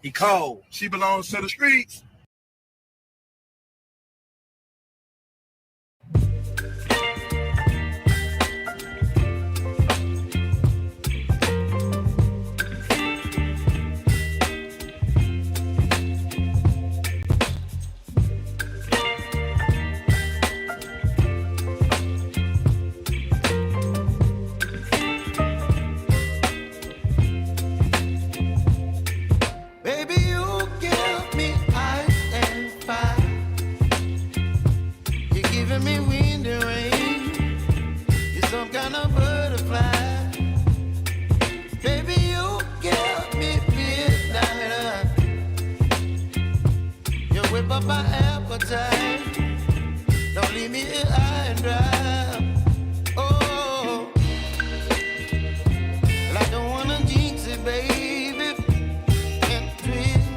He cold. She belongs to the streets. Don't leave me here high and dry. Oh, well, I don't wanna jinx it, baby, and twist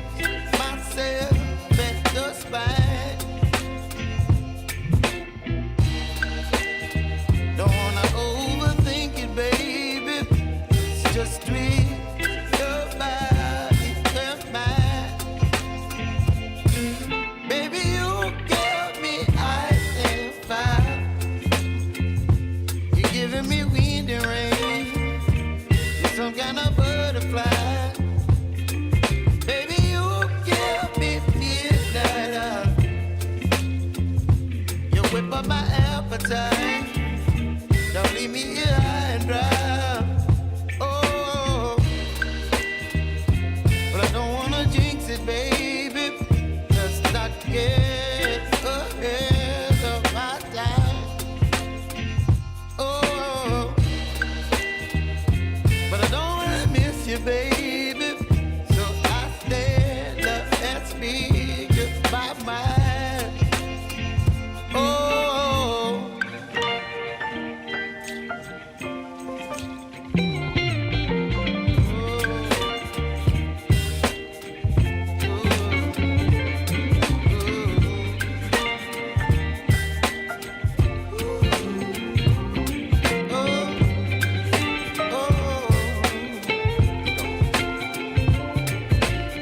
myself at the spine. Don't wanna overthink it, baby. It's just twist your body and mine. Baby, you give me ice and fire. You're giving me wind and rain. You're some kind of butterfly. Baby, you give me midnight. You whip up my appetite. Don't leave me here high and dry. Oh, well, I don't wanna jinx it, baby. Just not get ahead of my time. Oh, but I don't wanna miss you, baby. So I stand up and speak my mind. Oh.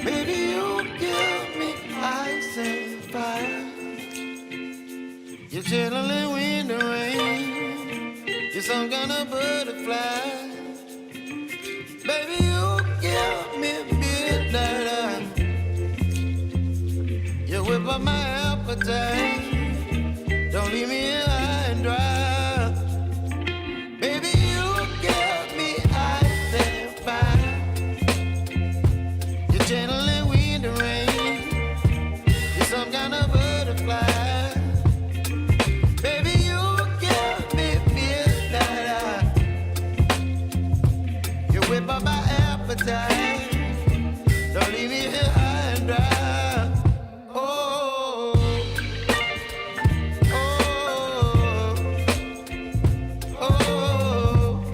Baby, you give me ice and fire. You're chilling wind and rain. You're some kind of butterfly. Baby, you give me midnight. You whip up my appetite. Don't leave me here high and dry. Baby, you give me ice and fire. You're channeling wind and rain. You're some kind of butterfly. Baby, you give me midnight. You whip up my appetite. Don't leave me here high and dry. Oh, oh, oh,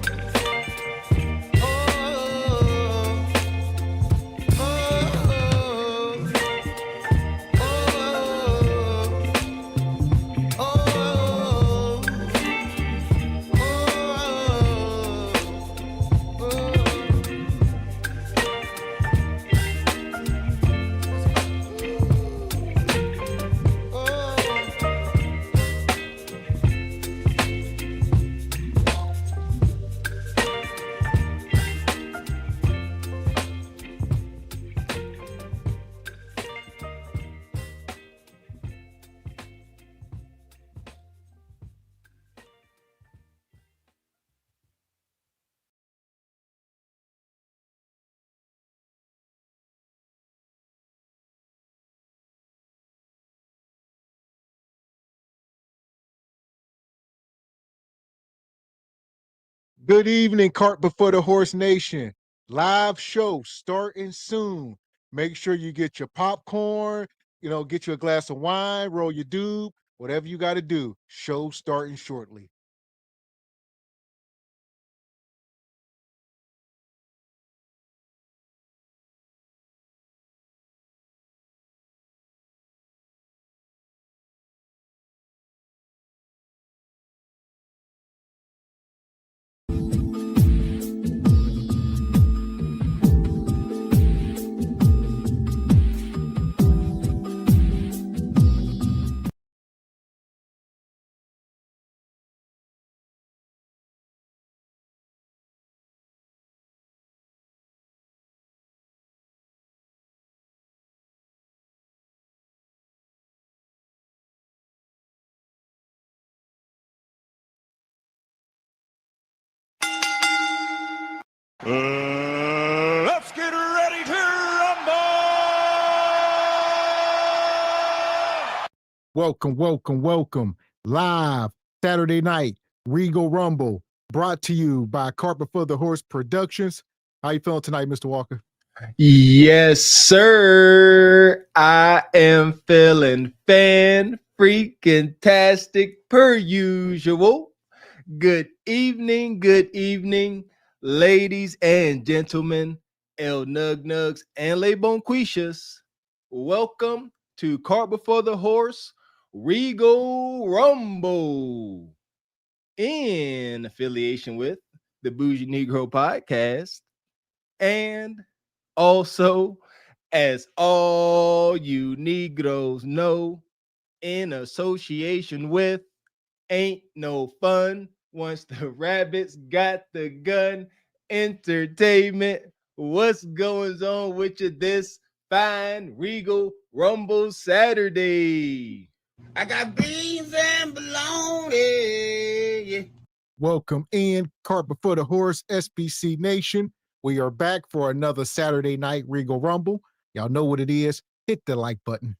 oh, Good evening, Cart Before the Horse Nation. Live show starting soon. Make sure you get your popcorn, get you a glass of wine, roll your doob, whatever you got to do. Show starting shortly. Let's get ready to rumble! Welcome. Live Saturday night, Regal Rumble, brought to you by Carpet for the Horse Productions. How you feeling tonight, Mr. Walker? Yes, sir. I am feeling freaking-tastic per usual. Good evening, ladies and gentlemen, El Nug Nugs and Le Bonquishas. Welcome to Cart Before the Horse Regal Rumble, in affiliation with the Bougie Negro Podcast, and also, as all you Negroes know, in association with Ain't No Fun Once the Rabbits Got the Gun Entertainment. What's going on with you this fine Regal Rumble Saturday? I got beans and bologna. Yeah. Welcome in, Cart Before the Horse SBC Nation. We are back for another Saturday night Regal Rumble. Y'all know what it is. Hit the like button.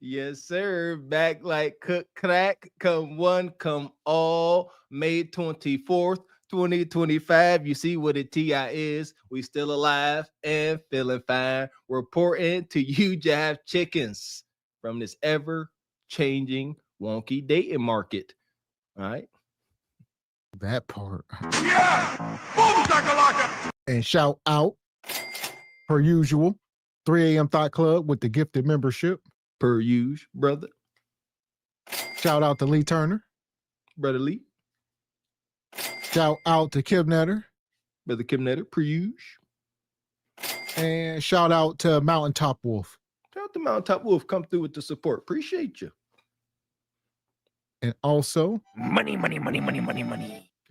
Yes, sir. Back like cook crack. Come one, come all. May 24th, 2025. You see what a TI is. We still alive and feeling fine. Reporting to you jive chickens from this ever-changing wonky dating market. All right. That part. Yeah! Boom, shakalaka! And shout out, per usual, 3 a.m. Thought Club with the gifted membership. Per usual, brother. Shout out to Lee Turner. Brother Lee. Shout out to Kim Netter. Brother Kim Netter. Per usual. And shout out to Mountaintop Wolf. Shout out to Mountaintop Wolf. Come through with the support. Appreciate you. And also, Money.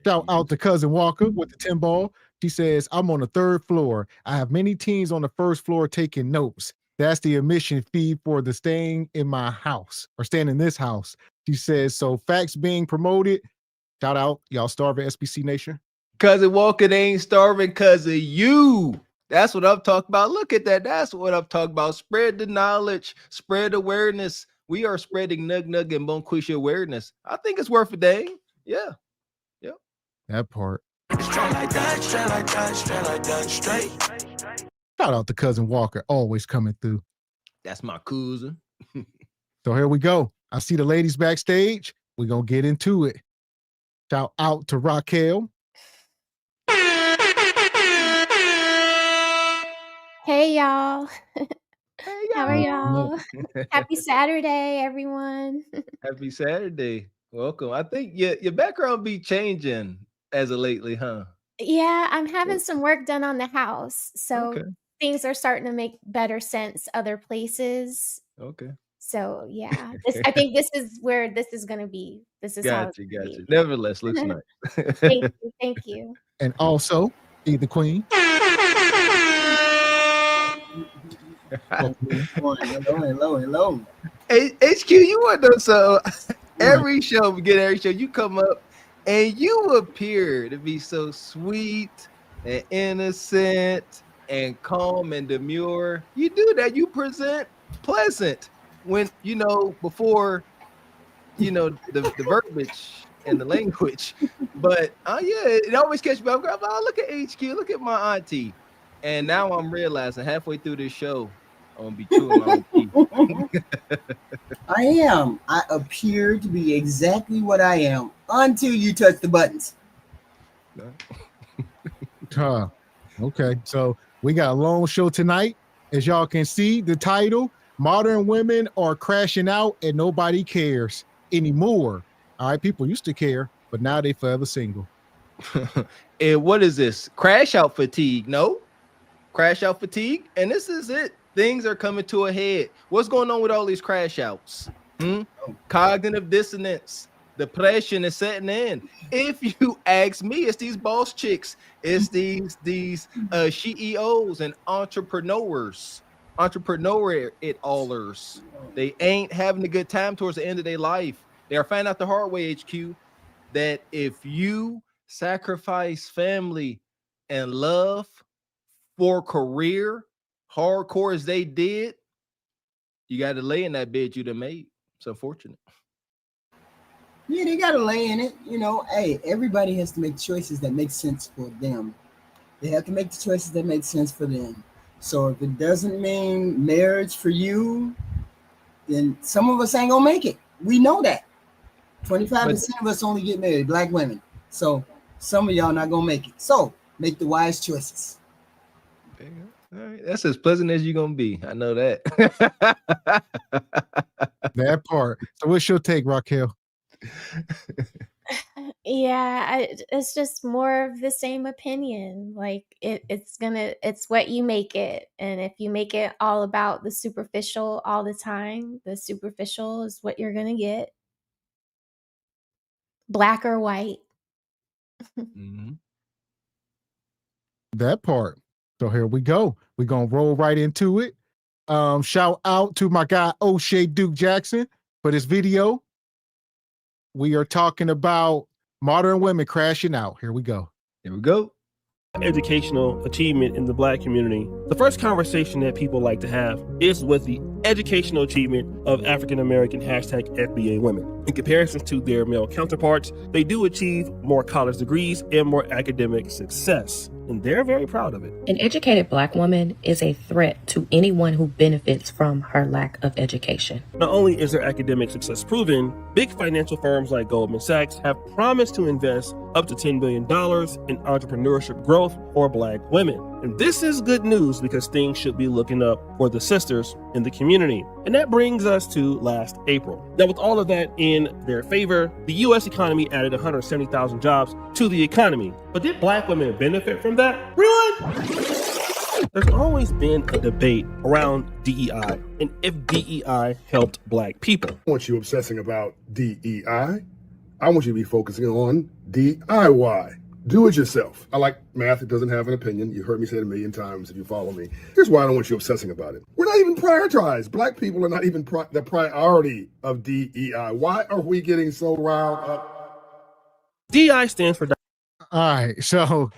shout out to Cousin Walker with the 10 ball. She says, I'm on the 3rd floor. I have many teens on the 1st floor taking notes. That's the admission fee for the staying in my house or staying in this house. She says, so facts being promoted. Shout out, y'all starving SBC Nation. Cousin Walker, they ain't starving because of you. That's what I'm talking about. Look at that. That's what I'm talking about. Spread the knowledge, spread awareness. We are spreading Nug and Bonquisha awareness. I think it's worth a dang. Yeah. Yep. That part. Straight like that, straight. Shout out to Cousin Walker, always coming through. That's my cousin. So here we go. I see the ladies backstage. We're going to get into it. Shout out to Raquel. Hey y'all. Hey, How are y'all? Happy Saturday, everyone. Happy Saturday. Welcome. I think your background be changing as of lately, huh? Yeah, I'm having some work done on the house. So Okay. things are starting to make better sense other places. Okay. So yeah, I think this is where this is going to be. This is how it's Gotcha. gonna be. Nevertheless, looks nice. Thank you. And also, Be the Queen. Hello. Hey, HQ, you want to know so every show you come up and you appear to be so sweet and innocent and calm and demure. You do that. You present pleasant when before the verbiage and the language. But yeah, it always catches me. Oh, look at HQ, look at my auntie. And now I'm realizing halfway through this show, I'm gonna be chewing my own teeth. I am. I appear to be exactly what I am until you touch the buttons. Okay, so we got a long show tonight. As y'all can see, the title, Modern Women Are Crashing Out and Nobody Cares Anymore. All right, people used to care, but now they forever single. And what is this? Crash out fatigue? No, crash out fatigue. And this is it. Things are coming to a head. What's going on with all these crash outs? Cognitive dissonance. Depression is setting in. If you ask me, it's these boss chicks. It's these CEOs and entrepreneurs. Entrepreneur it allers. They ain't having a good time towards the end of their life. They are finding out the hard way, HQ, that if you sacrifice family and love for career, hardcore as they did, you got to lay in that bed you done made. It's unfortunate. Yeah, they got to lay in it. You know, hey, everybody has to make choices that make sense for them. They have to make the choices that make sense for them. So if it doesn't mean marriage for you, then some of us ain't gonna make it. We know that. 25% of us only get married, Black women. So some of y'all not gonna make it. So make the wise choices. All right, that's as pleasant as you're gonna be. I know that. That part. So what's your take, Raquel? Yeah, it's just more of the same opinion. Like it's what you make it. And if you make it all about the superficial all the time, the superficial is what you're gonna get. Black or white. Mm-hmm. That part. So here we go. We're gonna roll right into it. Shout out to my guy O'Shea Duke Jackson for this video. We are talking about modern women crashing out. Here we go. Here we go. Educational achievement in the Black community. The first conversation that people like to have is with the educational achievement of African American #FBA women. In comparison to their male counterparts, they do achieve more college degrees and more academic success, and they're very proud of it. An educated Black woman is a threat to anyone who benefits from her lack of education. Not only is their academic success proven, big financial firms like Goldman Sachs have promised to invest up to $10 billion in entrepreneurship growth for Black women. And this is good news because things should be looking up for the sisters in the community. And that brings us to last April. Now, with all of that in their favor, the U.S. economy added 170,000 jobs to the economy. But did Black women benefit from that? Really? There's always been a debate around DEI and if DEI helped Black people. I want you obsessing about DEI. I want you to be focusing on DIY. Do it yourself. I like math. It doesn't have an opinion. You heard me say it a million times if you follow me. Here's why I don't want you obsessing about it. We're not even prioritized. Black people are not even the priority of DEI. Why are we getting so riled up? DEI stands for... All right, so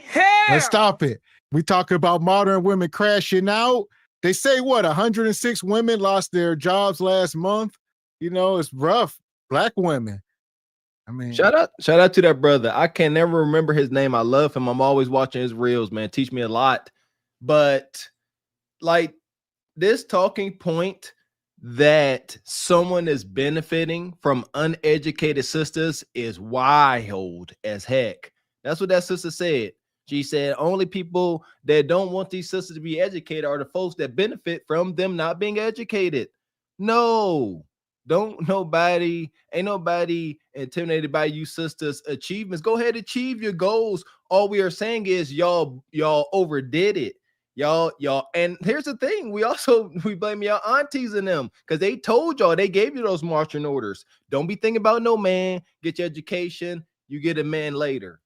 let's stop it. We talk about modern women crashing out. They say, 106 women lost their jobs last month. You know, it's rough. Black women. I mean, shout out to that brother. I can never remember his name. I love him. I'm always watching his reels, man. Teach me a lot. But like this talking point that someone is benefiting from uneducated sisters is wild as heck. That's what that sister said. She said only people that don't want these sisters to be educated are the folks that benefit from them not being educated. No. Ain't nobody intimidated by you sisters' achievements. Go ahead, achieve your goals. All we are saying is y'all overdid it. Y'all, and here's the thing: we blame y'all aunties and them because they told y'all, they gave you those marching orders. Don't be thinking about no man, get your education, you get a man later.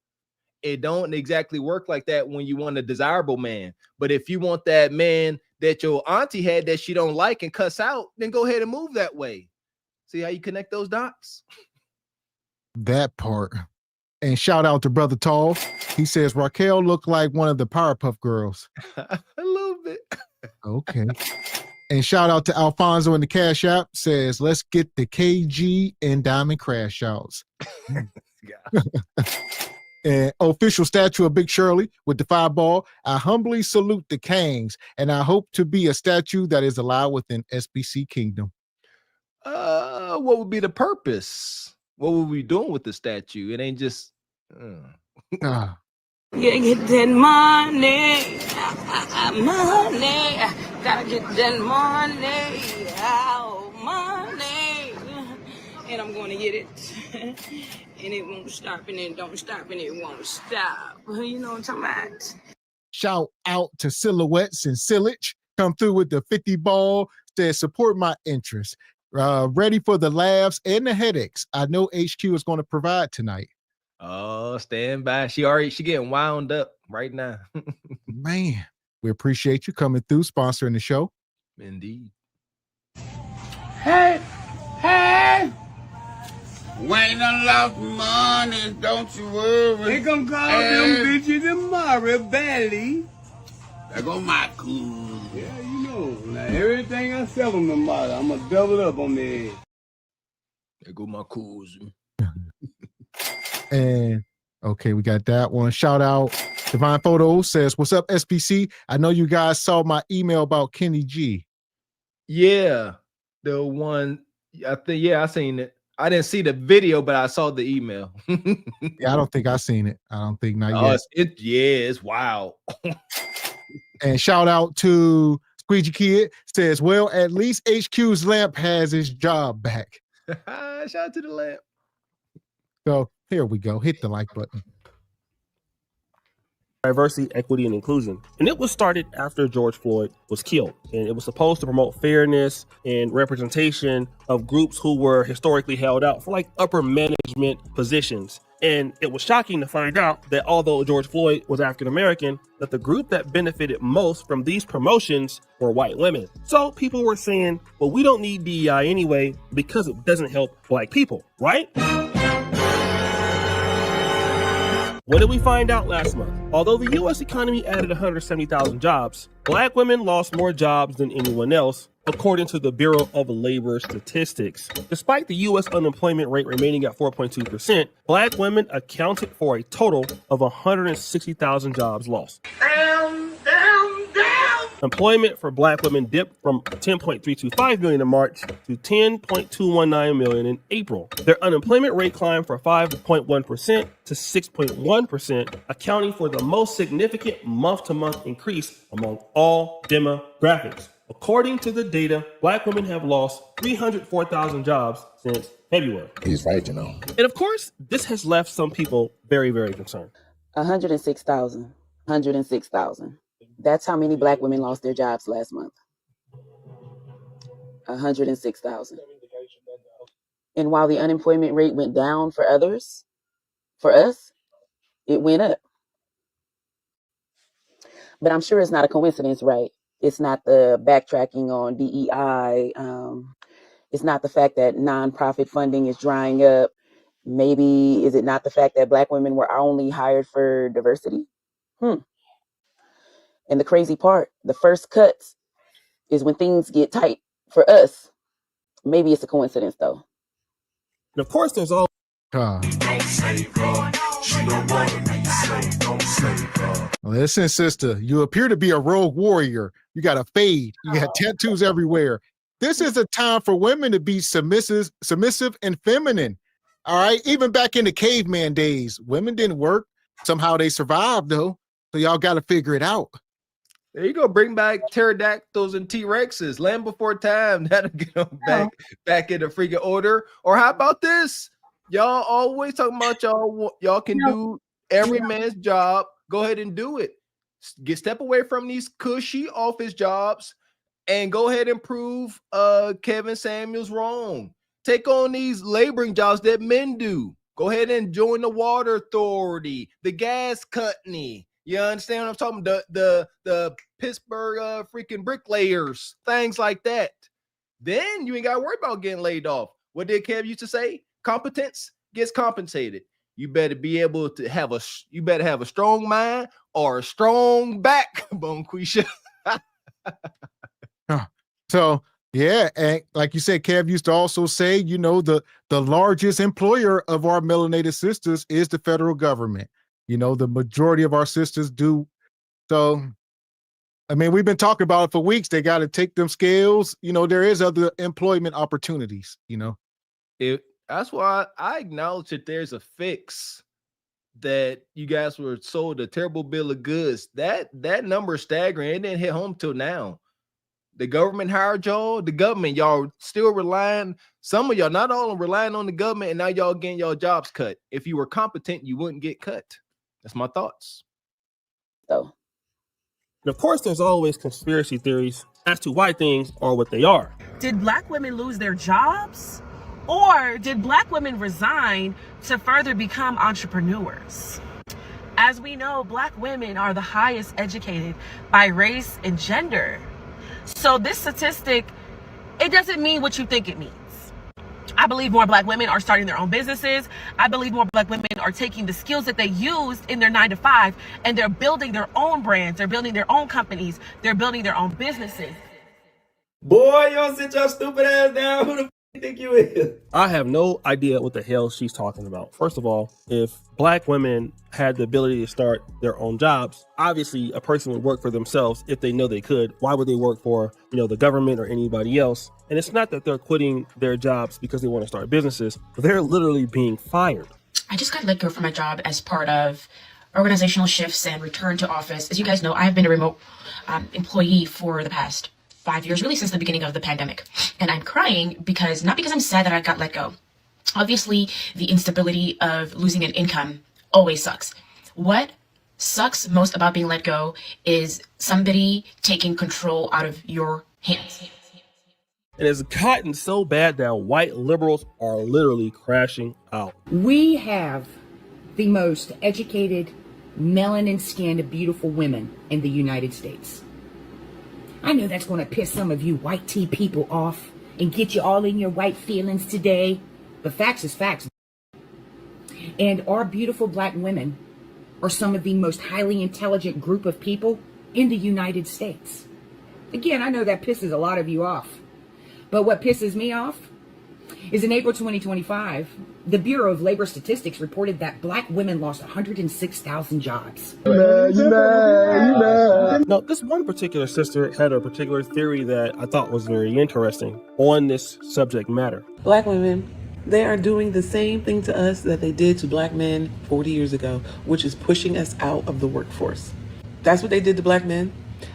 It don't exactly work like that when you want a desirable man. But if you want that man that your auntie had that she don't like and cuss out, then go ahead and move that way. See how you connect those dots? That part. And shout out to Brother Tall. He says Raquel looked like one of the Powerpuff Girls. A little bit. Okay. And shout out to Alfonso in the Cash App. Says, let's get the KG and Diamond crash outs. And official statue of Big Shirley with the 5-ball. I humbly salute the Kangs, and I hope to be a statue that is allowed within SBC Kingdom. What would be the purpose? What would we be doing with the statue? It ain't just Yeah, get that money, money. Gotta get that money, money. And I'm gonna get it. And it won't stop, and it don't stop, and it won't stop. You know what I'm talking about? Shout out to Silhouettes and Sillage. Come through with the 50 ball. Says support my interest. Ready for the laughs and the headaches. I know HQ is going to provide tonight. Oh, stand by. She getting wound up right now. Man, we appreciate you coming through, sponsoring the show. Indeed. Hey, When I lost money, don't you worry. They gonna call them bitches tomorrow, Belly. There go my cool. Yeah, you know. Now everything I sell them tomorrow, I'm gonna double up on their head. There go my cools. And okay, we got that one. Shout out. Divine Photo says, "What's up, SPC? I know you guys saw my email about Kenny G." Yeah, the one. I think. Yeah, I seen it. I didn't see the video, but I saw the email. Yeah, I don't think I seen it. I don't think not yet. It's wild. And shout out to Squeegee Kid, says, "Well, at least HQ's lamp has his job back." Shout out to the lamp. So here we go. Hit the like button. Diversity, equity, and inclusion. And it was started after George Floyd was killed. And it was supposed to promote fairness and representation of groups who were historically held out for like upper management positions. And it was shocking to find out that although George Floyd was African American, that the group that benefited most from these promotions were white women. So people were saying, well, we don't need DEI anyway because it doesn't help Black people, right? What did we find out last month? Although the U.S. economy added 170,000 jobs, Black women lost more jobs than anyone else, according to the Bureau of Labor Statistics. Despite the U.S. unemployment rate remaining at 4.2%, Black women accounted for a total of 160,000 jobs lost. Employment for Black women dipped from 10.325 million in March to 10.219 million in April. Their unemployment rate climbed from 5.1% to 6.1%, accounting for the most significant month-to-month increase among all demographics. According to the data, Black women have lost 304,000 jobs since February. He's right, you know. And of course, this has left some people very, very concerned. 106,000. 106,000. That's how many Black women lost their jobs last month. 106,000. And while the unemployment rate went down for others, for us, it went up. But I'm sure it's not a coincidence, right? It's not the backtracking on DEI. It's not the fact that nonprofit funding is drying up. Maybe is it not the fact that Black women were only hired for diversity? And the crazy part, the first cuts is when things get tight for us. Maybe it's a coincidence, though. And of course, there's all. Listen, sister, you appear to be a rogue warrior. You got a fade. You got tattoos everywhere. This is a time for women to be submissive and feminine. All right. Even back in the caveman days, women didn't work. Somehow they survived, though. So y'all got to figure it out. There you go. Bring back pterodactyls and T-Rexes. Land before time. That'll get them back in the freaking order. Or how about this? Y'all always talking about y'all can do every man's job. Go ahead and do it. Step away from these cushy office jobs and go ahead and prove Kevin Samuels wrong. Take on these laboring jobs that men do. Go ahead and join the water authority, the gas company. You understand what I'm talking about? The Pittsburgh freaking bricklayers, things like that. Then you ain't got to worry about getting laid off. What did Kev used to say? Competence gets compensated. You better be able to have a strong mind or a strong backbone, Quisha. So yeah, and like you said, Kev used to also say, you know, the largest employer of our melanated sisters is the federal government. You know, the majority of our sisters do. So, I mean, we've been talking about it for weeks. They got to take them scales. You know, there is other employment opportunities, you know. That's why I acknowledge that there's a fix that you guys were sold a terrible bill of goods. That number is staggering. It didn't hit home till now. The government hired y'all. The government, y'all still relying. Some of y'all, not all relying on the government, and now y'all getting y'all jobs cut. If you were competent, you wouldn't get cut. That's my thoughts. So, and of course, there's always conspiracy theories as to why things are what they are. Did Black women lose their jobs? Or did Black women resign to further become entrepreneurs? As we know, Black women are the highest educated by race and gender. So this statistic, it doesn't mean what you think it means. I believe more Black women are starting their own businesses. I believe more Black women are taking the skills that they used in their 9-to-5 and they're building their own brands. They're building their own companies. They're building their own businesses. Boy, y'all sit your stupid ass down. Who the f you think you is? I have no idea what the hell she's talking about. First of all, if Black women had the ability to start their own jobs, obviously a person would work for themselves if they know they could. Why would they work for, the government or anybody else? And it's not that they're quitting their jobs because they want to start businesses, but they're literally being fired. I just got let go from my job as part of organizational shifts and return to office. As you guys know, I've been a remote employee for the past 5 years, really since the beginning of the pandemic. And I'm crying because, not because I'm sad that I got let go. Obviously, the instability of losing an income always sucks. What sucks most about being let go is somebody taking control out of your hands. And it's gotten so bad that white liberals are literally crashing out. We have the most educated, melanin-skinned, beautiful women in the United States. I know that's going to piss some of you white tea people off and get you all in your white feelings today, but facts is facts. And our beautiful Black women are some of the most highly intelligent group of people in the United States. Again, I know that pisses a lot of you off, but what pisses me off is in April 2025, the Bureau of Labor Statistics reported that Black women lost 106,000 jobs. Now, this one particular sister had a particular theory that I thought was very interesting on this subject matter. Black women, they are doing the same thing to us that they did to Black men 40 years ago, which is pushing us out of the workforce. That's what they did to Black men.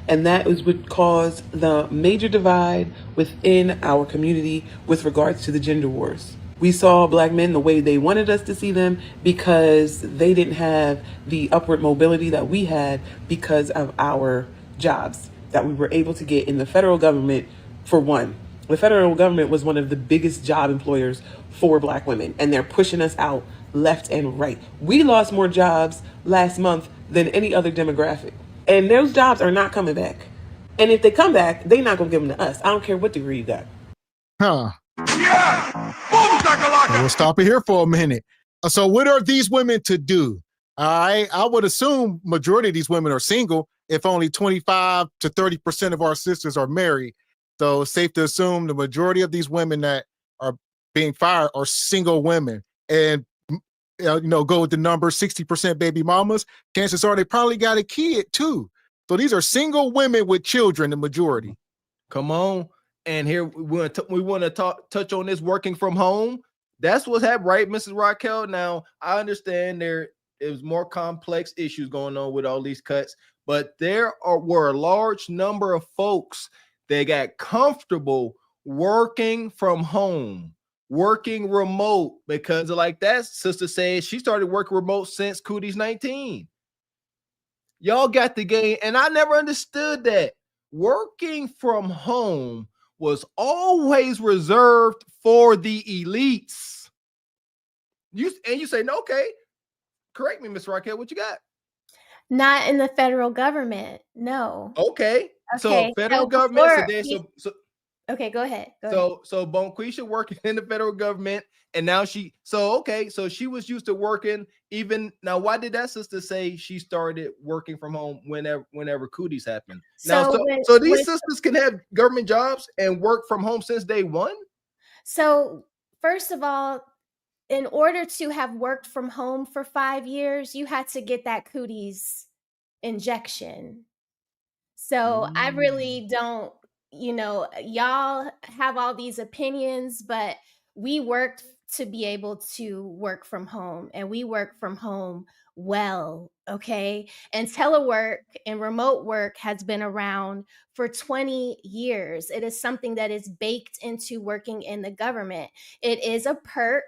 And that is what caused the major divide within our community with regards to the gender wars. We saw Black men the way they wanted us to see them because they didn't have the upward mobility that we had because of our jobs that we were able to get in the federal government. For one, the federal government was one of the biggest job employers for Black women, and they're pushing us out left and right. We lost more jobs last month than any other demographic. And those jobs are not coming back. And if they come back, they're not going to give them to us. I don't care what degree you got. Huh. Yeah! Boom, shakalaka! We'll stop it here for a minute. So what are these women to do? I would assume majority of these women are single if only 25 to 30% of our sisters are married. So it's safe to assume the majority of these women that are being fired are single women. And go with the number 60% baby mamas. Chances are they probably got a kid too. So these are single women with children, the majority. Come on. And here we want to touch on this working from home. That's what's happened, right, Mrs. Raquel? Now, I understand there is more complex issues going on with all these cuts, but were a large number of folks that got comfortable working from home, working remote, because like that sister said, she started working remote since Cooties 19. Y'all got the game, and I never understood that. Working from home was always reserved for the elites. You say, no, okay. Correct me, Miss Raquel, what you got? Not in the federal government, no. Okay. So federal government. Okay, go ahead. So Bonquisha working in the federal government, and now she she was used to working even now. Why did that sister say she started working from home whenever cooties happened? So these sisters can have government jobs and work from home since day one? So first of all, in order to have worked from home for 5 years, you had to get that cooties injection. So I really don't, y'all have all these opinions, but we worked to be able to work from home, and we work from home well, okay? And telework and remote work has been around for 20 years. It is something that is baked into working in the government. It is a perk,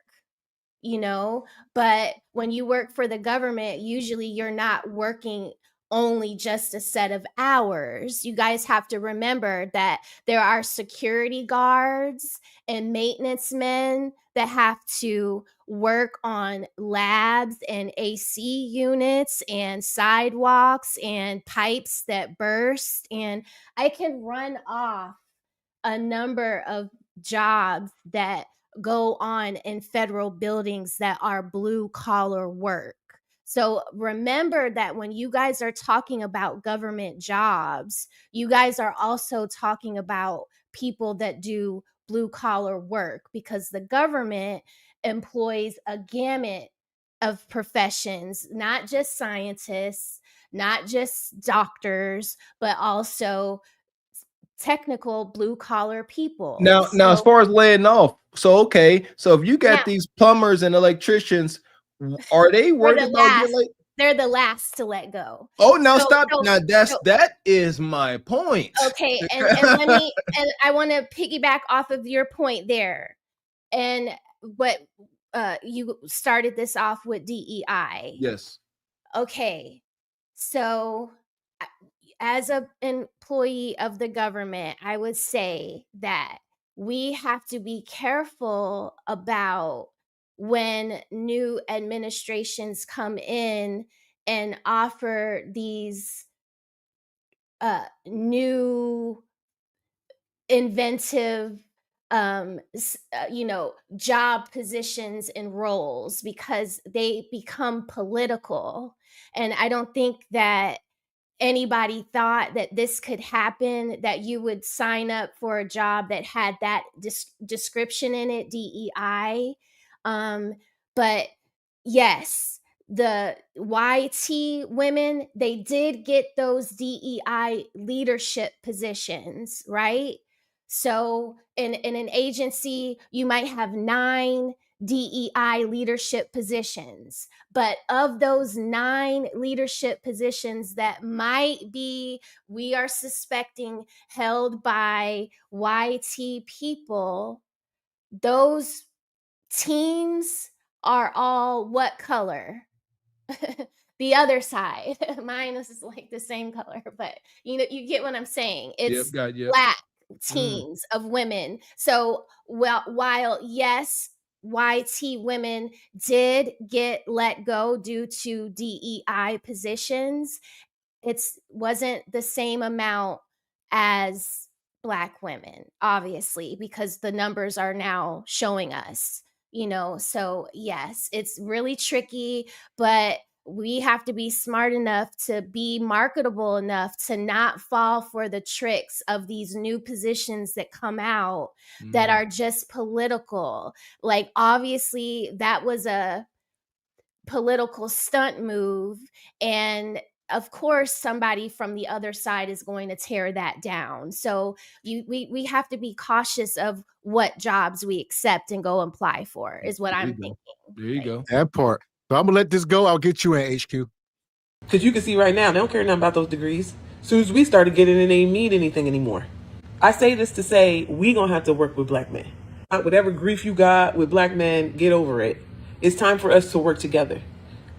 but when you work for the government, usually you're not working only just a set of hours. You guys have to remember that there are security guards and maintenance men that have to work on labs and AC units and sidewalks and pipes that burst. And I can run off a number of jobs that go on in federal buildings that are blue collar work. So remember that when you guys are talking about government jobs, you guys are also talking about people that do blue collar work, because the government employs a gamut of professions, not just scientists, not just doctors, but also technical blue collar people. Now, as far as laying off, so if you got these plumbers and electricians, are they worried about getting like? They're the last to let go. Oh, now stop. Now that is my point. Okay, and let me, and I want to piggyback off of your point there, and what you started this off with DEI. Yes. Okay, so as an employee of the government, I would say that we have to be careful about when new administrations come in and offer these new inventive job positions and roles, because they become political. And I don't think that anybody thought that this could happen, that you would sign up for a job that had that description in it, DEI. But yes, the YT women, they did get those DEI leadership positions, right? So in an agency, you might have 9 DEI leadership positions, but of those 9 leadership positions that might be, we are suspecting, held by YT people, those teams are all what color? The other side. Mine is like the same color, but you get what I'm saying. It's black teams of women. So while yes, YT women did get let go due to DEI positions, it wasn't the same amount as Black women, obviously, because the numbers are now showing us, so yes, it's really tricky, but we have to be smart enough to be marketable enough to not fall for the tricks of these new positions that come out that are just political. Like, obviously, that was a political stunt move. And of course, somebody from the other side is going to tear that down. So we have to be cautious of what jobs we accept and go apply for, is what I'm thinking. There you go. That part. So I'm going to let this go. I'll get you in, HQ. Because you can see right now, they don't care nothing about those degrees. As soon as we started getting it, they ain't mean anything anymore. I say this to say, we going to have to work with Black men. Whatever grief you got with Black men, get over it. It's time for us to work together.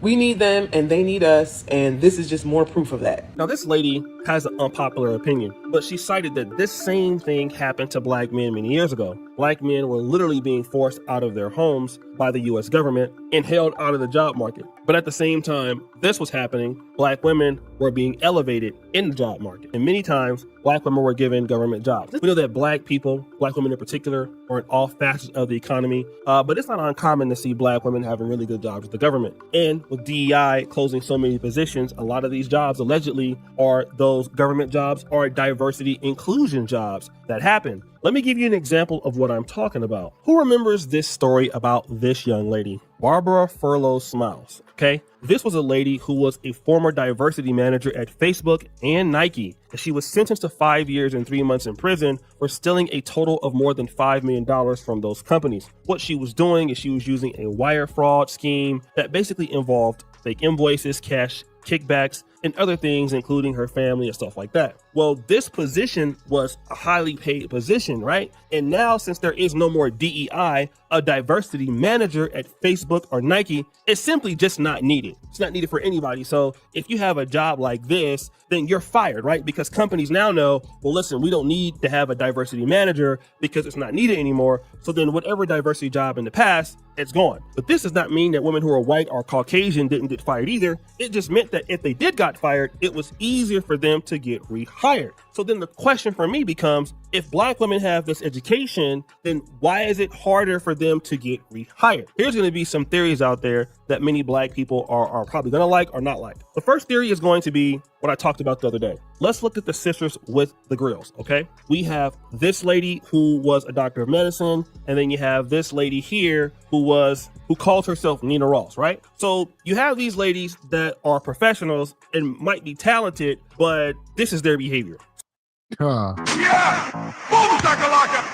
We need them and they need us, and this is just more proof of that. Now, this lady has an unpopular opinion, but she cited that this same thing happened to Black men many years ago. Black men were literally being forced out of their homes by the U.S. government and held out of the job market. But at the same time this was happening, Black women were being elevated in the job market. And many times, Black women were given government jobs. We know that Black people, Black women in particular, are in all facets of the economy. But it's not uncommon to see Black women having really good jobs with the government. And with DEI closing so many positions, a lot of these jobs allegedly are those government jobs or diversity inclusion jobs that happen. Let me give you an example of what I'm talking about. Who remembers this story about this young lady? Barbara Furlow Smiles, okay? This was a lady who was a former diversity manager at Facebook and Nike. She was sentenced to 5 years and 3 months in prison for stealing a total of more than $5 million from those companies. What she was doing is she was using a wire fraud scheme that basically involved fake invoices, cash kickbacks, and other things, including her family and stuff like that. Well, this position was a highly paid position, right? And now, since there is no more DEI, a diversity manager at Facebook or Nike is simply just not needed. It's not needed for anybody. So if you have a job like this, then you're fired, right? Because companies now know, well, listen, we don't need to have a diversity manager because it's not needed anymore. So then whatever diversity job in the past, it's gone. But this does not mean that women who are white or Caucasian didn't get fired either. It just meant that if they did got fired, it was easier for them to get rehired. So then the question for me becomes, if Black women have this education, then why is it harder for them to get rehired? Here's going to be some theories out there that many Black people are probably going to like or not like. The first theory is going to be what I talked about the other day. Let's look at the sisters with the grills, okay? We have this lady who was a doctor of medicine, and then you have this lady here who calls herself Nina Ross, right? So you have these ladies that are professionals and might be talented, but this is their behavior.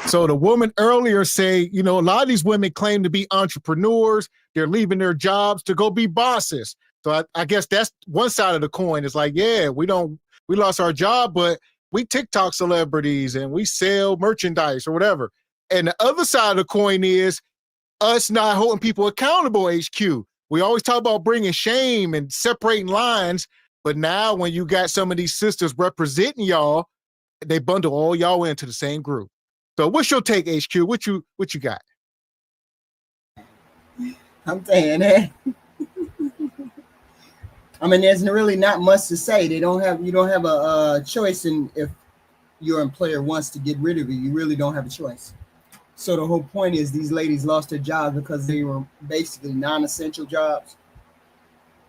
So the woman earlier say, a lot of these women claim to be entrepreneurs. They're leaving their jobs to go be bosses. So I guess that's one side of the coin. It's like, yeah, we lost our job, but we TikTok celebrities and we sell merchandise or whatever. And the other side of the coin is us not holding people accountable, HQ. We always talk about bringing shame and separating lines. But now when you got some of these sisters representing y'all, they bundle all y'all into the same group. So what's your take, HQ? What you got? I'm saying that. I mean, there's really not much to say. You don't have a choice in if your employer wants to get rid of you. You really don't have a choice. So the whole point is these ladies lost their jobs because they were basically non-essential jobs.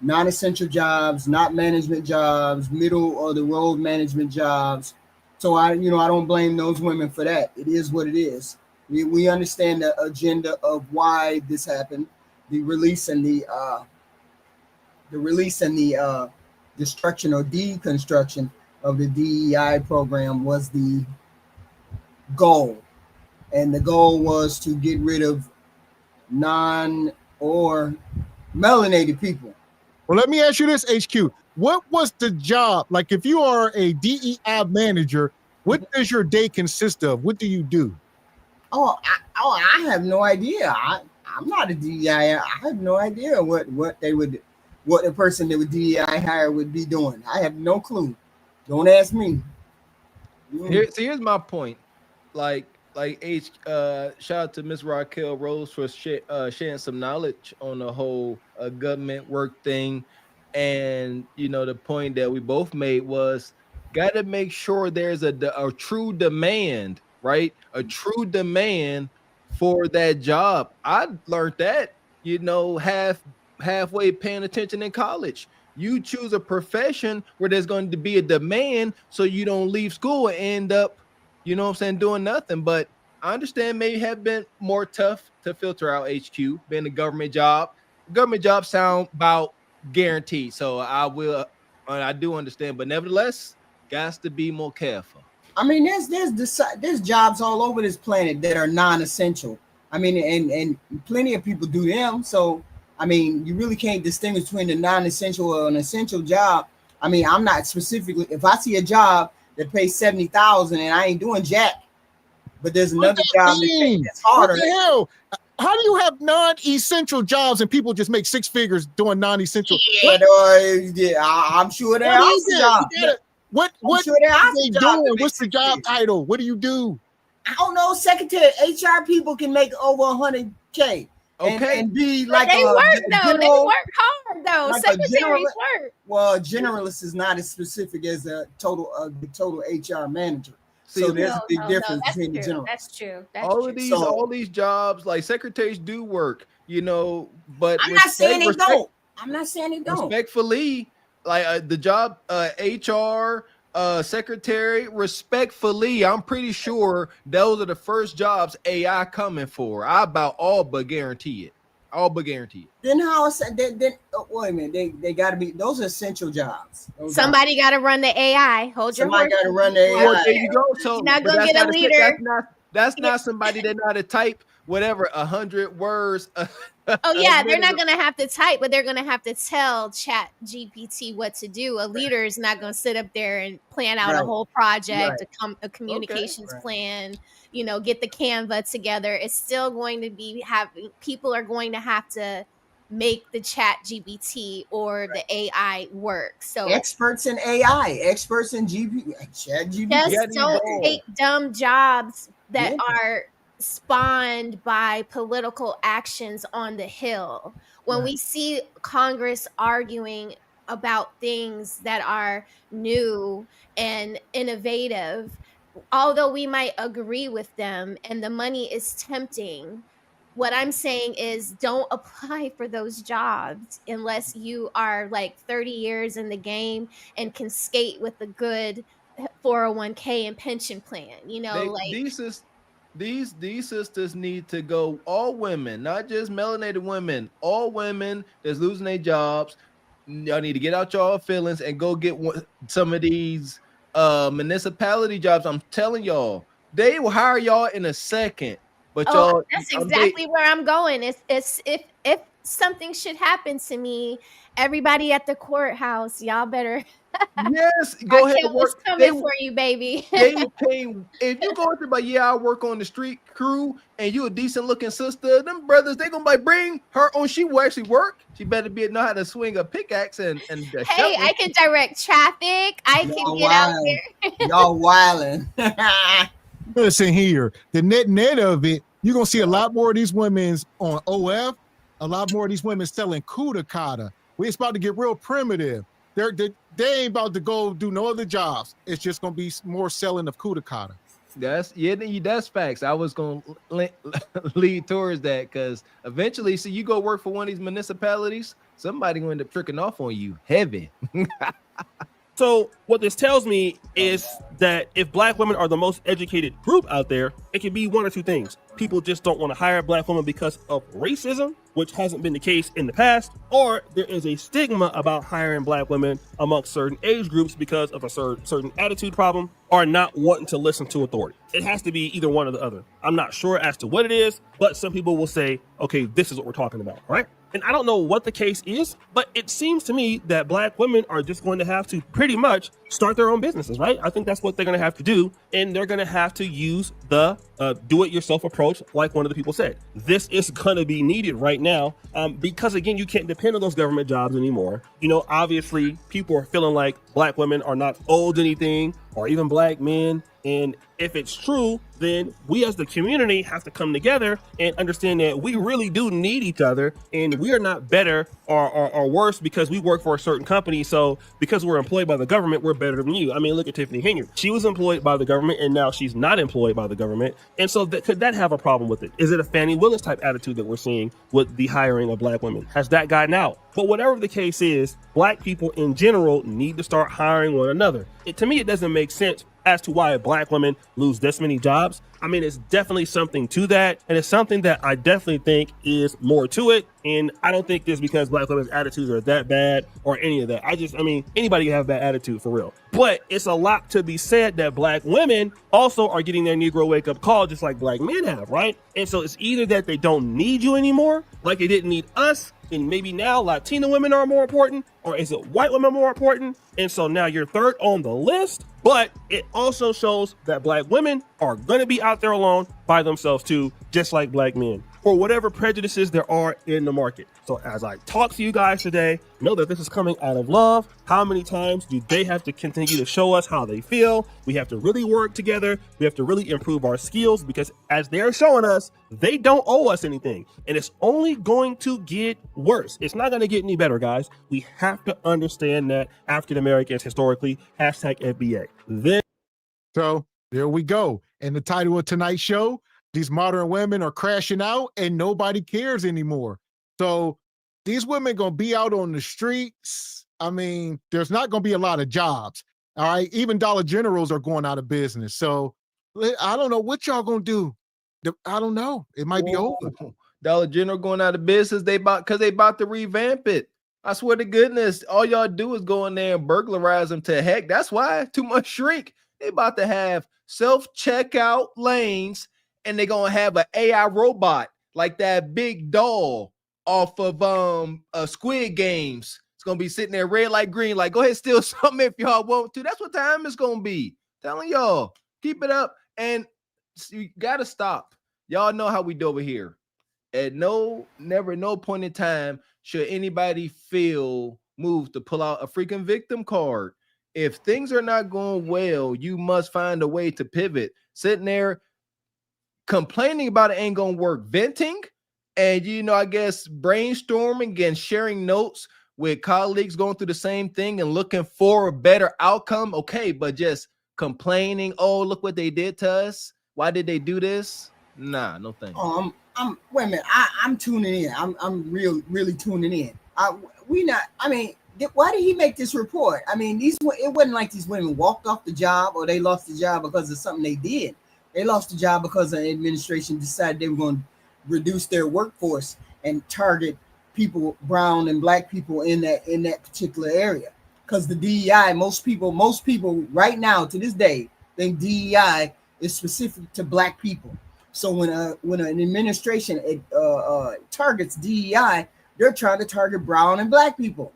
Non-essential jobs, not management jobs, middle of the road management jobs. So I don't blame those women for that. It is what it is. We understand the agenda of why this happened. The release and the destruction or deconstruction of the DEI program was the goal. And the goal was to get rid of non or melanated people. Well, let me ask you this, HQ. What was the job? Like, if you are a DEI manager, what does your day consist of? What do you do? I have no idea. I'm not a DEI. I have no idea what a person that would DEI hire would be doing. I have no clue. Don't ask me. Here's my point. Like shout out to Miss Raquel Rose for sharing some knowledge on the whole government work thing. And the point that we both made was got to make sure there's a true demand, right? A true demand for that job. I learned that, halfway paying attention in college. You choose a profession where there's going to be a demand, so you don't leave school and end up, doing nothing. But I understand maybe have been more tough to filter out HQ, being a government job. Government jobs sound about guaranteed. So I do understand, but nevertheless, got to be more careful. I mean, there's jobs all over this planet that are non-essential. I mean, and plenty of people do them. So, I mean, you really can't distinguish between a non-essential or an essential job. I mean, I'm not specifically, if I see a job that pays $70,000 and I ain't doing jack, but there's another job that's harder. What the hell? How do you have non-essential jobs and people just make six figures doing non-essential? I'm sure there are jobs. What are they doing? What's the job title? What do you do? I don't know. Secretary, HR people can make over $100K. Okay. And be But like they work though. They work hard though. like Secretaries work. Well, generalist is not as specific as the total HR manager. So there's a big difference between the general. That's true. All these jobs, like secretaries do work, but I'm not saying they don't. I'm not saying they don't. Respectfully, like the job HR secretary, respectfully, I'm pretty sure those are the first jobs AI coming for. I about all but guarantee it. Then how? Then wait a minute. They got to be. Those are essential jobs. Somebody got to run the AI. Somebody got to run the AI. Well, there you go. So you're not gonna get a leader. That's not somebody that know how to type 100 words. Oh yeah, they're not gonna have to type, but they're gonna have to tell Chat GPT what to do. A leader is not gonna sit up there and plan out a whole project, a communications plan. Get the Canva together. It's still going to be people are going to have to make the Chat GPT or the AI work. So experts in AI, experts in Chat GPT. Just don't take dumb jobs that are spawned by political actions on the Hill. When we see Congress arguing about things that are new and innovative, although we might agree with them and the money is tempting, what I'm saying is don't apply for those jobs unless you are like 30 years in the game and can skate with a good 401k and pension plan, These sisters need to go, all women, not just melanated women, all women that's losing their jobs. Y'all need to get out y'all feelings and go get some of these municipality jobs. I'm telling y'all, they will hire y'all in a second. But y'all, that's exactly where I'm going. It's if something should happen to me, everybody at the courthouse, y'all better. Yes, go ahead and work. What's coming for you, baby? They will pay. If you go through, but I work on the street crew, and you a decent looking sister, them brothers, they gonna like bring her on. She will actually work. She better know how to swing a pickaxe and hey, I can direct traffic. I can get out there. Y'all wilding. Listen here, the net of it, you're gonna see a lot more of these women on OF, a lot more of these women selling Kudakata. It's about to get real primitive. They ain't about to go do no other jobs. It's just gonna be more selling of Kudakata. That's facts. I was gonna lead towards that because eventually, you go work for one of these municipalities, somebody gonna end up tricking off on you heavy. So what this tells me is that if black women are the most educated group out there, it can be one or two things. People just don't want to hire black women because of racism, which hasn't been the case in the past, or there is a stigma about hiring black women amongst certain age groups because of a certain attitude problem, or not wanting to listen to authority. It has to be either one or the other. I'm not sure as to what it is, but some people will say, okay, this is what we're talking about, right? And I don't know what the case is, but it seems to me that black women are just going to have to pretty much start their own businesses, right? I think that's what they're going to have to do. And they're going to have to use the do-it-yourself approach, like one of the people said. This is going to be needed right now because, again, you can't depend on those government jobs anymore. Obviously, people are feeling like black women are not owed anything, or even black men. And if it's true, then we as the community have to come together and understand that we really do need each other, and we are not better or worse because we work for a certain company. So because we're employed by the government, we're better than you. I mean, look at Tiffany Henyard. She was employed by the government, and now she's not employed by the government. And so could that have a problem with it? Is it a Fannie Willis type attitude that we're seeing with the hiring of black women? Has that gotten out? But whatever the case is, black people in general need to start hiring one another. To me, it doesn't make sense as to why black women lose this many jobs. I mean, it's definitely something to that. And it's something that I definitely think is more to it. And I don't think it's because black women's attitudes are that bad or any of that. Anybody can have a bad attitude for real. But it's a lot to be said that black women also are getting their Negro wake up call just like black men have, right? And so it's either that they don't need you anymore, like they didn't need us, and maybe now Latina women are more important, or is it white women more important? And so now you're third on the list, but it also shows that black women are going to be out there alone by themselves too, just like black men, for whatever prejudices there are in the market. So as I talk to you guys today, know that this is coming out of love. How many times do they have to continue to show us how they feel? We have to really work together. We have to really improve our skills, because as they're showing us, they don't owe us anything. And it's only going to get worse. It's not going to get any better, guys. We have to understand that African Americans historically, #FBA. So there we go. And the title of tonight's show, these modern women are crashing out and nobody cares anymore. So these women going to be out on the streets. I mean, there's not going to be a lot of jobs. All right. Even Dollar Generals are going out of business. So I don't know what y'all going to do. I don't know. It might be over. Dollar General going out of business. Because they about to revamp it. I swear to goodness, all y'all do is go in there and burglarize them to heck. That's why too much shrink. They about to have self-checkout lanes, and they're going to have an AI robot like that big doll off of Squid Games. It's going to be sitting there red light, green light. Go ahead, steal something if y'all want to. That's what time it's going to be. Telling y'all, keep it up. And you got to stop. Y'all know how we do over here. At no point in time should anybody feel moved to pull out a freaking victim card. If things are not going well, you must find a way to pivot. Sitting there complaining about it ain't going to work. Venting and, I guess brainstorming and sharing notes with colleagues going through the same thing and looking for a better outcome. Okay, but just complaining, oh, look what they did to us. Why did they do this? Nah, no thanks. Oh, I'm wait a minute. I'm tuning in. I'm really tuning in. Why did he make this report? I mean, it wasn't like these women walked off the job or they lost the job because of something they did. They lost the job because the administration decided they were going to reduce their workforce and target people, brown and black people in that particular area. Because the DEI, most people right now to this day think DEI is specific to black people. So when an administration targets DEI, they're trying to target brown and black people.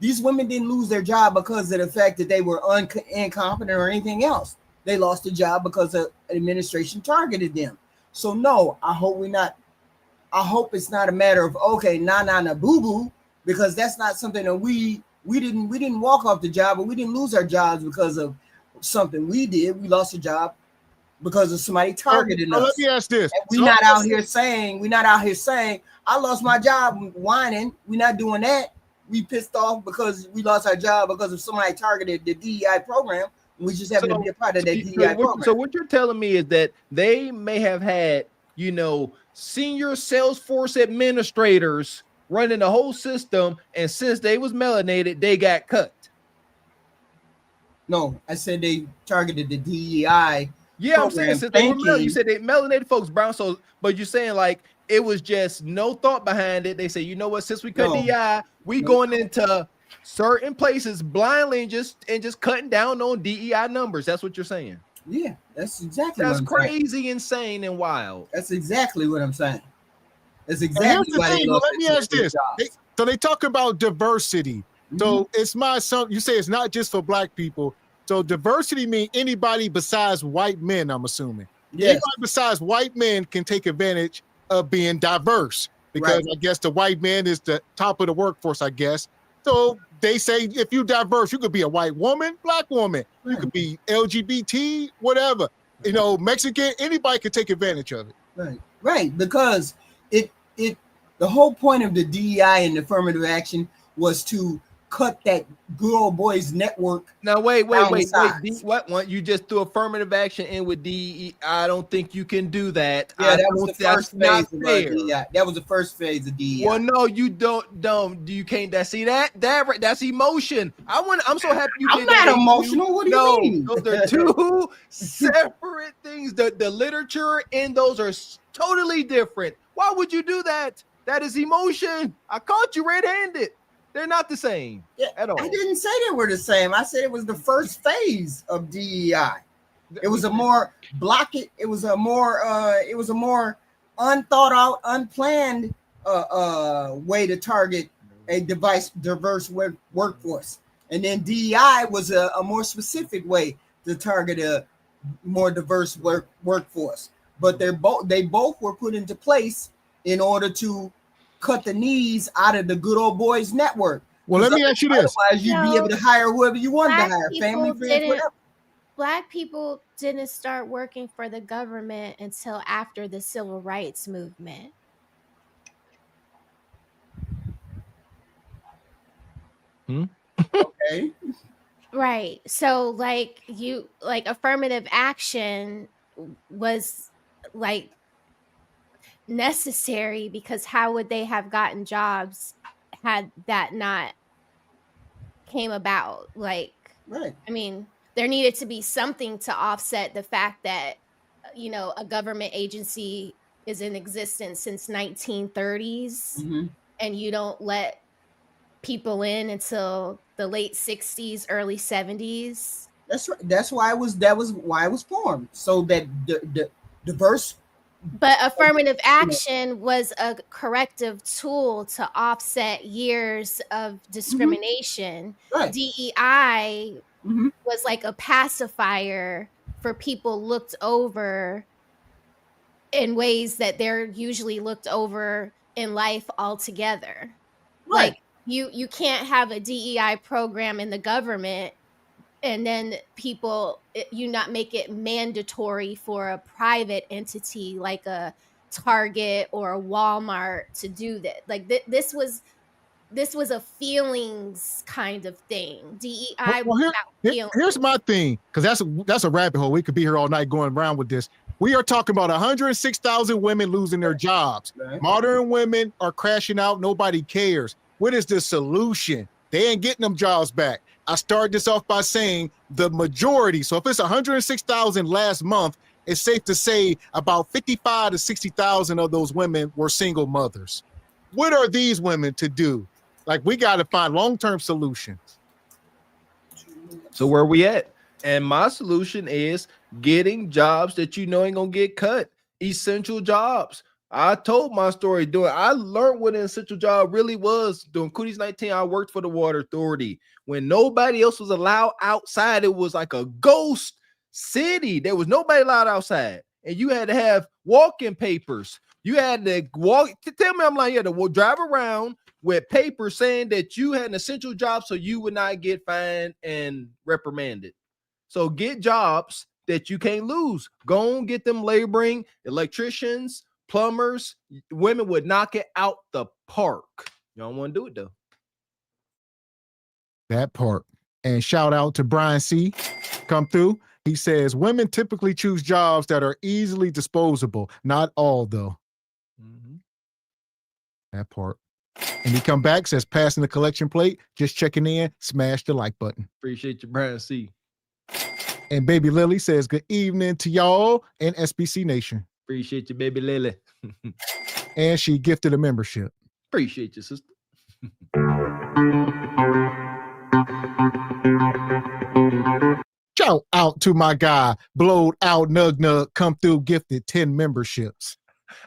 These women didn't lose their job because of the fact that they were incompetent or anything else. They lost the job because the administration targeted them. So no, I hope it's not a matter of okay, nah, boo boo, because that's not something that we didn't walk off the job, but we didn't lose our jobs because of something we did. We lost a job because of somebody targeting us. Let me ask this. And we're not out here saying I lost my job whining. We're not doing that. We pissed off because we lost our job because of somebody targeted the DEI program. We just happen to be a part of that DEI program. So what you're telling me is that they may have had, senior Salesforce administrators running the whole system, and since they was melanated, they got cut. No, I said they targeted the DEI. Yeah, I'm saying since they were you said they melanated folks brown. So, but you're saying like it was just no thought behind it. They say, you know what? Since we cut DEI, we going into certain places blindly and just cutting down on DEI numbers. That's what you're saying. Yeah, that's exactly. That's crazy, insane, and wild. That's exactly what I'm saying. That's exactly why they lost. Let me ask this. So they talk about diversity. So it's my assumption. You say it's not just for black people. So diversity means anybody besides white men, I'm assuming. Yes. Anybody besides white men can take advantage of being diverse because I guess the white man is the top of the workforce, I guess. So they say if you're diverse, you could be a white woman, black woman. You could be LGBT, whatever. Mexican, anybody could take advantage of it. Right. Because the whole point of the DEI and affirmative action was to cut that good old boys network. Now wait. What one? You just threw affirmative action in with DEI. I don't think you can do that. Yeah, that was the first phase of DEI. That was the first phase of DEI. Well, no, you don't. You can't. See that's emotion. I'm so happy you. I'm not emotional. What do you mean? Those are two separate things. The literature in those are totally different. Why would you do that? That is emotion. I caught you red-handed. They're not the same at all. I didn't say they were the same. I said it was the first phase of DEI. It was a more it was a more unthought out, unplanned way to target a diverse workforce. And then DEI was a more specific way to target a more diverse workforce. But they both were put into place in order to cut the knees out of the good old boys network. Well, let me ask you this. Otherwise, you'd be able to hire whoever you wanted to hire, family, friends, whatever. Black people didn't start working for the government until after the civil rights movement. Okay. Right. So affirmative action was necessary because how would they have gotten jobs had that not came about? Right. I mean, there needed to be something to offset the fact that a government agency is in existence since 1930s and you don't let people in until the late 60s, early 70s. That's right. That was why it was formed, so that the diverse. But affirmative action was a corrective tool to offset years of discrimination. Right. DEI was like a pacifier for people looked over in ways that they're usually looked over in life altogether. Right. Like you can't have a DEI program in the government and then you not make it mandatory for a private entity like a Target or a Walmart to do that. Like this was this was a feelings kind of thing. DEI Well, was about feelings. here's my thing, because that's a rabbit hole. We could be here all night going around with this. We are talking about 106,000 women losing their jobs. Right. Modern women are crashing out. Nobody cares. What is the solution? They ain't getting them jobs back. I started this off by saying the majority. So if it's 106,000 last month, it's safe to say about 55 to 60,000 of those women were single mothers. What are these women to do? Like, we got to find long-term solutions. So where we at? And my solution is getting jobs that you know ain't gonna get cut. Essential jobs. I told my story I learned what an essential job really was. During Cooties 19, I worked for the Water Authority. When nobody else was allowed outside, it was like a ghost city. There was nobody allowed outside. And you had to have walking papers. You had to tell me I'm lying. You had to drive around with papers saying that you had an essential job so you would not get fined and reprimanded. So get jobs that you can't lose. Go and get them laboring, electricians, plumbers. Women would knock it out the park. You don't want to do it though. That part. And shout out to Brian C. Come through. He says women typically choose jobs that are easily disposable. Not all though. Mm-hmm. That part. And he come back, says passing the collection plate, just checking in, smash the like button. Appreciate you, Brian C. And Baby Lily says good evening to y'all and SBC Nation. Appreciate you, Baby Lily. And she gifted a membership. Appreciate you, sister. Shout out to my guy, Blowed Out Nug Nug, come through, gifted 10 memberships.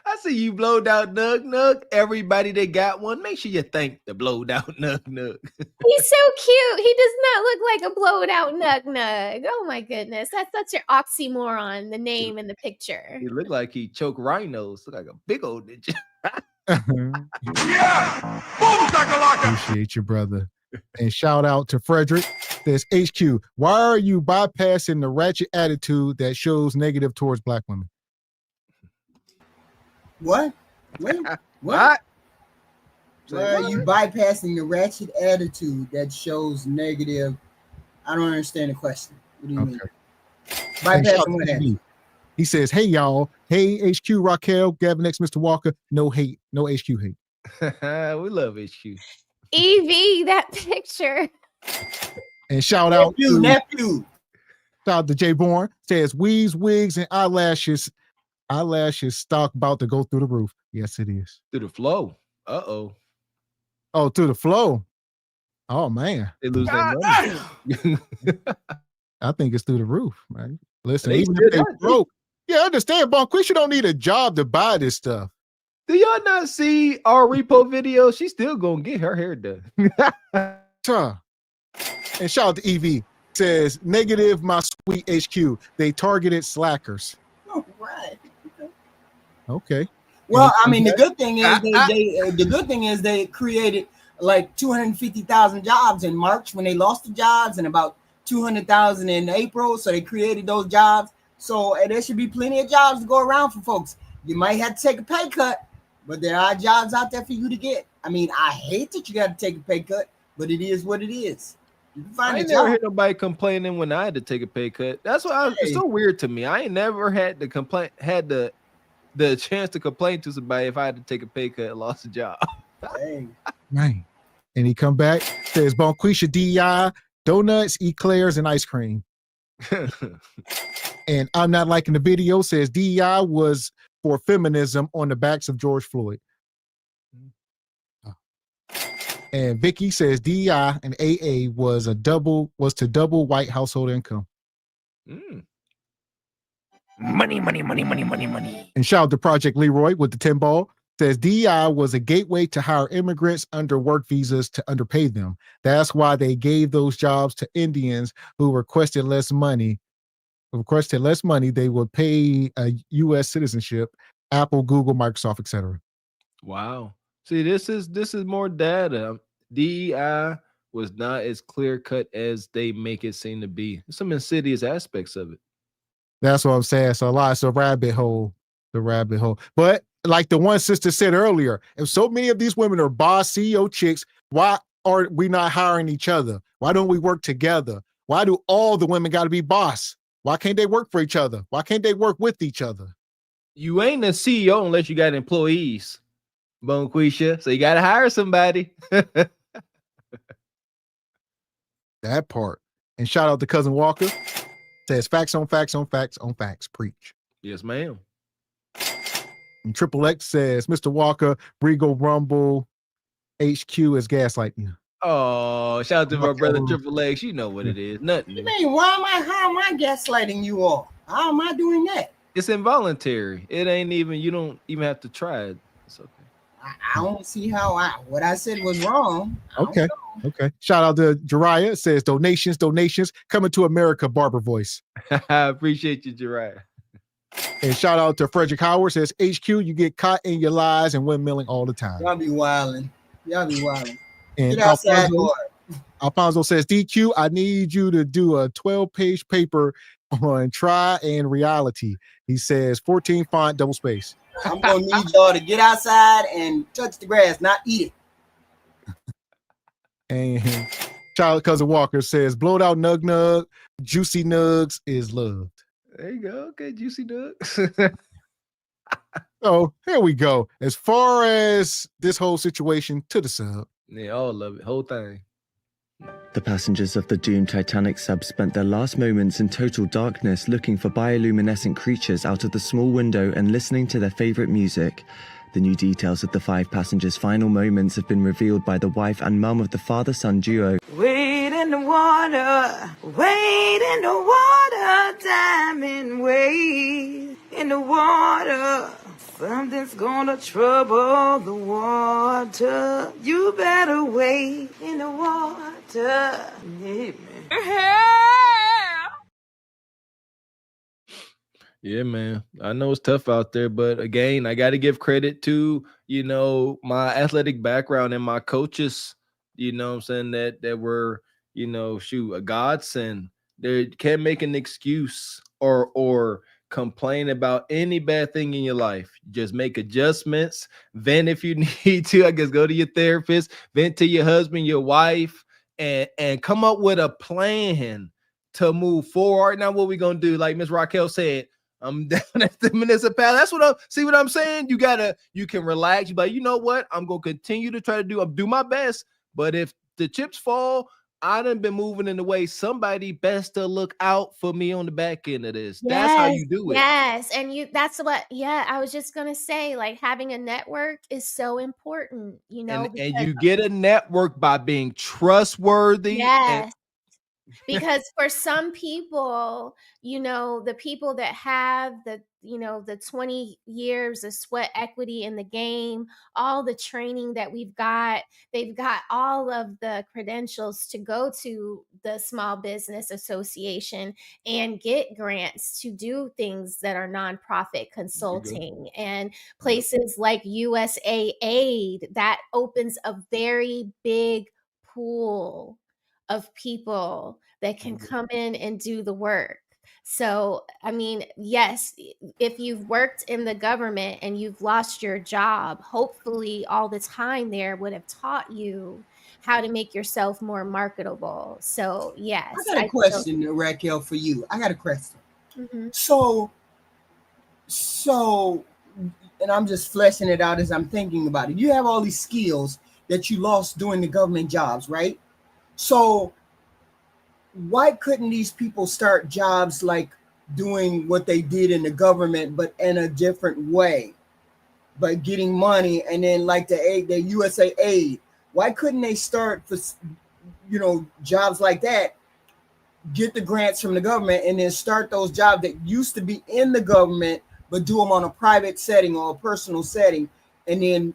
I see you blowed out Nug Nug. Everybody that got one, make sure you thank the blowed out Nug Nug. He's so cute. He does not look like a blowed out Nug Nug. Oh my goodness. That's such an oxymoron, the name and the picture. He looked like he choked rhinos. Look like a big old ninja. Yeah! Boom, shakalaka! Appreciate you, brother. And shout out to Frederick. There's HQ. Why are you bypassing the ratchet attitude that shows negative towards Black women? What? Wait, What? why are you bypassing the ratchet attitude that shows negative? I don't understand the question. What do you mean? Bypassing what happened? He says, hey, y'all. Hey, HQ, Raquel, Gavin X Mr. Walker. No hate. No HQ hate. We love HQ. Evie, that picture. And shout out to nephew. Shout out to Jay Bourne. Says weaves, wigs, and eyelashes stock about to go through the roof. Yes, it is. Through the flow. Uh-oh. Oh, through the flow. Oh man. They lose their money. I think it's through the roof, man. Listen, They even still if they got it. broke. Yeah, understand, Bonquisha don't need a job to buy this stuff. Do y'all not see our repo video? She's still gonna get her hair done. And shout out to Evie. Says negative, my sweet HQ. They targeted slackers. Oh, right. Okay. Well, I mean, the good thing is they created like 250,000 jobs in March when they lost the jobs, and about 200,000 in April. So they created those jobs. So there should be plenty of jobs to go around for folks. You might have to take a pay cut, but there are jobs out there for you to get. I mean, I hate that you got to take a pay cut, but it is what it is. You can find I a ain't never job. heard nobody complaining when I had to take a pay cut. That's why it's so weird to me. I ain't never had to complain, had the chance to complain to somebody if I had to take a pay cut and lost a job. Man. And he come back, says Bonquisha DEI, donuts, eclairs, and ice cream. And I'm not liking the video, says DEI was for feminism on the backs of George Floyd. And Vicky says DEI and AA was to double white household income. Money, money, money, money, money, money. And shout out to Project Leroy with the 10 ball. Says DEI was a gateway to hire immigrants under work visas to underpay them. That's why they gave those jobs to Indians who requested less money. They would pay a U.S. citizenship, Apple, Google, Microsoft, etc. Wow. See, this is more data. DEI was not as clear cut as they make it seem to be. There's some insidious aspects of it. That's what I'm saying. So it's a rabbit hole, But like the one sister said earlier, if so many of these women are boss CEO chicks, Why are we not hiring each other? Why don't we work together? Why do all the women got to be boss? Why can't they work for each other? Why can't they work with each other? You ain't a CEO unless you got employees, Bonquisha. So you got to hire somebody. That part. And shout out to Cousin Walker. Says facts on facts on facts on facts. Preach. Yes, ma'am. And Triple X says, Mr. Walker, Regal Rumble HQ is gaslighting you. Oh, shout out to my brother Triple X. You know what it is. Nothing. You mean, how am I gaslighting you all? How am I doing that? It's involuntary. It ain't even, you don't even have to try it. It's okay. I don't see how what I said was wrong. Okay. Shout out to Jariah. It says donations coming to America, Barber voice. I appreciate you, Jariah. And shout out to Frederick Howard. Says HQ, you get caught in your lies and windmilling all the time. Y'all be wilding. And Get outside, Alfonso says, DQ, I need you to do a 12-page paper on try and reality. He says 14 font, double space. I'm gonna need y'all to get outside and touch the grass, not eat it. And Child Cousin Walker says, blowed out nug nug, juicy nugs is loved. There you go. Okay, juicy nugs. So here we go. As far as this whole situation to the sub. Yeah, all love it. Whole thing. The passengers of the doomed Titanic sub spent their last moments in total darkness looking for bioluminescent creatures out of the small window and listening to their favorite music. The new details of the 5 passengers' final moments have been revealed by the wife and mum of the father-son duo. Wade in the water, diamond wade in the water. Something's gonna trouble the water. You better wade in the water. Yeah, man. I know it's tough out there, but again, I got to give credit to, my athletic background and my coaches, what I'm saying, that were, a godsend. They can't make an excuse or complain about any bad thing in your life. Just make adjustments, vent if you need to. I guess go to your therapist, vent to your husband, your wife, and come up with a plan to move forward. Now, what we gonna do? Like Miss Raquel said, I'm down at the municipality. That's what I'm saying. You can relax. You like, you know what? I'm gonna continue to try to do my best. But if the chips fall, I done been moving in the way. Somebody best to look out for me on the back end of this. Yes, that's how you do it. Yes. And I was just going to say, like, having a network is so important, And you get a network by being trustworthy. Yes. Because for some people, the people that have the 20 years of sweat equity in the game, all the training that they've got all of the credentials to go to the Small Business Association and get grants to do things that are nonprofit consulting, and places like USAID that opens a very big pool of people that can come in and do the work. So, I mean, yes, if you've worked in the government and you've lost your job, hopefully all the time there would have taught you how to make yourself more marketable. So, yes. I got a question, Raquel, for you. I got a question. Mm-hmm. So, and I'm just fleshing it out as I'm thinking about it. You have all these skills that you lost doing the government jobs, right? So why couldn't these people start jobs like doing what they did in the government, but in a different way, by getting money, and then like the USAID? Why couldn't they start for, jobs like that, get the grants from the government, and then start those jobs that used to be in the government, but do them on a private setting or a personal setting, and then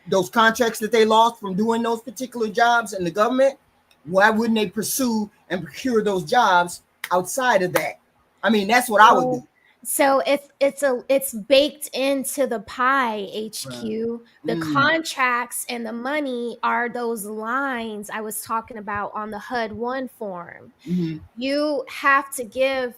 those contracts that they lost from doing those particular jobs in the government, why wouldn't they pursue and procure those jobs outside of that? I mean, that's what I would do. So it's baked into the pie, HQ. Right. The contracts and the money are those lines I was talking about on the HUD-1 form. Mm-hmm. You have to give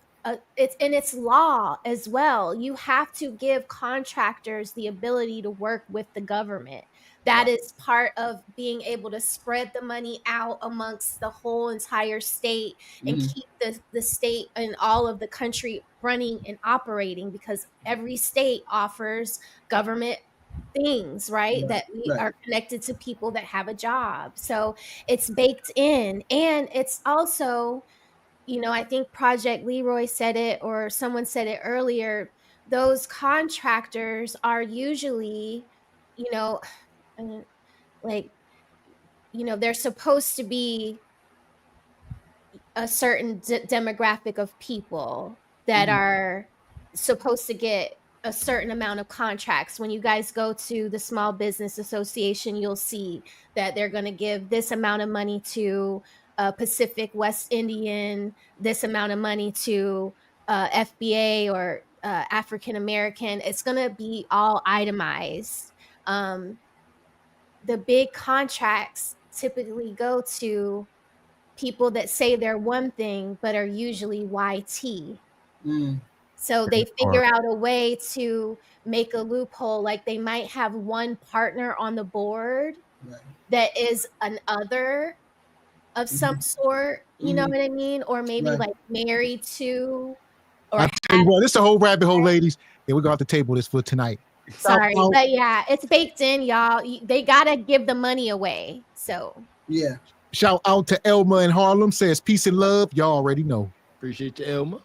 it's law as well. You have to give contractors the ability to work with the government. That is part of being able to spread the money out amongst the whole entire state and keep the state and all of the country running and operating, because every state offers government things, right? That we are connected to people that have a job. So it's baked in. And it's also, I think Project Leroy said it, or someone said it earlier, those contractors are usually, they're supposed to be a certain demographic of people that are supposed to get a certain amount of contracts. When you guys go to the Small Business Association, you'll see that they're going to give this amount of money to Pacific West Indian, this amount of money to FBA or African American. It's going to be all itemized. The big contracts typically go to people that say they're one thing but are usually YT. So they figure out a way to make a loophole. Like they might have one partner on the board that is an other of some sort, you know what I mean? Or maybe like married to, or I tell you what, this is a whole rabbit hole, ladies. And we're going to have to table this for tonight. sorry, but yeah, it's baked in, y'all. They gotta give the money away. So yeah. Shout out to Elma in Harlem, says peace and love. Y'all already know. Appreciate you, Elma.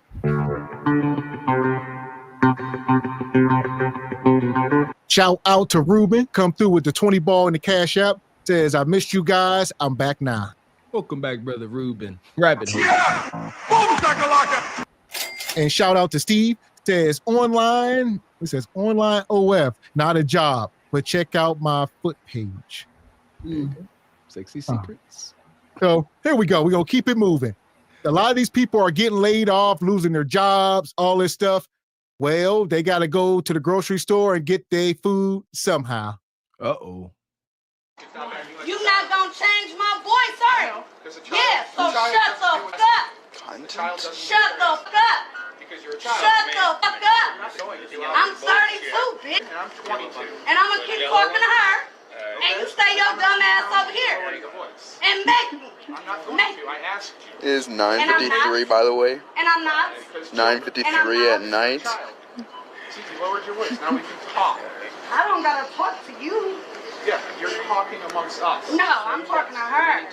Shout out to Ruben, come through with the 20 ball in the Cash App. Says, I missed you guys. I'm back now. Welcome back, brother Ruben. Rabbit hole. Yeah! Boom shakalaka! And shout out to Steve. Says online. It says online OF, not a job, but check out my foot page. Sexy secrets. So here we go. We're gonna keep it moving. A lot of these people are getting laid off, losing their jobs, all this stuff. Well, they got to go to the grocery store and get their food somehow. Uh-oh. You not gonna change my voice, are you? Yeah, so shut the fuck up. Shut the fuck up. Because you're a child. Shut the fuck up. I'm 32, bitch. And I'm 22. And I'm gonna keep talking to her. And you stay your dumb ass over here. And make me. I'm not going to. I asked you. It is 9:53, by the way. And I'm not. 9:53 at night. See, you lowered your voice. Now we can talk. I don't gotta talk to you. Yeah, you're talking amongst us. No, I'm talking to her.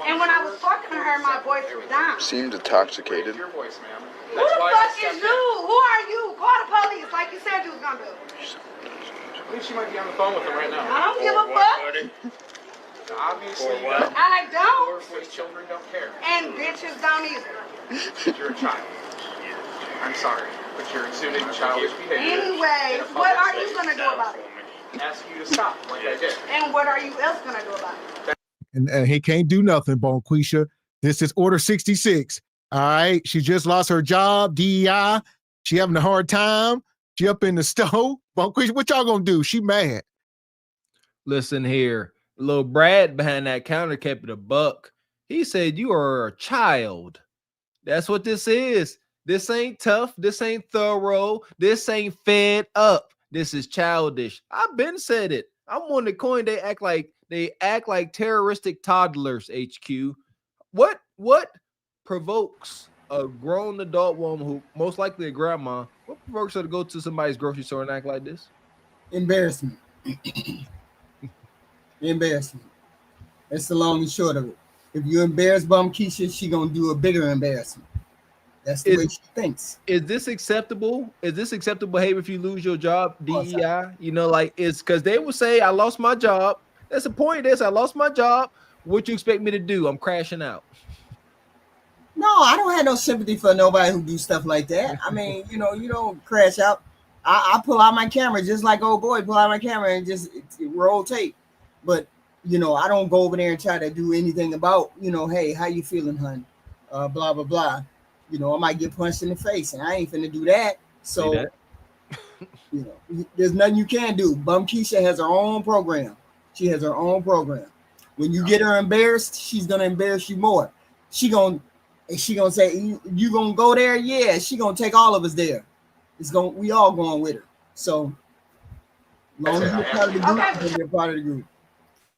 And when I was talking to her, my voice was down. Seems intoxicated. Your voice, ma'am. Who the fuck is you? Who are you? Call the police like you said you was gonna do. I believe she might be on the phone with him right now. I don't give a fuck. Obviously, I don't. Because children don't care. And bitches don't either. You're a child. I'm sorry, but you're exuding childish behavior. Anyway, what are you gonna do about it? Ask you to stop, like I did. And what are you else gonna do about it? And he can't do nothing, Bonquisha. This is Order 66. All right. She just lost her job, DEI. She having a hard time. She up in the stove. Bonquisha, what y'all gonna do? She mad. Listen here. Little Brad behind that counter kept it a buck. He said, you are a child. That's what this is. This ain't tough. This ain't thorough. This ain't fed up. This is childish. I've been said it. I'm on the coin. They act like terroristic toddlers, HQ. What provokes a grown adult woman who most likely a grandma, what provokes her to go to somebody's grocery store and act like this? Embarrassment. Embarrassment. That's the long and short of it. If you embarrass Bum Keisha, she gonna do a bigger embarrassment. That's the way she thinks. Is this acceptable? Is this acceptable behavior if you lose your job? DEI? You know, like it's because they will say, I lost my job. That's the point of this. I lost my job. What you expect me to do? I'm crashing out. No, I don't have no sympathy for nobody who do stuff like that. I mean, you don't crash out. I pull out my camera just like old boy pull out my camera and just roll tape. But, I don't go over there and try to do anything about, hey, how you feeling, hun? Blah, blah, blah. I might get punched in the face and I ain't finna do that. So, there's nothing you can do. Bum Keisha has her own program. She has her own program. When you get her embarrassed, she's going to embarrass you more. She gonna say, you going to go there? Yeah, she going to take all of us there. We all going with her. So, Long as you're part of the group, then you're part of the group.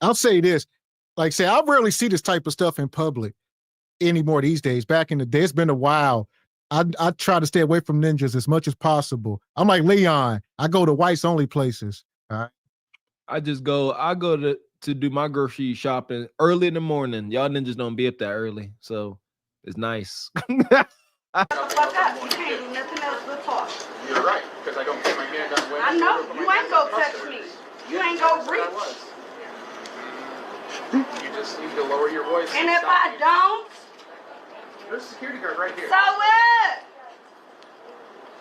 I'll say this. Like say, I rarely see this type of stuff in public anymore these days. Back in the day, it's been a while. I try to stay away from ninjas as much as possible. I'm like Leon. I go to whites only places. All right. I go to do my grocery shopping early in the morning. Y'all ninjas don't be up that early, so it's nice. Fuck up. You can't do nothing else but talk. You're right, because I don't get my handgun away. I know. You ain't gonna touch me. You ain't gonna reach. You just need to lower your voice. And if I don't, there's a security guard right here. so what?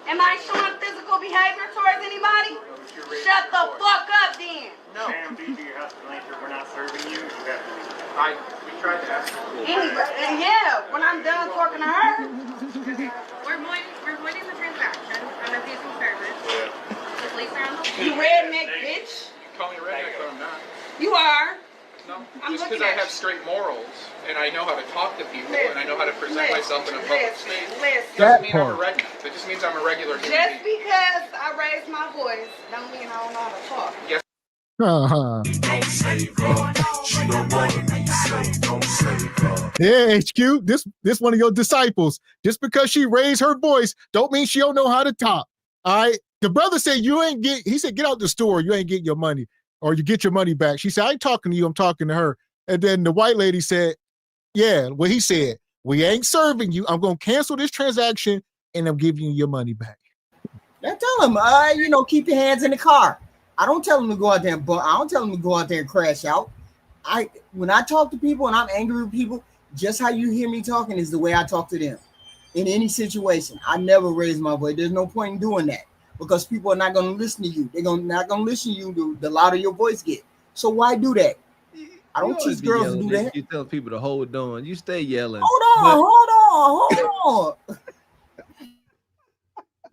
Am I showing physical behavior towards anybody? Shut the fuck up then. No. Ma'am, due to your hospitality, we're not serving you. You have to leave. We tried to ask you. Anyway, and yeah, when I'm done talking to her. We're voiding the transaction. I'm refusing service. The police are on the You redneck bitch. You call me a redneck, but I'm not. You are. No, I'm just looking because I at have straight morals and I know how to talk to people and I know how to present myself in a public stage. Doesn't mean I'm a redneck. That just means I'm a regular human Just being. because I raise my voice don't mean I don't know how to talk. Yes. Yeah, HQ. This one of your disciples. Just because she raised her voice, don't mean she don't know how to talk. All right. The brother said he said, get out the store. You ain't getting your money. Or you get your money back. She said, I ain't talking to you, I'm talking to her. And then the white lady said, yeah, well, he said, we ain't serving you. I'm going to cancel this transaction and I'm giving you your money back. I tell him, keep your hands in the car. I don't tell him to go out there I don't tell him to go out there and crash out. When I talk to people and I'm angry with people, just how you hear me talking is the way I talk to them. In any situation, I never raise my voice. There's no point in doing that. Because people are not going to listen to you. They're not going to listen to you the louder your voice get. So why do that? I don't teach girls to do that. You tell people to hold on. You stay yelling. Hold on.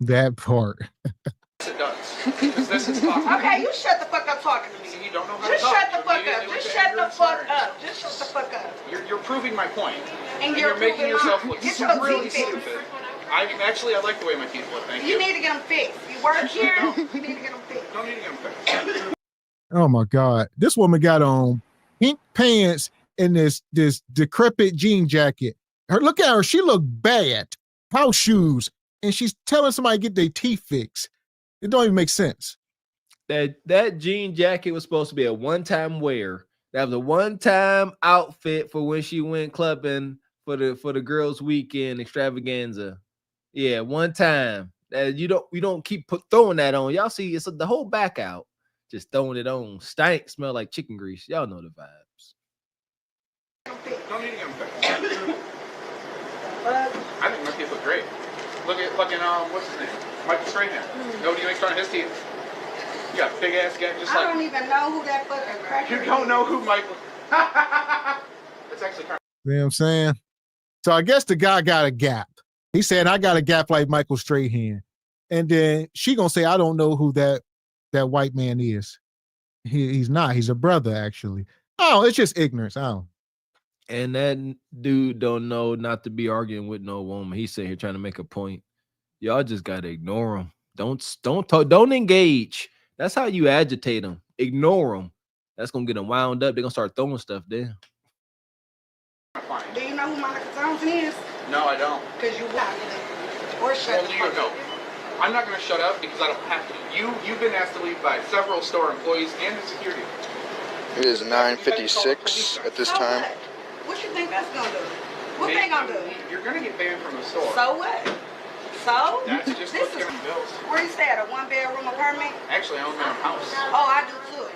That part. It does. Because this is talking. Okay, you shut the fuck up talking to me. See, you don't know how to Just talk. shut the fuck up. Just shut the fuck up. Just shut the fuck up. You're proving my point. And you're making yourself look Get your really teeth fixed. stupid. I like the way my teeth look. Thank you. You need to get them fixed. You work here, you need to get them fixed. Don't need to get them fixed. Oh my God. This woman got on pink pants and this decrepit jean jacket. Look at her. She looked bad. House shoes. And she's telling somebody to get their teeth fixed. It don't even make sense. That jean jacket was supposed to be a one-time wear. That was a one-time outfit for when she went clubbing for the girls' weekend extravaganza. Yeah, one time. You don't keep throwing that on. Y'all see, it's the whole back out. Just throwing it on. Stank, smell like chicken grease. Y'all know the vibes. Don't need to get them fixed. I think my teeth look great. Look at fucking what's his name? Michael Strahan. Nobody makes fun of his teeth. You got a big ass guy just I don't even know who that fucking cracker is. You don't know who Michael. It's actually kind of. You know what I'm saying? So I guess the guy got a gap. He said, I got a gap like Michael Strahan. And then she gonna say, I don't know who that white man is. He's not. He's a brother, actually. Oh, it's just ignorance. Oh. And that dude don't know not to be arguing with no woman. He's sitting here trying to make a point. Y'all just gotta ignore him. Don't talk. Don't engage. That's how you agitate them. Ignore them. That's gonna get them wound up. They're gonna start throwing stuff down. Do you know who Monica Thompson is? No, I don't. Because you got it. Or shut the fuck up. I'm not going to shut up because I don't have to. You've been asked to leave by several store employees and the security. It is 9:56 at this time. What you think that's going to do? What they going to do? You're going to get banned from the store. So what? So? That's just this what's giving bills. Where you stay at? A one-bedroom apartment? Actually, I own my own house. Oh, I do too.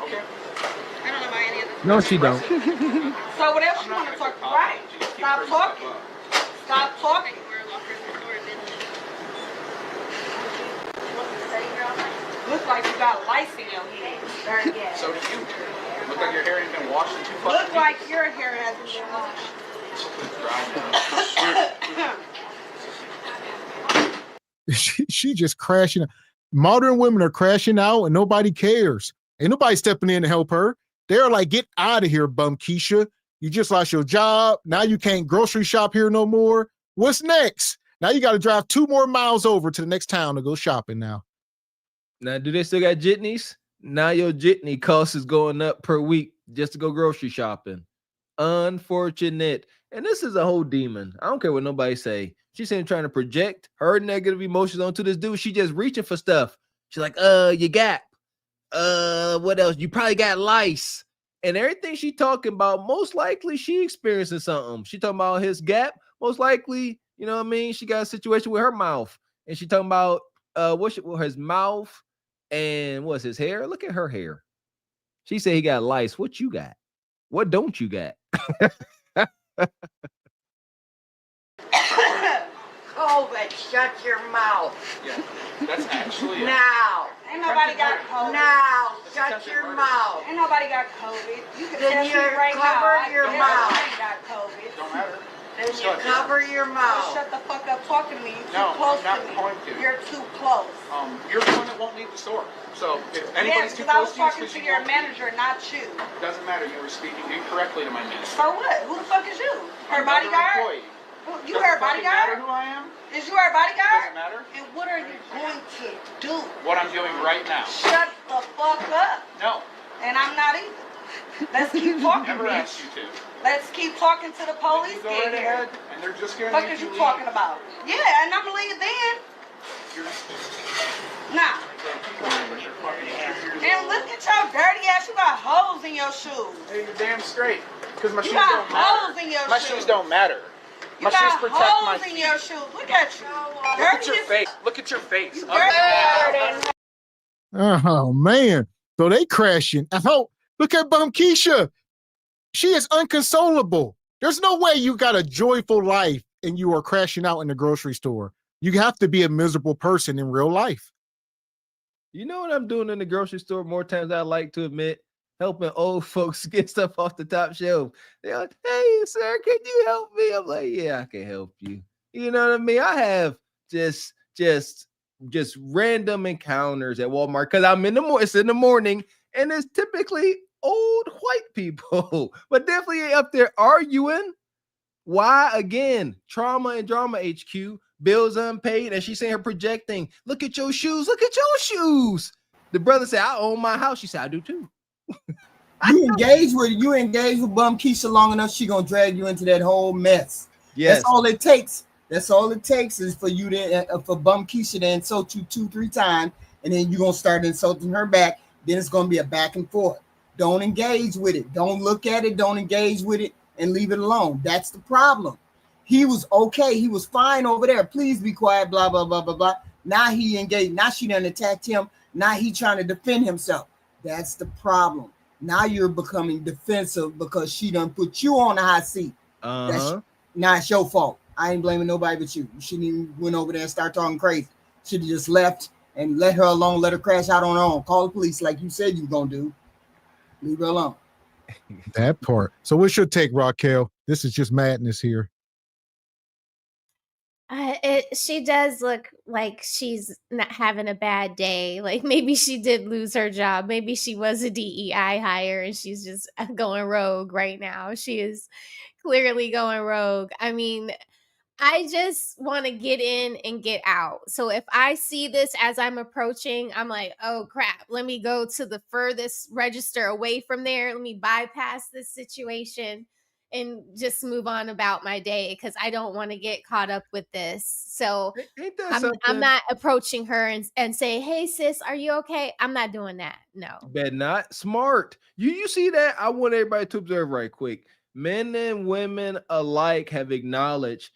Okay. I don't know about any of this. No, she don't. So whatever you want to talk, right? Stop talking. Stop talking. Looks like you got lice in your head. So do you. Look like your hair ain't been washed in 2 fucking Look like your hair hasn't been washed. She just crashing. Modern women are crashing out and nobody cares. Ain't nobody stepping in to help her. They're like, get out of here, bum Keisha. You just lost your job. Now you can't grocery shop here no more. What's next? Now you got to drive 2 more miles over to the next town to go shopping now. Now, do they still got jitneys? Now your jitney cost is going up per week just to go grocery shopping. Unfortunate. And this is a whole demon. I don't care what nobody say. She's saying trying to project her negative emotions onto this dude. She just reaching for stuff. She's like, you got, what else? You probably got lice. And everything she talking about, most likely she experiencing something. She talking about his gap. Most likely, you know what I mean? She got a situation with her mouth. And she talking about his mouth and what's his hair? Look at her hair. She said he got lice. What you got? What don't you got? COVID, shut your mouth. Yeah, that's actually Now. Ain't nobody got COVID. Now, shut your mouth. Ain't nobody got COVID. You can Then test you me right cover now. your I mouth. ain't got COVID. Don't matter. Then you cover your mouth. Shut the fuck up talking to me. You're too No, close I'm not to me. going to. You're too close. You're the one that won't leave the store. So if anybody's Yes, too because I was close to you, talking it's 'cause to you your won't manager, not you. leave. Doesn't matter. You were speaking incorrectly to my manager. For what? Who the fuck is you? Her Another bodyguard? employee. You Doesn't her fucking bodyguard? matter who I am. Is you her bodyguard? Doesn't matter. And what are you going to do? What I'm doing right now. Shut the fuck up. No. And I'm not either. Let's keep talking, Never bitch. asked you to. Let's keep talking to the police. You go right ahead, and they're just gonna What make is you leave. talking about? Yeah, and I'm gonna leave then. Nah. And look at your dirty ass. You got holes in your shoes. Hey, you're damn straight. Because my You shoes got don't matter. holes in your My shoes. shoes don't matter. You My shoes got protect my holes in feet. your shoes. Look at you. Look at your face. Look at your face. Oh man. So they crashing. Oh, look at Bum Keisha. She is unconsolable. There's no way you got a joyful life and you are crashing out in the grocery store. You have to be a miserable person in real life. You know what I'm doing in the grocery store more times than I like to admit? Helping old folks get stuff off the top shelf. They're like, hey, sir, can you help me? I'm like, yeah, I can help you. You know what I mean? I have just random encounters at Walmart because I'm it's in the morning and it's typically old white people, but definitely up there arguing. Why? Again, trauma and drama HQ, bills unpaid, and she's saying her projecting. Look at your shoes. Look at your shoes. The brother said, I own my house. She said, I do too. You engage with Bum Keisha long enough, she gonna drag you into that whole mess. Yes. That's all it takes. That's all it takes is for you to for Bum Keisha to insult you 2-3 times, and then you're gonna start insulting her back. Then it's gonna be a back and forth. Don't engage with it. Don't look at it. Don't engage with it and leave it alone. That's the problem. He was okay. He was fine over there. Please be quiet. Blah blah blah blah blah. Now he engaged. Now she done attacked him. Now he trying to defend himself. That's the problem. Now you're becoming defensive because she done put you on the hot seat. Now it's your fault. I ain't blaming nobody but you. You shouldn't even went over there and start talking crazy. Should have just left and let her alone, let her crash out on her own. Call the police like you said you were gonna do. Leave her alone. That part. So what's your take, Raquel? This is just madness here. She does look like she's not having a bad day. Like maybe she did lose her job. Maybe she was a DEI hire and she's just going rogue right now. She is clearly going rogue. I mean, I just want to get in and get out. So if I see this as I'm approaching, I'm like, oh crap, let me go to the furthest register away from there. Let me bypass this situation and just move on about my day because I don't want to get caught up with this. So I'm not approaching her and say, hey sis, are you okay? I'm not doing that. No. But not smart. You see that? I want everybody to observe right quick. Men and women alike have acknowledged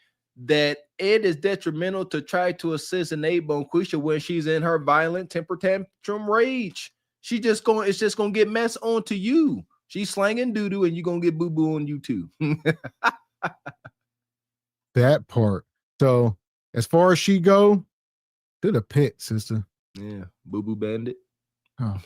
that it is detrimental to try to assist and aid Bonquisha when she's in her violent temper tantrum rage. It's just gonna get messed onto you. She's slanging doo-doo and you're gonna get boo-boo on you too. That part. So as far as she go, to the pit, sister. Yeah, boo-boo bandit. Oh.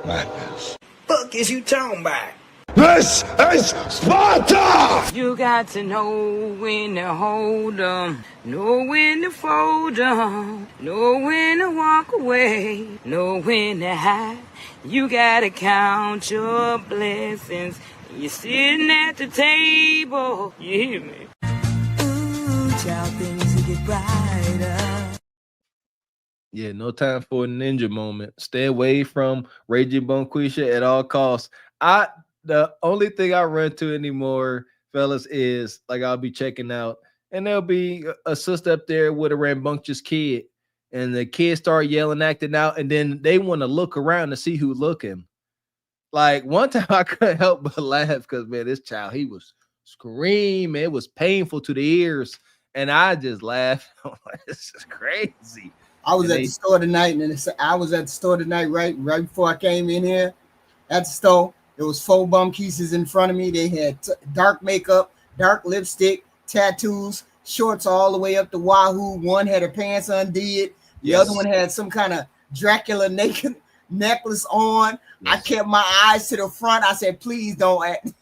Madness. Fuck is you talking about? This is Sparta! You got to know when to hold 'em, know when to fold 'em, know when to walk away, know when to hide. You gotta count your blessings. You're sitting at the table. You hear me? Ooh, child, things will get brighter. Yeah, no time for a ninja moment. Stay away from Raging Bonquisha at all costs. The only thing I run to anymore, fellas, is like I'll be checking out, and there'll be a sister up there with a rambunctious kid, and the kids start yelling, acting out, and then they want to look around to see who's looking. Like one time I couldn't help but laugh because man, this child, he was screaming. It was painful to the ears. And I just laughed. This is crazy. I was at the store tonight, right before I came in here at the store. There was 4 bum pieces in front of me. They had dark makeup, dark lipstick, tattoos, shorts all the way up to wahoo. One had her pants undid. The other one had some kind of Dracula naked necklace on. Yes. I kept my eyes to the front. I said, please don't act.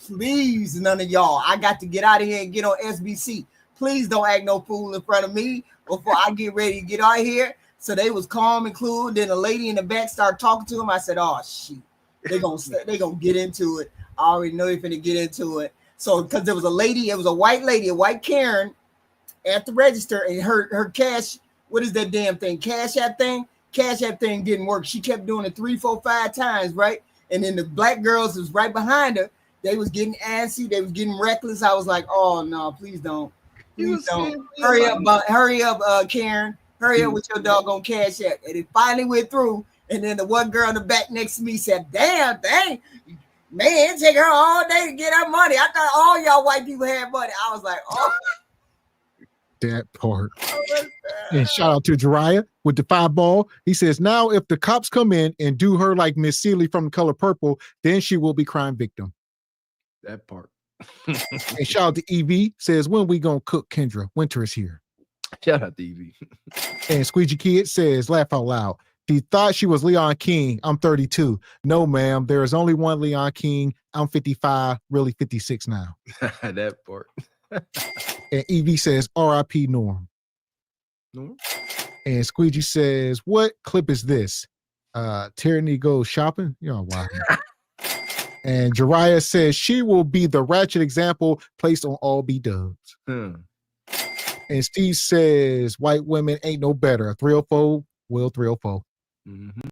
Please, none of y'all. I got to get out of here and get on SBC. Please don't act no fool in front of me before I get ready to get out of here. So they was calm and cool. Then a lady in the back started talking to him. I said, oh, shit. They gonna get into it. I already know they're finna get into it. So because there was a lady, it was a white lady, a white Karen at the register, and her cash, what is that damn thing? Cash App thing didn't work. She kept doing it 3, 4, 5 times, right? And then the black girls was right behind her. They was getting antsy. They was getting reckless. I was like, oh no, please don't. Please don't. Hurry up, Karen. Hurry up with your doggone Cash App. And it finally went through. And then the one girl in the back next to me said, damn, man, it take her all day to get her money. I thought all y'all white people had money. I was like, oh. That part. And shout out to Jariah with the 5 ball. He says, now if the cops come in and do her like Miss Seeley from The Color Purple, then she will be crime victim. That part. And shout out to EV. Says, when we gonna cook Kendra? Winter is here. Shout out to EV. And Squeegee Kid says, laugh out loud. She thought she was Leon King. I'm 32. No, ma'am. There is only one Leon King. I'm 55, really 56 now. That part. And Evie says, R.I.P. Norm. And Squeegee says, what clip is this? Tyranny goes shopping? You know why. And Jariah says, she will be the ratchet example placed on all B-dubs. And Steve says, white women ain't no better. 304, Will 304. Mm-hmm.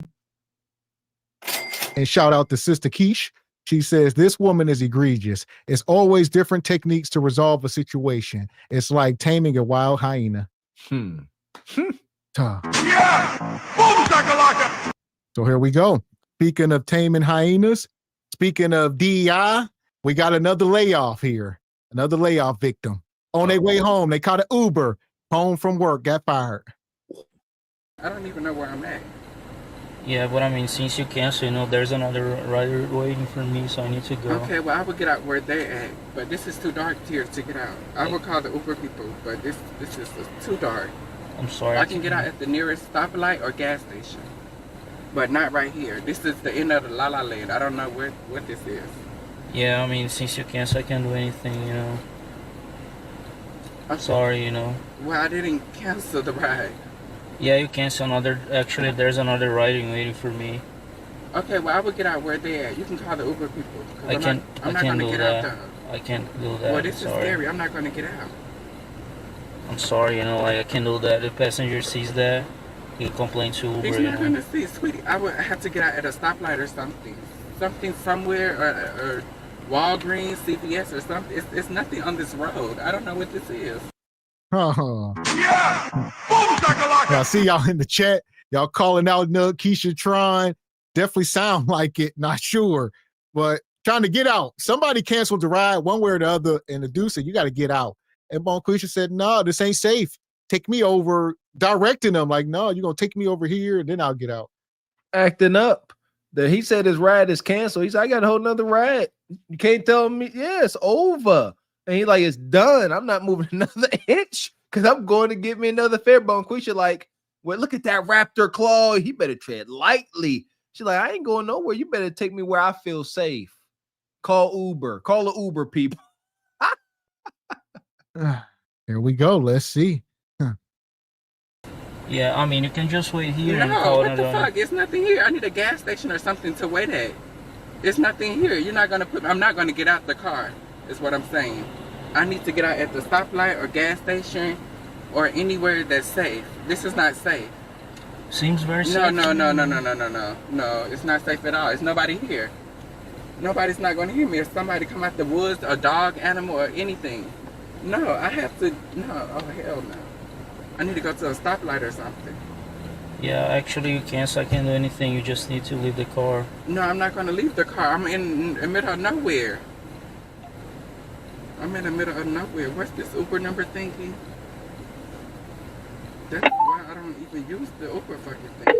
And shout out to Sister Keish. She says, this woman is egregious. It's always different techniques to resolve a situation. It's like taming a wild hyena. Yeah! So here we go. Speaking of taming hyenas, speaking of DEI, we got another layoff here. Another layoff victim. On their way home, they caught an Uber. Home from work, got fired. I don't even know where I'm at. Yeah, but I mean, since you cancel, there's another rider waiting for me, so I need to go. Okay, well, I would get out where they're at, but this is too dark here to get out. I will call the Uber people, but this is too dark. I'm sorry. I can get out at the nearest stoplight or gas station, but not right here. This is the end of the La La Land. I don't know what this is. Yeah, I mean, since you cancel, I can't do anything, I'm sorry, Well, I didn't cancel the ride. Yeah, you cancel another. Actually, there's another riding waiting for me. Okay, well, I will get out where they're at. You can call the Uber people. I can't do that. I can't do that. Well, this is scary. I'm not going to get out. I'm sorry, I can't do that. The passenger sees that, he'll complain to Uber. He's not going to see, sweetie. I would have to get out at a stoplight or something. Something somewhere, or Walgreens, CVS, or something. It's nothing on this road. I don't know what this is. Yeah! I see y'all in the chat. Y'all calling out Nug, Keisha, Tron. Definitely sound like it. Not sure, but trying to get out. Somebody canceled the ride one way or the other, and the dude said, you got to get out. And Bonquisha said, no, this ain't safe. Take me over, directing them like, no, you're going to take me over here, and then I'll get out. Acting up. He said his ride is canceled. He said, I got a whole nother ride. You can't tell me, yeah, it's over. And he's like, it's done. I'm not moving another inch because I'm going to get me another fare. Bonquisha like, well, look at that raptor claw. He better tread lightly. She's like, I ain't going nowhere. You better take me where I feel safe. Call Uber. Call the Uber people. Here we go. Let's see. Yeah, I mean, you can just wait here. No, what the fuck? It's nothing here. I need a gas station or something to wait at. It's nothing here. You're not going to I'm not going to get out the car. Is what I'm saying. I need to get out at the stoplight or gas station or anywhere that's safe. This is not safe. Seems very safe. No. It's not safe at all. It's nobody here. Nobody's not going to hear me. If somebody come out the woods, a dog, animal, or anything. No, I have to. No, oh hell no. I need to go to a stoplight or something. Yeah, actually you can't. So I can't do anything. You just need to leave the car. No, I'm not going to leave the car. I'm in the middle of nowhere. I'm in the middle of nowhere. What's this Uber number thingy? That's why I don't even use the Uber fucking thing.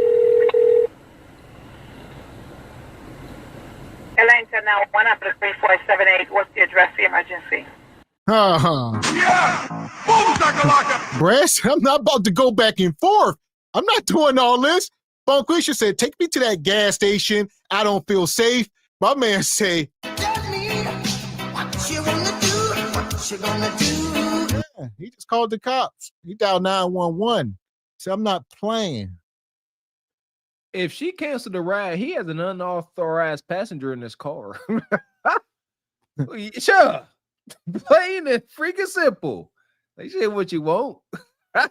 Airline now 13478. What's the address of the emergency? Yeah! Boom, shakalaka! Bress, I'm not about to go back and forth. I'm not doing all this. Bonquisha said, take me to that gas station. I don't feel safe. My man say, tell me what you gonna do, what you gonna do. Yeah, he just called the cops. He dialed 911. So I'm not playing. If she canceled the ride, he has an unauthorized passenger in this car. Sure. Plain and freaking simple. They said what you want.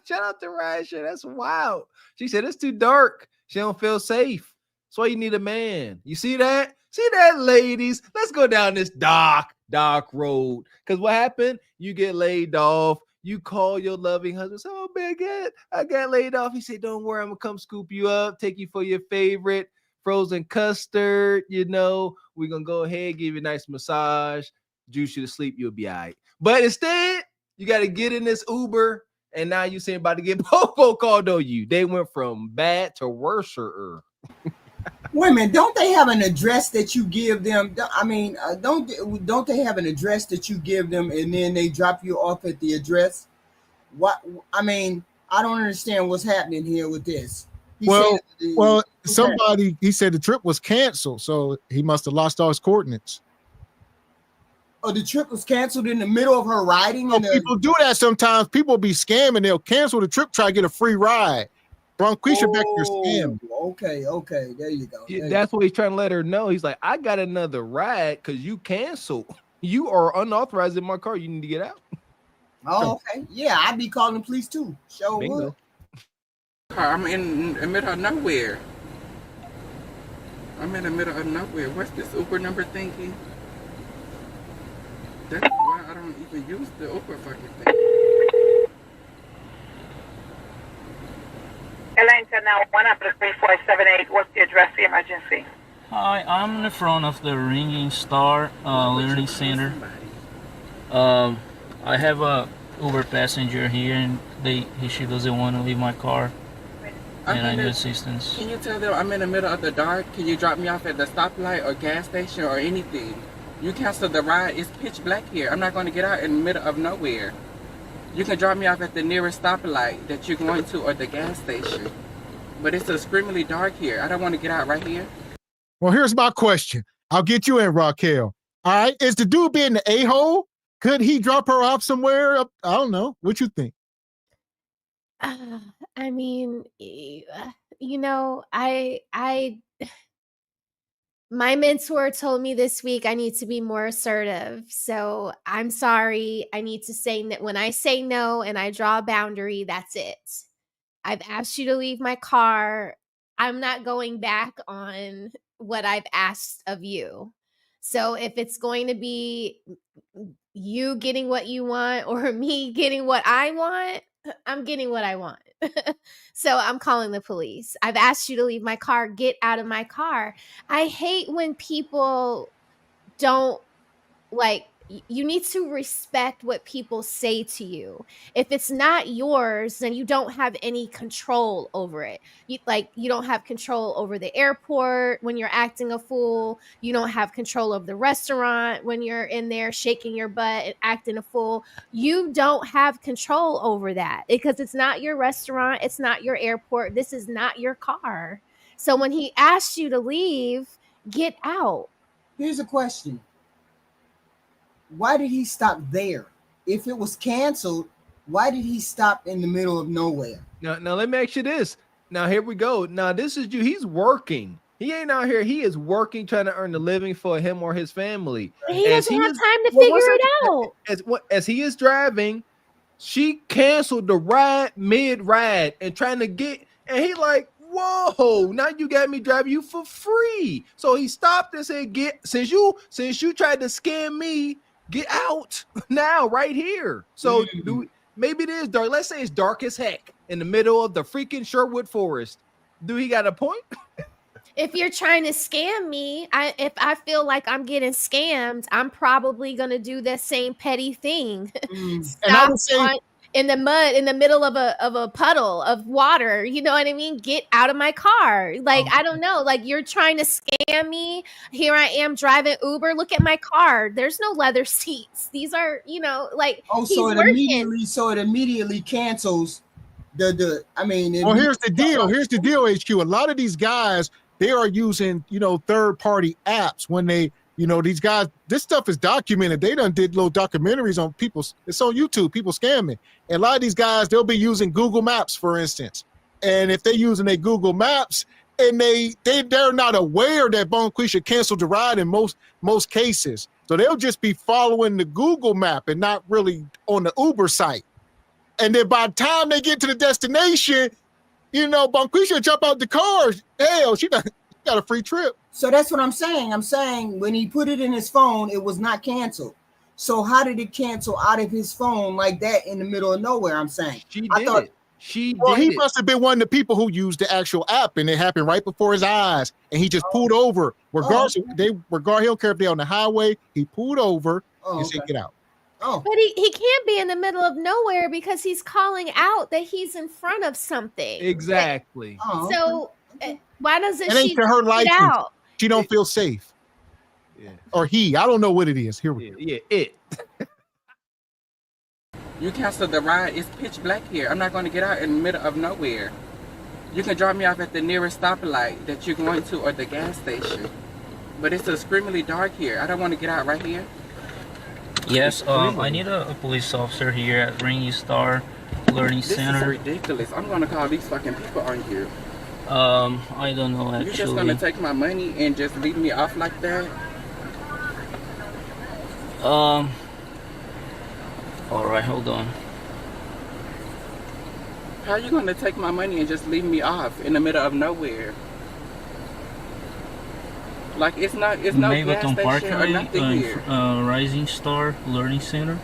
Shout out to Rasha. That's wild. She said it's too dark. She don't feel safe. That's why you need a man. You see that? See that, ladies? Let's go down this dark road. Because what happened? You get laid off. You call your loving husband. Say, oh, man, I got laid off. He said, don't worry. I'm going to come scoop you up, take you for your favorite frozen custard. You know, we're going to go ahead, give you a nice massage, juice you to sleep. You'll be all right. But instead, you got to get in this Uber. And now you saying about to get popo called on you. They went from bad to worser. Women, don't they have an address that you give them? I mean, don't they have an address that you give them and then they drop you off at the address? What? I mean, I don't understand what's happening here with this. He said the trip was canceled, so he must have lost all his coordinates. Oh, the trip was canceled in the middle of her riding? People do that sometimes. People be scamming. They'll cancel the trip, try to get a free ride. Bronquisha back there scammed. Okay. There you go. That's what he's trying to let her know. He's like, I got another ride because you canceled. You are unauthorized in my car. You need to get out. Oh, okay. Yeah, I'd be calling the police too. Would. I'm in the middle of nowhere. What's this Uber number thingy? That's why I don't even use the Uber fucking thing. Airline now 13478. What's the address of the emergency? Hi, I'm in the front of the Ringing Star Learning Center. I have a Uber passenger here, and she doesn't want to leave my car, and I need assistance. Can you tell them I'm in the middle of the dark? Can you drop me off at the stoplight or gas station or anything? You canceled the ride. It's pitch black here. I'm not going to get out in the middle of nowhere. You can drop me off at the nearest stoplight that you're going to or the gas station. But it's extremely dark here. I don't want to get out right here. Well, here's my question. I'll get you in, Raquel. All right. Is the dude being the a-hole? Could he drop her off somewhere? I don't know. What you think? I mean, you know, my mentor told me this week I need to be more assertive. So I'm sorry. I need to say that when I say no and I draw a boundary, that's it. I've asked you to leave my car. I'm not going back on what I've asked of you. So if it's going to be you getting what you want or me getting what I want, I'm getting what I want. So I'm calling the police. I've asked you to leave my car. Get out of my car. I hate when people don't you need to respect what people say to you. If it's not yours, then you don't have any control over it. You don't have control over the airport when you're acting a fool. You don't have control of the restaurant when you're in there shaking your butt and acting a fool. You don't have control over that because it's not your restaurant. It's not your airport. This is not your car. So when he asks you to leave, get out. Here's a question. Why did he stop there? If it was canceled, why did he stop in the middle of nowhere? Now let me ask you this. Now here we go. Now this is you. He's working. He ain't out here. He is working, trying to earn a living for him or his family. He doesn't have time to figure it out. As he is driving, she canceled the ride mid-ride and trying to get, and he like, whoa, now you got me driving you for free. So he stopped and said, since you tried to scam me, get out now, right here. So maybe it is dark. Let's say it's dark as heck in the middle of the freaking Sherwood Forest. Do he got a point? If you're trying to scam me, if I feel like I'm getting scammed, I'm probably gonna do that same petty thing. Stop in the mud in the middle of a puddle of water. You know what I mean? Get out of my car. Like, I don't know. Like, you're trying to scam me. Here I am driving Uber. Look at my car. There's no leather seats. These are, like, so it immediately cancels the well, here's the deal. Here's the deal, HQ. A lot of these guys, they are using, third-party apps when they, these guys, this stuff is documented. They done did little documentaries on people. It's on YouTube, people scamming. And a lot of these guys, they'll be using Google Maps, for instance. And if they're using their Google Maps and they're not aware that Bonquisha canceled the ride in most cases. So they'll just be following the Google map and not really on the Uber site. And then by the time they get to the destination, Bonquisha jump out the car. Hell, she got a free trip. So that's what I'm saying. I'm saying when he put it in his phone, it was not canceled. So how did it cancel out of his phone like that in the middle of nowhere? I'm saying he must have been one of the people who used the actual app, and it happened right before his eyes, and he just pulled over. Regardless, he don't care if they're on the highway. He pulled over and said, "Get out." Oh, but he can't be in the middle of nowhere because he's calling out that he's in front of something. Exactly. So why doesn't she get license. Out? She don't feel safe. Yeah. Or he. I don't know what it is. Here we go. Yeah, it. You canceled the ride. It's pitch black here. I'm not going to get out in the middle of nowhere. You can drop me off at the nearest stoplight that you're going to or the gas station. But it's extremely dark here. I don't want to get out right here. Yes, I need a police officer here at Ring Star Learning Center. This is ridiculous. I'm going to call these fucking people on you. I don't know, actually. You're just going to take my money and just leave me off like that? Alright, hold on. How are you going to take my money and just leave me off in the middle of nowhere? Like, it's no gas station or nothing here. Rising Star Learning Center.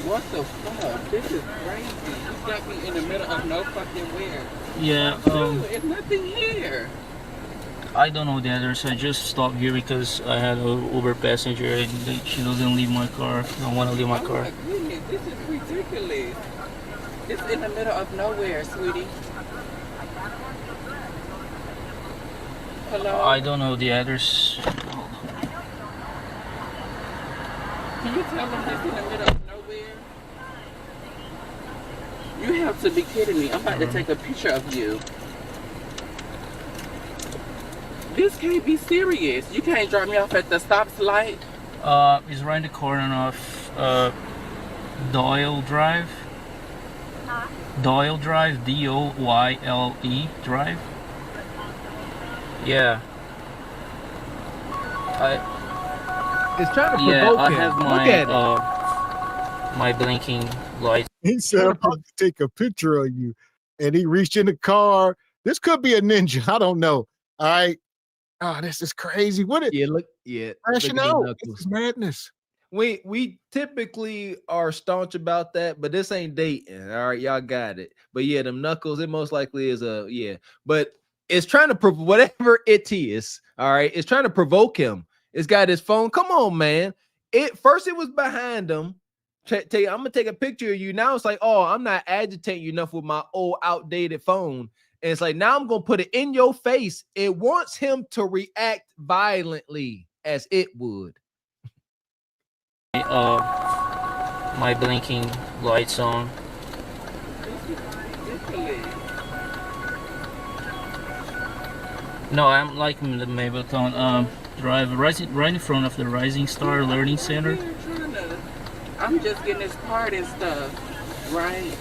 What the fuck? This is crazy. You got me in the middle of no fucking where. Yeah, it's nothing here. I don't know the address. I just stopped here because I had an Uber passenger and she doesn't leave my car. I don't want to leave my car. My goodness, this is ridiculous. It's in the middle of nowhere, sweetie. Hello? I don't know the address. Can you tell them it's in the middle of nowhere? You have to be kidding me. I'm about to take a picture of you. This can't be serious. You can't drop me off at the stop light. It's right in the corner of Doyle Drive. Huh? Doyle Drive, D-O-Y-L-E Drive. Yeah. It's trying to provoke I him. have my, Look at my blinking light. He said, "I'm about to take a picture of you," and he reached in the car. This could be a ninja. I don't know. All right. Oh, this is crazy. Crashing out. This is madness. We typically are staunch about that, but this ain't dating. All right, y'all got it. But yeah, them knuckles, it most likely is but it's trying to whatever it is. All right, it's trying to provoke him. It's got his phone. Come on, man. First it was behind him. Tell you, I'm gonna take a picture of you. Now it's like, oh, I'm not agitating you enough with my old outdated phone. And it's like, now I'm going to put it in your face. It wants him to react violently as it would. My blinking lights on. No, I'm like in the Mableton Drive, right in front of the Rising Star Learning Center. I'm just getting this card and stuff, right?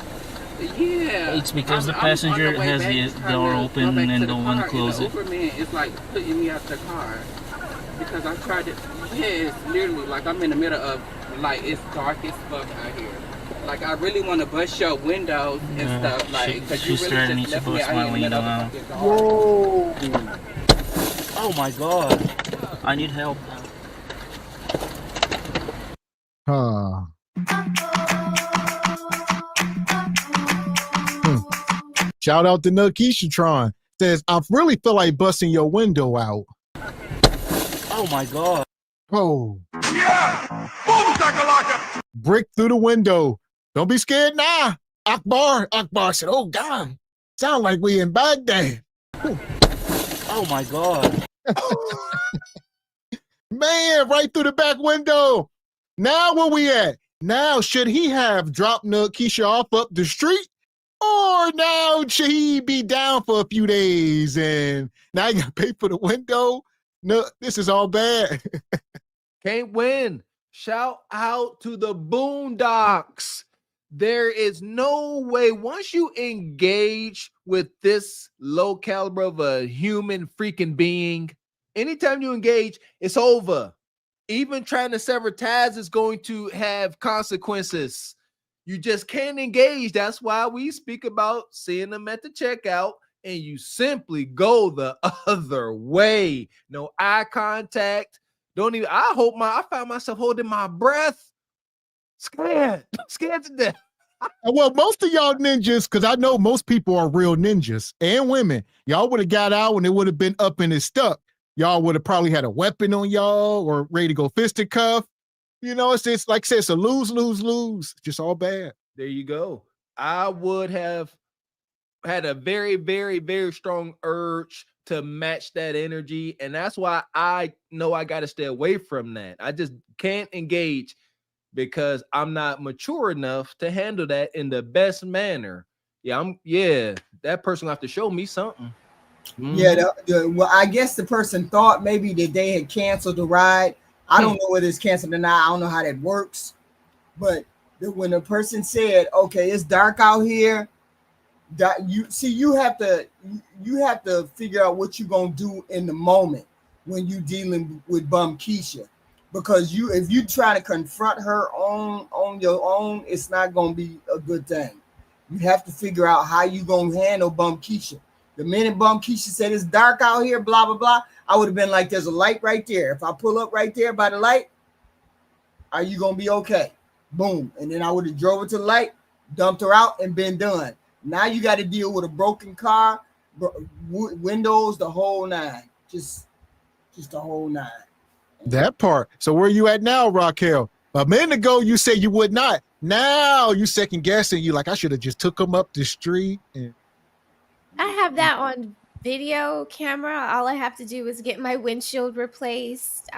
Yeah. It's because the passenger has the door open and don't want to close it. The Uberman is like putting me out the car because I tried to. Yeah, it's literally like I'm in the middle of like it's dark as fuck out here. Like, I really want to bust your windows and stuff, like, because you really just left me out here in the middle of the fucking Whoa! Oh my god. I need help. Huh. Shout out to Nakishatron. Says, I really feel like busting your window out. Oh my god. Oh. Yeah! Boom, brick through the window. Don't be scared now. Akbar said, oh God. Sound like we in Baghdad. Oh my god. Man, right through the back window. Now where we at? Now should he have dropped Keisha off up the street? Or now should he be down for a few days and now you gotta pay for the window? No, this is all bad. Can't win. Shout out to the Boondocks. There is no way, once you engage with this low caliber of a human freaking being, anytime you engage, it's over. Even trying to sever ties is going to have consequences. You just can't engage. That's why we speak about seeing them at the checkout and you simply go the other way. No eye contact. I found myself holding my breath. Scared to death. Well, most of y'all ninjas, because I know most people are real ninjas and women. Y'all would have got out when it would have been up and it's stuck. Y'all would have probably had a weapon on y'all or ready to go fisticuff. You know, it's just like I said, it's a lose. Just all bad. There you go. I would have had a very, very, very strong urge to match that energy. And that's why I know I got to stay away from that. I just can't engage because I'm not mature enough to handle that in the best manner. That person will have to show me something. Mm-hmm. Well, I guess the person thought maybe that they had canceled the ride. I don't know whether it's canceled or not. I don't know how that works. But when a person said, okay, it's dark out here, you have to figure out what you're gonna do in the moment when you dealing with Bum Keisha. Because if you try to confront her on your own, it's not gonna be a good thing. You have to figure out how you gonna handle Bum Keisha. The minute Bum Keisha said it's dark out here, blah blah blah, I would have been like, there's a light right there. If I pull up right there by the light, are you gonna be okay? Boom. And then I would have drove her to the light, dumped her out, and been done. Now you got to deal with a broken car, windows, the whole nine. Just the whole nine. That part. So where you at now, Raquel? A minute ago, you said you would not. Now you second guessing. You like, I should have just took him up the street. I have that on video camera. All I have to do is get my windshield replaced.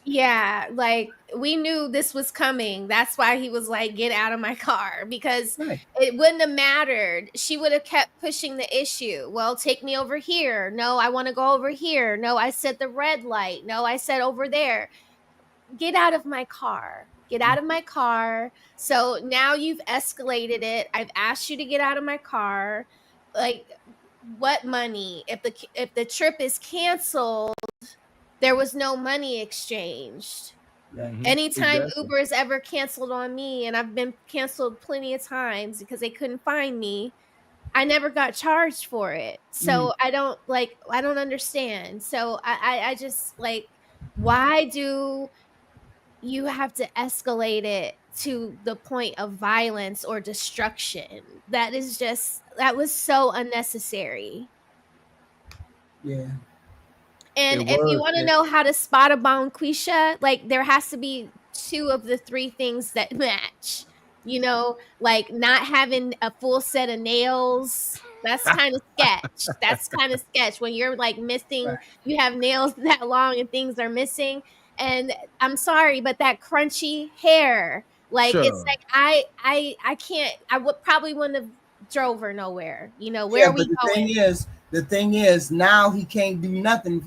Yeah, like we knew this was coming. That's why he was like, get out of my car, because it wouldn't have mattered. She would have kept pushing the issue. Well, take me over here. No, I want to go over here. No, I said the red light. No, I said over there. Get out of my car. Get out of my car. So now you've escalated it. I've asked you to get out of my car. Like, what money? If the trip is canceled, there was no money exchanged. Mm-hmm. Anytime Uber is ever canceled on me, and I've been canceled plenty of times because they couldn't find me, I never got charged for it. So I don't understand. So I just like, why do you have to escalate it to the point of violence or destruction? That was so unnecessary. Yeah. And if you want to know how to spot a bonquisha, like there has to be 2 of the 3 things that match. You know, like not having a full set of nails. That's kind of sketch. That's kind of sketch when you're like missing. You have nails that long and things are missing. And I'm sorry, but that crunchy hair, like it's like I can't. Probably wouldn't have drove her nowhere. You know, where are we going? The thing is, now he can't do nothing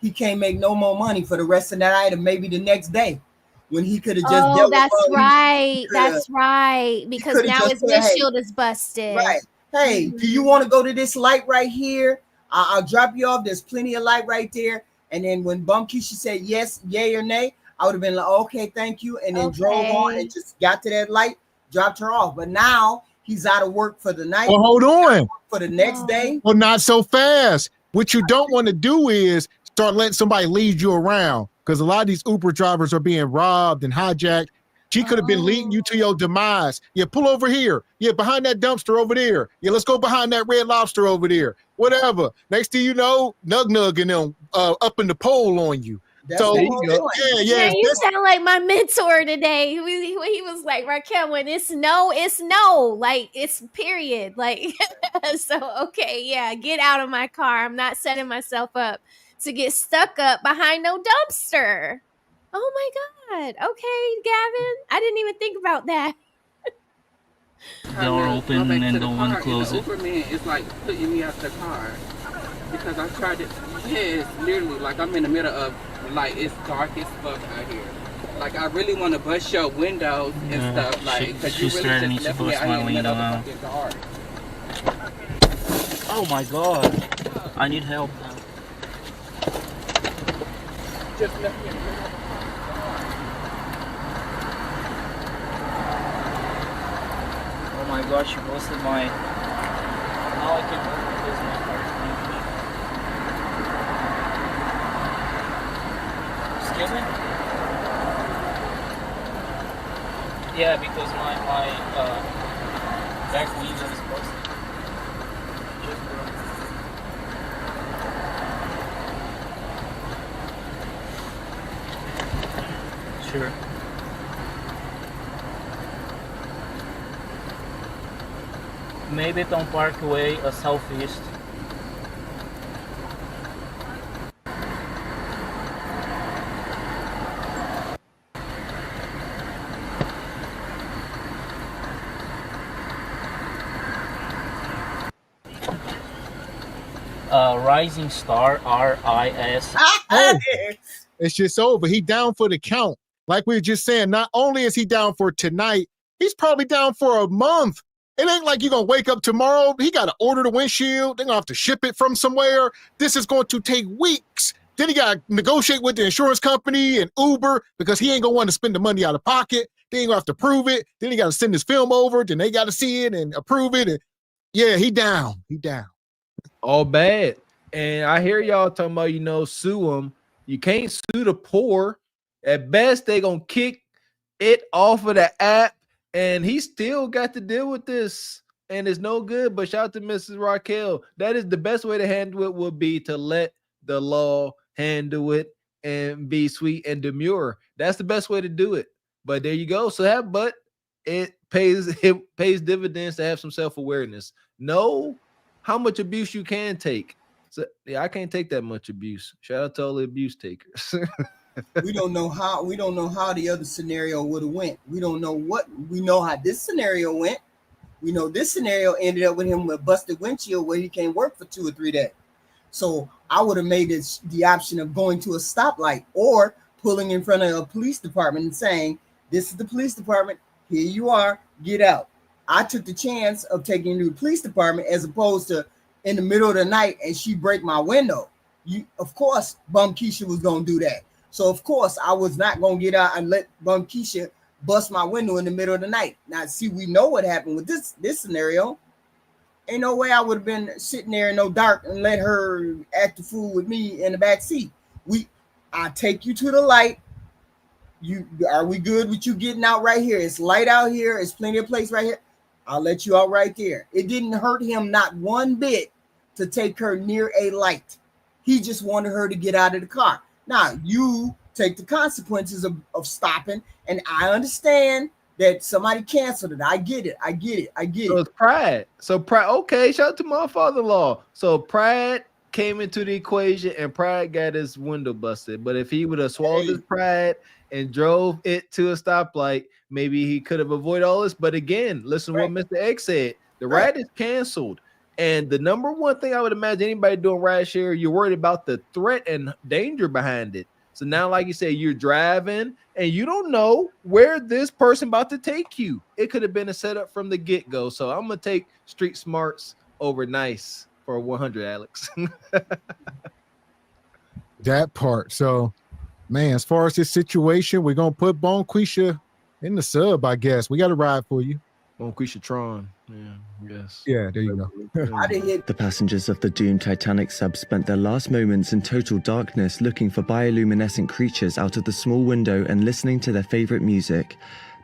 he can't make no more money for the rest of that night, and maybe the next day when he could have just. Oh, that's right. That's right. Because now his windshield is busted. Right. Hey, do you want to go to this light right here? I'll drop you off. There's plenty of light right there. And then when Bum Keisha said yes, yay or nay, I would have been like, okay, thank you. And then drove on and just got to that light, dropped her off. But now he's out of work for the night. Well, hold on. For the next day. Well, not so fast. What you don't want to do is start letting somebody lead you around, because a lot of these Uber drivers are being robbed and hijacked. She could have been leading you to your demise. Yeah, pull over here. Yeah, behind that dumpster over there. Yeah, let's go behind that Red Lobster over there. Whatever. Next thing you know, Nug and them up in the pole on you. That's so Yeah, you sound like my mentor today. He was like, Raquel, when it's no, it's no. Like, it's period. Like, so, okay, yeah, get out of my car. I'm not setting myself up to get stuck up behind no dumpster. Oh my God. Okay, Gavin. I didn't even think about that. Door open and then don't want to close the it. Uber man is like putting me out the car because I tried to. Yes, literally, like I'm in the middle of, like, it's dark as fuck out here. Like, I really want to bust your windows and stuff, like, because you really just left me out here in the middle of the fucking dark. Oh my God. I need help now. Just left me in the middle of the dark. Oh my gosh, you busted my... Now I can close my car. Excuse me? Yeah, because my back window is busted. Sure. Maybe Town Parkway, southeast. Rising Star, RIS. Oh, it's just over. He down for the count. Like we were just saying, not only is he down for tonight, he's probably down for a month. It ain't like you're going to wake up tomorrow. He got to order the windshield. They're going to have to ship it from somewhere. This is going to take weeks. Then he got to negotiate with the insurance company and Uber because he ain't going to want to spend the money out of pocket. They ain't going to have to prove it. Then he got to send his film over. Then they got to see it and approve it. And yeah, he down. He down. All bad. And I hear y'all talking about, sue them. You can't sue the poor. At best, they going to kick it off of the app. And he still got to deal with this, and it's no good. But shout out to Mrs. Raquel. That is the best way to handle it would be to let the law handle it and be sweet and demure. That's the best way to do it. But there you go. So but it pays dividends to have some self-awareness. Know how much abuse you can take. So yeah, I can't take that much abuse. Shout out to all the abuse takers. We don't know how the other scenario would have went. We don't know we know how this scenario went. We know this scenario ended up with him with a busted windshield where he can't work for 2 or 3 days. So I would have made it the option of going to a stoplight or pulling in front of a police department and saying, "This is the police department. Here you are. Get out." I took the chance of taking him to the police department as opposed to in the middle of the night and she break my window. Of course, Bum Keisha was gonna do that. So of course I was not gonna get out and let Bum Keisha bust my window in the middle of the night. Now, see, we know what happened with this scenario. Ain't no way I would have been sitting there in no dark and let her act the fool with me in the back seat. I take you to the light. Are we good with you getting out right here? It's light out here. It's plenty of place right here. I'll let you out right there. It didn't hurt him not one bit to take her near a light. He just wanted her to get out of the car. Now, you take the consequences of stopping, and I understand that somebody canceled it. I get it. So it's pride. Okay, shout out to my father-in-law. So pride came into the equation, and pride got his window busted. But if he would have swallowed his pride and drove it to a stoplight, maybe he could have avoided all this. But again, listen to what Mr. X said. The ride is canceled. And the number one thing I would imagine anybody doing ride share, you're worried about the threat and danger behind it. So now, like you say, you're driving and you don't know where this person about to take you. It could have been a setup from the get-go. So I'm going to take street smarts over nice for 100, Alex. That part. So, man, as far as this situation, we're going to put Bonquisha In the sub, I guess. We got a ride for you. On Quisha Tron. Yeah, yes. Yeah, there you go. The passengers of the doomed Titanic sub spent their last moments in total darkness looking for bioluminescent creatures out of the small window and listening to their favorite music.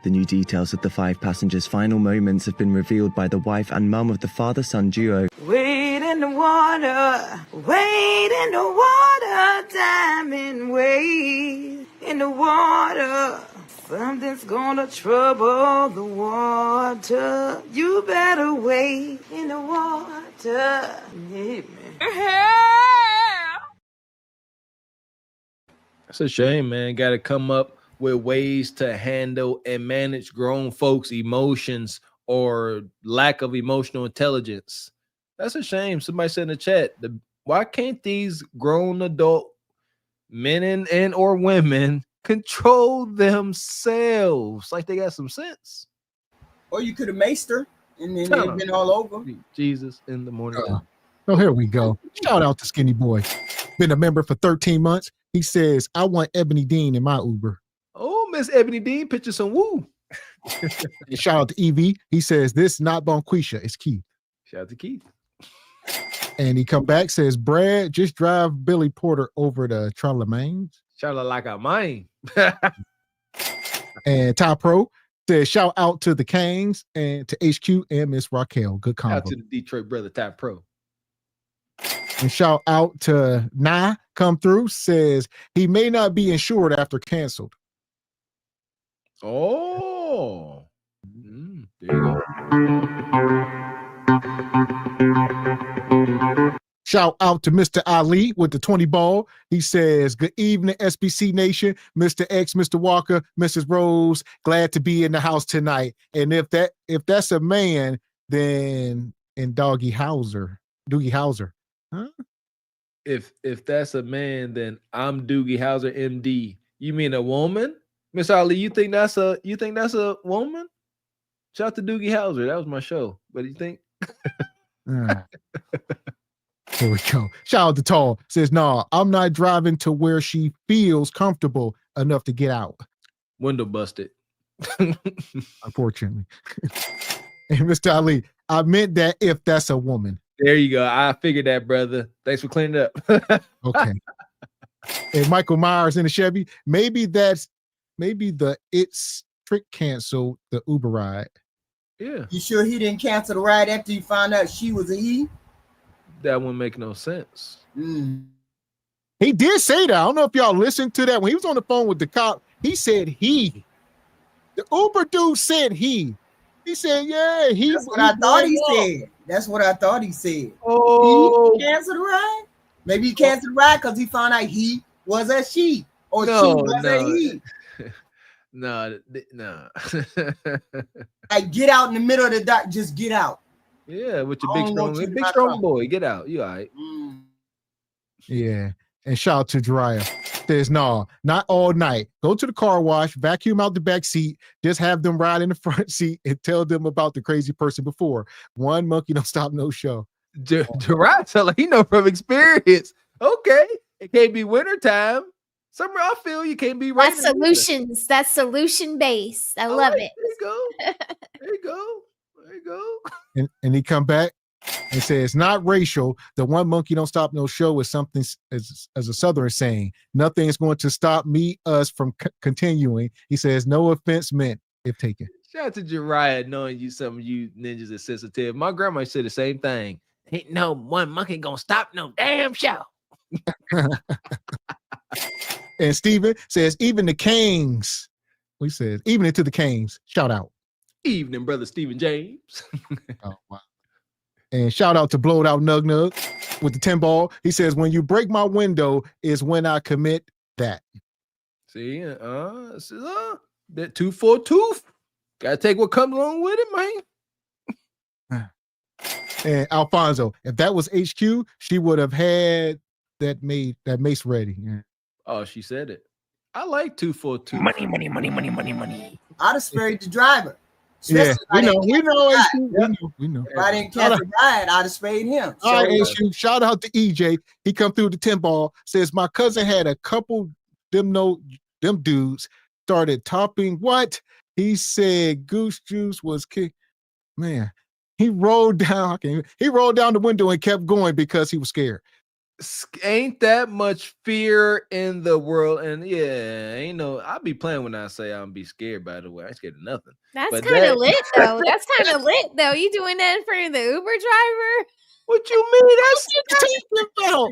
The new details of the 5 passengers' final moments have been revealed by the wife and mum of the father-son duo. Wade in the water, wade in the water, diamond wade in the water. Something's gonna trouble the water. You better wade in the water. Yeah, man. That's a shame, man. Got to come up with ways to handle and manage grown folks' emotions or lack of emotional intelligence. That's a shame. Somebody said in the chat, why can't these grown adult men and or women control themselves like they got some sense? Or you could have maced her and then it'd been all over. Jesus in the morning. Oh, here we go. Shout out to Skinny Boy. Been a member for 13 months. He says, I want Ebony Dean in my Uber. Oh, Miss Ebony Dean, picture some woo. And shout out to EV. He says, this not Bonquisha, it's Keith. Shout out to Keith. And he come back, says, Brad, just drive Billy Porter over to Charlemagne. Shout out like a mine. And Ty Pro says, shout out to the Kangs and to HQ and Miss Raquel. Good Shout out combo. to the Detroit brother, Ty Pro. And shout out to Nah, come through, says he may not be insured after canceled. Oh, there you go. Shout out to Mr. Ali with the 20 ball. He says, good evening, SBC Nation, Mr. X, Mr. Walker, Mrs. Rose, glad to be in the house tonight. And if that's a man, then in Doogie Howser. Huh? If that's a man, then I'm Doogie Howser, MD. You mean a woman? Miss Ali, you think that's a woman? Shout out to Doogie Howser. That was my show. What do you think? Here we go. Shout out to Tall. Says, nah, I'm not driving to where she feels comfortable enough to get out. Window busted. Unfortunately. And Mr. Ali, I meant that if that's a woman. There you go. I figured that, brother. Thanks for cleaning it up. Okay. And Michael Myers in the Chevy. Maybe the it's trick canceled the Uber ride. Yeah. You sure he didn't cancel the ride after you found out she was a he? That wouldn't make no sense. He did say that. I don't know if y'all listened to that. When he was on the phone with the cop, he said he. The Uber dude said he. He said, yeah, he. That's what I thought he said. That's what I thought he said. Oh. He canceled the ride? Maybe he canceled the ride because he found out he was a she. Or she was a he. No. Like, get out in the middle of the dock. Just get out. Yeah, with your big strong boy. Get out. You all right. Yeah. And shout out to Jiraiya. Says, no, not all night. Go to the car wash, vacuum out the back seat, just have them ride in the front seat and tell them about the crazy person before. One monkey don't stop no show. Jiraiya tell her he know from experience. Okay. It can't be wintertime. Summer, I feel you can't be right. That's solutions. That's solution based. I love it. There you go. There you go. There you go. And he come back and says, not racial. The one monkey don't stop no show is something as a Southerner saying. Nothing is going to stop us from continuing. He says, no offense meant if taken. Shout out to Jiraiya knowing some of you ninjas are sensitive. My grandma said the same thing. Ain't no one monkey gonna stop no damn show. And Steven says, even the Kings. We said, even into the Kings. Shout out. Evening, brother Stephen James. Oh, wow. And shout out to Blowed Out Nug Nug with the 10 ball. He says, when you break my window is when I commit that. See, that tooth for a tooth. Gotta take what comes along with it, man. And Alfonso, if that was HQ, she would have had that mace ready. Yeah. Oh, she said it. I like 2 for 2. Money. I'd have sprayed the driver. Yeah, we know. If I didn't catch the ride, I'd have sprayed him. All right, shout out to EJ. He come through the 10 ball. Says my cousin had a couple them dudes started topping what He said Goose Juice was kicked. Man, he rolled down the window and kept going because he was scared. Ain't that much fear in the world? And yeah, ain't no. I'll be playing when I say I'm be scared. By the way, I ain't scared of nothing. That's kind of lit, though. That's kind of lit, though. You doing that in front of the Uber driver? What you mean? That's talking about.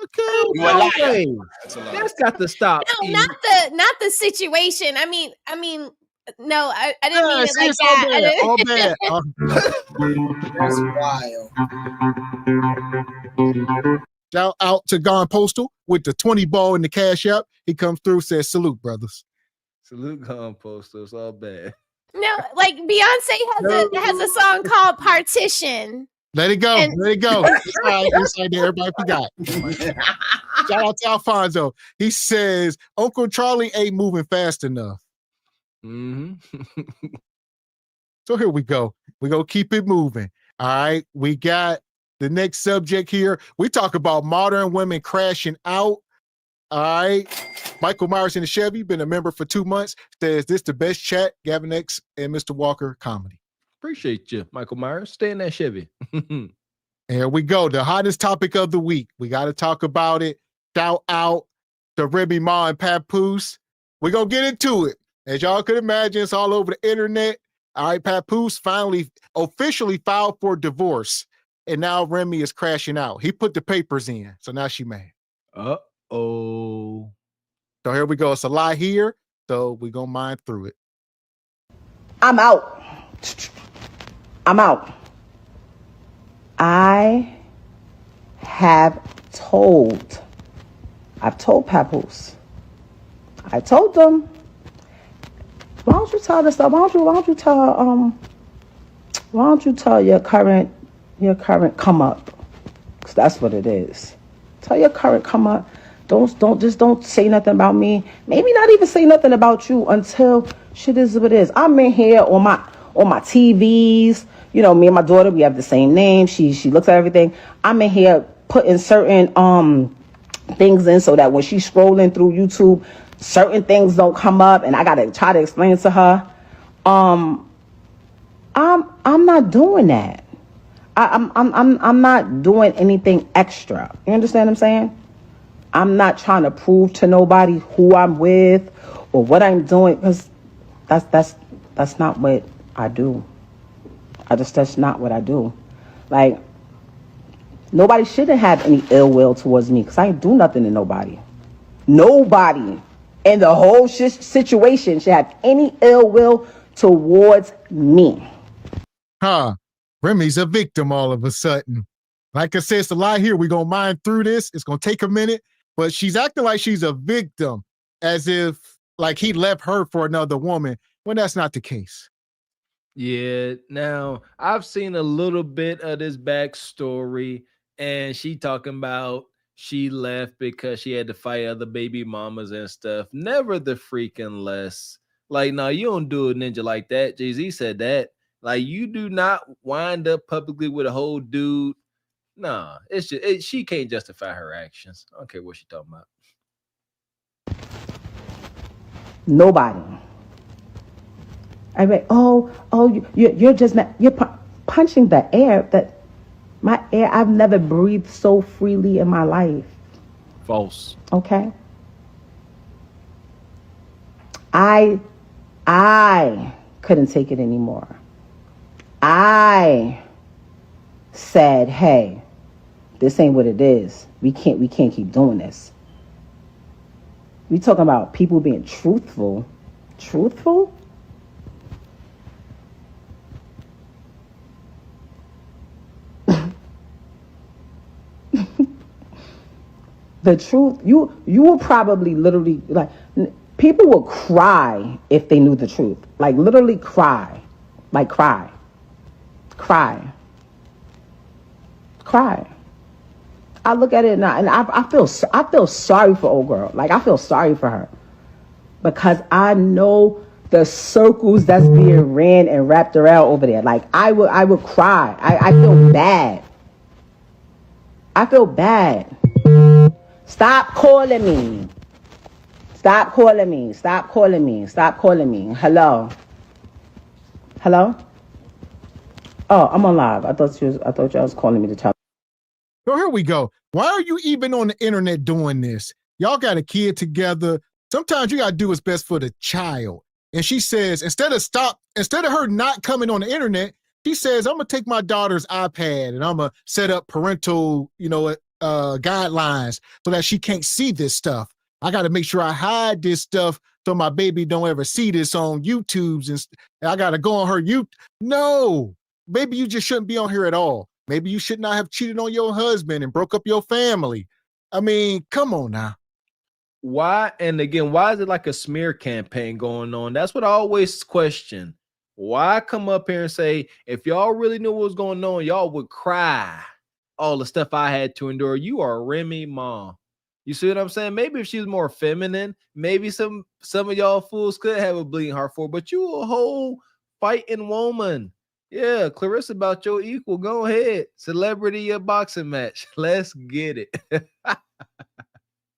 Okay, you a liar. That's got to stop. No, not the situation. I mean, no, I didn't mean it like that. All bad. That's wild. Shout out to Gone Postal with the 20 ball in the Cash App. He comes through, says salute, brothers. Salute Gone Postal. It's all bad. No, like Beyonce has a song called Partition. Let it go. Let it go. It's all right. It's right there. Everybody forgot. Shout out to Alfonso. He says, Uncle Charlie ain't moving fast enough. Mm-hmm. So here we go. We're going to keep it moving. All right. We got the next subject here. We talk about modern women crashing out. All right. Michael Myers in the Chevy, been a member for 2 months, says this the best chat, Gavin X and Mr. Walker comedy. Appreciate you, Michael Myers. Stay in that Chevy. Here we go. The hottest topic of the week. We got to talk about it. Shout out to Remy Ma and Papoose. We're going to get into it. As y'all could imagine, it's all over the internet. All right, Papoose finally officially filed for divorce. And now Remy is crashing out. He put the papers in. So now she mad. Uh-oh. So here we go. It's a lie here. So we're going to mine through it. I'm out. I'm out. I've told Papoose. I told them, why don't you tell this stuff? Why don't you tell your current come up? Because that's what it is. Tell your current come up. Don't say nothing about me. Maybe not even say nothing about you until shit is what it is. I'm in here on my TVs. You know, me and my daughter, we have the same name. She looks at everything. I'm in here putting certain things in so that when she's scrolling through YouTube, certain things don't come up, and I gotta try to explain to her. I'm not doing that. I'm not doing anything extra. You understand what I'm saying? I'm not trying to prove to nobody who I'm with or what I'm doing, because that's not what I do. That's not what I do. Like, nobody shouldn't have any ill will towards me because I ain't do nothing to nobody. Nobody in the whole situation should have any ill will towards me. Remy's a victim all of a sudden. Like I said, it's a lie here. We're going to mine through this. It's going to take a minute, but she's acting like she's a victim as if like he left her for another woman when that's not the case. Yeah, now I've seen a little bit of this backstory, and she talking about she left because she had to fight other baby mamas and stuff. Never the freaking less. Like, no, you don't do a ninja like that. Jay-Z said that. Like, you do not wind up publicly with a whole dude. Nah, it's just she can't justify her actions. I don't care what she talking about. Nobody. I mean, you're just not, you're punching the air. That my air, I've never breathed so freely in my life. False. Okay. I couldn't take it anymore. I said, hey, this ain't what it is. We can't keep doing this. We talking about people being truthful. Truthful? The truth, you will probably literally, like, people will cry if they knew the truth. Like, literally cry. Like, cry. I look at it now, and I feel sorry for old girl. Like, I feel sorry for her. Because I know the circles that's being ran and wrapped around over there. Like, I would cry. I feel bad. I feel bad. Stop calling me. Stop calling me. Stop calling me. Stop calling me. Hello. Hello? Oh, I'm on live. I thought y'all was calling me to tell. So here we go. Why are you even on the internet doing this? Y'all got a kid together. Sometimes you gotta do what's best for the child. And she says, instead of her not coming on the internet, she says, I'm gonna take my daughter's iPad and I'm gonna set up parental, guidelines so that she can't see this stuff. I gotta make sure I hide this stuff so my baby don't ever see this on YouTube's and I gotta go on her YouTube. No, maybe you just shouldn't be on here at all. Maybe you should not have cheated on your husband and broke up your family. I mean, come on now. Why? And again, why is it like a smear campaign going on? That's what I always question. Why come up here and say, if y'all really knew what was going on, y'all would cry all the stuff I had to endure. You are Remy Ma. You see what I'm saying? Maybe if she was more feminine, maybe some of y'all fools could have a bleeding heart for her, but you a whole fighting woman. Yeah, Clarissa about your equal. Go ahead. Celebrity boxing match. Let's get it.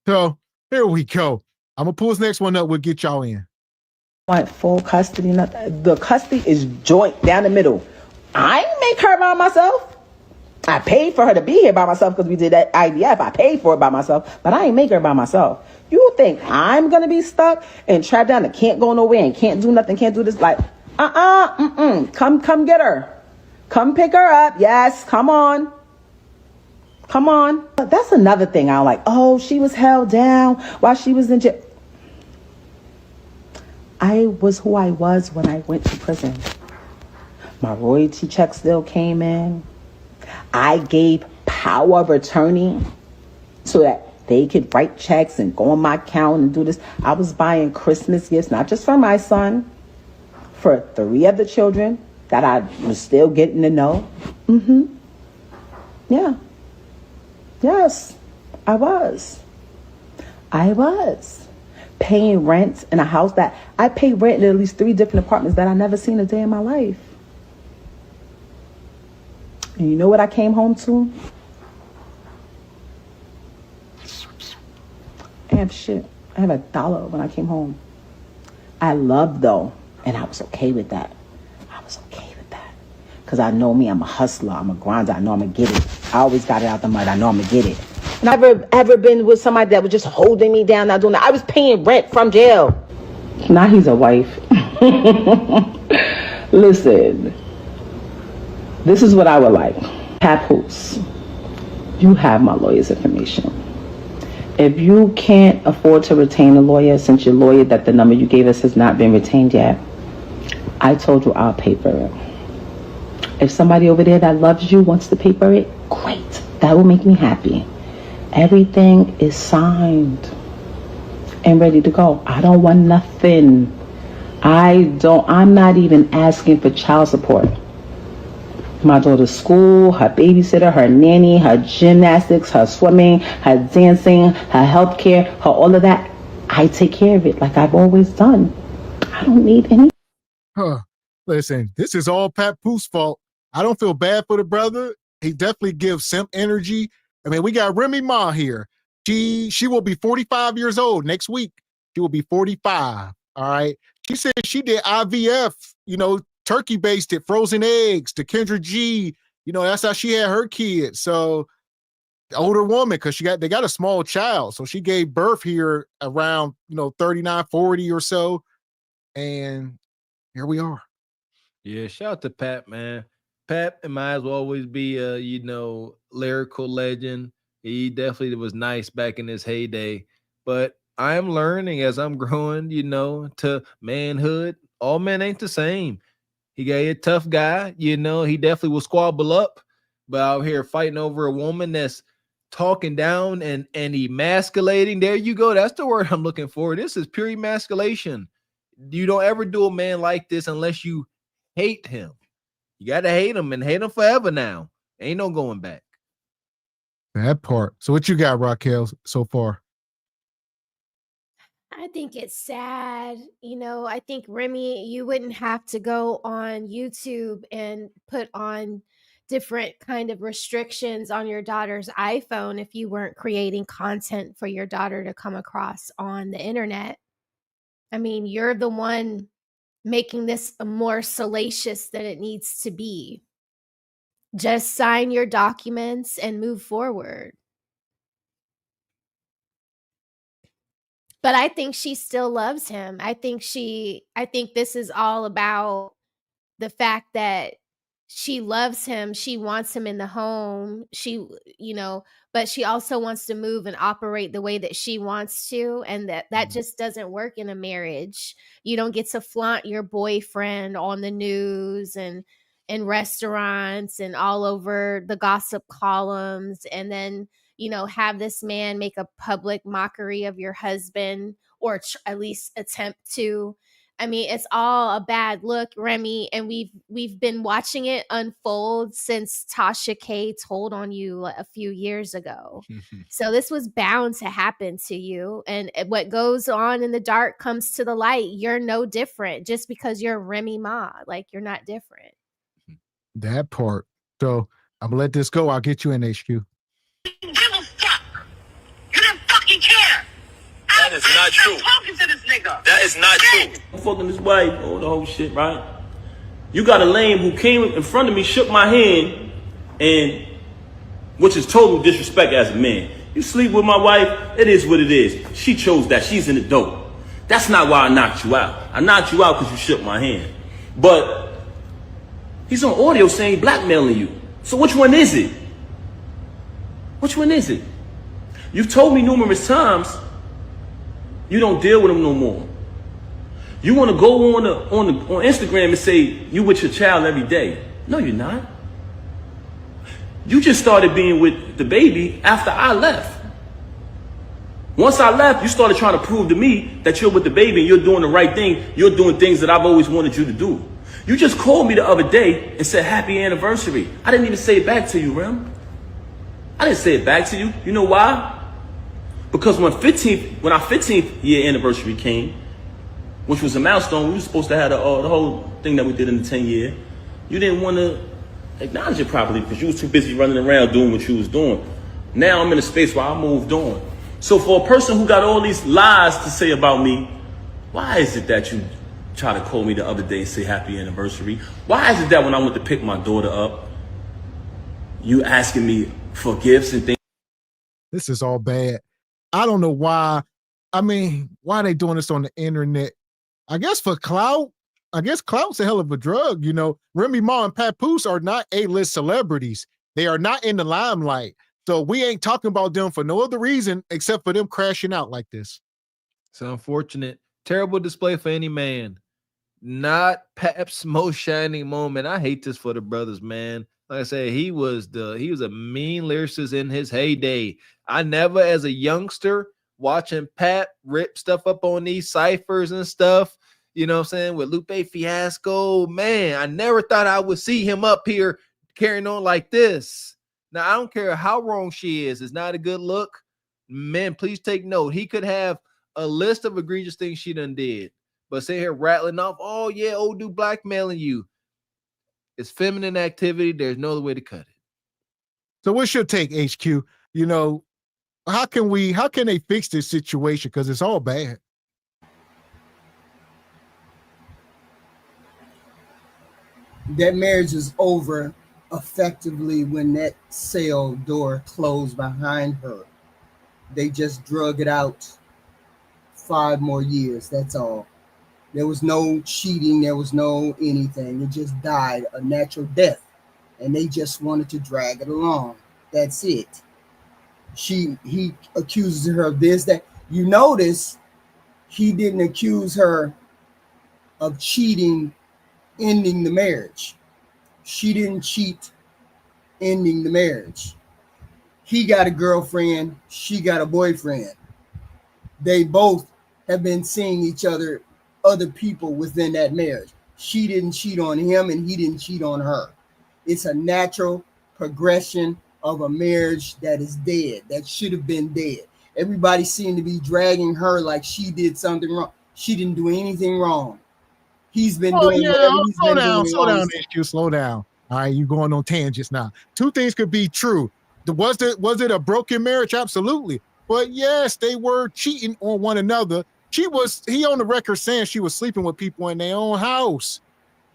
So here we go. I'm gonna pull this next one up. We'll get y'all in. Want full custody? The custody is joint down the middle. I didn't make her by myself. I paid for her to be here by myself because we did that IDF. I paid for it by myself, but I ain't make her by myself. You think I'm gonna be stuck and trapped down and can't go nowhere and can't do nothing, can't do this? Like, come get her. Come pick her up. Yes, come on. Come on. But that's another thing I don't like. Oh, she was held down while she was in jail. I was who I was when I went to prison. My royalty check still came in. I gave power of attorney so that they could write checks and go on my account and do this. I was buying Christmas gifts, not just for my son, for 3 other children that I was still getting to know. Yeah. Yes, I was paying rent in a house that I paid rent in at least 3 different apartments that I never seen a day in my life. And you know what I came home to? I have shit. I have $1 when I came home. I loved though, and I was okay with that. Because I know me, I'm a hustler, I'm a grinder, I know I'm gonna get it. I always got it out the mud, I know I'm gonna get it. Never ever been with somebody that was just holding me down, not doing that. I was paying rent from jail. Now he's a wife. Listen, this is what I would like. Papoose, you have my lawyer's information. If you can't afford to retain a lawyer, since your lawyer that the number you gave us has not been retained yet, I told you I'll pay for it. If somebody over there that loves you wants to pay for it, great. That will make me happy. Everything is signed and ready to go. I don't want nothing. I'm not even asking for child support. My daughter's school, her babysitter, her nanny, her gymnastics, her swimming, her dancing, her healthcare, her all of that. I take care of it like I've always done. I don't need any. Listen, this is all Papoose' fault. I don't feel bad for the brother. He definitely gives simp energy. I mean, we got Remy Ma here. She will be 45 years old next week. She will be 45. All right. She said she did IVF, turkey basted frozen eggs to Kendra G. That's how she had her kids. So the older woman, because they got a small child. So she gave birth here around, 39, 40 or so. And here we are. Yeah, shout out to Pat, man. Pat might as well always be a, lyrical legend. He definitely was nice back in his heyday. But I am learning as I'm growing, to manhood. All men ain't the same. He got a tough guy, he definitely will squabble up. But out here fighting over a woman that's talking down and emasculating. There you go. That's the word I'm looking for. This is pure emasculation. You don't ever do a man like this unless you hate him. You got to hate him and hate him forever now. Ain't no going back. That part. So what you got, Raquel, so far? I think it's sad. I think, Remy, you wouldn't have to go on YouTube and put on different kind of restrictions on your daughter's iPhone if you weren't creating content for your daughter to come across on the internet. I mean, you're the one making this more salacious than it needs to be. Just sign your documents and move forward. But I think she still loves him. I think this is all about the fact that she loves him. She wants him in the home. But she also wants to move and operate the way that she wants to. And that just doesn't work in a marriage. You don't get to flaunt your boyfriend on the news and in restaurants and all over the gossip columns. And then, have this man make a public mockery of your husband, or at least attempt to. I mean, it's all a bad look, Remy, and we've been watching it unfold since Tasha K told on you a few years ago. So this was bound to happen to you, and what goes on in the dark comes to the light. You're no different just because you're Remy Ma. Like, you're not different. That part. So I'm gonna let this go. I'll get you in, HQ. That is not true. Talking to this nigga. That is not true. I'm fucking this wife, all the whole shit, right? You got a lame who came in front of me, shook my hand, and which is total disrespect as a man. You sleep with my wife, it is what it is. She chose that. She's in the dope. That's not why I knocked you out. I knocked you out because you shook my hand. But he's on audio saying blackmailing you. So which one is it? Which one is it? You've told me numerous times you don't deal with him no more. You want to go on Instagram and say you with your child every day. No, you're not. You just started being with the baby after I left. Once I left, you started trying to prove to me that you're with the baby and you're doing the right thing. You're doing things that I've always wanted you to do. You just called me the other day and said happy anniversary. I didn't even say it back to you, Rem. I didn't say it back to you. You know why? Because when our 15th year anniversary came, which was a milestone, we were supposed to have the whole thing that we did in the 10 year. You didn't want to acknowledge it properly because you was too busy running around doing what you was doing. Now I'm in a space where I moved on. So for a person who got all these lies to say about me, why is it that you try to call me the other day and say happy anniversary? Why is it that when I went to pick my daughter up, you asking me for gifts and things? This is all bad. I don't know why. I mean, why are they doing this on the internet? I guess for clout. I guess clout's a hell of a drug. Remy Ma and Papoose are not A-list celebrities. They are not in the limelight. So we ain't talking about them for no other reason except for them crashing out like this. It's unfortunate. Terrible display for any man. Not Pap's most shining moment. I hate this for the brothers, man. Like I said, he was a mean lyricist in his heyday. I never, as a youngster, watching Pap rip stuff up on these ciphers and stuff, you know what I'm saying, with Lupe Fiasco, man, I never thought I would see him up here carrying on like this. Now, I don't care how wrong she is. It's not a good look. Man, please take note. He could have a list of egregious things she done did, but sit here rattling off, oh, yeah, old dude blackmailing you. It's feminine activity. There's no other way to cut it. So what's your take, HQ? How can they fix this situation? Because it's all bad. That marriage is over effectively when that cell door closed behind her. They just drug it out 5 more years. That's all. There was no cheating. There was no anything. It just died a natural death. And they just wanted to drag it along. That's it. He accuses her of this, that. You notice he didn't accuse her of cheating, ending the marriage. She didn't cheat, ending the marriage. He got a girlfriend. She got a boyfriend. They both have been seeing each other people within that marriage. She didn't cheat on him and he didn't cheat on her. It's a natural progression of a marriage that is dead, that should have been dead. Everybody seemed to be dragging her like she did something wrong. She didn't do anything wrong. He's been doing whatever he's been doing. Slow down, HQ, slow down. All right, you going on tangents now. Two things could be true. Was it a broken marriage? Absolutely. But yes, they were cheating on one another. He on the record saying she was sleeping with people in their own house.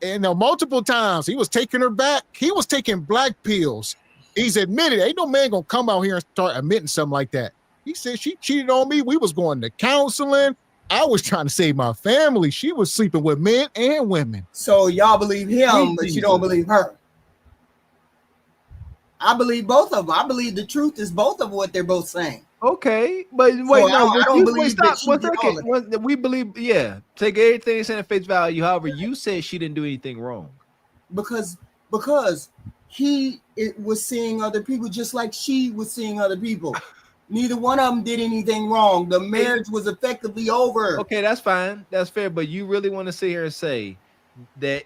And multiple times he was taking her back. He was taking black pills. He's admitted, ain't no man gonna come out here and start admitting something like that. He said she cheated on me. We was going to counseling. I was trying to save my family. She was sleeping with men and women. So y'all believe him, but you don't believe her. I believe both of them. I believe the truth is both of what they're both saying. Okay, but wait, So no, I don't believe stop. that she One did all second. of it. We believe, take everything saying at face value. However, you said she didn't do anything wrong. Because he was seeing other people just like she was seeing other people. Neither one of them did anything wrong. The marriage was effectively over. Okay, that's fine. That's fair. But you really want to sit here and say that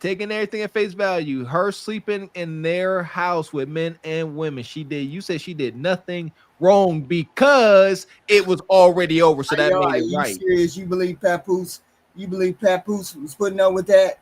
taking everything at face value, her sleeping in their house with men and women, you said she did nothing wrong because it was already over. So that made it right. You serious? You believe Papoose? You believe Papoose was putting up with that?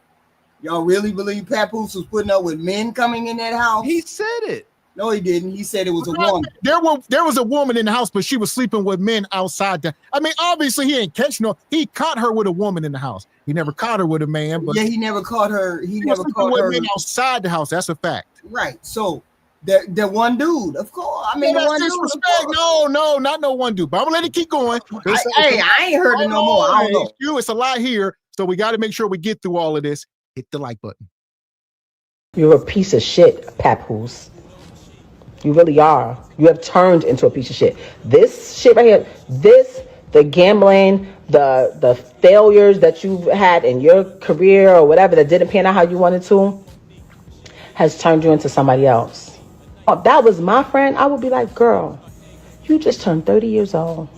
Y'all really believe Papoose was putting up with men coming in that house? He said it. No, he didn't. He said it was a woman. There was a woman in the house, but she was sleeping with men outside. Obviously he ain't catching her. He caught her with a woman in the house. He never caught her with a man. But yeah, he never caught her. He never was caught with her men outside the house. That's a fact. Right. So the one dude, of course. I mean, that's the one disrespect. dude. No, not no one dude. But I'm gonna let it keep going. I ain't heard it no more. I don't know. It's a lot here, so we got to make sure we get through all of this. Hit the like button. You're a piece of shit, Papoose. You really are. You have turned into a piece of shit. This shit right here, the gambling, the failures that you've had in your career or whatever that didn't pan out how you wanted to, has turned you into somebody else. If that was my friend, I would be like, girl, you just turned 30 years old.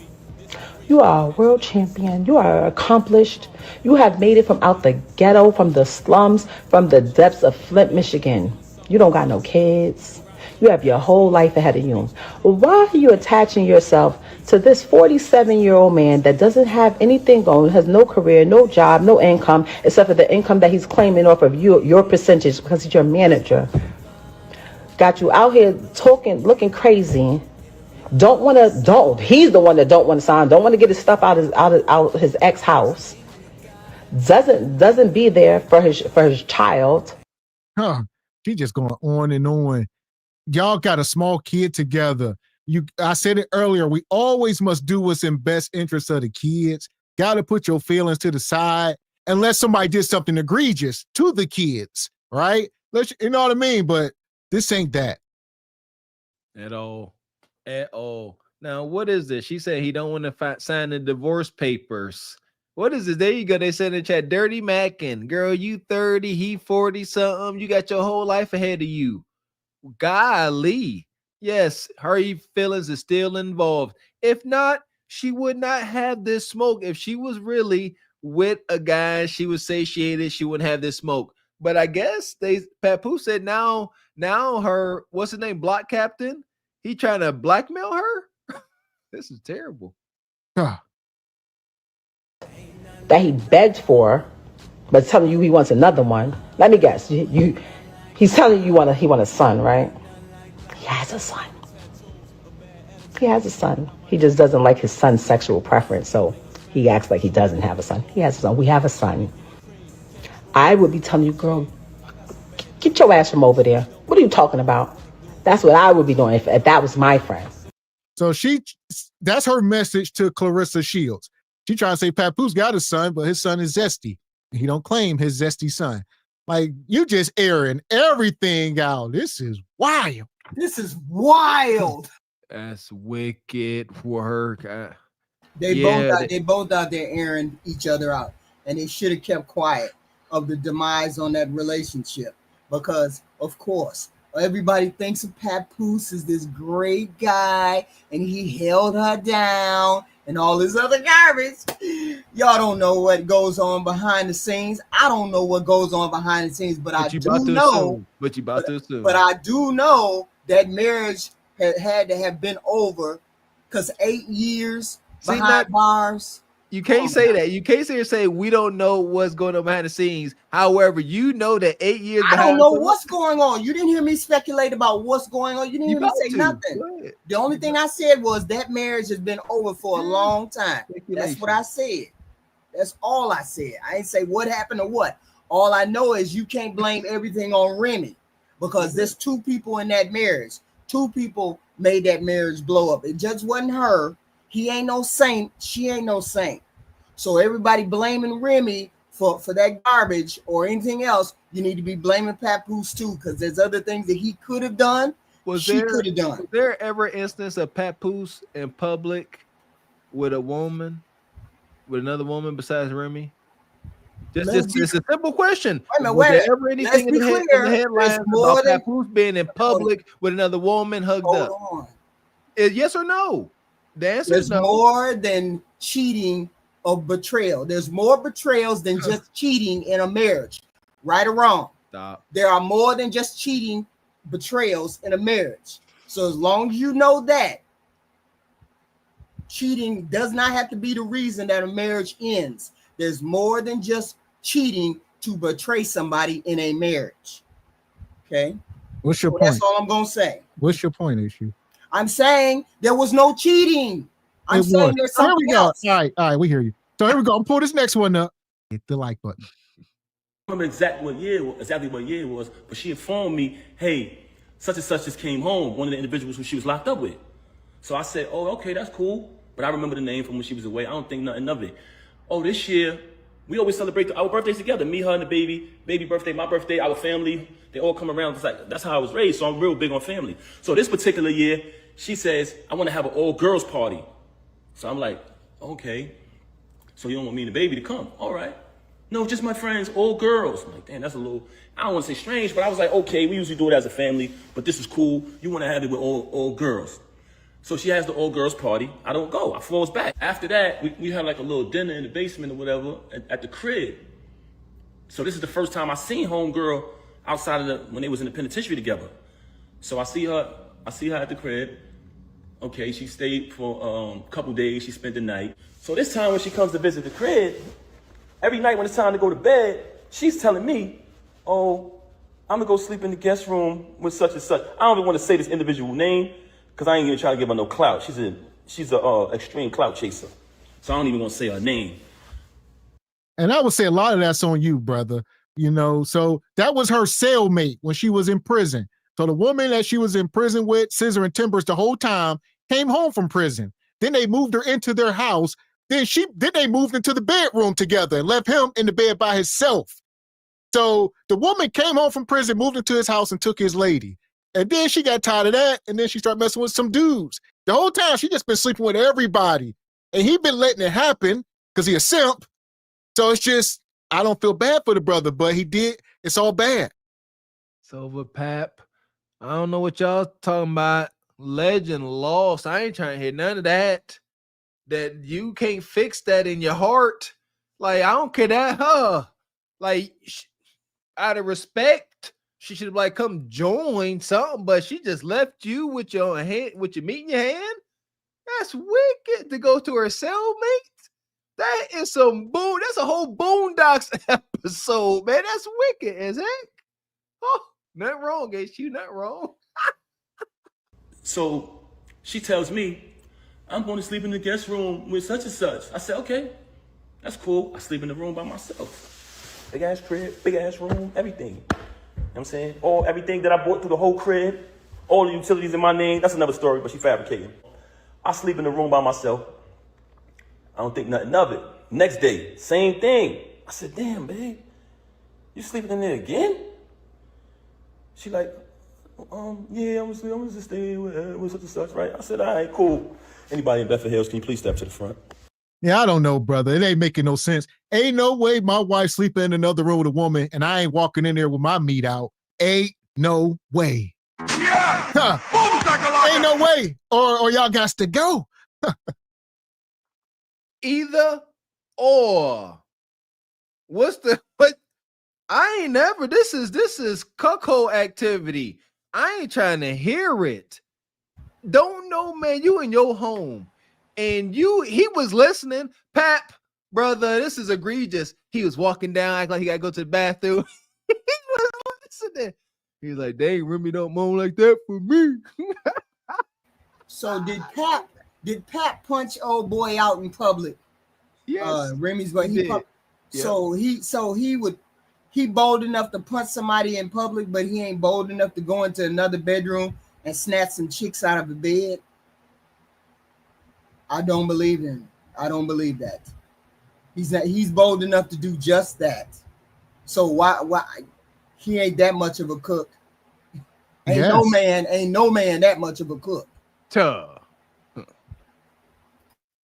You are a world champion. You are accomplished. You have made it from out the ghetto, from the slums, from the depths of Flint, Michigan. You don't got no kids. You have your whole life ahead of you. Why are you attaching yourself to this 47-year-old man that doesn't have anything going, has no career, no job, no income, except for the income that he's claiming off of your percentage because he's your manager? Got you out here talking, looking crazy. He's the one that don't want to sign, don't want to get his stuff out of his ex house. Doesn't be there for his child. She just going on and on. Y'all got a small kid together. I said it earlier. We always must do what's in best interest of the kids. Got to put your feelings to the side unless somebody did something egregious to the kids, right? You know what I mean? But this ain't that. At all. Now, what is this? She said he don't want to sign the divorce papers. What is this? There you go. They said in the chat, Dirty Mackin. Girl, you 30, he 40 something. You got your whole life ahead of you. Golly. Yes, her feelings is still involved. If not, she would not have this smoke. If she was really with a guy, she was satiated, she wouldn't have this smoke. But I guess Papoose said now her, what's his name, block captain, he trying to blackmail her. This is terrible. That he begged for, but telling you he wants another one. Let me guess. He's telling you he want a son, right? He has a son. He has a son. He just doesn't like his son's sexual preference, so he acts like he doesn't have a son. He has a son. We have a son. I would be telling you, girl, get your ass from over there. What are you talking about? That's what I would be doing if that was my friend. So that's her message to Clarissa Shields. She trying to say Papoose got a son, but his son is zesty. He don't claim his zesty son. Like, you just airing everything out. This is wild. This is wild. That's wicked for her. They both out there airing each other out, and they should have kept quiet of the demise on that relationship because, of course, everybody thinks of Papoose as this great guy, and he held her down and all this other garbage. Y'all don't know what goes on behind the scenes. I don't know what goes on behind the scenes, but I do know. But you about to assume. But I do know that marriage had to have been over because 8 years behind bars. You can't say that. You can't say we don't know what's going on behind the scenes. However, you know that 8 years. I don't know what's going on. You didn't hear me speculate about what's going on. You didn't hear me say nothing. The only thing I said was that marriage has been over for a long time. That's what I said. That's all I said. I ain't say what happened or what. All I know is you can't blame everything on Remy because there's two people in that marriage. Two people made that marriage blow up. It just wasn't her. He ain't no saint. She ain't no saint. So everybody blaming Remy for that garbage or anything else, you need to be blaming Papoose too, because there's other things that he could have done. She could have done. Was there ever an instance of Papoose in public with a woman, with another woman besides Remy? Just a simple question. Was there ever anything in the headlines about Papoose being in public with another woman hugged up? Yes or no? The answer is no. More than cheating or betrayal. There's more betrayals than just cheating in a marriage. Right or wrong? Stop. There are more than just cheating betrayals in a marriage. So as long as you know that, cheating does not have to be the reason that a marriage ends. There's more than just cheating to betray somebody in a marriage. Okay? What's your point? That's all I'm going to say. What's your point, Issue? I'm saying there was no cheating. I'm saying there's something else. All right, we hear you. So here we go. I'm pull this next one up. Hit the like button. I don't remember exactly what year it was, but she informed me, hey, such and such just came home, one of the individuals who she was locked up with. So I said, oh, okay, that's cool. But I remember the name from when she was away. I don't think nothing of it. Oh, this year, we always celebrate our birthdays together. Me, her, and the baby birthday, my birthday, our family. They all come around. It's like, that's how I was raised, so I'm real big on family. So this particular year, she says, I want to have an all-girls party. So I'm like, okay. So you don't want me and the baby to come? All right. No, just my friends, all girls. I'm like, damn, that's a little, I don't want to say strange, but I was like, okay, we usually do it as a family, but this is cool. You want to have it with all girls. So she has the all-girls party. I don't go. I flows back. After that, we had like a little dinner in the basement or whatever at the crib. So this is the first time I seen homegirl outside of when they was in the penitentiary together. So I see her at the crib. Okay, she stayed for a couple days. She spent the night. So this time when she comes to visit the crib, every night when it's time to go to bed, she's telling me, oh, I'm gonna go sleep in the guest room with such and such. I don't even want to say this individual name because I ain't even trying to give her no clout. She's a extreme clout chaser. So I don't even want to say her name. And I would say a lot of that's on you, brother. You know, so that was her cellmate when she was in prison. So the woman that she was in prison with, Scissor and Timbers the whole time, came home from prison. Then they moved her into their house. Then they moved into the bedroom together and left him in the bed by himself. So the woman came home from prison, moved into his house and took his lady. And then she got tired of that. And then she started messing with some dudes. The whole time she just been sleeping with everybody. And he been letting it happen because he a simp. So it's just, I don't feel bad for the brother, but he did. It's all bad. It's over, Pap. I don't know what y'all talking about. Legend lost. I ain't trying to hear none of that. That you can't fix that in your heart. Like, I don't care that, like, out of respect, she should have like come join something, but she just left you with your hand, with your meat in your hand. That's wicked to go to her cellmate. That is that's a whole Boondocks episode, man. That's wicked as heck. Oh, nothing wrong, H.U. Nothing wrong. So she tells me, I'm going to sleep in the guest room with such and such. I said, okay, that's cool. I sleep in the room by myself. Big ass crib, big ass room, everything. You know what I'm saying? Everything that I bought through the whole crib, all the utilities in my name. That's another story, but she fabricated. I sleep in the room by myself. I don't think nothing of it. Next day, same thing. I said, damn, babe, you sleeping in there again? She like, yeah, I'm gonna just stay with such and such, right? I said, all right, cool. Anybody in Bedford Hills, can you please step to the front? Yeah, I don't know, brother. It ain't making no sense. Ain't no way my wife sleeping in another room with a woman and I ain't walking in there with my meat out. Ain't no way. Yeah! Huh. Ain't no way. Or y'all got to go. Either or. But I ain't never, this is cuckold activity. I ain't trying to hear it. Don't know, man. You in your home and he was listening. Pap, brother, this is egregious. He was walking down, acting like he got to go to the bathroom. He was listening. He was like, dang, Remy don't moan like that for me. So did Pat punch old boy out in public? Yes. Remy's but he did. So he bold enough to punch somebody in public, but he ain't bold enough to go into another bedroom and snatch some chicks out of the bed. I don't believe him. I don't believe that. He's bold enough to do just that. So why he ain't that much of a cook? Ain't no man that much of a cook.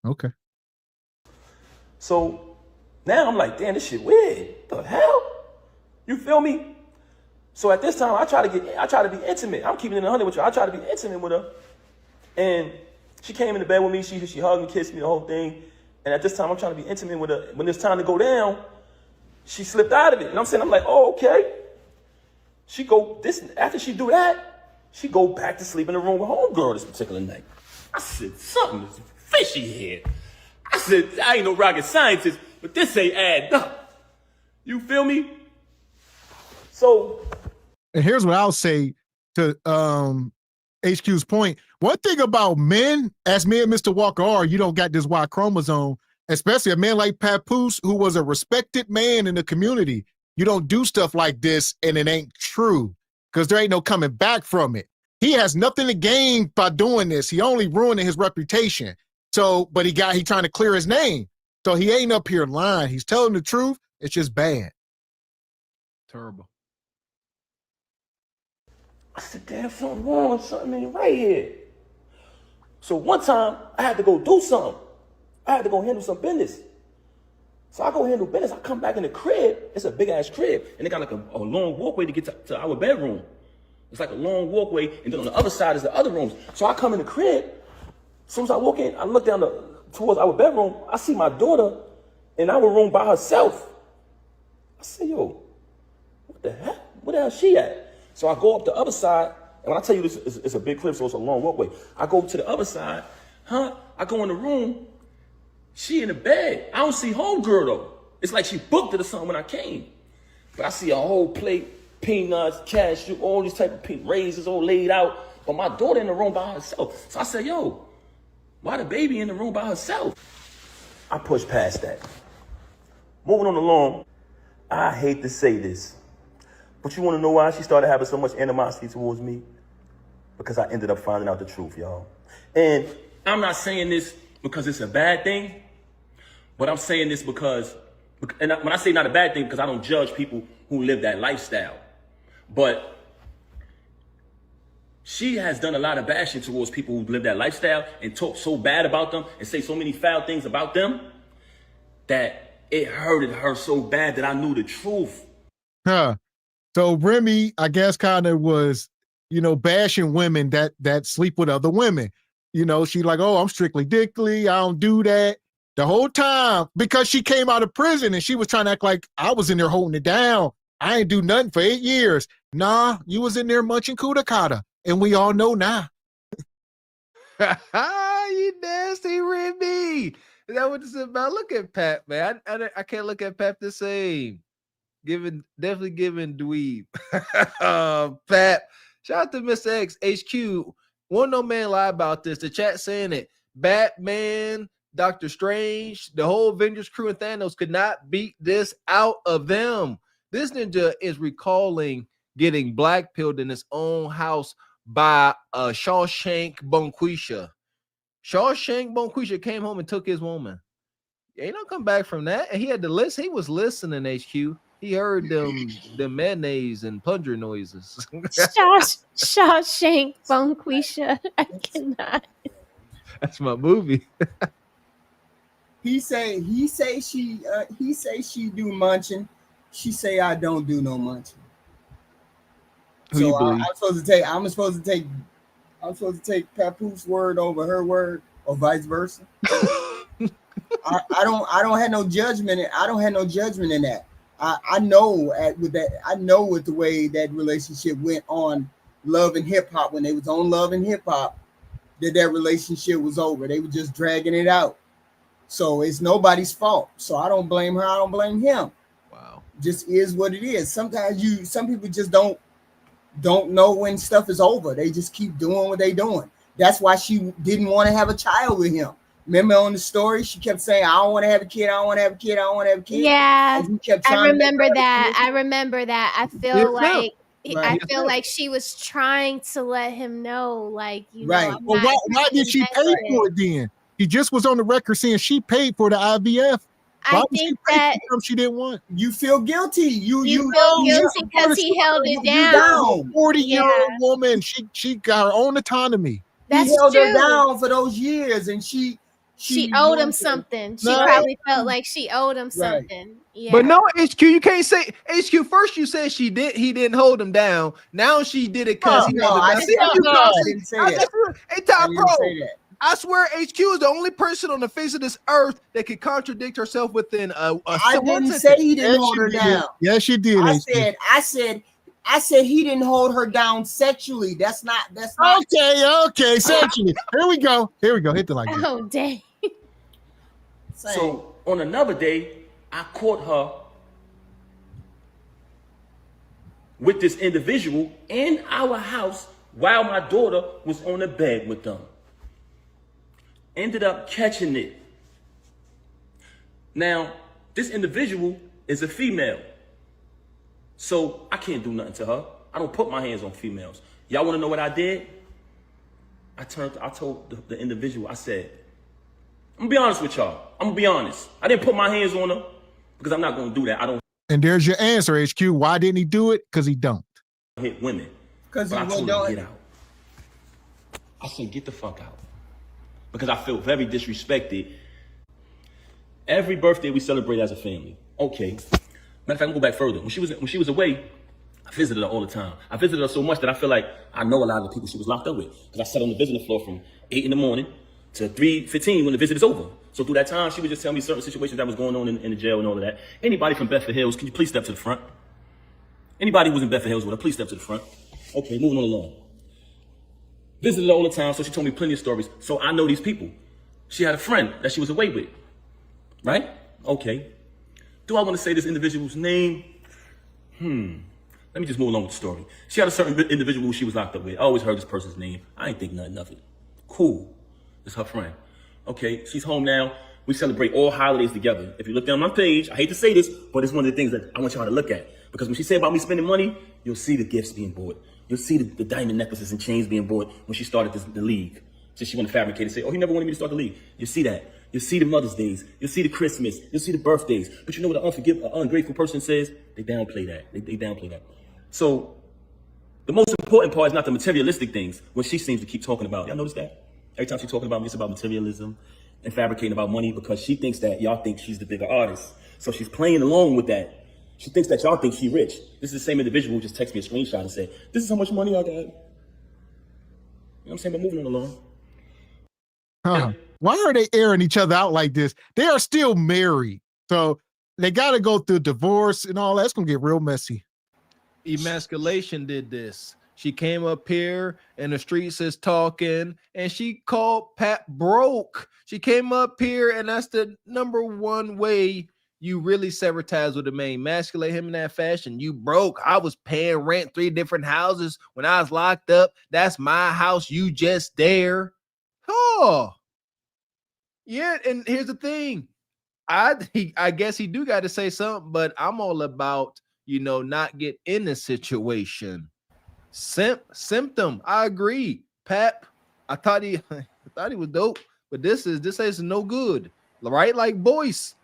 Okay. So now I'm like, damn, this shit weird. The hell? You feel me? So at this time, I try to be intimate. I'm keeping it 100 with you. I try to be intimate with her. And she came into bed with me. She hugged and kissed me, the whole thing. And at this time, I'm trying to be intimate with her. When it's time to go down, she slipped out of it. And I'm like, oh, okay. After she do that, she go back to sleep in the room with homegirl this particular night. I said, something is fishy here. I said, I ain't no rocket scientist, but this ain't add up. You feel me? So. And here's what I'll say to HQ's point. One thing about men, as me and Mr. Walker are, you don't got this Y chromosome, especially a man like Papoose, who was a respected man in the community. You don't do stuff like this and it ain't true because there ain't no coming back from it. He has nothing to gain by doing this. He only ruining his reputation. So, but he trying to clear his name. So he ain't up here lying. He's telling the truth. It's just bad. Terrible. I said, damn, something wrong. Something ain't right here. So one time I had to go do something. I had to go handle some business. So I go handle business. I come back in the crib. It's a big ass crib. And they got like a long walkway to get to our bedroom. It's like a long walkway. And then on the other side is the other rooms. So I come in the crib. As soon as I walk in, I look down towards our bedroom. I see my daughter in our room by herself. I say, yo, what the hell? Where the hell is she at? So I go up the other side. And when I tell you this, it's a big crib, so it's a long walkway. I go to the other side. I go in the room. She in the bed. I don't see homegirl though. It's like she booked it or something when I came. But I see a whole plate, peanuts, cashew, all these type of raisins all laid out. But my daughter in the room by herself. So I said, yo, why the baby in the room by herself? I pushed past that. Moving on along, I hate to say this, but you want to know why she started having so much animosity towards me? Because I ended up finding out the truth, y'all. And I'm not saying this because it's a bad thing, but I'm saying this because, and when I say not a bad thing, because I don't judge people who live that lifestyle, but she has done a lot of bashing towards people who live that lifestyle and talk so bad about them and say so many foul things about them that it hurted her so bad that I knew the truth. So Remy, I guess, kind of was, bashing women that sleep with other women. She like, oh, I'm strictly dickly. I don't do that. The whole time, because she came out of prison and she was trying to act like I was in there holding it down. I ain't do nothing for 8 years. Nah, you was in there munching kudakata. And we all know now. You nasty Remy. Is that what this is about? Look at Pat, man. I can't look at Pat the same. Definitely giving dweeb. Pat, shout out to Mr. X HQ. Won't no man lie about this. The chat saying it. Batman, Doctor Strange, the whole Avengers crew and Thanos could not beat this out of them. This ninja is recalling getting blackpilled in his own house by Shawshank Bonquisha. Shawshank Bonquisha came home and took his woman. Ain't no come back from that. And he had to listen. He was listening, HQ. He heard them mayonnaise and plunger noises. Shawshank Bonquisha. I cannot. That's my movie. He say she do munching. She say I don't do no munching. So I'm supposed to take Papoose word over her word, or vice versa. I don't have no judgment. I don't have no judgment in that. I know with the way that relationship went on Love and Hip Hop, when they was on Love and Hip Hop, that relationship was over. They were just dragging it out. So it's nobody's fault. So I don't blame her. I don't blame him. Wow. Just is what it is. Sometimes some people just don't know when stuff is over. They just keep doing what they doing. That's why she didn't want to have a child with him. Remember on the story, she kept saying, I don't want to have a kid. I don't want to have a kid. I don't want to have a kid. Yeah, And he kept I trying to remember that. I remember that. I feel like Right. I feel like she was trying to let him know, like, you Right. know, I'm Well, not why did she pay for it then? He just was on the record saying she paid for the IVF. Why would she pay for something she didn't want? You feel guilty. You feel guilty because he held it down. 40-year-old woman. She got her own autonomy. That's he held true. her down for those years, and she owed him something. She probably felt like she owed him something. Yeah. But no, HQ, you can't say HQ. First, you said he didn't hold him down. Now she did it because he held him down. I didn't say that. Hey, Top I Pro. didn't say that. I swear, HQ is the only person on the face of this earth that could contradict herself within a I didn't say he didn't hold her down. Yes, she did. I said he didn't hold her down sexually. That's not. Okay. Sexually. Here we go. Hit the like. Oh, dang. So on another day, I caught her with this individual in our house while my daughter was on the bed with them. Ended up catching it. Now, this individual is a female. So I can't do nothing to her. I don't put my hands on females. Y'all want to know what I did? I told the individual, I said, I'm gonna be honest with y'all. I'm gonna be honest. I didn't put my hands on her because I'm not gonna do that. I don't And there's your answer, HQ. Why didn't he do it? Because he don't. hit women. Because I told him to get out. I said, get the fuck out. Because I feel very disrespected. Every birthday we celebrate as a family. Okay. Matter of fact, I'm gonna go back further. When she was away, I visited her all the time. I visited her so much that I feel like I know a lot of the people she was locked up with. Because I sat on the visiting floor from 8 in the morning to 3:15 when the visit is over. So through that time, she would just tell me certain situations that was going on in the jail and all of that. Anybody from Bedford Hills, can you please step to the front? Anybody who's in Bedford Hills with her, please step to the front. Okay, moving on along. Visited her all the time, so she told me plenty of stories. So I know these people. She had a friend that she was away with, right? Okay. Do I want to say this individual's name? Let me just move along with the story. She had a certain individual who she was locked up with. I always heard this person's name. I ain't think nothing of it. Cool. It's her friend. Okay, she's home now. We celebrate all holidays together. If you look down my page, I hate to say this, but it's one of the things that I want y'all to look at. Because when she said about me spending money, you'll see the gifts being bought. You'll see the diamond necklaces and chains being bought when she started the league. So she wanted to fabricate and say, oh, he never wanted me to start the league. You'll see that. You'll see the Mother's Days. You'll see the Christmas. You'll see the birthdays. But you know what an ungrateful person says? They downplay that. They downplay that. So the most important part is not the materialistic things, what she seems to keep talking about. Y'all notice that? Every time she's talking about me, it's about materialism and fabricating about money because she thinks that y'all think she's the bigger artist. So she's playing along with that. She thinks that y'all think she rich. This is the same individual who just texted me a screenshot and said, this is how much money I got. You know what I'm saying? But moving on along. Why are they airing each other out like this? They are still married. So they got to go through divorce and all that. It's going to get real messy. Emasculation did this. She came up here and the streets is talking and she called Pat broke. She came up here and that's the number one way you really sever ties with a man. Emasculate him in that fashion. You broke. I was paying rent 3 different houses when I was locked up. That's my house. You just there. Oh, yeah. And here's the thing. I guess he do got to say something, but I'm all about, not get in the situation. Symptom. I agree. Pap, I thought he was dope, but this is no good. Right? Like Boyce.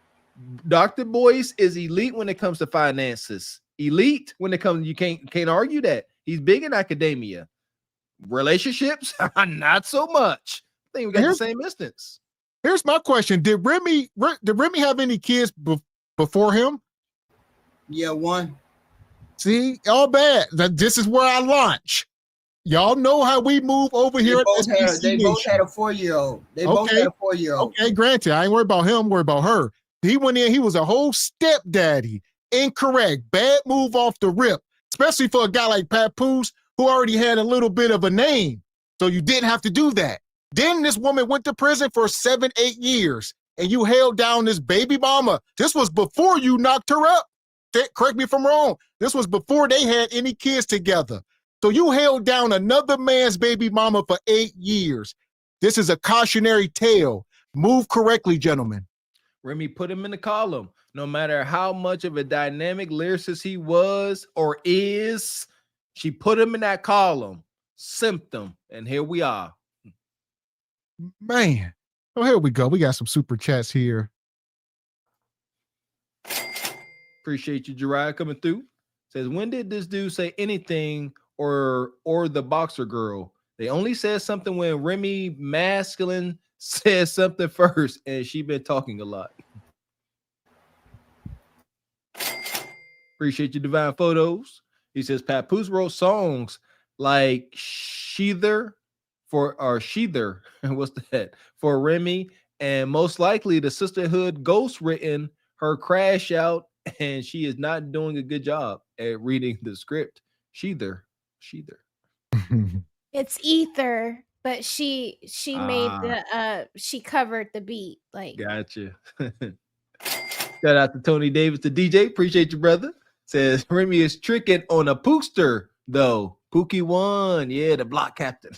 Dr. Boyce is elite when it comes to finances. Elite when it comes, you can't argue that. He's big in academia. Relationships, not so much. I think we got the same instance. Here's my question. Did Remy have any kids before him? Yeah, 1. See, all bad. This is where I launch. Y'all know how we move over here. They both had a 4-year-old. Okay, granted. I ain't worried about him, worried about her. He went in, he was a whole stepdaddy. Incorrect. Bad move off the rip, especially for a guy like Papoose who already had a little bit of a name. So you didn't have to do that. Then this woman went to prison for 7-8 years. and you held down this baby mama. This was before you knocked her up. Correct me if I'm wrong. This was before they had any kids together. So you held down another man's baby mama for 8 years. This is a cautionary tale. Move correctly, gentlemen. Remy put him in the column. No matter how much of a dynamic lyricist he was or is, she put him in that column. Symptom. And here we are. Man. Oh, here we go. We got some super chats here. Appreciate you, Jariah, coming through. Says, when did this dude say anything or the boxer girl? They only said something when Remy Masculine said something first, and she been talking a lot. Appreciate your divine photos. He says, Papoose wrote songs like Sheather for what's that? For Remy, and most likely the sisterhood ghost written her crash out, and she is not doing a good job at reading the script. Sheather. It's Ether, but she made the she covered the beat. Like, gotcha. Shout out to Tony Davis, the DJ. Appreciate you, brother. Says Remy is tricking on a pookster, though. Pookie won. Yeah, the block captain.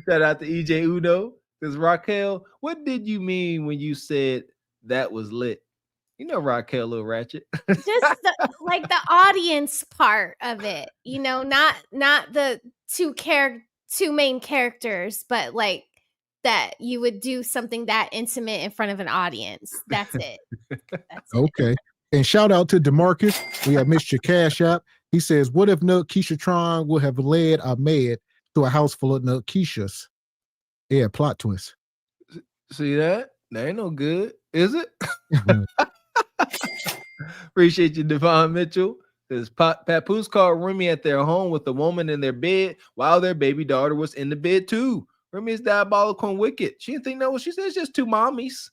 Shout out to EJ Uno. Says Raquel, what did you mean when you said that was lit? You know Raquel, little ratchet. just the audience part of it, you know, not the two main characters, but like that you would do something that intimate in front of an audience. That's it. Okay. And shout out to DeMarcus. We have Mr. Cash App. He says, what if Nut Keisha Tron would have led Ahmed to a house full of Nut Keishas? Yeah, plot twist. See that? That ain't no good, is it? Appreciate you, Devon Mitchell. Says Papoose called Remy at their home with a woman in their bed while their baby daughter was in the bed too. Remy is diabolical and wicked. She didn't think that was she said. It's just two mommies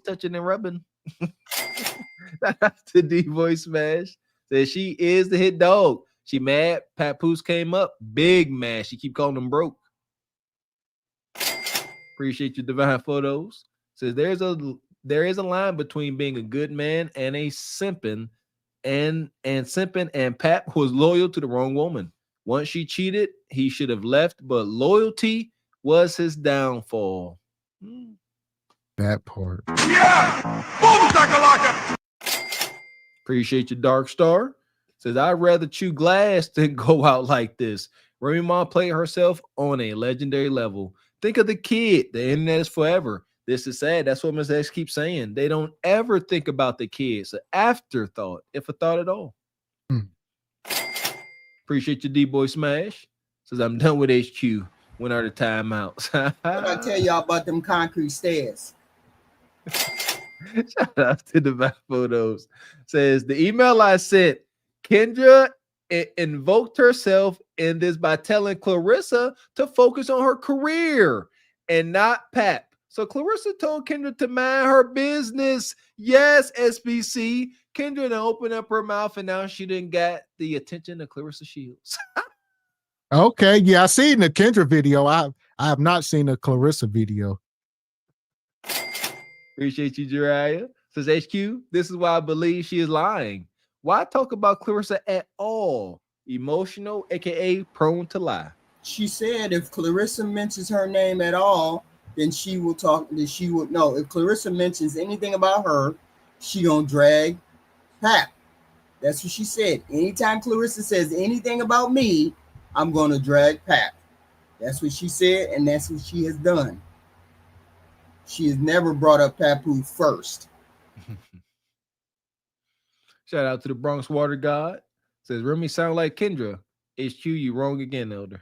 touching and rubbing. To D Voice Smash. Says she is the hit dog. She mad. Papoose came up big mad. She keep calling him broke. Appreciate your divine photos. Says there is a line between being a good man and a simping, and simping, and Pap was loyal to the wrong woman. Once she cheated, he should have left, but loyalty was his downfall. That part. Yeah! Boom, shakalaka! Appreciate your Dark Star. Says I'd rather chew glass than go out like this. Remy Ma played herself on a legendary level. Think of the kid. The internet is forever. This is sad. That's what Ms. X keeps saying. They don't ever think about the kids. An afterthought, if a thought at all. Appreciate your D-Boy Smash. Says I'm done with HQ. When are the timeouts? I tell y'all about them concrete stairs. Shout out to the back photos. Says the email I sent, Kendra invoked herself in this by telling Clarissa to focus on her career and not Pap. So Clarissa told Kendra to mind her business. Yes, SBC. Kendra done opened up her mouth and now she didn't get the attention of Clarissa Shields. Okay, yeah, I seen the Kendra video. I have not seen the Clarissa video. Appreciate you, Jariah. Says HQ, this is why I believe she is lying. Why talk about Clarissa at all? Emotional, aka prone to lie. She said if Clarissa mentions her name at all, then she will talk. Then she would know. If Clarissa mentions anything about her, she gonna drag Pap. That's what she said. Anytime Clarissa says anything about me, I'm gonna drag Pap. That's what she said, and that's what she has done. She has never brought up Papoose first. Shout out to the Bronx Water God. Says Remy sound like Kendra. HQ, you wrong again, Elder.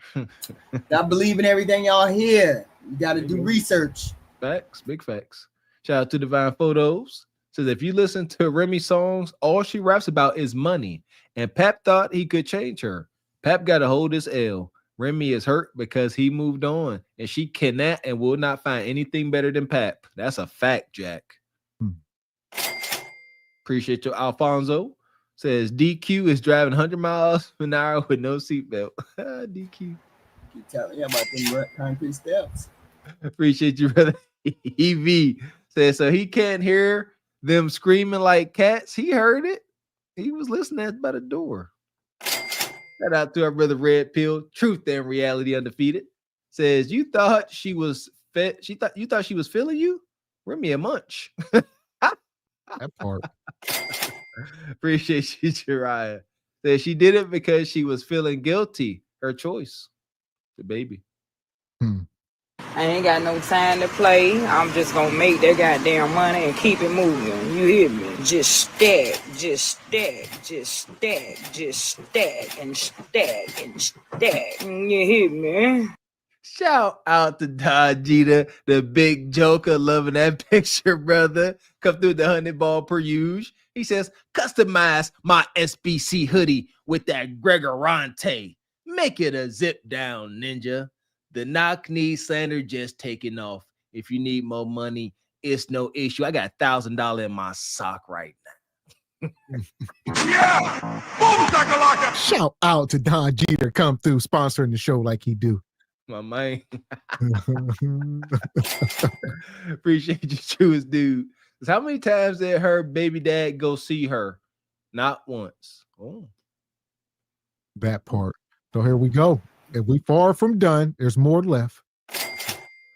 I believe in everything y'all hear. You got to do research. Facts, big facts. Shout out to Divine Photos. Says if you listen to Remy songs, all she raps about is money. And Pap thought he could change her. Pap got to hold his L. Remy is hurt because he moved on, and she cannot and will not find anything better than Pap. That's a fact, Jack. Appreciate you, Alfonso. Says DQ is driving 100 miles an hour with no seatbelt. DQ. Keep telling you about them concrete steps. Appreciate you, brother. EV says so he can't hear them screaming like cats. He heard it. He was listening by the door. Shout out to our brother Red Pill. Truth and reality undefeated. Says you thought she was fed. You thought she was feeling you. Remy a munch. That part. Appreciate you, Jiraiya. Says she did it because she was feeling guilty. Her choice. The baby. I ain't got no time to play. I'm just gonna make that goddamn money and keep it moving. You hear me? Just stack, just stack, just stack, just stack and stack and stack. You hear me? Shout out to Don Jeter, the big joker, loving that picture, brother. Come through the 100 ball per use. He says, customize my SBC hoodie with that Gregorante. Make it a zip down, ninja. The knock-knee slander just taking off. If you need more money, it's no issue. I got $1,000 in my sock right now. Yeah! Boom, shakalaka! Shout out to Don Jeter. Come through sponsoring the show like he do. My man. Appreciate you, truest dude. How many times did her baby dad go see her? Not once. Oh. That part. So here we go. If we far from done, there's more left.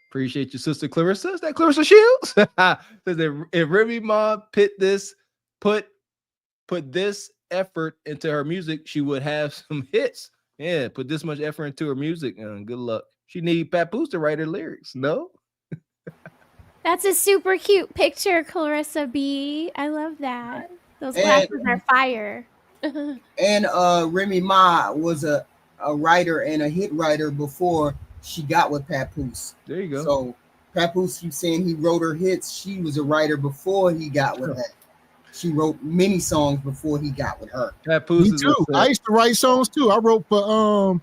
Appreciate your sister Clarissa. Is that Clarissa Shields? Says if Remy Ma put this effort into her music, she would have some hits. Yeah, put this much effort into her music. Good luck. She need Papoose to write her lyrics. No? That's a super cute picture, Clarissa B. I love that. Those glasses are fire. And Remy Ma was a writer and a hit writer before she got with Papoose. There you go. So Papoose keeps saying he wrote her hits. She was a writer before he got with her. She wrote many songs before he got with her. Papoose Me too. I used to write songs too. I wrote for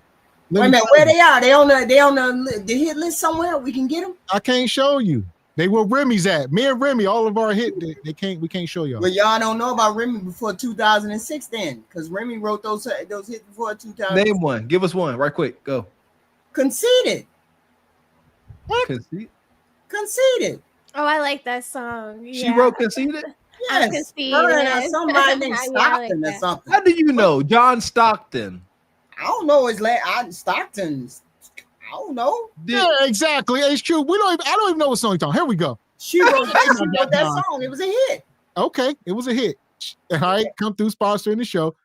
Wait a minute, where they are? They on the hit list somewhere? We can get them. I can't show you. They were Remy's at. Me and Remy, all of our hit. We can't show y'all. Well, y'all don't know about Remy before 2006 then, because Remy wrote those hits before 2000. Name one. Give us one right quick. Go. Conceited. What? Conceited. Oh, I like that song. She wrote Conceited? Yes. Conceited. Somebody named Stockton or something. How do you know? John Stockton. I don't know his Stockton's. I don't know. Yeah, exactly. It's true. I don't even know what song you're talking. Here we go. She wrote that song. It was a hit. Okay, it was a hit. All right, come through sponsoring the show.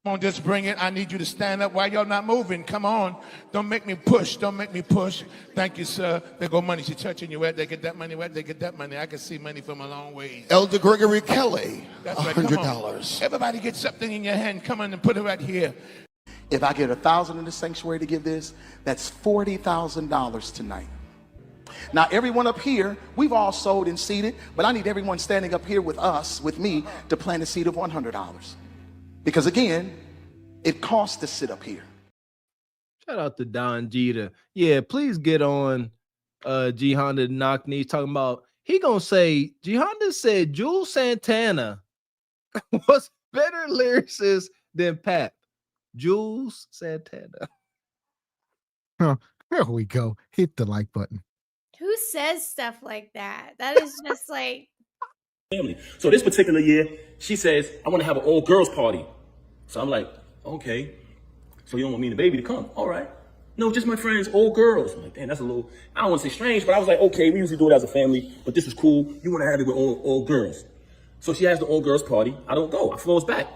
Come on, just bring it. I need you to stand up while y'all not moving. Come on. Don't make me push. Don't make me push. Thank you, sir. There go money. She touching you. Where they get that money? Where they get that money? I can see money from a long ways. Elder Gregory Kelly, That's right. Come on. $100. Everybody get something in your hand. Come on and put it right here. If I get 1,000 in the sanctuary to give this, that's $40,000 tonight. Now, everyone up here, we've all sold and seeded, but I need everyone standing up here with me, to plant a seed of $100. Because again, it costs to sit up here. Shout out to Don Jeter. Yeah, please get on G Honda knock knees talking about he gonna say G Honda said Jules Santana was better lyricist than Pap. Jules Santana. Huh, there we go. Hit the like button. Who says stuff like that? That is just like family. So this particular year, she says, I want to have an all girls party. So I'm like, okay. So you don't want me and the baby to come? All right. No, just my friends, all girls. I'm like, damn, that's a little, I don't want to say strange, but I was like, okay, we usually do it as a family, but this is cool. You want to have it with all girls. So she has the all girls party. I don't go. I flows back.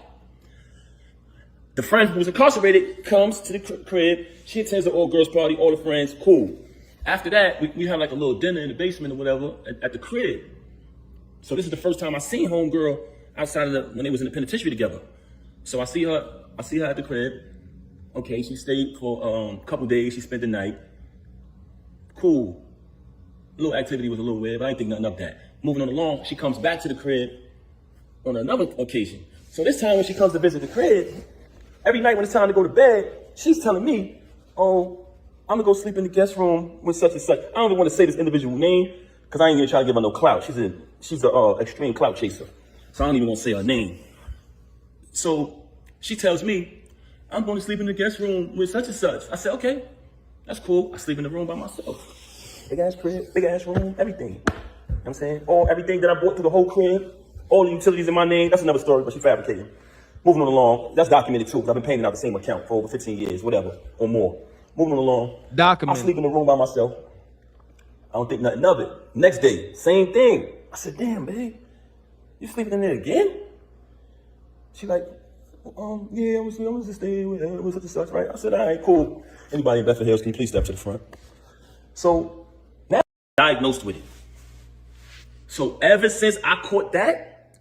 The friend who's incarcerated comes to the crib. She attends the all girls party, all the friends, cool. After that, we have like a little dinner in the basement or whatever at the crib. So this is the first time I seen homegirl outside of when they was in the penitentiary together. So I see her at the crib. Okay, she stayed for a couple days. She spent the night. Cool. A little activity was a little weird, but I didn't think nothing of that. Moving on along, she comes back to the crib on another occasion. So this time when she comes to visit the crib, every night when it's time to go to bed, she's telling me, oh, I'm gonna go sleep in the guest room with such and such. I don't even want to say this individual name because I ain't gonna try to give her no clout. She's a extreme clout chaser. So I don't even want to say her name. So she tells me, I'm going to sleep in the guest room with such and such. I said, okay, That's cool. I sleep in the room by myself. Big ass crib, big ass room, everything. You know what I'm saying? Everything that I bought through the whole crib, all the utilities in my name. That's another story, but she fabricating. Moving on along. That's documented too, because I've been paying out the same account for over 15 years, whatever, or more. Moving along. Documented. I sleep in the room by myself. I don't think nothing of it. Next day, same thing. I said, damn, babe, you sleeping in there again? She like, yeah, I'm just staying with her. Such and such, right? I said, all right, cool. Anybody in Bedford Hills, can you please step to the front? So now I'm diagnosed with it. So ever since I caught that,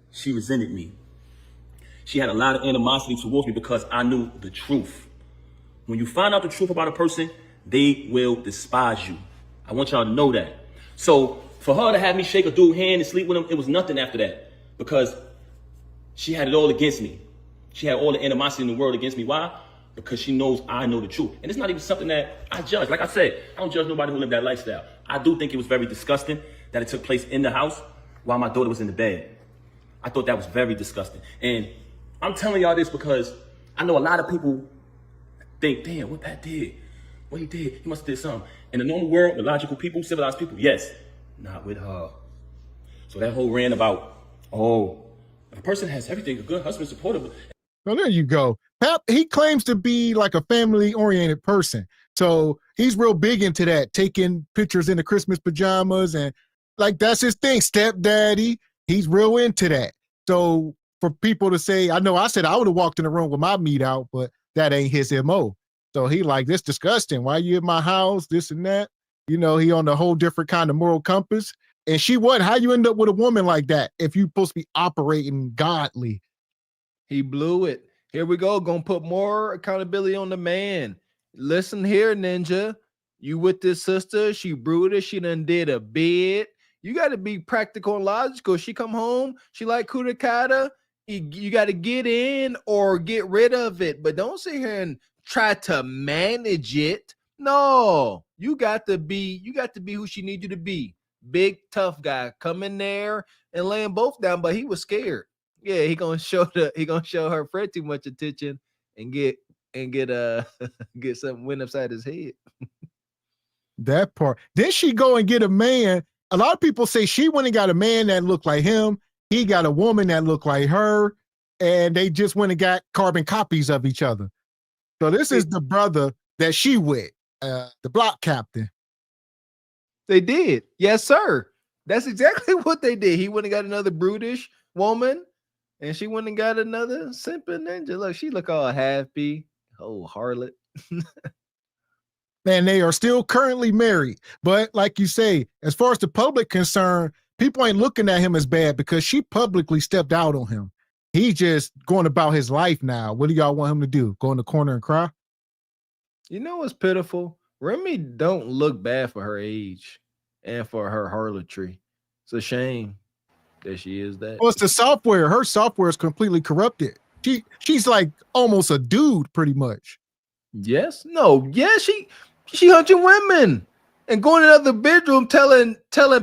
she resented me. She had a lot of animosity towards me because I knew the truth. When you find out the truth about a person, they will despise you. I want y'all to know that. So for her to have me shake a dude's hand and sleep with him, it was nothing after that because she had it all against me. She had all the animosity in the world against me. Why? Because she knows I know the truth. And it's not even something that I judge. Like I said, I don't judge nobody who lived that lifestyle. I do think it was very disgusting that it took place in the house while my daughter was in the bed. I thought that was very disgusting. And I'm telling y'all this because I know a lot of people think, damn, what Pat did, what he did, he must have did something. In the normal world, the logical people, civilized people, yes, not with her. So that whole rant about, if a person has everything, a good husband, supportive. Well, there you go. Pap, he claims to be like a family-oriented person. So he's real big into that, taking pictures in the Christmas pajamas and like that's his thing, stepdaddy. He's real into that. So for people to say, I said I would have walked in the room with my meat out, but that ain't his MO. So he like, this disgusting. Why you in my house? This and that. You know, he on a whole different kind of moral compass. And she wasn't. How you end up with a woman like that if you supposed to be operating godly? He blew it. Here we go. Gonna put more accountability on the man. Listen here, Ninja. You with this sister. She brooded. She done did a bid. You got to be practical and logical. She come home. She like Kudakata. You got to get in or get rid of it. But don't sit here and try to manage it. No, you got to be who she needs you to be. Big tough guy. Come in there and lay them both down. But he was scared. Yeah, he gonna show her Fred too much attention and get something went upside his head. That part. Then she go and get a man. A lot of people say she went and got a man that looked like him. He got a woman that looked like her, and they just went and got carbon copies of each other. So this is the brother that she with, the block captain. They did. Yes, sir. That's exactly what they did. He went and got another brutish woman, and she went and got another simping ninja. Look, she look all happy. Oh, harlot. And they are still currently married. But like you say, as far as the public concerned, people ain't looking at him as bad because she publicly stepped out on him. He's just going about his life now. What do y'all want him to do? Go in the corner and cry? You know what's pitiful? Remy don't look bad for her age and for her harlotry. It's a shame that she is that. Well, it's the software. Her software is completely corrupted. She's like almost a dude, pretty much. Yes. No. Yeah, she hunting women and going in another bedroom telling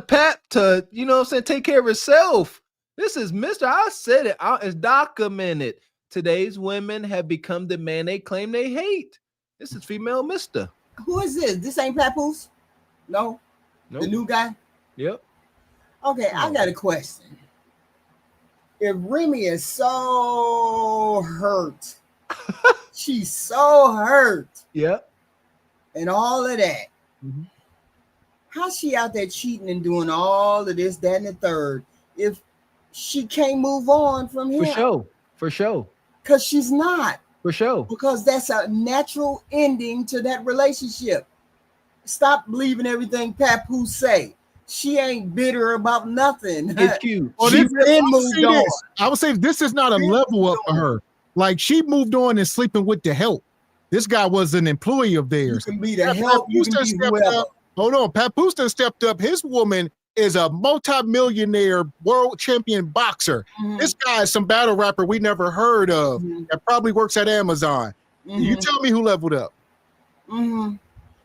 Pat to, you know what I'm saying, take care of herself. This is Mr. I said it. It's documented. Today's women have become the man they claim they hate. This is female Mr. Who is this? This ain't Papoose? No? Nope. The new guy? Yep. Okay, I got a question. If Remy is so hurt, she's so hurt. Yep. And all of that. Mm-hmm. How's she out there cheating and doing all of this, that, and the third if she can't move on from him? For sure. Because she's not. For sure. Because that's a natural ending to that relationship. Stop believing everything Papoose say. She ain't bitter about nothing. It's cute. Well, I would say this is not a level up for her. Like she moved on and sleeping with the help. This guy was an employee of theirs. You can be the help. You can be whoever. Hold on. Papoose stepped up. His woman is a multi-millionaire world champion boxer. Mm-hmm. This guy is some battle rapper we never heard of that probably works at Amazon. Mm-hmm. You tell me who leveled up. Mm-hmm.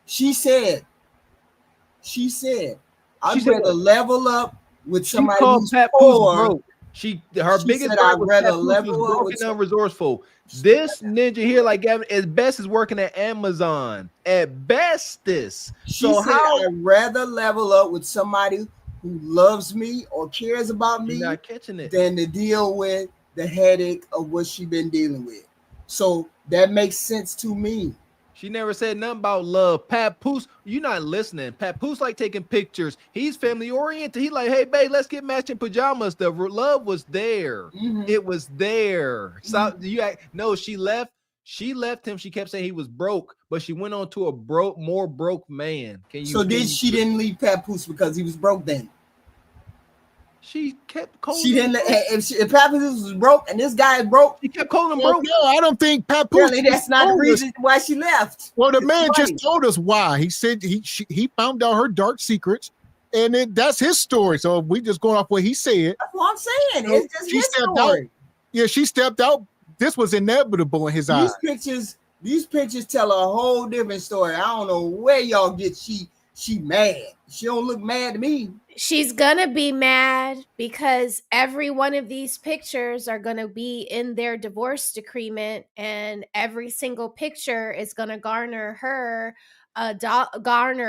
She said, I'd rather level up with somebody who's poor. Her She biggest said, gripe I'd was rather Papoose level was up broken with and unresourceful. This ninja here, like Gavin, at best is working at Amazon. At bestest. She So said, how I'd rather level up with somebody who loves me or cares about me not catching it than to deal with the headache of what she been dealing with. So that makes sense to me. She never said nothing about love. Papoose, you're not listening. Papoose like taking pictures. He's family oriented. He like, hey, babe, let's get matching pajamas. The love was there. Mm-hmm. It was there. So no, she left. She left him. She kept saying he was broke, but she went on to a more broke man. She didn't leave Papoose because he was broke then? She kept calling. She didn't. If Papoose was broke and this guy is broke, she kept calling him broke. No, I don't think Papoose. Really, that's not the reason why she left. Well, the man just told us why. He said he found out her dark secrets, and that's his story. So we just going off what he said. That's what I'm saying. It's just his story. Out. Yeah, she stepped out. This was inevitable in his eyes. These pictures tell a whole different story. I don't know where y'all get she mad. She don't look mad to me. She's gonna be mad because every one of these pictures are gonna be in their divorce decrement, and every single picture is gonna garner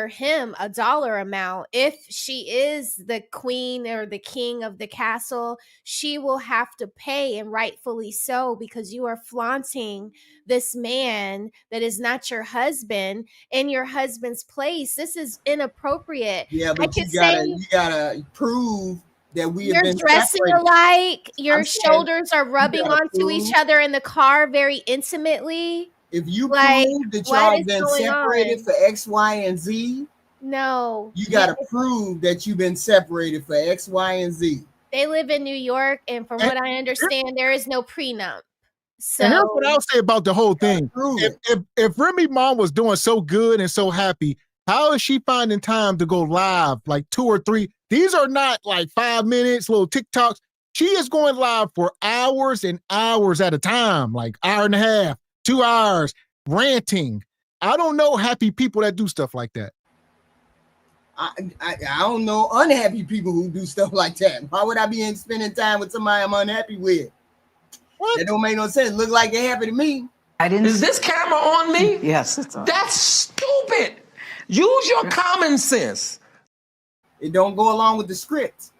him a dollar amount. If she is the queen or the king of the castle, she will have to pay, and rightfully so, because you are flaunting this man that is not your husband in your husband's place. This is inappropriate. Yeah, but you gotta prove that you're dressing alike. Your shoulders are rubbing onto each other in the car very intimately. If you prove that y'all been separated for X, Y, and Z, no, you got to prove that you've been separated for X, Y, and Z. They live in New York, and from what I understand, there is no prenup. So and here's what I'll say about the whole thing. If Remy Ma was doing so good and so happy, how is she finding time to go live like 2 or 3? These are not like 5 minutes, little TikToks. She is going live for hours and hours at a time, like hour and a half. 2 hours ranting. I don't know happy people that do stuff like that. I don't know unhappy people who do stuff like that. Why would I be spending time with somebody I'm unhappy with? What? That don't make no sense. Look like it happened to me. Is this camera on me? Yes, it's on. That's stupid. Use your common sense. It don't go along with the script.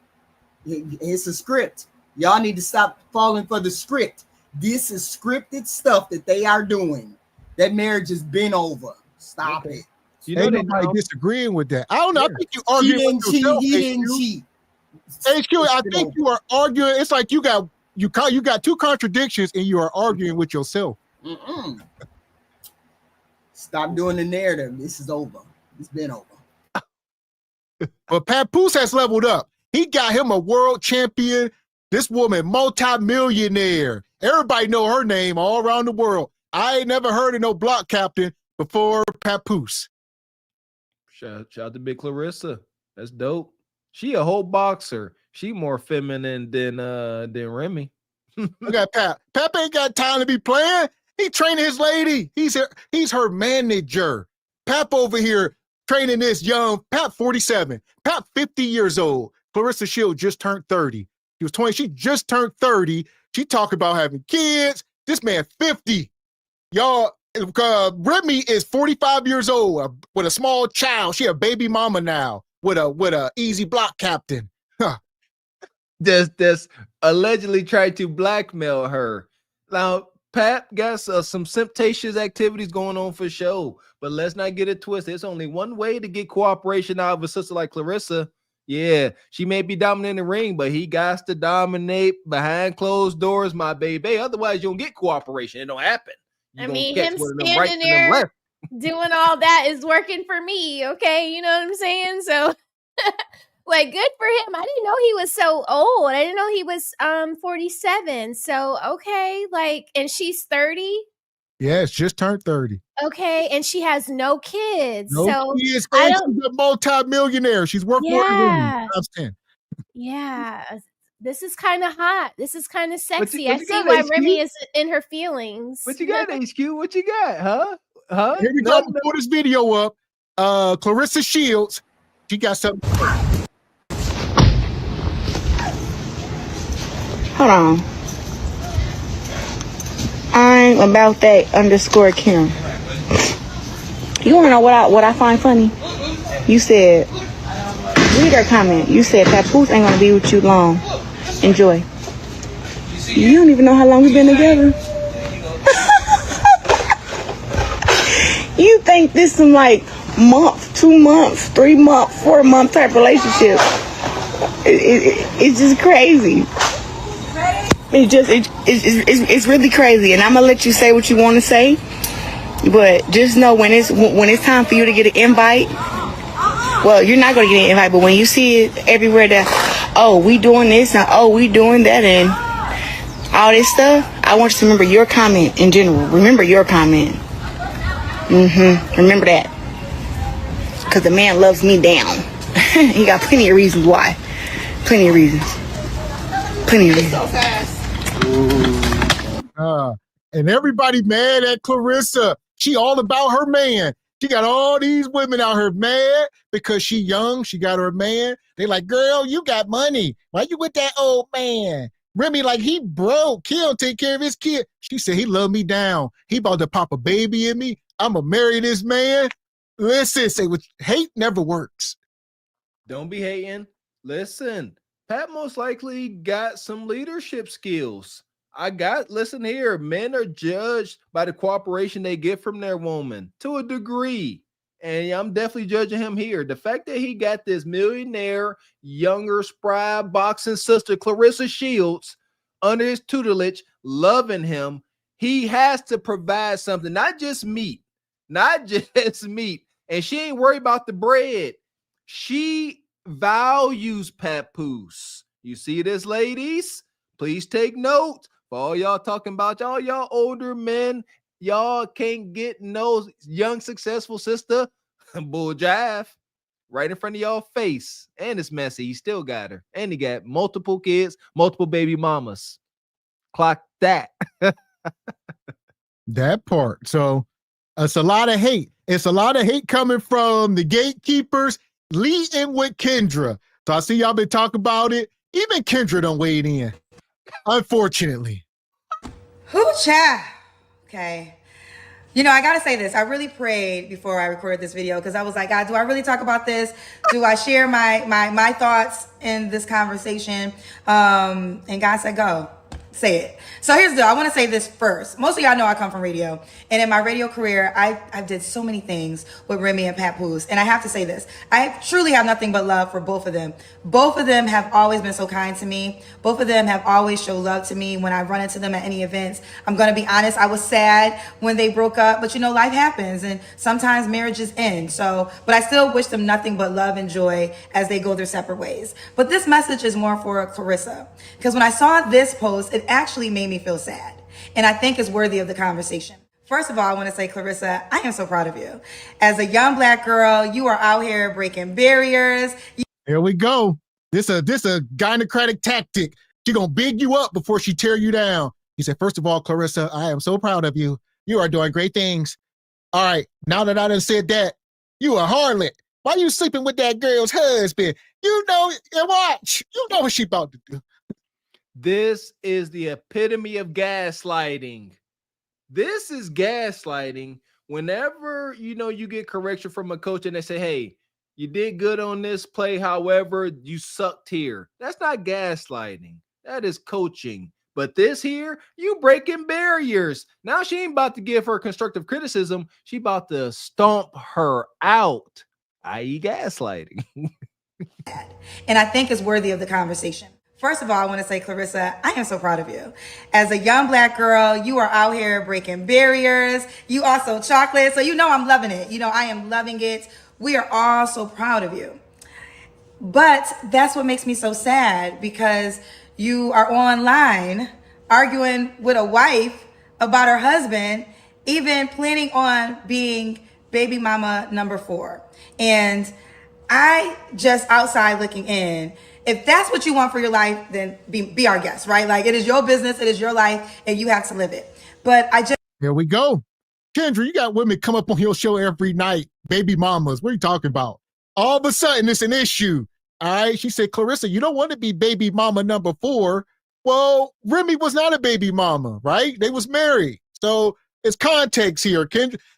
It's a script. Y'all need to stop falling for the script. This is scripted stuff that they are doing. That marriage has been over. Stop it. Ain't nobody disagreeing with that. I don't know. I think you arguing with yourself. He didn't cheat. HQ, I think you are arguing. It's like you got 2 contradictions and you are arguing with yourself. Stop doing the narrative. This is over. It's been over. But Papoose has leveled up. He got him a world champion. This woman, multi-millionaire. Everybody know her name all around the world. I ain't never heard of no block captain before Papoose. Shout out to Big Clarissa. That's dope. She a whole boxer. She more feminine than Remy. Look at Pap. Pap ain't got time to be playing. He training his lady. He's her manager. Pap over here training this young Pap 47. Pap 50 years old. Clarissa Shields just turned 30. She was 20. She just turned 30. She talking about having kids. This man 50. Y'all, Remy is 45 years old with a small child. She a baby mama now with a easy block captain. Huh. That's allegedly tried to blackmail her. Now, Pap got some temptations activities going on for show, but let's not get it twisted. There's only one way to get cooperation out of a sister like Clarissa. Yeah, she may be dominant in the ring, but he got to dominate behind closed doors, my baby. Otherwise, you don't get cooperation. It don't happen. I mean, him standing there doing all that is working for me, okay? You know what I'm saying? So, like, good for him. I didn't know he was so old. I didn't know he was 47. So, okay, like, and she's 30? Yeah, it's just turned 30. Okay, and she has no kids. No so kids, and she's a multi-millionaire. She's worth more than times 10. Yeah, this is kind of hot. This is kind of sexy. What I you see got, why HQ? Remy is in her feelings. What you got, HQ? What you got, huh? Here we go. Pull this video up. Clarissa Shields. She got something. Hold on. I'm about that _ Kim. You wanna know what I find funny? You said, read our comment. You said Papoose ain't gonna be with you long. Enjoy. You don't even know how long we've been together. You think this some like month, 2 months, 3 month, 4 month type relationship? It's just crazy. It's really crazy, and I'm gonna let you say what you want to say, but just know when it's time for you to get an invite. Well, you're not gonna get an invite, but when you see it everywhere that, oh, we doing this and oh, we doing that and all this stuff, I want you to remember your comment in general. Remember your comment. Remember that, because the man loves me down. He got plenty of reasons why. Plenty of reasons. And everybody mad at Clarissa. She all about her man. She got all these women out here mad because she young. She got her man. They like, girl, you got money. Why you with that old man? Remy like, he broke. He don't take care of his kid. She said he love me down. He about to pop a baby in me. I'm going to marry this man. Listen, say what, hate never works. Don't be hating. Listen, Pat most likely got some leadership skills. Listen here, men are judged by the cooperation they get from their woman to a degree. And I'm definitely judging him here. The fact that he got this millionaire, younger, spry boxing sister, Clarissa Shields, under his tutelage, loving him, he has to provide something, not just meat. And she ain't worried about the bread. She values Papoose. You see this, ladies? Please take note. For all y'all talking about y'all older men, y'all can't get no young, successful sister. Bull jive. Right in front of y'all face. And it's messy. He still got her. And he got multiple kids, multiple baby mamas. Clock that. That part. So it's a lot of hate. It's a lot of hate coming from the gatekeepers leading with Kendra. So I see y'all been talking about it. Even Kendra don't weigh in. Unfortunately. Whoo child. Okay. You know, I gotta say this. I really prayed before I recorded this video because I was like, God, do I really talk about this? Do I share my thoughts in this conversation? And God said, go. Say it. So here's the deal. I want to say this first. Most of y'all know I come from radio. And in my radio career, I did so many things with Remy and Papoose. And I have to say this. I truly have nothing but love for both of them. Both of them have always been so kind to me. Both of them have always showed love to me when I run into them at any events. I'm going to be honest. I was sad when they broke up. But you know, life happens. And sometimes marriages end. But I still wish them nothing but love and joy as they go their separate ways. But this message is more for Clarissa. Because when I saw this post, it actually made me feel sad. And I think it's worthy of the conversation. First of all, I want to say, Clarissa, I am so proud of you. As a young Black girl, you are out here breaking barriers. Here we go. This a gynocratic tactic. She gonna big you up before she tear you down. He said, first of all, Clarissa, I am so proud of you. You are doing great things. All right, now that I done said that, you a harlot. Why you sleeping with that girl's husband? You know, and watch. You know what she about to do. This is the epitome of gaslighting. This is gaslighting. Whenever, you get correction from a coach and they say, hey, you did good on this play. However, you sucked here. That's not gaslighting. That is coaching. But this here, you breaking barriers. Now she ain't about to give her constructive criticism. She about to stomp her out, i.e. gaslighting. And I think it's worthy of the conversation. First of all, I want to say, Clarissa, I am so proud of you. As a young Black girl, you are out here breaking barriers. You also chocolate. So I'm loving it. I am loving it. We are all so proud of you. But that's what makes me so sad, because you are online arguing with a wife about her husband, even planning on being baby mama number 4. And I just outside looking in. If that's what you want for your life, then be our guest, right? Like, it is your business, it is your life, and you have to live it. But here we go. Kendra, you got women come up on your show every night, baby mamas. What are you talking about? All of a sudden, it's an issue. All right. She said, Clarissa, you don't want to be baby mama number 4. Well, Remy was not a baby mama, right? They was married. So it's context here.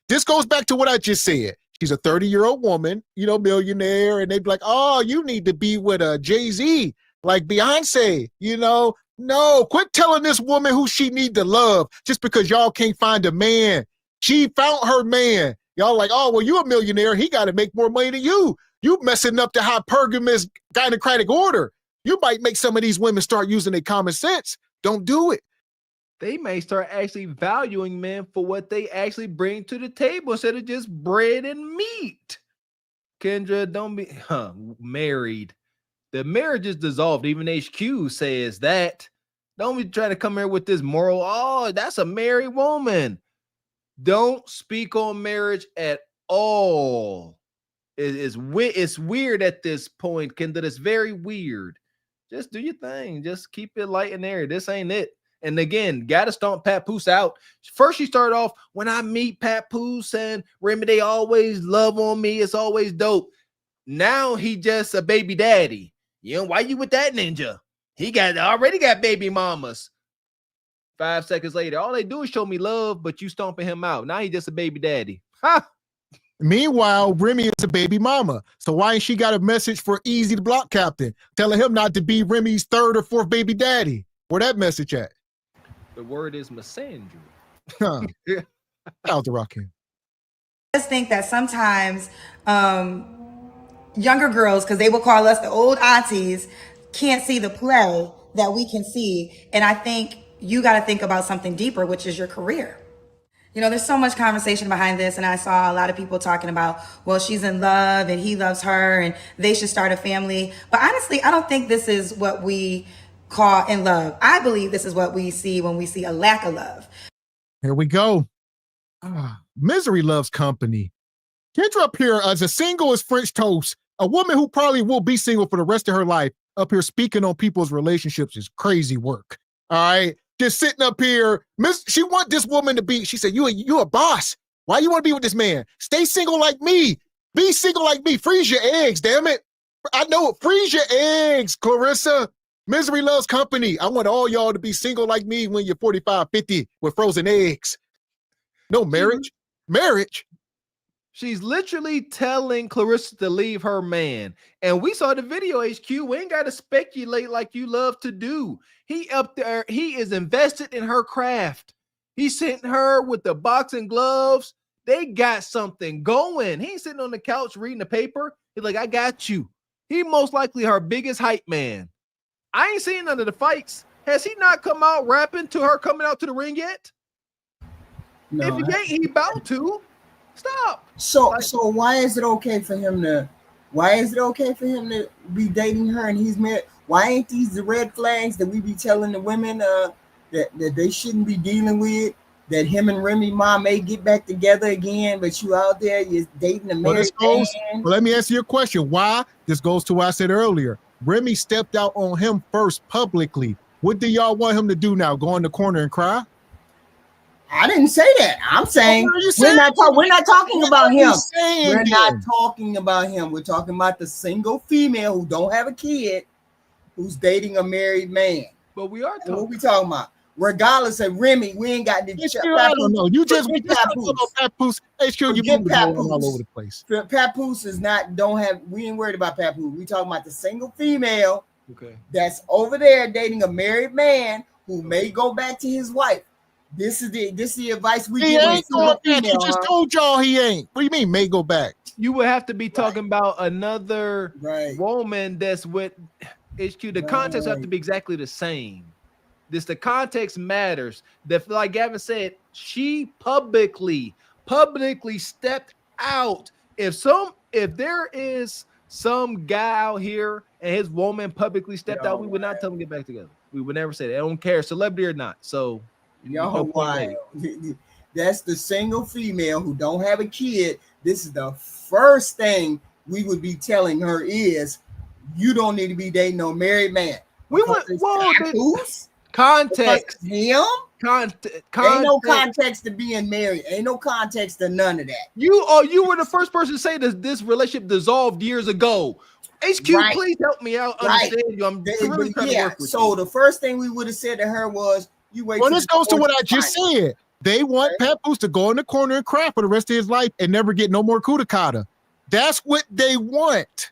This goes back to what I just said. She's a 30-year-old woman, millionaire, and they'd be like, oh, you need to be with a Jay-Z, like Beyonce, No, quit telling this woman who she need to love just because y'all can't find a man. She found her man. Y'all like, oh, well, you a millionaire. He got to make more money than you. You messing up the hypergamous gynocratic order. You might make some of these women start using their common sense. Don't do it. They may start actually valuing men for what they actually bring to the table instead of just bread and meat. Kendra, don't be married. The marriage is dissolved. Even HQ says that. Don't be trying to come here with this moral, oh, that's a married woman. Don't speak on marriage at all. It's weird at this point, Kendra. It's very weird. Just do your thing. Just keep it light and airy. This ain't it. And again, gotta stomp Papoose out. First, she started off, when I meet Papoose and Remy, they always love on me. It's always dope. Now he just a baby daddy. Why you with that ninja? He already got baby mamas. 5 seconds later, all they do is show me love, but you stomping him out. Now he just a baby daddy. Ha! Meanwhile, Remy is a baby mama. So why ain't she got a message for Easy the Block Captain, telling him not to be Remy's 3rd or 4th baby daddy? Where that message at? The word is misandry. Out the rockin'. I just think that sometimes younger girls, because they will call us the old aunties, can't see the play that we can see. And I think you got to think about something deeper, which is your career. There's so much conversation behind this, and I saw a lot of people talking about, well, she's in love and he loves her and they should start a family. But honestly, I don't think this is what we call in love. I believe this is what we see when we see a lack of love. Here we go. Misery loves company. Kendra up here as a single as French toast, a woman who probably will be single for the rest of her life, up here speaking on people's relationships is crazy work. All right. Just sitting up here. She want this woman to be, she said, you a boss. Why you want to be with this man? Stay single like me. Be single like me. Freeze your eggs, damn it. I know it. Freeze your eggs, Clarissa. Misery loves company. I want all y'all to be single like me when you're 45, 50 with frozen eggs. No marriage. Marriage. She's literally telling Clarissa to leave her man. And we saw the video, HQ. We ain't got to speculate like you love to do. He up there, he is invested in her craft. He's sitting her with the boxing gloves. They got something going. He ain't sitting on the couch reading the paper. He's like, I got you. He most likely her biggest hype man. I ain't seen none of the fights. Has he not come out rapping to her coming out to the ring yet? No, if he ain't, he about to. Stop. So why is it okay for him to be dating her and he's married? Why ain't these the red flags that we be telling the women that they shouldn't be dealing with? That him and Remy Ma may get back together again, but you out there, you're dating a married man. Well, let me answer your question. Why? This goes to what I said earlier. Remy stepped out on him first publicly. What do y'all want him to do now? Go in the corner and cry? I didn't say that. I'm saying we're not talking about him. We're not talking about him. We're talking about the single female who don't have a kid, who's dating a married man. But we are talking. What we talking about? Regardless of Remy, we ain't got the. I don't know. You just Papoose. HQ, you moving all over the place. Papoose is not. We ain't worried about Papoose. We talking about the single female. Okay. That's over there dating a married man who may go back to his wife. This is the advice we give. He just told y'all he ain't. What do you mean may go back? You would have to be talking about another woman that's with HQ. The context have to be exactly the same. The context matters. Like Gavin said, she publicly stepped out. If there is some guy out here and his woman publicly stepped out, we would not tell him to get back together. We would never say that. I don't care, celebrity or not. So y'all wild. That's the single female who don't have a kid. This is the first thing we would be telling her is you don't need to be dating no married man. We want context. Him? Context. Ain't no context to being married. Ain't no context to none of that. You were the first person to say this relationship dissolved years ago. HQ, Right. please help me out. Right. Understand you. I'm really trying to work with so you. the first thing we would have said to her was, "You wait." Well, till this the goes to what I fourth just final." said. They want Papoose to go in the corner and cry for the rest of his life and never get no more kudakata. That's what they want.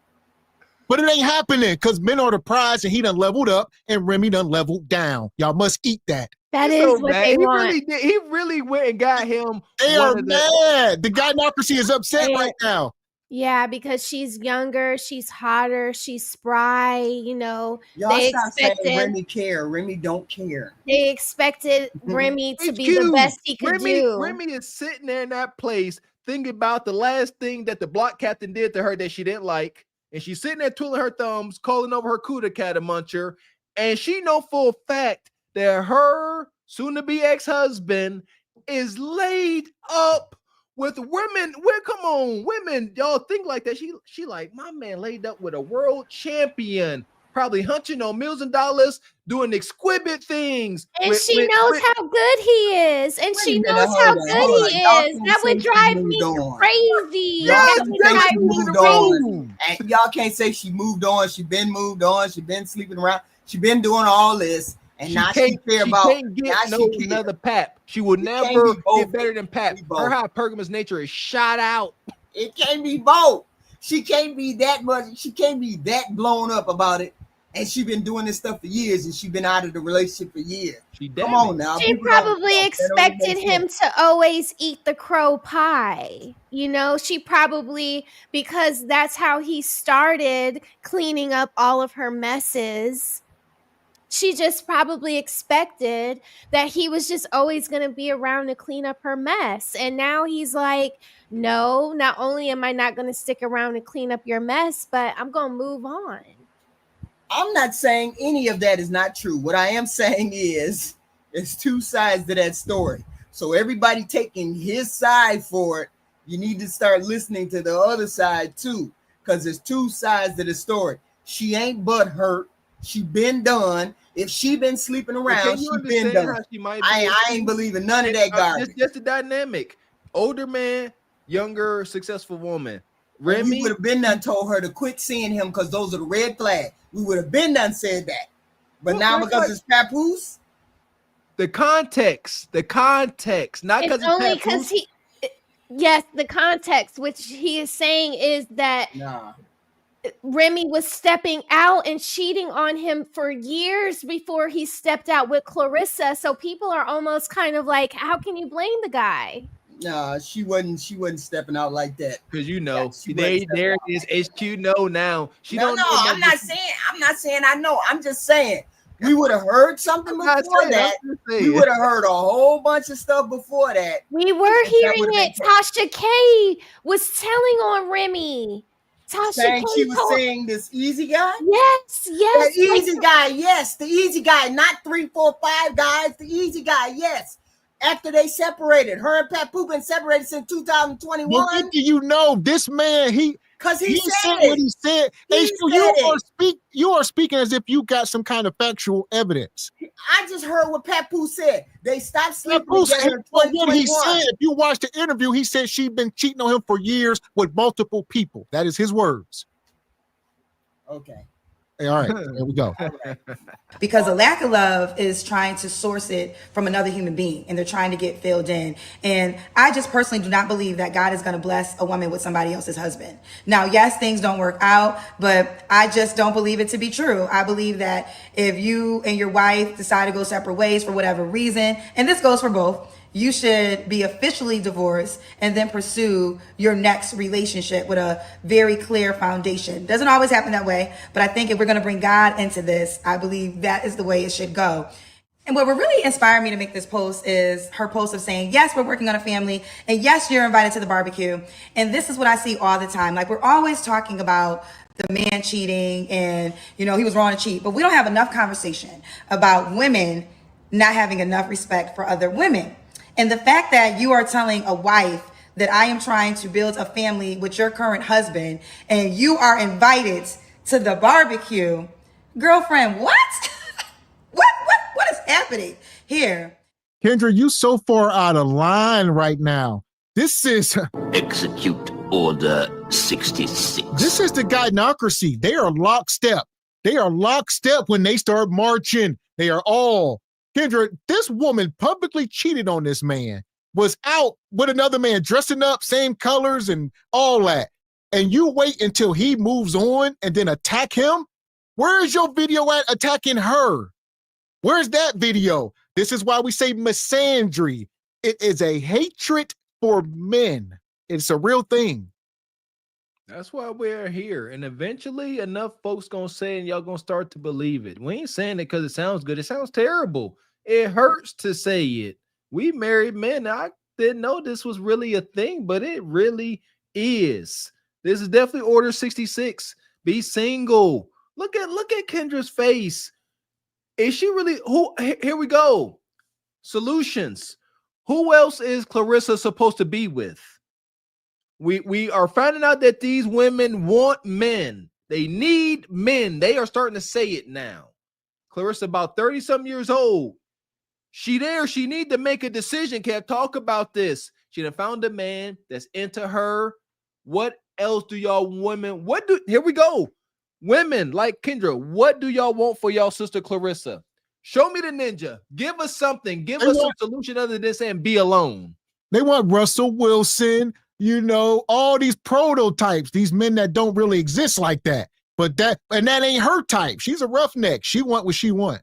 But it ain't happening because men are the prize and he done leveled up and Remy done leveled down. Y'all must eat that. That He's is so what mad. they He want. really did. He really went and got him. They are mad. The gynocracy is upset right now. Yeah, because she's younger, she's hotter, she's spry, you know. Y'all They stop saying expected Remy care. Remy don't care. they expected Remy to be the best he could do. Remy is sitting there in that place thinking about the last thing that the block captain did to her that she didn't like. And she's sitting there twiddling her thumbs, calling over her Kudakata muncher. And she know full fact that her soon-to-be ex-husband is laid up with women. Come on, women, y'all think like that. She like, my man laid up with a world champion, probably hunching on millions of dollars, doing exquisite things. And she knows how good he is. And she knows how good he is. That would drive me crazy. That would drive me moved on. And y'all can't say she moved on. She been moved on. She been sleeping around. She been doing all this. And now she care about. Can't get another Pap. She will never get better than Pap. Her hypergamous nature is shot out. It can't be both. She can't be that much. She can't be that blown up about it. And she been doing this stuff for years, and she been out of the relationship for years. Come on now. She probably expected him to always eat the crow pie. You know, she probably, because that's how he started cleaning up all of her messes. She just probably expected that he was just always going to be around to clean up her mess. And now he's like, no, not only am I not going to stick around and clean up your mess, but I'm going to move on. I'm not saying any of that is not true. What I am saying is there's two sides to that story. So everybody taking his side for it, you need to start listening to the other side too, because there's two sides to the story. She ain't but hurt. She been done. If she been sleeping around, she been done. I ain't believing none of that garbage. Just the dynamic. Older man, younger, successful woman. Remy, we would have been done told her to quit seeing him because those are the red flags. We would have been done said that. But now because it's Papoose, the context, not because it's only because he. Yes, the context, which he is saying is that Remy was stepping out and cheating on him for years before he stepped out with Clarissa. So people are almost kind of like, how can you blame the guy? Nah, she wasn't stepping out like that. Because you know, there it is. HQ know now. No, I'm not saying I know. I'm just saying we would have heard something before that. We would have heard a whole bunch of stuff before that. We were hearing it. Tasha K was telling on Remy. Tasha K she was saying this easy guy? Yes. The easy guy, yes. The easy guy, not 3, 4, 5 guys. The easy guy, yes. After they separated, her and Papoose been separated since 2021. Well, what do you know? This man, he said what he said. You are speaking as if you got some kind of factual evidence. I just heard what Papoose said. They stopped sleeping Papoose, together in what 2021. he said, if you watch the interview, he said she'd been cheating on him for years with multiple people. That is his words. Okay. Hey, all right, there we go. Because a lack of love is trying to source it from another human being, and they're trying to get filled in. And I just personally do not believe that God is going to bless a woman with somebody else's husband. Now, yes, things don't work out, but I just don't believe it to be true. I believe that if you and your wife decide to go separate ways for whatever reason, and this goes for both, you should be officially divorced and then pursue your next relationship with a very clear foundation. Doesn't always happen that way, but I think if we're going to bring God into this, I believe that is the way it should go. And what really inspired me to make this post is her post of saying, yes, we're working on a family, and yes, you're invited to the barbecue. And this is what I see all the time. Like, we're always talking about the man cheating and, you know, he was wrong to cheat, but we don't have enough conversation about women not having enough respect for other women. And the fact that you are telling a wife that I am trying to build a family with your current husband and you are invited to the barbecue, girlfriend, what? What is happening here? Kendra, you so far out of line right now. This is execute order 66. This is the gynocracy. They are lockstep. They are lockstep when they start marching. They are all. Kendra, this woman publicly cheated on this man, was out with another man, dressing up, same colors and all that. And you wait until he moves on and then attack him? Where is your video at attacking her? Where's that video? This is why we say misandry. It is a hatred for men. It's a real thing. That's why we're here. And eventually enough folks gonna say and y'all gonna start to believe it. We ain't saying it because it sounds good. It sounds terrible. It hurts to say it. We married men. I didn't know this was really a thing, but it really is. This is definitely Order 66. Be single. Look at Kendra's face. Is she really who? Here we go. Solutions. Who else is Clarissa supposed to be with? We are finding out that these women want men. They need men. They are starting to say it now. Clarissa about 30-something years old. She need to make a decision. Can't talk about this. She done found a man that's into her. What else do y'all women? Here we go. Women like Kendra, what do y'all want for y'all sister Clarissa? Show me the ninja. Give us something. Give us some solution other than saying be alone. They want Russell Wilson, all these prototypes, these men that don't really exist like that. But that ain't her type. She's a roughneck. She want what she want.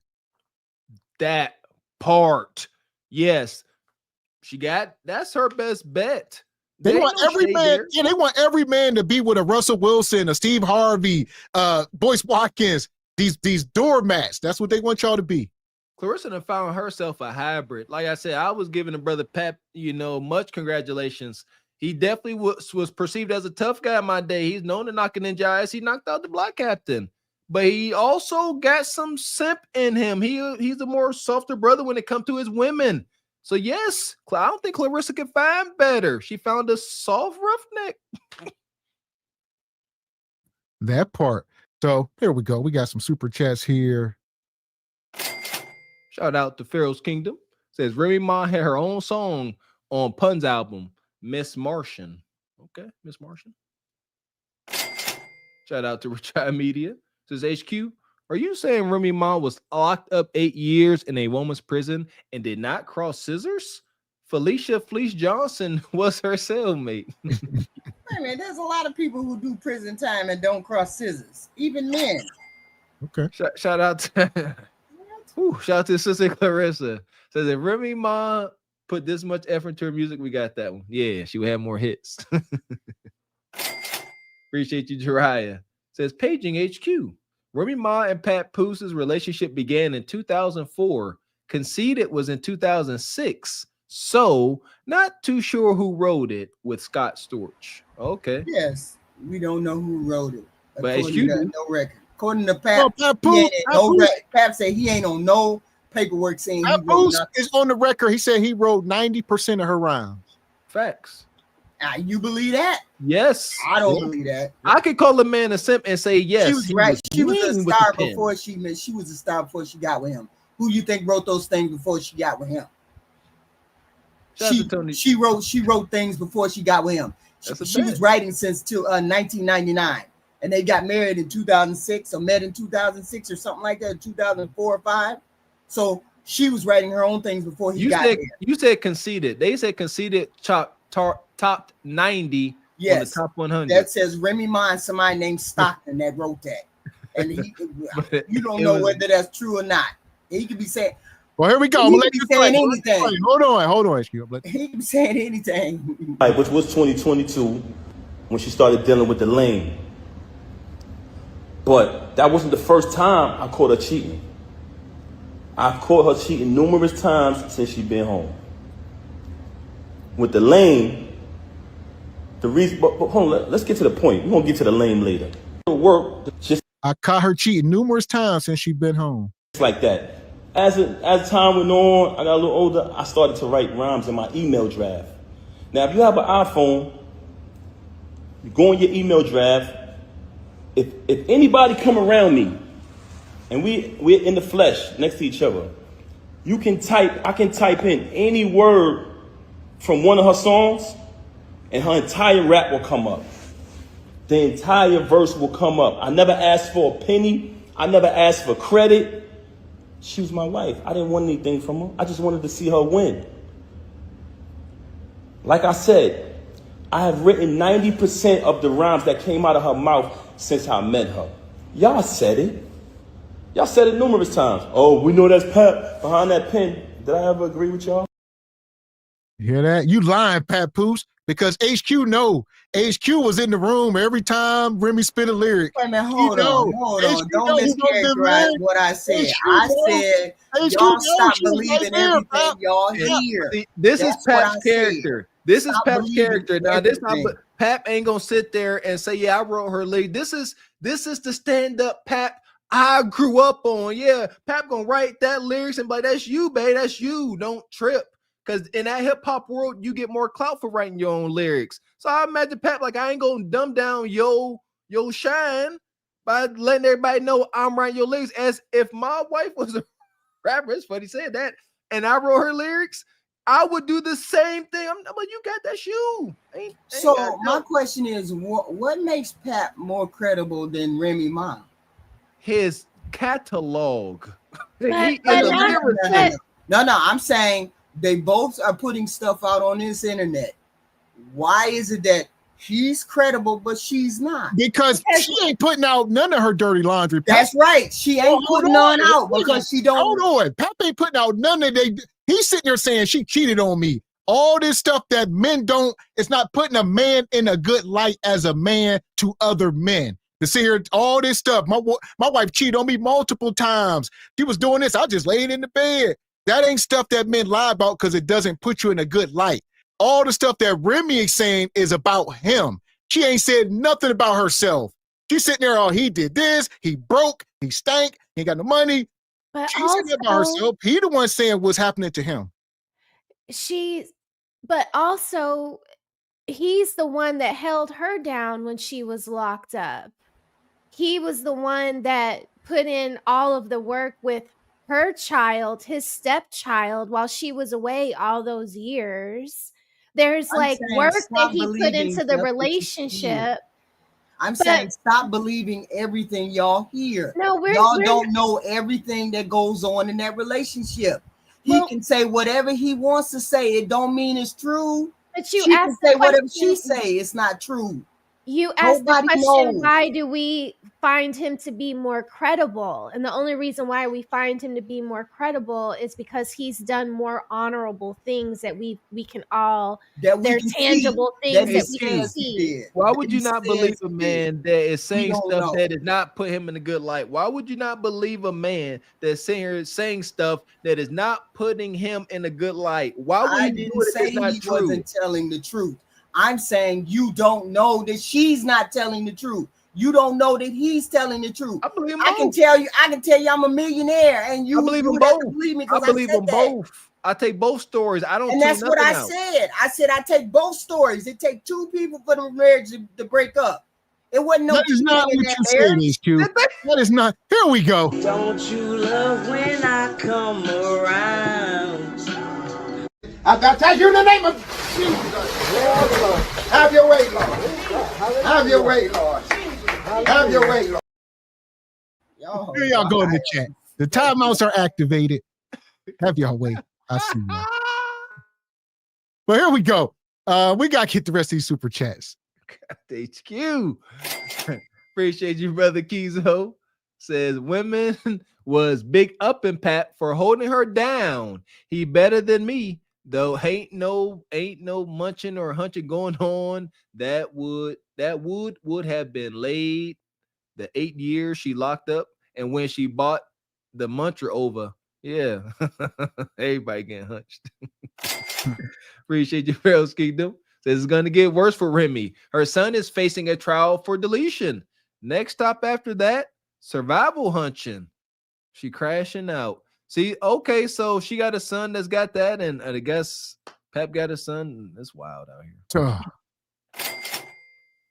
That part. Yes. That's her best bet. They want every man. Yeah, they want every man to be with a Russell Wilson, a Steve Harvey, Boyce Watkins. These doormats. That's what they want y'all to be. Clarissa done found herself a hybrid. Like I said, I was giving the brother Pep, much congratulations. He definitely was perceived as a tough guy in my day. He's known to knock a ninja ass. He knocked out the block captain, but he also got some simp in him. He's a more softer brother when it comes to his women. So yes, I don't think Clarissa could find better. She found a soft roughneck. That part. So here we go. We got some super chats here. Shout out to Pharaoh's Kingdom. Says Remy Ma had her own song on Pun's album, Miss Martian. Okay, Miss Martian. Shout out to Richard Media. Says HQ, are you saying Remy Ma was locked up 8 years in a woman's prison and did not cross scissors? Felicia Fleece Johnson was her cellmate. Hey man, there's a lot of people who do prison time and don't cross scissors, even men. Okay. Shout out to shout out to Sister Clarissa. Says if Remy Ma put this much effort into her music, we got that one. Yeah, she would have more hits. Appreciate you, Jariah. Says paging HQ. Remy Ma and Pat Poose's relationship began in 2004. Conceded was in 2006. So not too sure who wrote it with Scott Storch. Okay. Yes, we don't know who wrote it. But HQ, no record. According to Pat, Pat said he ain't on no paperwork saying Pat Poose is on the record. He said he wrote 90% of her rhymes. Facts. You believe that? Yes. I don't believe that. I could call a man a simp and say yes. She was right. She was a star before she was a star before she got with him. Who you think wrote those things before she got with him? She wrote things before she got with him. She was writing since 1999, and they got married in 2006 or met in 2006 or something like that, 2004 or 5. So she was writing her own things before he got there. You said conceded. They said conceded top 90 on the top 100. That says Remy Ma and somebody named Stockton that wrote that. And you don't know whether that's true or not. He could be saying, well, here we go. He could be saying anything. Hold on. He could be saying anything. Right, which was 2022 when she started dealing with the lane. But that wasn't the first time I caught her cheating. I've caught her cheating numerous times since she's been home. With the lame, the reason, but hold on, let's get to the point. We're gonna get to the lame later. I caught her cheating numerous times since she's been home. It's like that. As time went on, I got a little older, I started to write rhymes in my email draft. Now, if you have an iPhone, you go in your email draft. If anybody come around me, and we're in the flesh next to each other, I can type in any word from one of her songs, and her entire rap will come up. the entire verse will come up. I never asked for a penny. I never asked for credit. She was my wife. I didn't want anything from her. I just wanted to see her win. Like I said, I have written 90% of the rhymes that came out of her mouth since I met her. Y'all said it. Y'all said it numerous times. Oh, we know that's Pat behind that pen. Did I ever agree with y'all? You hear that? You lying, Papoose, because HQ was in the room every time Remy spit a lyric. Wait a minute, hold on. Don't mischaracterize what I said. I said y'all stop believing everything y'all hear. This is Pap's character. This is Pap's character. Now, Pap ain't gonna sit there and say, "Yeah, I wrote her lyric." This is the stand-up Pap I grew up on. Yeah, Pap gonna write that lyrics and be like, "That's you, babe. That's you. Don't trip." Because in that hip hop world, you get more clout for writing your own lyrics. So I imagine Pap like, I ain't gonna dumb down yo shine by letting everybody know I'm writing your lyrics. As if my wife was a rapper, it's funny saying that, and I wrote her lyrics, I would do the same thing. I'm like, you got that shoe. So my question is, what makes Pap more credible than Remy Ma? His catalog. No, I'm saying they both are putting stuff out on this internet. Why is it that he's credible but she's not? Because she ain't putting out none of her dirty laundry. That's right. She ain't putting none out because she don't. Hold on. Pap ain't putting out none of they. He's sitting there saying she cheated on me. All this stuff that men don't, it's not putting a man in a good light as a man to other men. To see her, all this stuff. My wife cheated on me multiple times. She was doing this. I just laid in the bed. That ain't stuff that men lie about because it doesn't put you in a good light. All the stuff that Remy is saying is about him. She ain't said nothing about herself. She's sitting there, oh, he did this, he broke, he stank, he ain't got no money. But She said that about herself. He the one saying what's happening to him. But also, he's the one that held her down when she was locked up. He was the one that put in all of the work with her child, his stepchild, while she was away all those years. There's work that he put into the relationship. I'm saying stop believing everything y'all hear. No, y'all don't know everything that goes on in that relationship. He can say whatever he wants to say. It don't mean it's true. But you she asked can say whatever she say. It's not true. You asked the question, why do we find him to be more credible? And the only reason why we find him to be more credible is because he's done more honorable things that we can all, they're tangible things that we can see. Why would you not believe a man that is saying stuff that does not put him in a good light? Why would you not believe a man that's saying stuff that is not putting him in a good light? Why would you do it if it's not true? Wasn't telling the truth. I'm saying you don't know that she's not telling the truth. You don't know that he's telling the truth. I believe I can tell you I'm a millionaire, and you believe them both. Believe me, I believe them both. I take both stories. I don't. And that's what I said. I said I take both stories. It take two people for the marriage to break up. It wasn't no. That is not what you said, HQ. That is not. Here we go. Don't you love when I come around? I baptize you in the name of Jesus. Have your way, Lord. Have your way, Lord. Have your way, Lord. Here y'all go in the chat. The timeouts are activated. Have y'all way. I see you. But here we go. We got to get the rest of these super chats. HQ. Appreciate you, brother Kizo. Says women was big up in Pat for holding her down. He better than me. Though ain't no munching or hunching going on. That would have been laid the 8 years she locked up, and when she bought the muncher over. Yeah, everybody getting hunched. Appreciate you, Pharaoh's Kingdom. Says it's gonna get worse for Remy. Her son is facing a trial for deletion. Next stop after that, survival hunching. She crashing out. See, okay, so she got a son that's got that, and I guess Pep got a son. That's wild out here.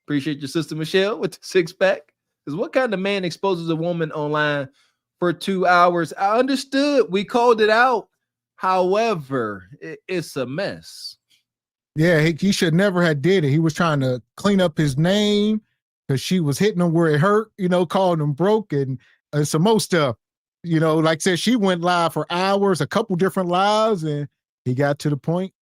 Appreciate your sister Michelle with the 6-pack. Because what kind of man exposes a woman online for 2 hours? I understood. We called it out. However, it's a mess. Yeah, he should never have did it. He was trying to clean up his name. because she was hitting him where it hurt, calling him broke and some more stuff. Like I said, she went live for hours, a couple different lives, and he got to the point.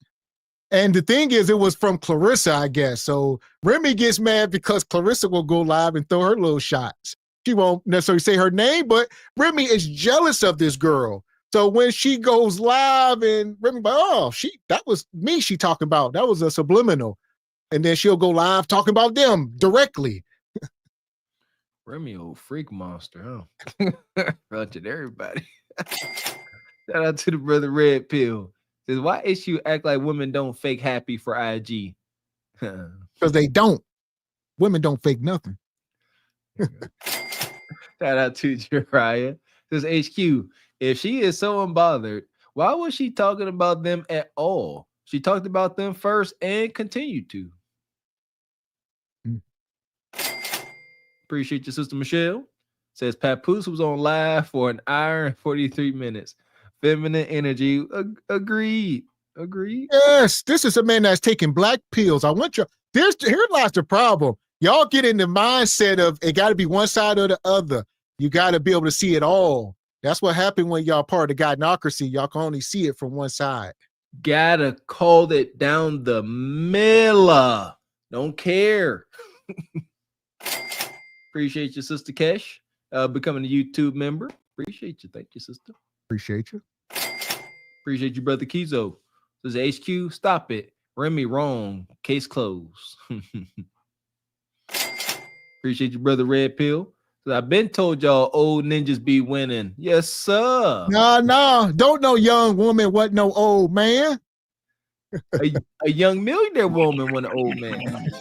And the thing is, it was from Clarissa, I guess. So Remy gets mad because Clarissa will go live and throw her little shots. She won't necessarily say her name, but Remy is jealous of this girl. So when she goes live and Remy, that was me she talking about. That was a subliminal. And then she'll go live talking about them directly. Remy, old freak monster, huh? Running everybody. Shout out to the brother Red Pill. Says, why issue act like women don't fake happy for IG? Because they don't. Women don't fake nothing. Shout out to Jariah. Says HQ, if she is so unbothered, why was she talking about them at all? She talked about them first and continued to. Appreciate your sister Michelle. Says Papoose was on live for an hour and 43 minutes. Feminine energy. Agreed. Yes, this is a man that's taking black pills. I want you. Here lies the problem. Y'all get in the mindset of it got to be one side or the other. You got to be able to see it all. That's what happened when y'all part of the gynocracy. Y'all can only see it from one side. Gotta call it down the middle. Don't care. Appreciate your sister Kesh becoming a YouTube member. Appreciate you. Thank you, sister. Appreciate you. Appreciate you, brother Kizo. Says HQ, stop it. Remy wrong. Case closed. Appreciate you, brother Red Pill. So I've been told y'all old ninjas be winning. Yes, sir. No. Don't no young woman what no old man. a young millionaire woman want an old man.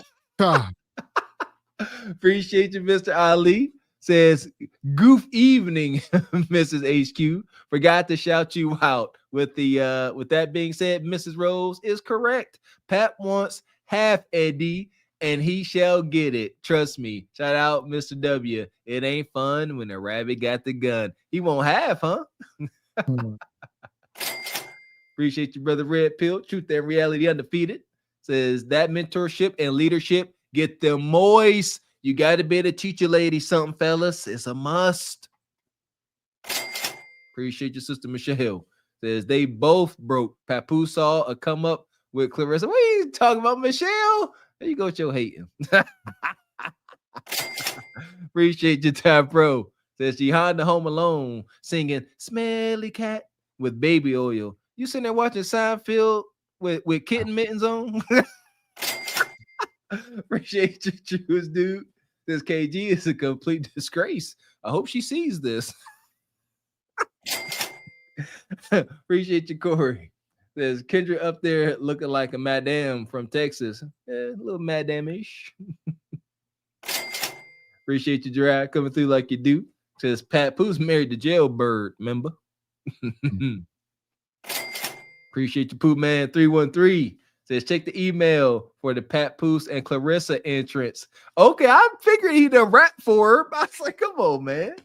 Appreciate you, Mr. Ali. Says, goof evening, Mrs. HQ. Forgot to shout you out. With that being said, Mrs. Rose is correct. Pat wants half Eddie, and he shall get it. Trust me. Shout out, Mr. W. It ain't fun when a rabbit got the gun. He won't have, huh? Appreciate you, brother Red Pill. Truth and reality undefeated. Says that mentorship and leadership get them moist. You got to be able to teach your lady something, fellas. It's a must. Appreciate your sister Michelle. Says they both broke. Papoose saw a come up with Clarissa. What are you talking about, Michelle? There you go with your hating. Appreciate your time, bro. Says she hiding home alone singing Smelly Cat with baby oil. You sitting there watching Seinfeld with kitten mittens on? Appreciate you, Juice, dude. This KG is a complete disgrace. I hope she sees this. Appreciate you, Corey. There's Kendra up there looking like a madam from Texas. A little madam-ish. Appreciate you, Gerard, coming through like you do. Says Pat Pooh's married to Jailbird, remember? Appreciate you, Pooh Man 313. Says check the email for the Pat Poos and Clarissa entrance. Okay, I figured he'd have rap for her. I was like, come on, man.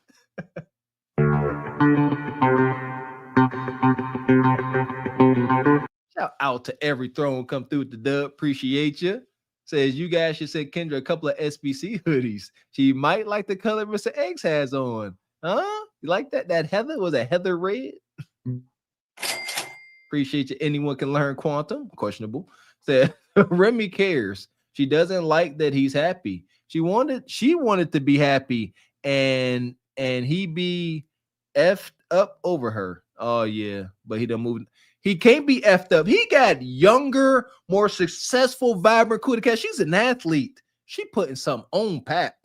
Shout out to every throne come through with the dub. Appreciate you. Says you guys should send Kendra a couple of SBC hoodies. She might like the color Mr. X has on. Huh? You like that? That Heather was a Heather red. Appreciate you. Anyone can learn quantum. Questionable. Said Remy cares. She doesn't like that he's happy. She wanted to be happy, and he be effed up over her. Oh yeah, but he done moved. He can't be effed up. He got younger, more successful, vibrant, cool cat. She's an athlete. She putting something on Pap.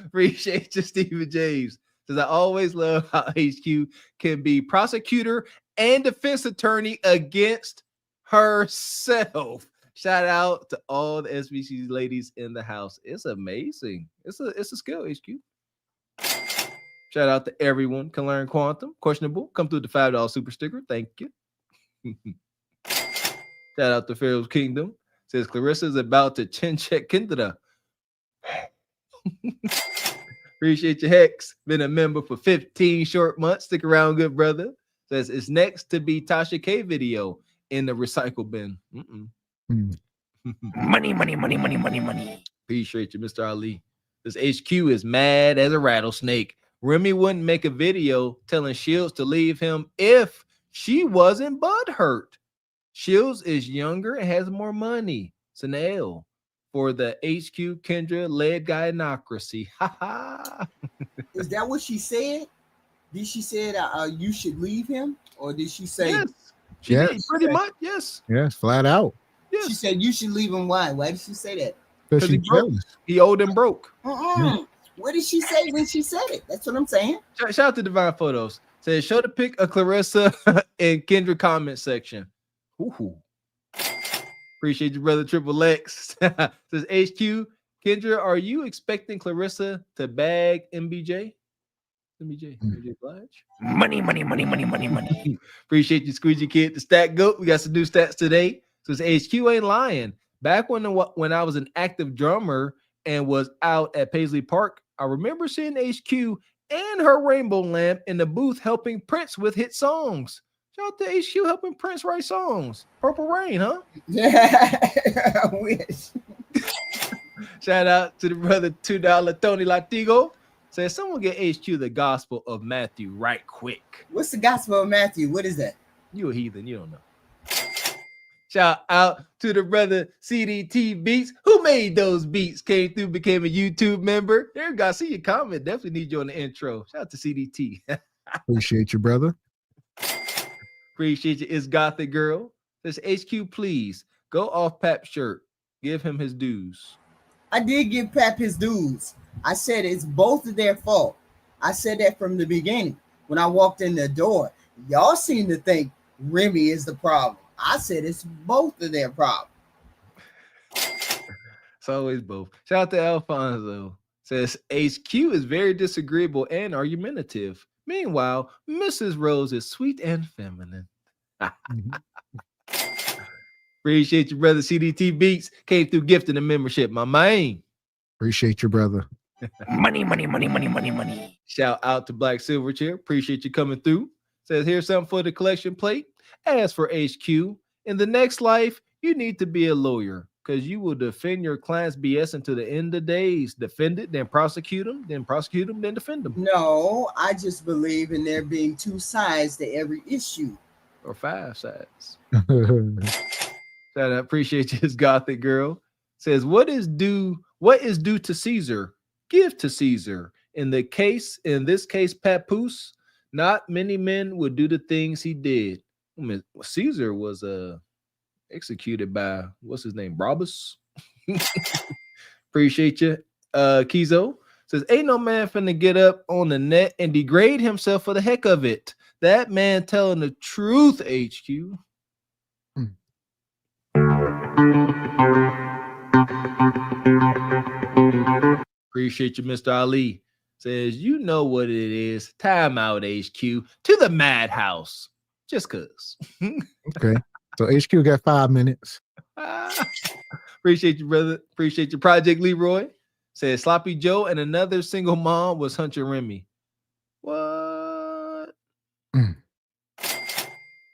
Appreciate you, Stephen James. Says I always love how HQ can be prosecutor and defense attorney against herself. Shout out to all the SBC ladies in the house. It's amazing. It's a skill, HQ. Shout out to everyone can learn quantum. Questionable. Come through the $5 super sticker. Thank you. Shout out to Pharaoh's Kingdom. Says Clarissa is about to chin check Kendra. Appreciate your Hex. Been a member for 15 short months. Stick around, good brother. Says it's next to be Tasha K video in the recycle bin. Money. Appreciate you, Mr. Ali. This HQ is mad as a rattlesnake. Remy wouldn't make a video telling Shields to leave him if she wasn't butthurt. Shields is younger and has more money. It's an L for the HQ Kendra-led gynocracy. Ha ha. Is that what she said? Did she say that you should leave him? Or did she say... Yes. She did, pretty much, yes. Yes, flat out. Yes. She said you should leave him. Why? Why did she say that? Because he broke. He owed and broke. What did she say when she said it? That's what I'm saying. Shout out to Divine Photos. Says, show the pic of Clarissa in Kendra comment section. Ooh. Appreciate you, brother Triple X. Says HQ, Kendra, are you expecting Clarissa to bag MBJ? MBJ Blige? Money. Appreciate you, Squeegee Kid, the stat goat. We got some new stats today. So it's HQ ain't lying. Back when I was an active drummer and was out at Paisley Park, I remember seeing HQ and her rainbow lamp in the booth helping Prince with hit songs. Shout out to HQ helping Prince write songs. Purple Rain, huh? Yeah, I wish. Shout out to the brother $2 Tony Latigo. Says someone get HQ the Gospel of Matthew right quick. What's the Gospel of Matthew? What is that? You a heathen, you don't know. Shout out to the brother CDT Beats. Who made those beats? Came through, became a YouTube member. There you go. See your comment. Definitely need you on the intro. Shout out to CDT. Appreciate you, brother. Appreciate you. It's Gothic Girl. Says HQ, please go off Pap's shirt. Give him his dues. I did give Pap his dues. I said it's both of their fault. I said that from the beginning. When I walked in the door, y'all seem to think Remy is the problem. I said it's both of their problem. It's always both. Shout out to Alfonso. Says HQ is very disagreeable and argumentative. Meanwhile, Mrs. Rose is sweet and feminine. Appreciate you, brother. CDT Beats came through gifting a membership, my man. Appreciate you, brother. Money. Shout out to Black Silverchair. Appreciate you coming through. Says here's something for the collection plate. As for HQ, in the next life, you need to be a lawyer because you will defend your client's BS until the end of days. Defend it, then prosecute them, then defend them. No, I just believe in there being two sides to every issue. Or 5 sides. Shout out, appreciate you, his Gothic Girl. Says, what is due to Caesar? Give to Caesar. In this case, Papoose, not many men would do the things he did. I mean, Caesar was executed by what's his name, Brabus. Appreciate you, Kizo. Says ain't no man finna get up on the net and degrade himself for the heck of it. That man telling the truth. HQ. Appreciate you, Mr. Ali. Says you know what it is. Time out, HQ to the madhouse. Just cause. Okay. So HQ got 5 minutes. Appreciate you, brother. Appreciate you. Project Leroy says Sloppy Joe and another single mom was Hunter Remy. What?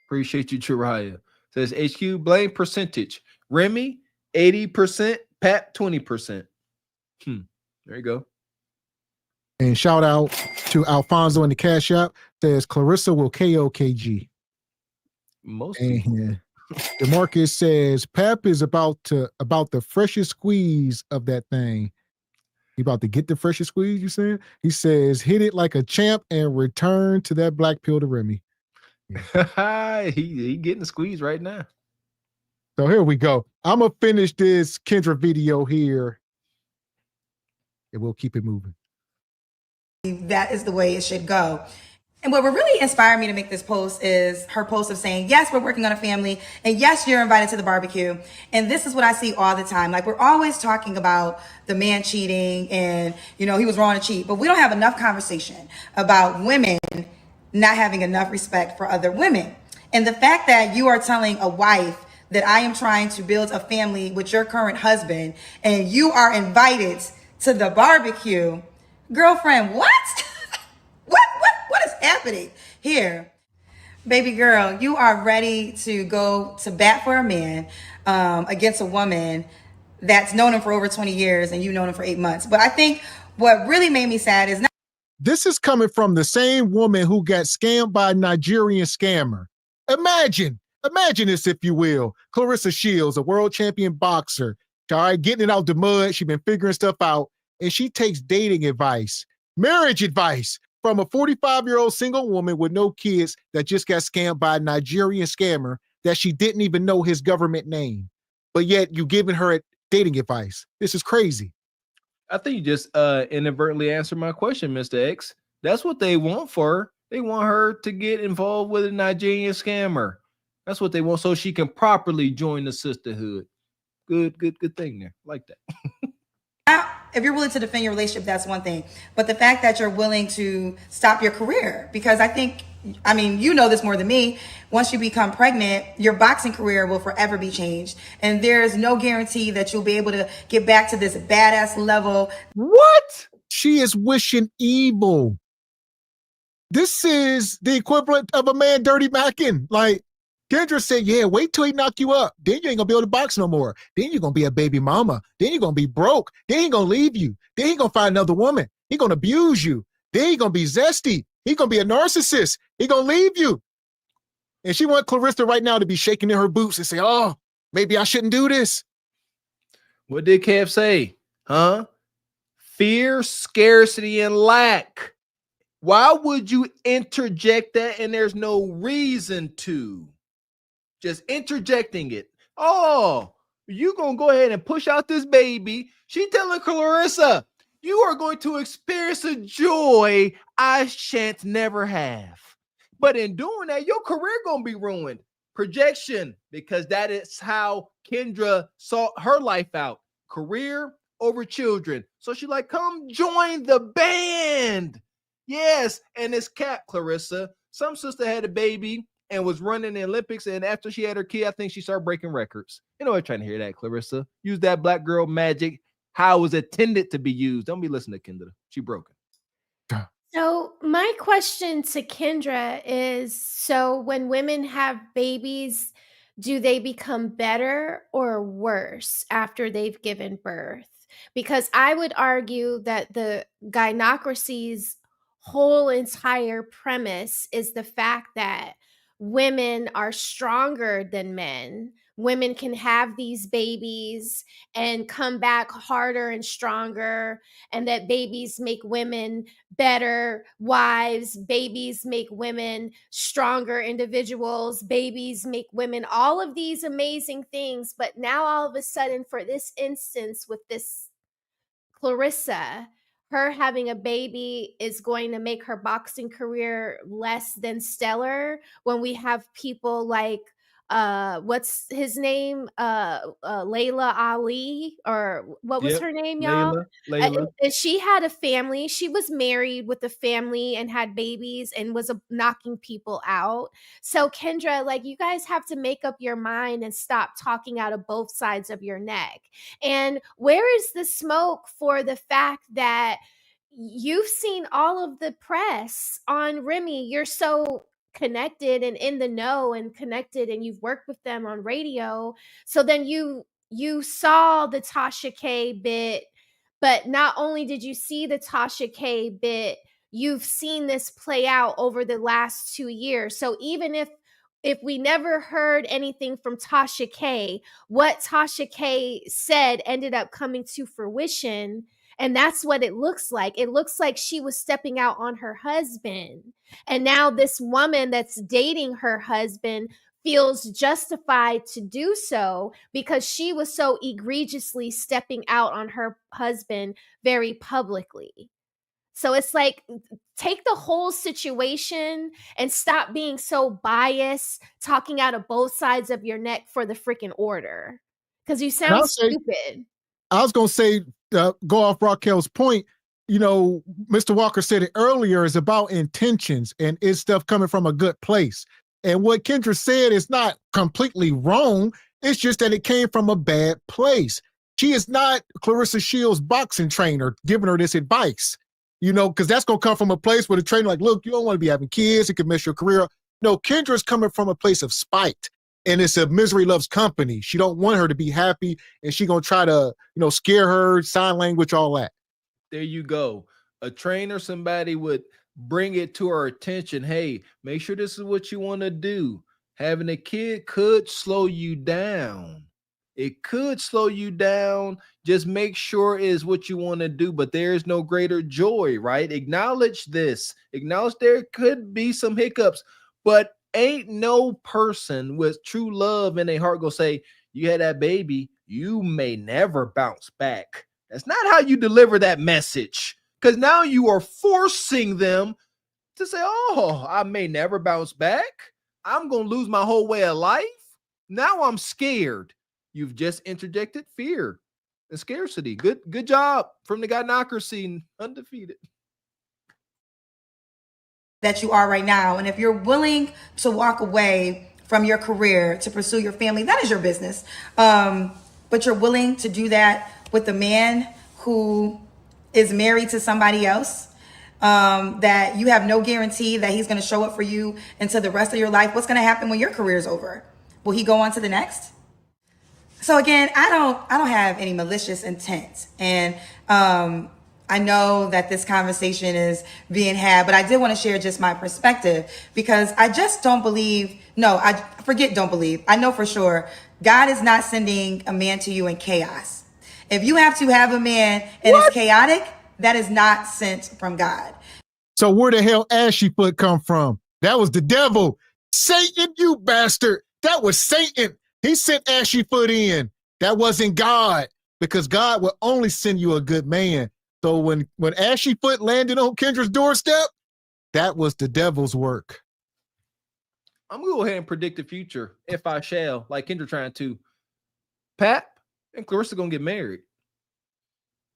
Appreciate you, Chiraya. Says HQ blame percentage. Remy 80%, Pat 20%. There you go. And shout out to Alfonso in the Cash App. Says Clarissa will KO KG. Most and DeMarcus says Pap is about the freshest squeeze of that thing. He about to get the freshest squeeze, you saying? He says hit it like a champ and return to that black pill to Remy. he getting the squeeze right now. So here we go. I'm gonna finish this Kendra video here, and we'll keep it moving. That is the way it should go. And what really inspired me to make this post is her post of saying, yes, we're working on a family. And yes, you're invited to the barbecue. And this is what I see all the time. Like, we're always talking about the man cheating and, he was wrong to cheat. But we don't have enough conversation about women not having enough respect for other women. And the fact that you are telling a wife that I am trying to build a family with your current husband and you are invited to the barbecue, girlfriend, what? What is happening here? Baby girl, you are ready to go to bat for a man. against a woman that's known him for over 20 years and you've known him for 8 months. But I think what really made me sad is not. This is coming from the same woman who got scammed by a Nigerian scammer. Imagine this, if you will. Clarissa Shields, a world champion boxer, all right, getting it out the mud. She's been figuring stuff out, and she takes dating advice, marriage advice from a 45-year-old single woman with no kids that just got scammed by a Nigerian scammer that she didn't even know his government name. But yet you giving her dating advice. This is crazy. I think you just inadvertently answered my question, Mr. X. That's what they want for her. They want her to get involved with a Nigerian scammer. That's what they want, so she can properly join the sisterhood. Good thing there. Like that. Now, if you're willing to defend your relationship, that's one thing. But the fact that you're willing to stop your career, because I mean, you know this more than me. Once you become pregnant, your boxing career will forever be changed. And there's no guarantee that you'll be able to get back to this badass level. What? She is wishing evil. This is the equivalent of a man dirty macking. Like, Kendra said, yeah, wait till he knock you up. Then you ain't gonna be able to box no more. Then you're gonna be a baby mama. Then you're gonna be broke. Then he gonna leave you. Then he gonna find another woman. He gonna abuse you. Then he gonna be zesty. He gonna be a narcissist. He gonna leave you. And she want Clarissa right now to be shaking in her boots and say, oh, maybe I shouldn't do this. What did Kev say? Huh? Fear, scarcity, and lack. Why would you interject that and there's no reason to? Just interjecting it. Oh, you gonna go ahead and push out this baby. She telling Clarissa, you are going to experience a joy I shan't never have. But in doing that, your career gonna be ruined. Projection, because that is how Kendra saw her life out. Career over children. So she like, come join the band. Yes, and it's Cap, Clarissa. Some sister had a baby and was running the Olympics, and after she had her kid, I think she started breaking records. You know, I'm trying to hear that, Clarissa. Use that black girl magic how it was intended to be used. Don't be listening to Kendra. She broken. So my question to Kendra is, so when women have babies, do they become better or worse after they've given birth? Because I would argue that the gynocracy's whole entire premise is the fact that women are stronger than men. Women can have these babies and come back harder and stronger, and that babies make women better wives, babies make women stronger individuals, babies make women all of these amazing things. But now all of a sudden, for this instance with this Clarissa, her having a baby is going to make her boxing career less than stellar, when we have people like what's his name, Layla Ali, or what was her name, y'all? Layla. And she had a family. She was married with a family and had babies and was knocking people out. So Kendra, like, you guys have to make up your mind and stop talking out of both sides of your neck. And where is the smoke for the fact that you've seen all of the press on Remy? You're so connected and in the know and connected, and you've worked with them on radio. So then you saw the Tasha K bit, but not only did you see the Tasha K bit, you've seen this play out over the last 2 years. So even if we never heard anything from Tasha K, what Tasha K said ended up coming to fruition. And that's what it looks like. It looks like she was stepping out on her husband. And now this woman that's dating her husband feels justified to do so because she was so egregiously stepping out on her husband very publicly. So it's like, take the whole situation and stop being so biased, talking out of both sides of your neck for the freaking order. Because you sound stupid. I was going to say, go off Raquel's point, you know, Mr. Walker said it earlier, is about intentions and is stuff coming from a good place. And what Kendra said is not completely wrong. It's just that it came from a bad place. She is not Clarissa Shields' boxing trainer giving her this advice, you know, because that's going to come from a place where the trainer like, look, you don't want to be having kids. It could mess your career. No, Kendra's coming from a place of spite. And it's a misery loves company. She don't want her to be happy, and she gonna try to, scare her, sign language, all that. There you go. A trainer, somebody would bring it to her attention. Hey, make sure this is what you want to do. Having a kid could slow you down. It could slow you down. Just make sure it is what you want to do, but there is no greater joy, right? Acknowledge this. Acknowledge there could be some hiccups, but ain't no person with true love in their heart go say, you had that baby, you may never bounce back. That's not how you deliver that message, because now you are forcing them to say, oh, I may never bounce back. I'm going to lose my whole way of life. Now I'm scared. You've just interjected fear and scarcity. Good job from the guy knocker scene, undefeated. That you are right now. And if you're willing to walk away from your career to pursue your family, that is your business. But you're willing to do that with a man who is married to somebody else, that you have no guarantee that he's going to show up for you until the rest of your life. What's going to happen when your career is over? Will he go on to the next? So again, I don't have any malicious intent. And I know that this conversation is being had, but I did want to share just my perspective, because I just don't believe, don't believe. I know for sure God is not sending a man to you in chaos. If you have to have a man and it's chaotic, that is not sent from God. So where the hell Ashy Foot come from? That was the devil. Satan, you bastard. That was Satan. He sent Ashy Foot in. That wasn't God, because God will only send you a good man. So when Ashy Foot landed on Kendra's doorstep, that was the devil's work. I'm going to go ahead and predict the future, if I shall, like Kendra trying to. Pat and Clarissa going to get married.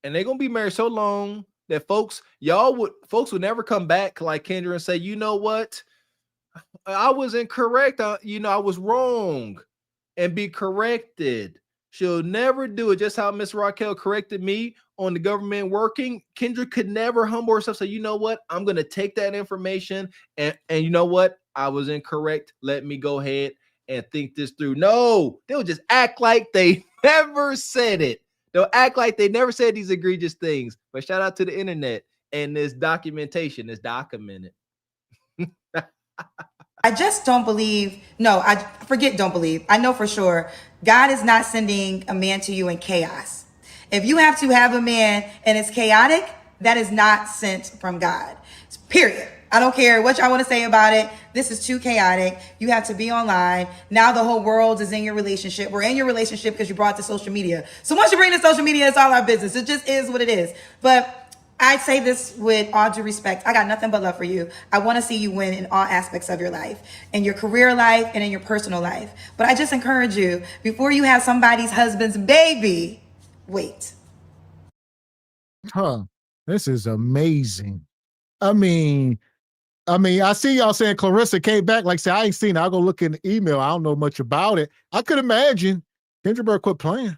And they're going to be married so long that folks would never come back like Kendra and say, you know what? I was incorrect. I was wrong, and be corrected. She'll never do it. Just how Miss Raquel corrected me on the government working. Kendra could never humble herself. Say, you know what? I'm going to take that information and you know what? I was incorrect. Let me go ahead and think this through. No, they'll just act like they never said it. They'll act like they never said these egregious things. But shout out to the internet and this documentation is documented. I just don't believe. Don't believe. I know for sure God is not sending a man to you in chaos. If you have to have a man and it's chaotic, that is not sent from God. Period. I don't care what y'all want to say about it. This is too chaotic. You have to be online. Now the whole world is in your relationship. We're in your relationship because you brought it to social media. So once you bring it to social media, it's all our business. It just is what it is. But I say this with all due respect. I got nothing but love for you. I want to see you win in all aspects of your life, in your career life and in your personal life. But I just encourage you, before you have somebody's husband's baby, wait. This is amazing. I mean, I see y'all saying Clarissa came back. Like, say, I ain't seen it. I'll go look in the email. I don't know much about it. I could imagine Kendra better quit playing.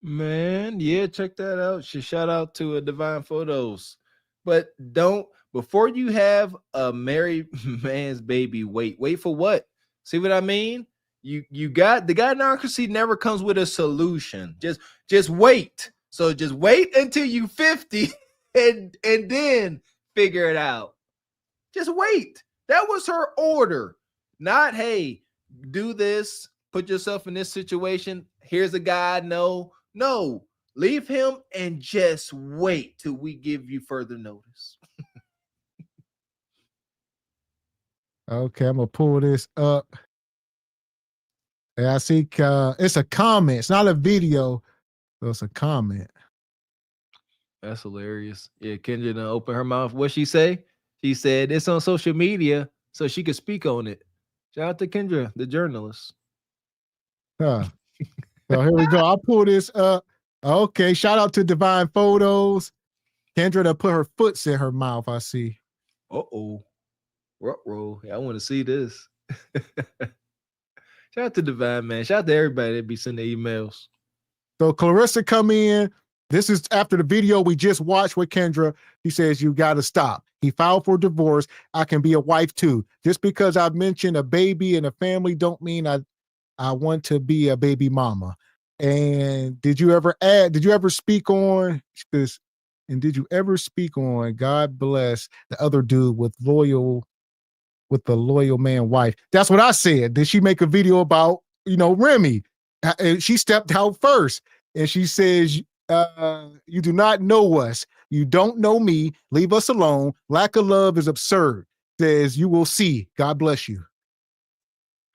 Man, yeah, check that out. Shout out to Divine Photos. But before you have a married man's baby, wait for what? See what I mean? You got the gynocracy never comes with a solution. Just wait. So just wait until you 50 and then figure it out. Just wait. That was her order. Not, hey, do this, put yourself in this situation. Here's a guy. No, leave him and just wait till we give you further notice. Okay, I'm gonna pull this up. Yeah, I see it's a comment. It's not a video, so it's a comment. That's hilarious. Yeah, Kendra didn't open her mouth. What she say? She said it's on social media so she could speak on it. Shout out to Kendra, the journalist. So here we go. I'll pull this up. Okay, shout out to Divine Photos. Kendra to put her foots in her mouth, I see. Uh-oh. Ruh-roh. Yeah, I want to see this. Shout out to Divine, man. Shout out to everybody that be sending emails. So Clarissa come in. This is after the video we just watched with Kendra. He says, you got to stop. He filed for divorce. I can be a wife too. Just because I've mentioned a baby and a family don't mean I I want to be a baby mama. And did you ever speak on this? And did you ever speak on God bless the other dude with the loyal man wife? That's what I said. Did she make a video about, Remy? And she stepped out first and she says, you do not know us. You don't know me. Leave us alone. Lack of love is absurd. Says you will see. God bless you.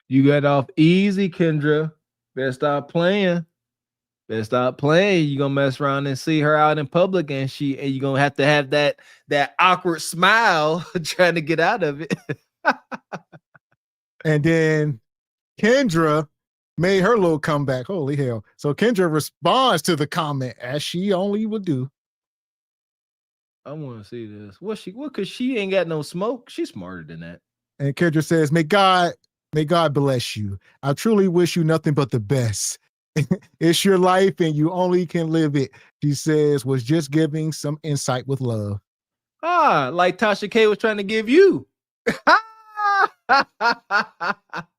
You got off easy, Kendra. Better stop playing. You're gonna mess around and see her out in public, and you're gonna have to have that awkward smile trying to get out of it. And then Kendra made her little comeback. Holy hell. So Kendra responds to the comment as she only would do. I want to see this. What? Because she ain't got no smoke. She's smarter than that. And Kendra says, May God bless you. I truly wish you nothing but the best. It's your life and you only can live it. She says, was just giving some insight with love. Like Tasha K was trying to give you. Kendra,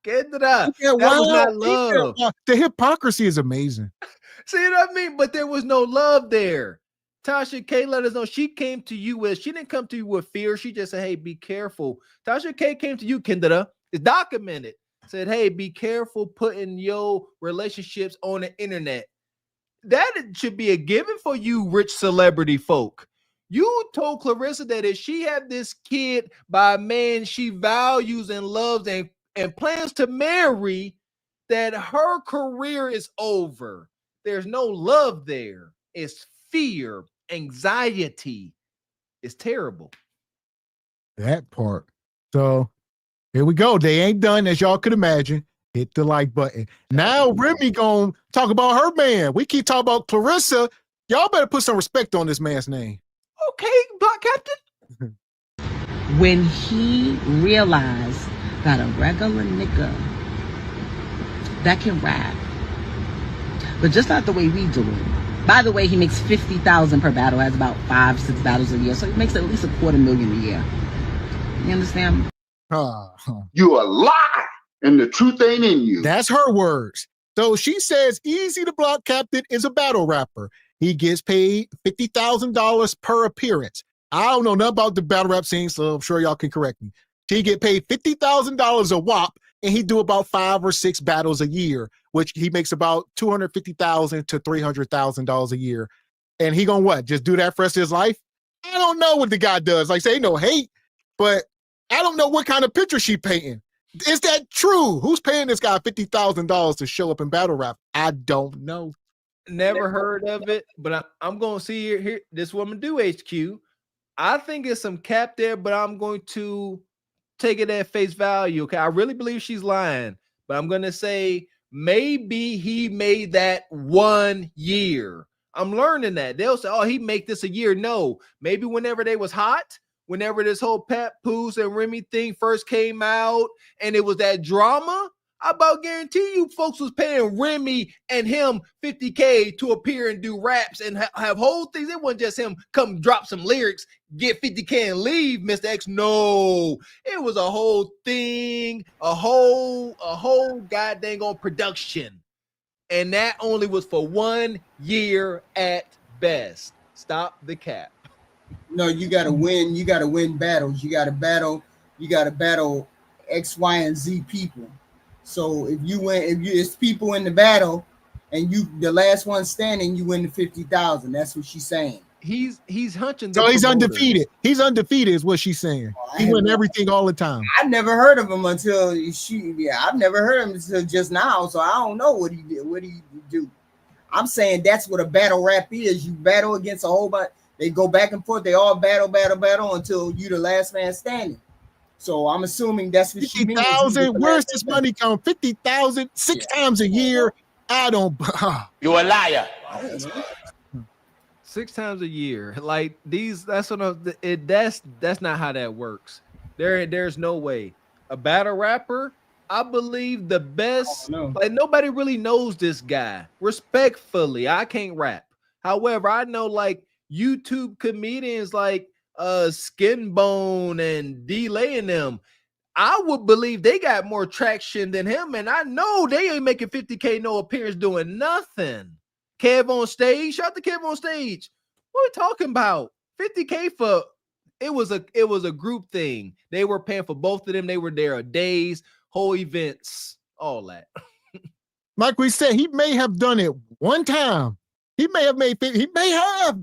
that was not love. The hypocrisy is amazing. See what I mean? But there was no love there. Tasha K let us know she came to you with, she didn't come to you with fear. She just said, hey, be careful. Tasha K came to you, Kendra. It's documented. Said, hey, be careful putting your relationships on the internet. That should be a given for you rich celebrity folk. You told Clarissa that if she had this kid by a man she values and loves and plans to marry, that her career is over. There's no love there. It's fear, anxiety. It's terrible. That part. So here we go. They ain't done, as y'all could imagine. Hit the like button. Now Remy gonna talk about her man. We keep talking about Clarissa. Y'all better put some respect on this man's name. Okay, Black Captain. When he realized that a regular nigga that can rap, but just not the way we do it. By the way, he makes $50,000 per battle, has about 5-6 battles a year, so he makes at least $250,000 a year. You understand? You a lie, and the truth ain't in you. That's her words. So she says Easy the Block Captain is a battle rapper. He gets paid $50,000 per appearance. I don't know nothing about the battle rap scene, so I'm sure y'all can correct me. He get paid $50,000 a whop, and he do about 5 or 6 battles a year, which he makes about $250,000 to $300,000 a year. And he gonna what? Just do that for the rest of his life? I don't know what the guy does. Like, say no hate, but I don't know what kind of picture she painting. Is that true? Who's paying this guy $50,000 to show up in battle rap? I don't know. Never heard of it, but I'm going to see here this woman do HQ. I think it's some cap there, but I'm going to take it at face value. Okay, I really believe she's lying, but I'm going to say maybe he made that 1 year. I'm learning that. They'll say, oh, he make this a year. No, maybe whenever they was hot, whenever this whole Papoose and Remy thing first came out and it was that drama, I about guarantee you folks was paying Remy and him $50K to appear and do raps and have whole things. It wasn't just him come drop some lyrics, get $50K and leave, Mr. X. No, it was a whole thing, a whole goddamn on production. And that only was for 1 year at best. Stop the cap. No, you gotta win. You gotta win battles. You gotta battle X, Y, and Z people. So if you win, it's people in the battle, and you the last one standing, you win the $50,000. That's what she's saying. He's hunching. So he's undefeated. He's undefeated, is what she's saying. He win everything all the time. I never heard of him until I've never heard of him until just now. So I don't know what he did. What he do? I'm saying that's what a battle rap is. You battle against a whole bunch. They go back and forth. They all battle until you the last man standing. So I'm assuming that's what she means. 50,000. Where's this money come? 50,000 6 times a year. I don't. You a liar. 6 times a year. Like these. That's what. That's not how that works. There's no way. A battle rapper. I believe the best. Like nobody really knows this guy. Respectfully, I can't rap. However, I know like YouTube comedians like Skinbone and D-Lay and them. I would believe they got more traction than him, and I know they ain't making 50K no appearance doing nothing. Kev on stage, shout out to Kev on stage. What are we talking about? 50K for it was a group thing. They were paying for both of them. They were there days, whole events, all that. Like we said, he may have done it one time. He may have made 50. He may have.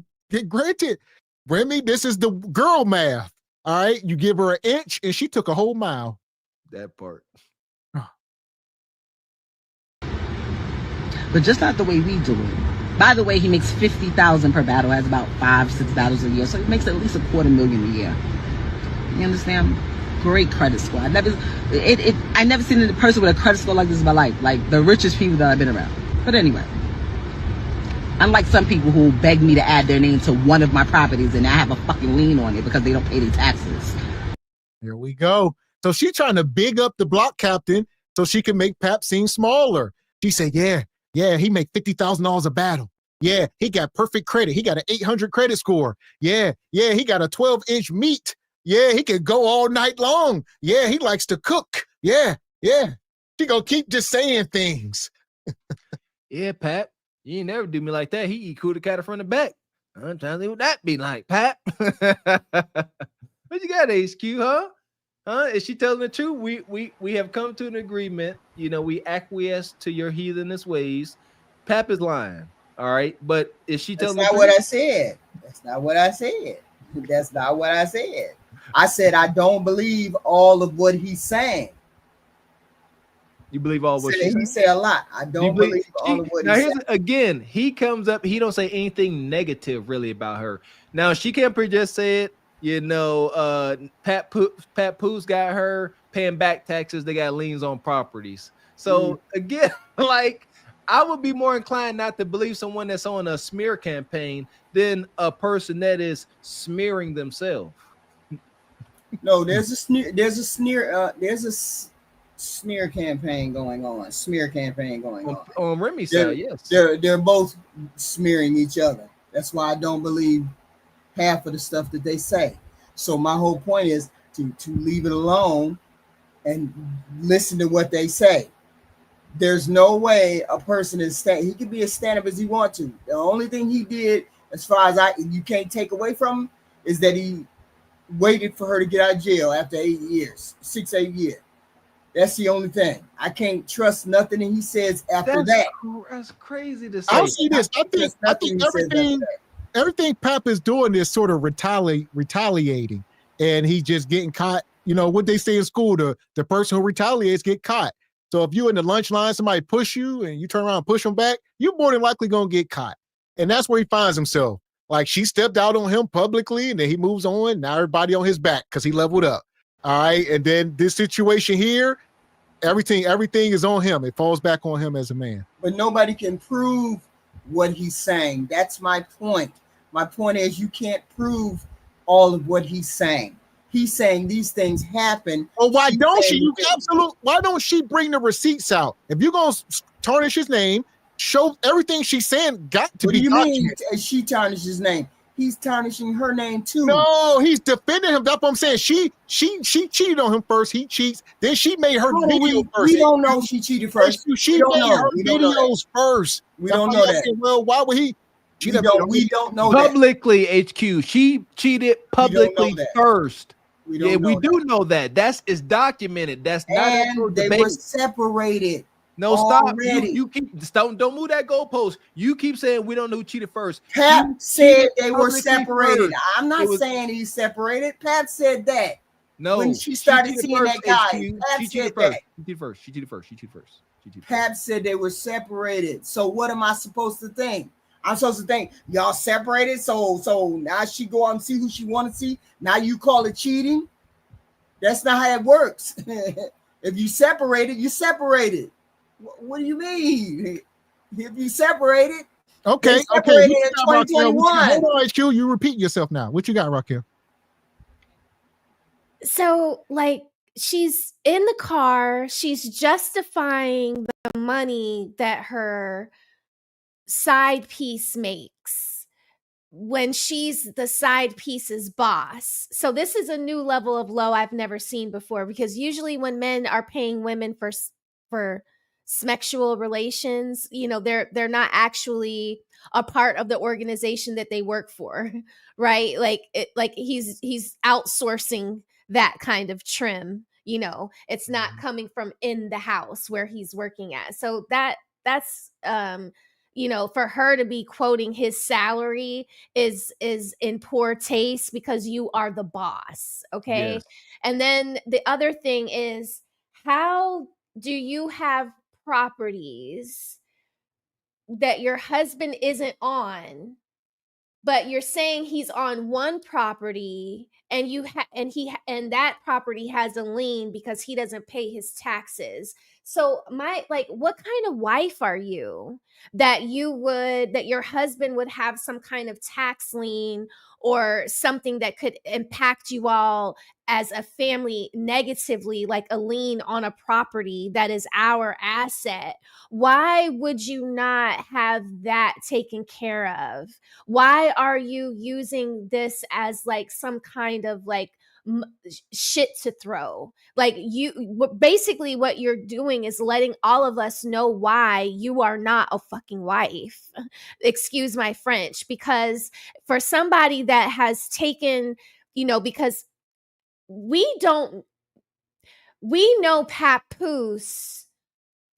Granted, Remy, this is the girl math. All right, you give her an inch and she took a whole mile. That part. But just not the way we do it. By the way, he makes $50,000 per battle, has about 5-6 battles a year, so he makes at least $250,000 a year. You understand? Great credit score. I never seen a person with a credit score like this in my life. Like the richest people that I've been around. But anyway, unlike some people who beg me to add their name to one of my properties and I have a fucking lien on it because they don't pay their taxes. Here we go. So she's trying to big up the block captain so she can make Pap seem smaller. She said, yeah, he make $50,000 a battle. Yeah, he got perfect credit. He got an 800 credit score. Yeah, he got a 12-inch meat. Yeah, he can go all night long. Yeah, he likes to cook. Yeah. She gonna keep just saying things. Yeah, Pap, you ain't never do me like that. He eat cool the cat from the back. I'm trying to see what that be like, Pap. What you got, HQ, huh? Is she telling the truth? We have come to an agreement. You know, we acquiesce to your heathenous ways. Pap is lying. All right, but is she telling That's not what I said. That's not what I said. That's not what I said. I said I don't believe all of what he's saying. You believe all what he said a lot. I don't believe all of what he said. Again, he comes up, he don't say anything negative really about her. Now she can't just say it. You know, Pat Poo's got her paying back taxes. They got liens on properties. So again, like I would be more inclined not to believe someone that's on a smear campaign than a person that is smearing themselves. No, there's a smear campaign going on. Smear campaign going on. On Remy's side, yes. They're both smearing each other. That's why I don't believe half of the stuff that they say. So my whole point is to leave it alone and listen to what they say. There's no way a person is he could be as stand-up as he wants to. The only thing he did, as far as you can't take away from him, is that he waited for her to get out of jail after 8 years, 6-8 years. That's the only thing. I can't trust nothing that he says after that. That's crazy to say. I'll see this. I think everything Pap is doing is sort of retaliating, and he's just getting caught. You know what they say in school: the person who retaliates get caught. So if you're in the lunch line, somebody push you and you turn around and push them back, you're more than likely gonna get caught. And that's where he finds himself. Like she stepped out on him publicly, and then he moves on. Now everybody on his back because he leveled up. All right, and then this situation here, everything is on him. It falls back on him as a man. But nobody can prove what he's saying. That's my point. My point is you can't prove all of what he's saying. He's saying these things happen. Oh, why don't she? Why don't she bring the receipts out? If you're gonna tarnish his name, show everything she's saying. Got to be. What do you mean? She tarnished his name? He's tarnishing her name too. No, he's defending him. That's what I'm saying. She cheated on him first. He cheats. Then she made her video first. We don't know she cheated first. She made her videos first. We don't know that. Well, why would he? We don't know publicly, HQ. She cheated publicly first. We do know that. That's documented. That's not and they were separated. No, stop. You keep don't move that goalpost. You keep saying we don't know who cheated first. Pap said they were separated. I'm not saying he's separated. Pap said that. No, when she started seeing that guy, Pap said that. She cheated first. Pap said they were separated. So what am I supposed to think? I'm supposed to think y'all separated. So now she go out and see who she want to see. Now you call it cheating? That's not how that works. If you separated, you separated. What do you mean? If you separated, okay. In 2021. Hold on, HQ. You repeat yourself now. What you got, Raquel? So, like, she's in the car. She's justifying the money that her side piece makes when she's the side piece's boss. So this is a new level of low I've never seen before, because usually when men are paying women for sexual relations, you know, they're not actually a part of the organization that they work for, right? Like he's outsourcing that kind of trim, you know. It's not coming from in the house where he's working at. So that's you know, for her to be quoting his salary is in poor taste, because you are the boss, okay? Yes. And then the other thing is, how do you have properties that your husband isn't on, but you're saying he's on one property, and and that property has a lien because he doesn't pay his taxes? So what kind of wife are you that your husband would have some kind of tax lien or something that could impact you all as a family negatively, like a lien on a property that is our asset? Why would you not have that taken care of? Why are you using this as like some kind of like shit to throw? Like, basically what you're doing is letting all of us know why you are not a fucking wife. Excuse my French. Because for somebody that has taken, you know, because we know Papoose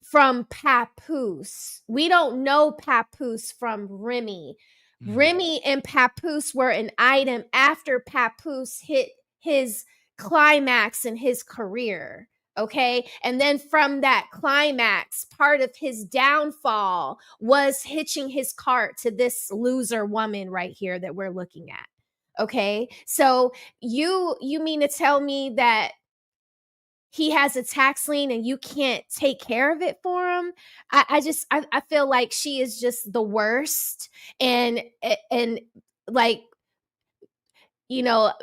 from Papoose. We don't know Papoose from Remy. Remy and Papoose were an item after Papoose hit his climax in his career, okay? And then from that climax, part of his downfall was hitching his cart to this loser woman right here that we're looking at, okay? So you mean to tell me that he has a tax lien and you can't take care of it for him? I feel like she is just the worst. And like, you know,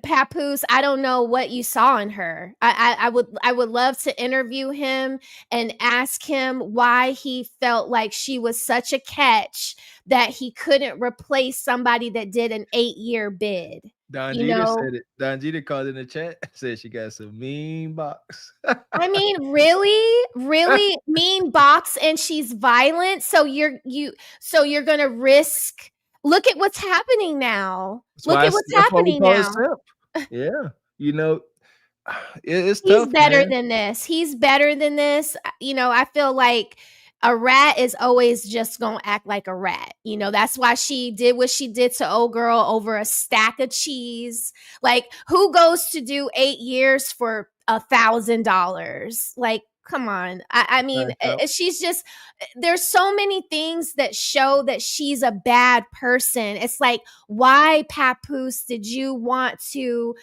Papoose, I don't know what you saw in her. I would love to interview him and ask him why he felt like she was such a catch that he couldn't replace somebody that did an 8-year bid. Don Jeter said it. Don Jeter called in the chat, said she got some mean box. I mean, really mean box, and she's violent. So you're gonna risk. Look at what's happening now. Look at what's happening now. Yeah, you know, it's He's tough. better Man. than this. He's better than this. You know, I feel like a rat is always just gonna act like a rat. You know, that's why she did what she did to old girl over a stack of cheese. Like, who goes to do 8 years for $1,000? Like, come on. I mean, she's just, there's so many things that show that she's a bad person. It's like, why, Papoose, did you want to,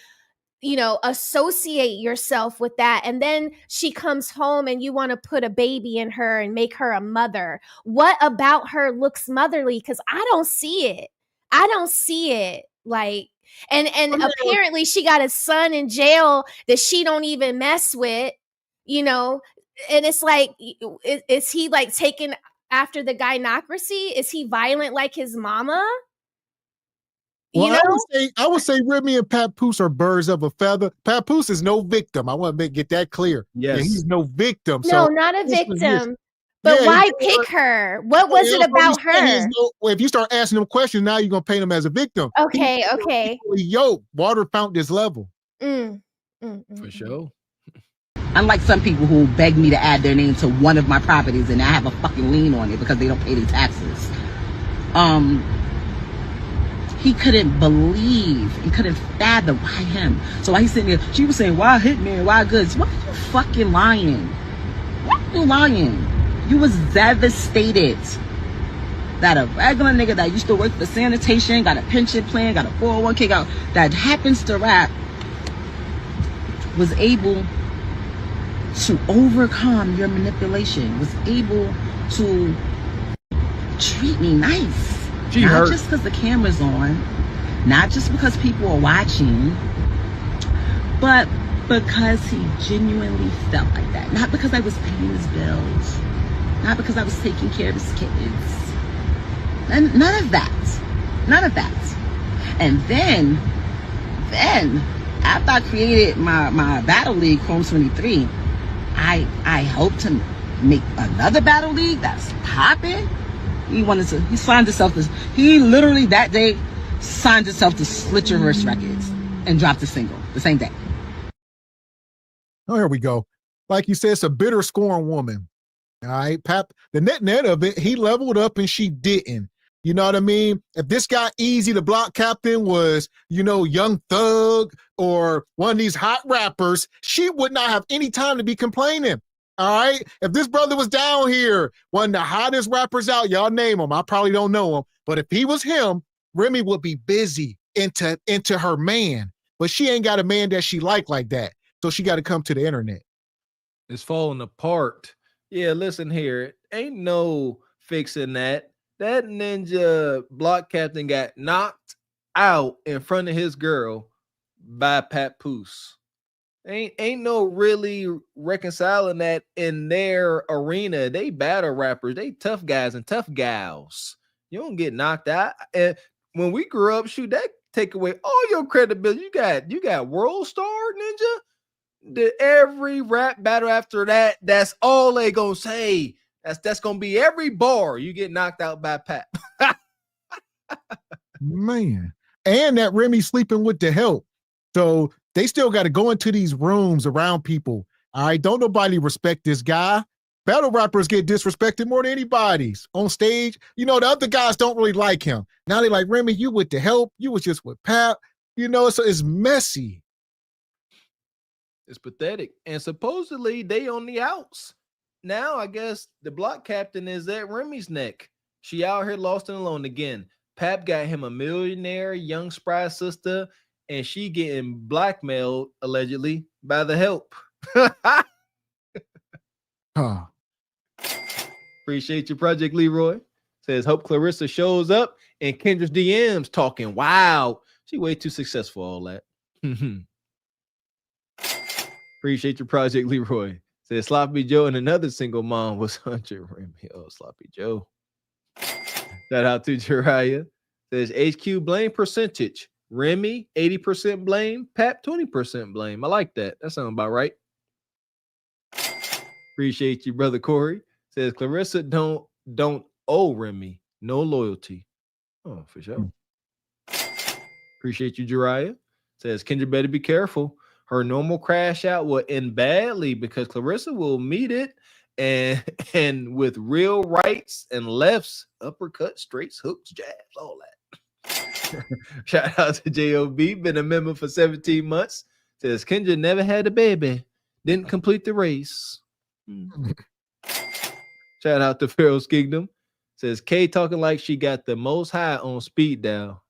you know, associate yourself with that? And then she comes home and you want to put a baby in her and make her a mother. What about her looks motherly? Because I don't see it. Like, and apparently she got a son in jail that she don't even mess with, you know. And it's like, is he like taking after the gynocracy? Is he violent like his mama? Well, You know? I would say Remy and Papoose are birds of a feather. Papoose is no victim. I want to get that clear. Yes. Yeah, he's no victim. No, So not a this was his- victim. But Yeah, why he's- pick her? What was it about her? If you start asking him questions, now you're gonna paint him as a victim. Okay, He's okay. equally yoked, water fountain this level. For sure. Unlike some people who beg me to add their name to one of my properties and I have a fucking lien on it because they don't pay their taxes. He couldn't believe and couldn't fathom why him. So while he's sitting there, she was saying, why Hitman, why Goods? Why are you fucking lying? Why are you lying? You was devastated that a regular nigga that used to work for sanitation, got a pension plan, got a 401k, that happens to rap, was able to overcome your manipulation, was able to treat me nice. Not just because the camera's on, not just because people are watching, but because he genuinely felt like that. Not because I was paying his bills, not because I was taking care of his kids. And none of that. None of that. And then after I created my battle league, Chrome 23, I hope to make another battle league that's popping. He signed himself to, he literally that day signed himself to Slitcherverse Records and dropped a single the same day. Oh, here we go. Like you said, it's a bitter scorn woman. All right, Pap, the net of it, he leveled up and she didn't. You know what I mean? If this guy Easy, the block captain, was, Young Thug or one of these hot rappers, she would not have any time to be complaining. All right? If this brother was down here, one of the hottest rappers out, y'all name him. I probably don't know him. But if he was him, Remy would be busy into her man. But she ain't got a man that she like that. So she got to come to the internet. It's falling apart. Yeah, listen here. Ain't no fixing that. That ninja block captain got knocked out in front of his girl by Papoose. Ain't no really reconciling that in their arena. They battle rappers. They tough guys and tough gals. You don't get knocked out. And when we grew up, shoot, that take away all your credibility. You got World Star Ninja. Every rap battle after that, that's all they gonna say. That's gonna be every bar you get knocked out by Pat. Man. And that Remy sleeping with the help. So they still got to go into these rooms around people. All right. Don't nobody respect this guy. Battle rappers get disrespected more than anybody's on stage. The other guys don't really like him. Now they like, Remy, you with the help. You was just with Pat. So it's messy. It's pathetic. And supposedly they on the outs. Now, I guess the block captain is at Remy's neck. She out here lost and alone again. Pap got him a millionaire, young spry sister, and she getting blackmailed, allegedly, by the help. Huh. Appreciate your project, Leroy. Says, hope Clarissa shows up and Kendra's DMs talking. Wow. She way too successful, all that. Appreciate your project, Leroy. Says Sloppy Joe and another single mom was 100 Remy. Oh, Sloppy Joe. Shout out to Jiraiya. Says HQ blame percentage. Remy, 80% blame. Pap, 20% blame. I like that. That sounds about right. Appreciate you, brother Corey. Says Clarissa don't owe Remy. No loyalty. Oh, for sure. Appreciate you, Jiraiya. Says Kendra better be careful. Her normal crash out will end badly because Clarissa will meet it and with real rights and lefts, uppercuts, straights, hooks, jabs, all that. Shout out to J.O.B. Been a member for 17 months. Says Kendra never had a baby. Didn't complete the race. Shout out to Pharaoh's Kingdom. Says Kay talking like she got the most high on speed dial.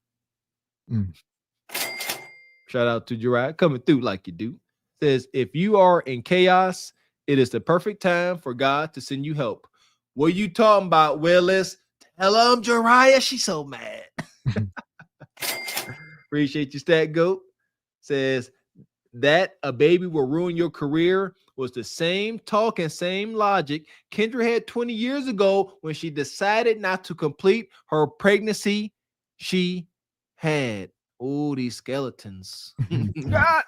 Shout out to Jiraiya coming through like you do. Says, if you are in chaos, it is the perfect time for God to send you help. What you talking about, Willis? Tell him, Jiraiya. She's so mad. Appreciate you, Stat Goat. Says, that a baby will ruin your career was the same talk and same logic Kendra had 20 years ago when she decided not to complete her pregnancy she had. Oh, these skeletons. Shout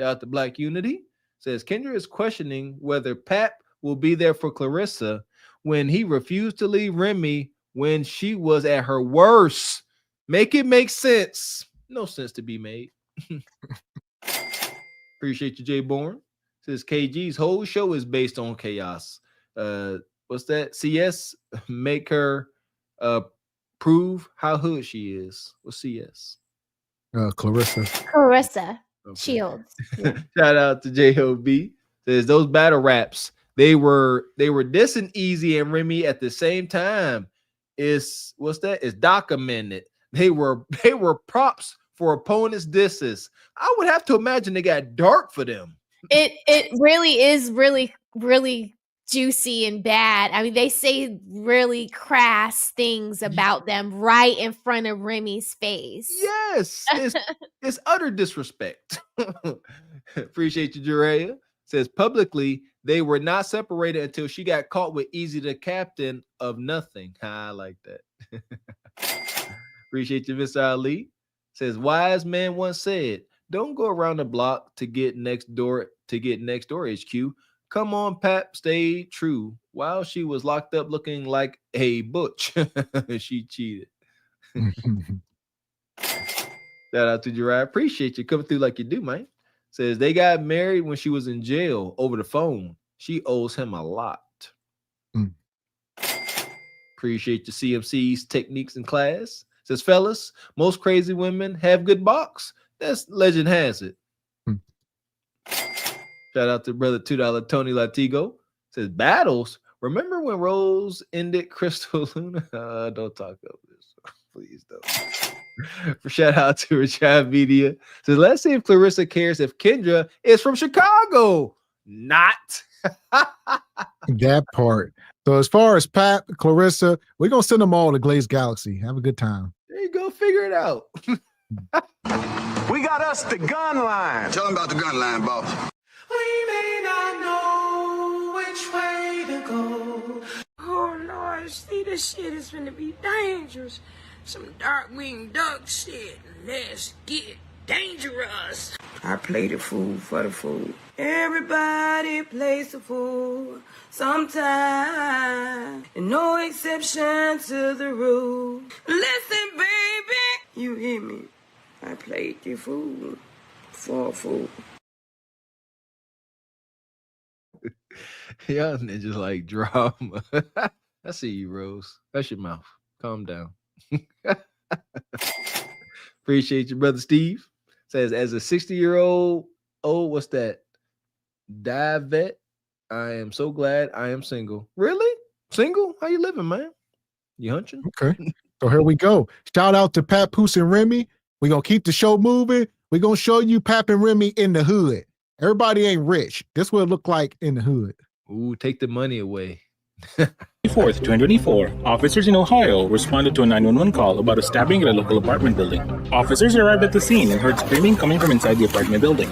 out to Black Unity. Says Kendra is questioning whether Pap will be there for Clarissa when he refused to leave Remy when she was at her worst. Make it make sense. No sense to be made. Appreciate you, Jay Bourne. Says KG's whole show is based on chaos. What's that? CS make her prove how hood she is. What's CS? Clarissa. Clarissa Okay. Shields. Yeah. Shout out to J.O.B. Says those battle raps, they were dissing Easy and Remy at the same time. It's what's that? It's documented. They were props for opponents' disses. I would have to imagine they got dark for them. It really is really juicy and bad. I mean, they say really crass things about them right in front of Remy's face. Yes, it's utter disrespect. Appreciate you, Jiraiya. Says publicly they were not separated until she got caught with Easy, the captain of nothing. I like that. Appreciate you, Mr. Ali. Says, wise man once said, don't go around the block to get next door HQ. Come on, Pap, stay true. While she was locked up looking like a butch, she cheated. Shout out to Gerard. Appreciate you coming through like you do, man. Says they got married when she was in jail over the phone. She owes him a lot. Appreciate your CMC's techniques in class. Says, fellas, most crazy women have good box. That's legend has it. Shout out to brother $2 Tony Latigo. Says, battles. Remember when Rose ended Crystal Luna? Don't talk about this. Please don't. Shout out to Rashad Media. Says, let's see if Clarissa cares if Kendra is from Chicago. Not. That part. So as far as Pat, Clarissa, we're going to send them all to Glaze Galaxy. Have a good time. There you go. Figure it out. We got us the gun line. Tell them about the gun line, boss. We may not know which way to go. Oh, Lord, see, this shit is gonna be dangerous. Some dark-winged duck shit. Let's get dangerous. I play the fool for the fool. Everybody plays the fool sometime. And no exception to the rule. Listen, baby, you hear me? I played the fool for a fool. Y'all niggas like drama. I see you, Rose. Hush your mouth. Calm down. Appreciate you, brother Steve. Says, as a 60-year-old, what's that? Divet. I am so glad I am single. Really? Single? How you living, man? You hunching? Okay. So here we go. Shout out to Pat, Poose, and Remy. We're going to keep the show moving. We're going to show you Pap and Remy in the hood. Everybody ain't rich. This is what it look like in the hood. Ooh, take the money away. 4th, 2024, officers in Ohio responded to a 911 call about a stabbing at a local apartment building. Officers arrived at the scene and heard screaming coming from inside the apartment building.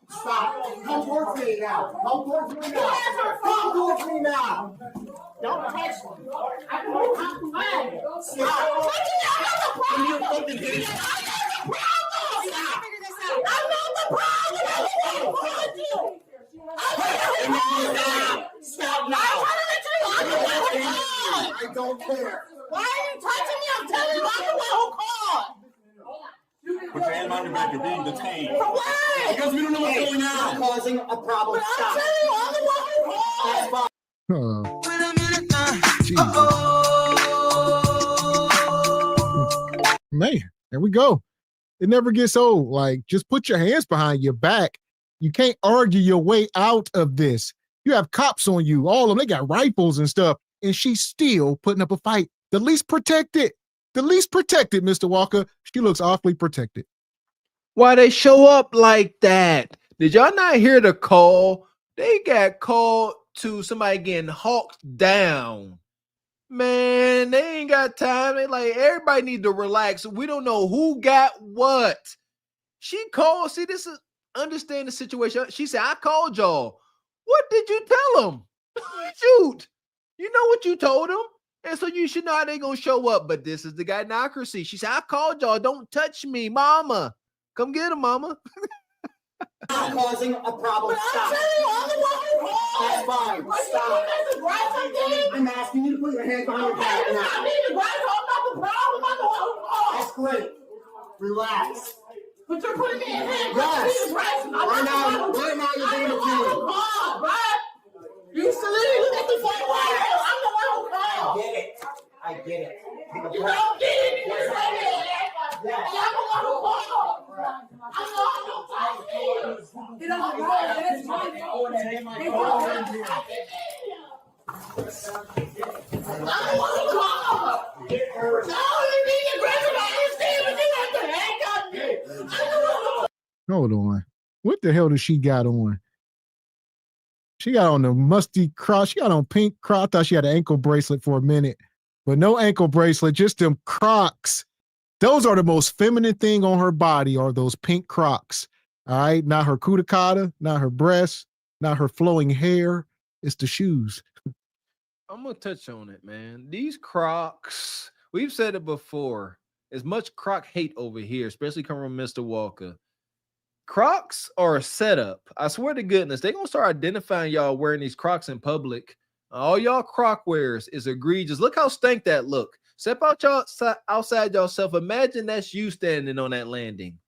Stop. Come towards me now. Come towards me now. Come towards me now. Don't touch me. I don't have to lie. Stop. I'm not the problem. Stop now. I don't care. Why are you touching me? I'm telling you, I'm the one who called. Put your hand on your back. You're being detained. For what? Because we don't know what's going on. You're causing a problem. But stop. I'm telling you, I'm the one who called. That's fine. Man, there we go. It never gets old. Like, just put your hands behind your back. You can't argue your way out of this. You have cops on you, all of them. They got rifles and stuff, and she's still putting up a fight. The least protected, Mr. Walker. She looks awfully protected. Why they show up like that? Did y'all not hear the call? They got called to somebody getting hawked down. Man, they ain't got time. They like, everybody need to relax. We don't know who got what. She called. See, this is understand the situation. She said, I called y'all. What did you tell them? Shoot. You know what you told them. And so you should know how they gonna show up. But this is the gynocracy. She said, I called y'all. Don't touch me, mama. Come get him, mama. I'm causing a problem. Stop. That's fine. Stop. I'm asking you to put your hands on your back now. I need to write all about the problem. I'm the one who called. That's great. Relax. But you're putting me in hands. Yes. Right now you're being accused. Right? You solidity. Look at the phone right here. I'm the one who called. I get it. You don't get it. You say it. Yes. I'm the one who called. I'm the one who called. Get on the road. That's fine. I'm the one who called. No, you need to grab somebody. Hold on. What the hell does she got on? She got on the musty cross. She got on pink cross. I thought she had an ankle bracelet for a minute, but no ankle bracelet, just them Crocs. Those are the most feminine thing on her body, are those pink Crocs. All right. Not her cuticle, not her breasts, not her flowing hair. It's the shoes. I'm going to touch on it, man. These Crocs, we've said it before. As much Croc hate over here, especially coming from Mr. Walker. Crocs are a setup. I swear to goodness, they're going to start identifying y'all wearing these Crocs in public. All y'all Croc wears is egregious. Look how stank that look. Step out y'all outside yourself. Imagine that's you standing on that landing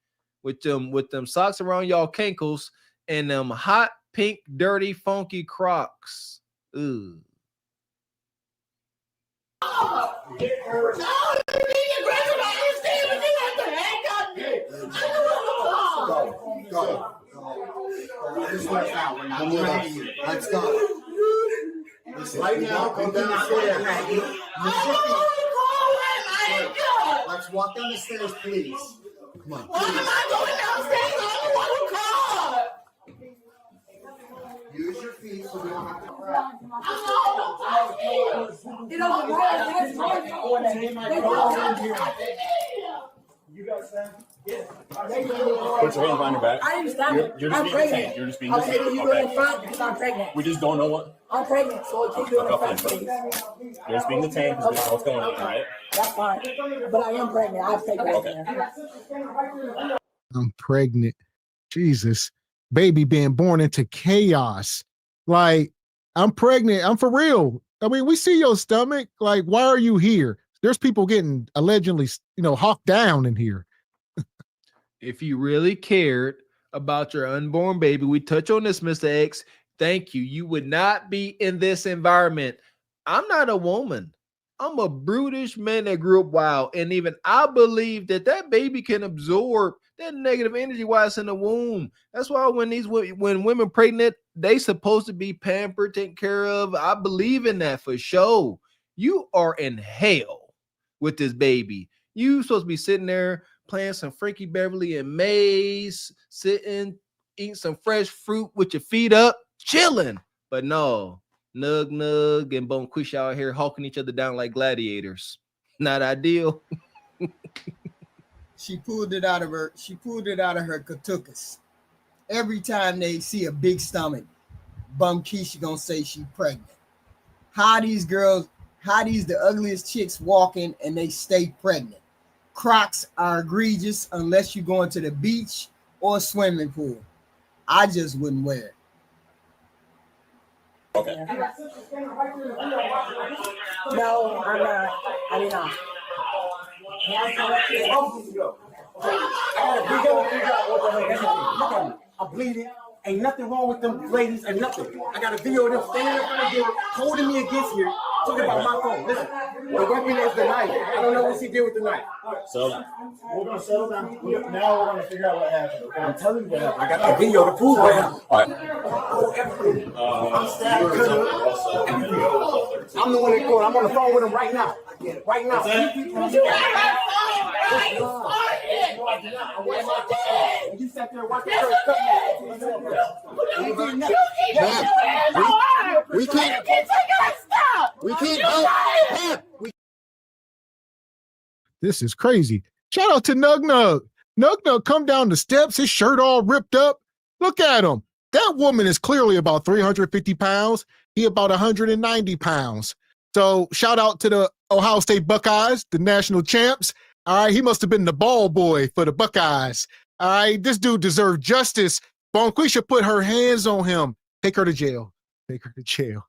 with them socks around y'all cankles and them hot, pink, dirty, funky Crocs. Ooh. Go. Let's go. Right now, come downstairs. Let's walk down the stairs, please. Come on. Why am I going downstairs? I don't want to call. Use your feet so we don't have to cry. You know what? You got Sam? Yeah. Put your hand behind your back. I didn't stop it. You're just being detained. You're just being detained. Okay, you do it in front because I'm pregnant. We just don't know what. I'm pregnant, so I keep doing it in front, please. You're just being detained because we don't know what's going on, all right? That's fine. But I am pregnant. I'll take that. I'm pregnant. Jesus. Baby being born into chaos. Like, I'm pregnant. I'm for real. I mean, we see your stomach. Like, why are you here? There's people getting allegedly, hawked down in here. If you really cared about your unborn baby, we touch on this, Mr. X. Thank you. You would not be in this environment. I'm not a woman. I'm a brutish man that grew up wild. And even I believe that baby can absorb that negative energy while it's in the womb. That's why when women pregnant, they supposed to be pampered, taken care of. I believe in that for sure. You are in hell with this baby. You supposed to be sitting there playing some Frankie Beverly and Maze, sitting, eating some fresh fruit with your feet up, chilling. But no, Nug and Bonquish out here hawking each other down like gladiators. Not ideal. She pulled it out of her katukas. Every time they see a big stomach, Keisha gonna say she pregnant. How these the ugliest chicks walking and they stay pregnant. Crocs are egregious unless you're going to the beach or a swimming pool. I just wouldn't wear it. Okay. No, I'm not. I mean, not. Look at me. I'm bleeding. Ain't nothing wrong with them ladies and nothing. I got a video of them standing in front of you, holding me against here, talking about my phone. Listen, the weapon is the knife. I don't know what she did with the knife. So we're gonna settle down. Now we're gonna figure out what happened. Okay? I'm telling you what happened. I got the video to prove what happened. All right. I'm stabbed. I'm the one in court. I'm on the phone with him right now. Right now. You sat there watching her cut me. We can't help. This is crazy. Shout out to Nug Nug. Nug Nug come down the steps, his shirt all ripped up. Look at him. That woman is clearly about 350 pounds. He about 190 pounds. So shout out to the Ohio State Buckeyes, the national champs. All right, he must have been the ball boy for the Buckeyes. All right, this dude deserved justice. Bonquisha put her hands on him. Take her to jail. Take her to jail.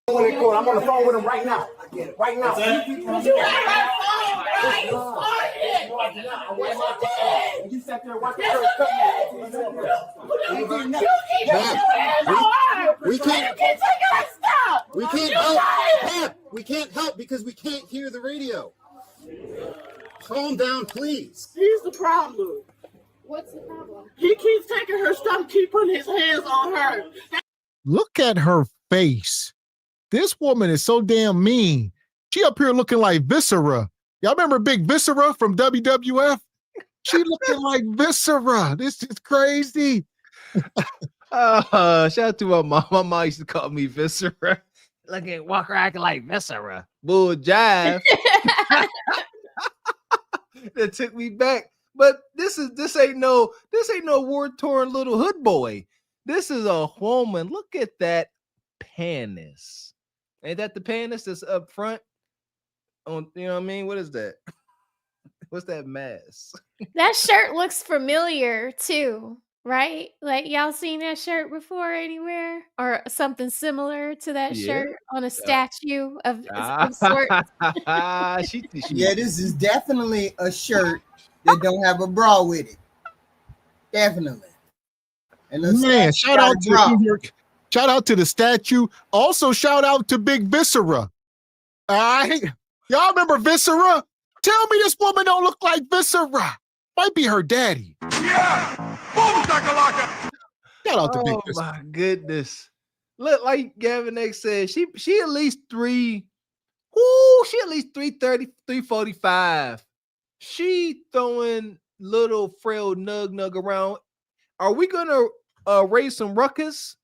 I'm on the phone with him right now. Right now. You sat there watching her cut me. We can't help because we can't hear the radio. Calm down, please. Here's the problem. What's the problem? He keeps taking her stuff, keep putting his hands on her. Look at her face. This woman is so damn mean. She up here looking like Viscera. Y'all remember Big Viscera from WWF? She looking like Viscera. This is crazy. Shout out to my mom. My mom used to call me Viscera. Walker acting like Viscera. Bull jive. That took me back. But this ain't no war-torn little hood boy. This is a woman. Look at that penis. Ain't that the penis that's up front? On, you know what I mean? What is that? What's that mess? That shirt looks familiar too, right? Like y'all seen that shirt before anywhere, or something similar to that shirt on a statue of sorts? Yeah, this is definitely a shirt that don't have a bra with it. Definitely. And man, shout out to the statue. Also, shout out to Big Viscera. Y'all remember Viscera? Tell me this woman don't look like Viscera. Might be her daddy. Yeah! Boom, shakalaka! Shout out to Big Viscera. Oh my goodness. Look, like Gavin X said, she at least 330, 345. She throwing little frail nug around. Are we gonna raise some ruckus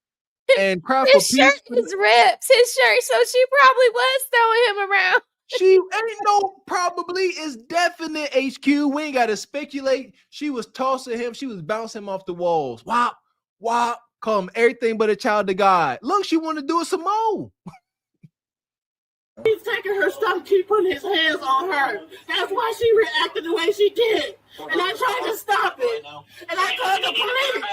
and cry for peace? His shirt is ripped. His shirt, so she probably was throwing him around. She ain't no probably is definite HQ. We ain't gotta speculate. She was tossing him, she was bouncing him off the walls. Wop, come everything but a child of God. Look, she want to do it some more. He's taking her stuff, keep putting his hands on her. That's why she reacted the way she did. And I tried to stop it. And I called the police.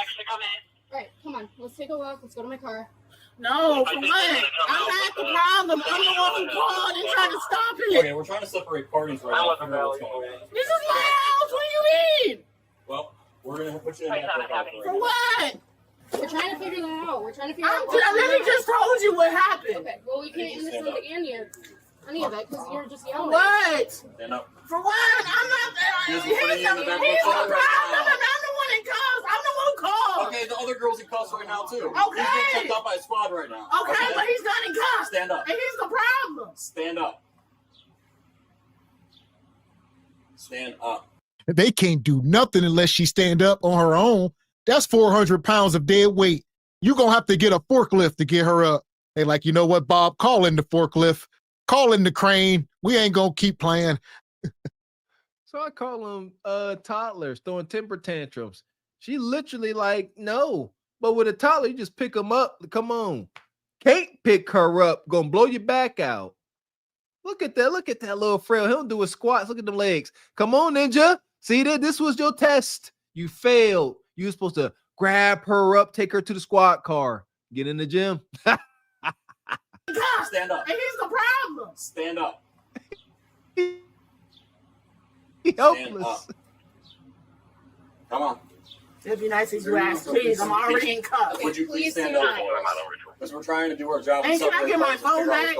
All right, come on. Let's take a walk. Let's go to my car. No, for what? I'm not the problem. I'm the one who called and tried to stop it. Okay, we're trying to separate parties right now. Figure out what's going on. This is my house. What do you mean? Well, we're going to put you in that For what? We're trying to figure that out. I literally just told you what happened. Okay, well, we can't understand any of it because you're just yelling. What? Stand up. For what? I'm not there. He's the problem. I'm the one in cuffs. I'm the one who called. Okay, the other girl's in cuffs right now, too. Okay. He's being checked out by a squad right now. Okay, but he's not in cuffs. Stand up. And he's the problem. Stand up. Stand up. They can't do nothing unless she stand up on her own. That's 400 pounds of dead weight. You're going to have to get a forklift to get her up. They like, you know what, Bob? Call in the forklift. Call in the crane. We ain't going to keep playing. So I call them toddlers throwing temper tantrums. She literally like, no. But with a toddler, you just pick them up. Come on. Can't pick her up. Gonna blow your back out. Look at that. Look at that little frail. He'll do a squats. Look at them legs. Come on, ninja. See that? This was your test. You failed. You were supposed to grab her up, take her to the squad car, get in the gym. Stand up. And he's the problem. Stand up. Helpless. Come on. It'd be nice if you asked, please. I'm already in cuffs. Would you please stand up for us? Because we're trying to do our job. And can I get my phone back?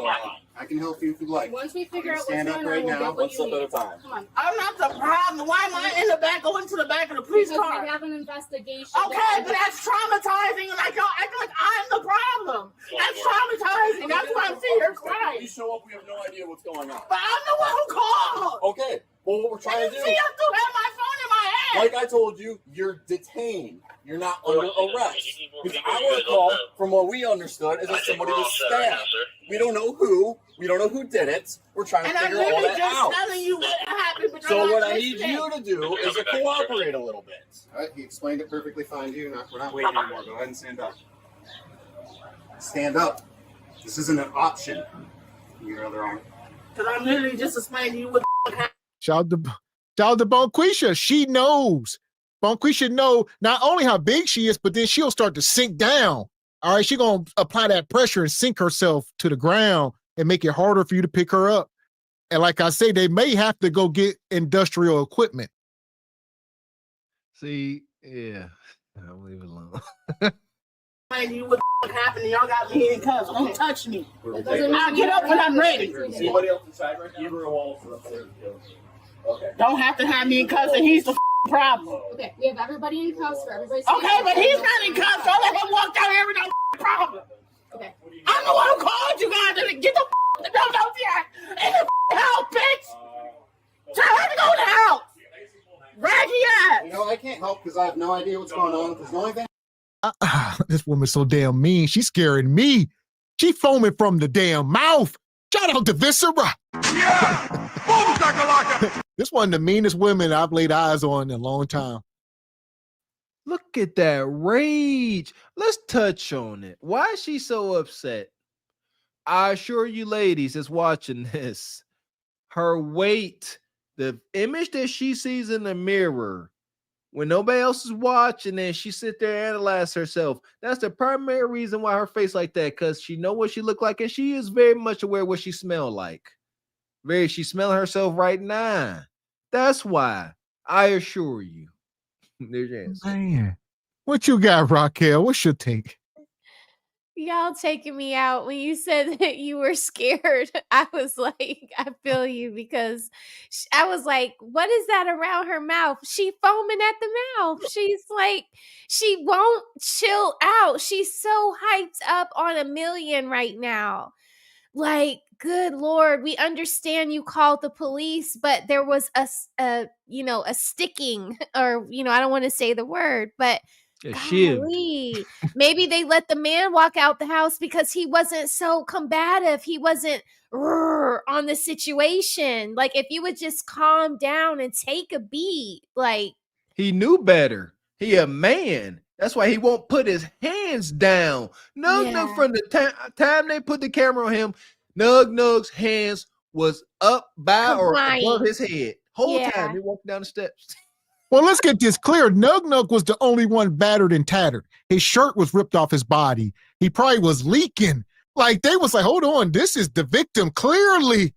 I can help you if you'd like. Once we figure out what's Stand going up right on, we'll now. get what One step you at a need. time. Come on. I'm not the problem. Why am I in the back going to the back of the police Because car? we have an investigation. Okay, but that's traumatizing. Like y'all act like I'm the problem. That's traumatizing. That's why I'm sitting here crying. You show up, we have no idea what's going on. But I'm the one who called. Okay, well, what we're trying to do. See, I still have my phone in my hand. Like I told you, you're detained. You're not under arrest. Because our call, from what we understood, is that somebody was stabbed. We don't know who. We don't know who did it. We're trying to figure all that out. I'm telling you what happened. But So what I need you to do is to cooperate a little bit. All right, he explained it perfectly fine to you. We're not waiting anymore. Go ahead and stand up. Stand up. This isn't an option. Your other arm. Because I'm literally just explaining to you what happened. Shout out to Bonquisha. She knows. Bonquisha know not only how big she is, but then she'll start to sink down. All right, she's going to apply that pressure and sink herself to the ground and make it harder for you to pick her up. And like I say, they may have to go get industrial equipment. See, yeah, I'll leave it alone. Explaining to you what happened and y'all got me in cuffs. Don't touch me. I'll get up when I'm ready. Anybody else inside right now? Either Wallace or upstairs. Okay. Don't have to have me in cuffs and he's the problem. Okay, we have everybody in cuffs for everybody's. Okay, but he's not in cuffs. Don't let him walk down here with no problem. Okay. I'm the one who called you guys to get the dogs out here in the house, bitch. Tell her to go in the house. Raggy I can't help because I have no idea what's going on. Because the only thing. This woman's so damn mean. She's scaring me. She foaming from the damn mouth. Shout out to Viscera. Yeah! Boom, shakalaka! This one of the meanest women I've laid eyes on in a long time. Look at that rage. Let's touch on it. Why is she so upset? I assure you ladies that's watching this, her weight, the image that she sees in the mirror, when nobody else is watching and she sit there and analyze herself, that's the primary reason why her face like that, because she know what she look like and she is very much aware what she smell like. She's smelling herself right now. That's why. I assure you. There's your answer. Man, what you got, Raquel? What's your take? Y'all taking me out when you said that you were scared. I was like, I feel you, because I was like, what is that around her mouth? She foaming at the mouth. She's like, she won't chill out. She's so hyped up on a million right now. Like, good Lord, we understand you called the police, but there was a sticking, or, I don't want to say the word, but golly, maybe they let the man walk out the house because he wasn't so combative. He wasn't on the situation. Like, if you would just calm down and take a beat, like, he knew better. He a man. That's why he won't put his hands down. Nug from the time they put the camera on him, Nug's hands was up by or above his head. Whole time he walked down the steps. Well, let's get this clear. Nug was the only one battered and tattered. His shirt was ripped off his body. He probably was leaking. Like, they was like, hold on, this is the victim. Clearly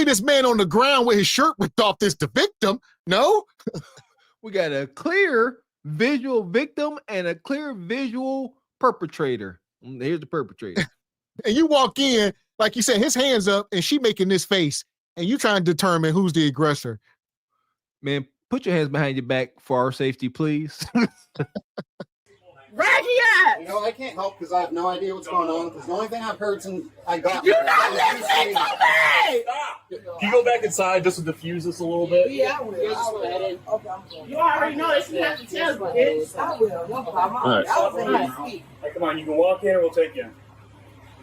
this man on the ground with his shirt ripped off is the victim. No? We got a clear visual victim and a clear visual perpetrator. Here's the perpetrator. And you walk in, like you said, his hands up, and she making this face, and you trying to determine who's the aggressor. Man, put your hands behind your back for our safety, please. I can't help because I have no idea what's going on. Because the only thing I've heard since I got You're not listening to me! Can you go back inside just to diffuse this a little bit? Yeah, I will. You already know that you have to tell me, bitch. I will. No problem. All right, come on, you can walk in or we'll take you in.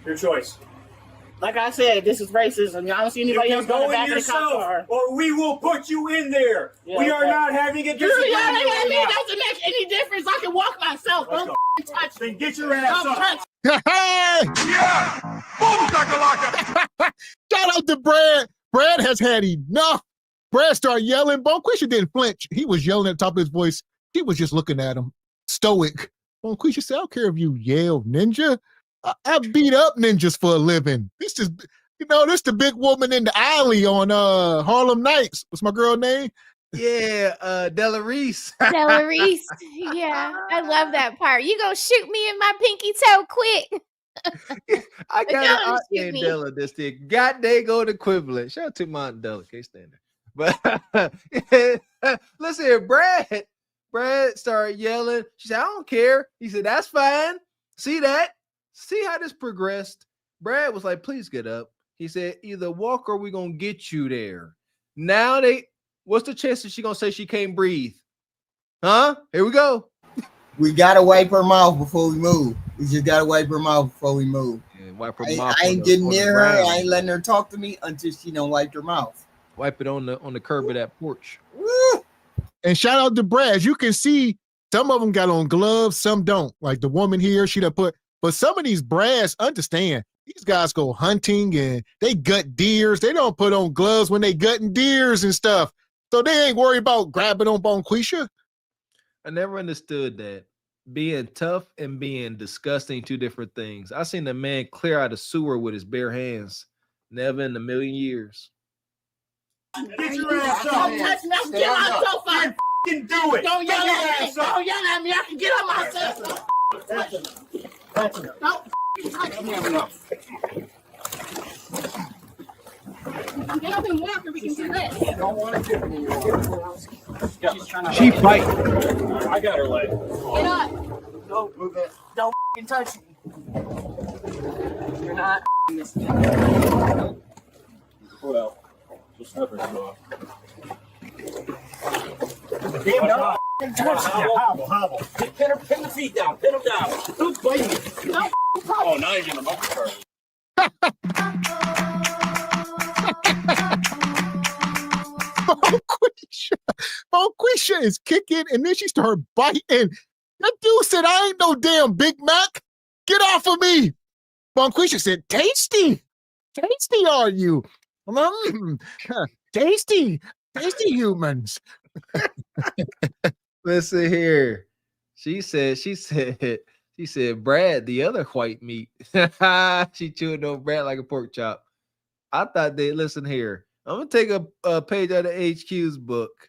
Your choice. Like I said, this is racism. Y'all don't see anybody else going back in the cop car. Or we will put you in there. Yeah, we are not having a disagreement. That doesn't make any difference. I can walk myself. Don't touch me. Then get your ass up. Yeah! Boom, shakalaka! Shout out to Brad. Brad has had enough. Brad started yelling. Bonquisha didn't flinch. He was yelling at the top of his voice. She was just looking at him, stoic. Bonquisha said, I don't care if you yell, ninja. I beat up ninjas for a living. This is, this the big woman in the alley on Harlem Nights. What's my girl name? Yeah, Della Reese. Della Reese. Yeah, I love that part. You gonna shoot me in my pinky toe quick. I got an aunt named Della. This the goddamn equivalent. Shout out to my aunt Della. Can't stand her. But listen here, Brad. Brad started yelling. She said, I don't care. He said, that's fine. See that? See how this progressed? Brad was like, please get up. He said, either walk or we're going to get you there. Now what's the chance that she going to say she can't breathe? Huh? Here we go. We got to wipe her mouth before we move. We just got to wipe her mouth before we move. Yeah, wipe her mouth. I ain't getting near her. I ain't letting her talk to me until she don't wipe her mouth. Wipe it on the curb of that porch. Woo! And shout out to Brad. As you can see, some of them got on gloves, some don't. Like the woman here, she done put. But some of these brads understand. These guys go hunting and they gut deers. They don't put on gloves when they gutting deers and stuff. So they ain't worried about grabbing on Bonquisha. I never understood that. Being tough and being disgusting, two different things. I seen a man clear out a sewer with his bare hands. Never in a million years. Get your ass up. Don't touch me. Get myself up. You do it. Don't yell at me. Don't yell at me. I can get up myself. That's enough. That's enough. Don't touch me. Get up and walk and we can do this. I don't want to get me. She fight. I got her leg. Get up. Don't move it. Don't touch me. You're not this thing. Well, just never go off. Hobble. Pin the feet down. Pin them down. Don't bite me. No. Oh, now you're gonna bump her. Bonquisha is kicking, and then she started biting. That dude said, I ain't no damn Big Mac. Get off of me. Bonquisha said, tasty. Tasty are you? Tasty humans. Listen here. She said, Brad, the other white meat. She chewing on Brad like a pork chop. I thought listen here. I'm going to take a page out of HQ's book.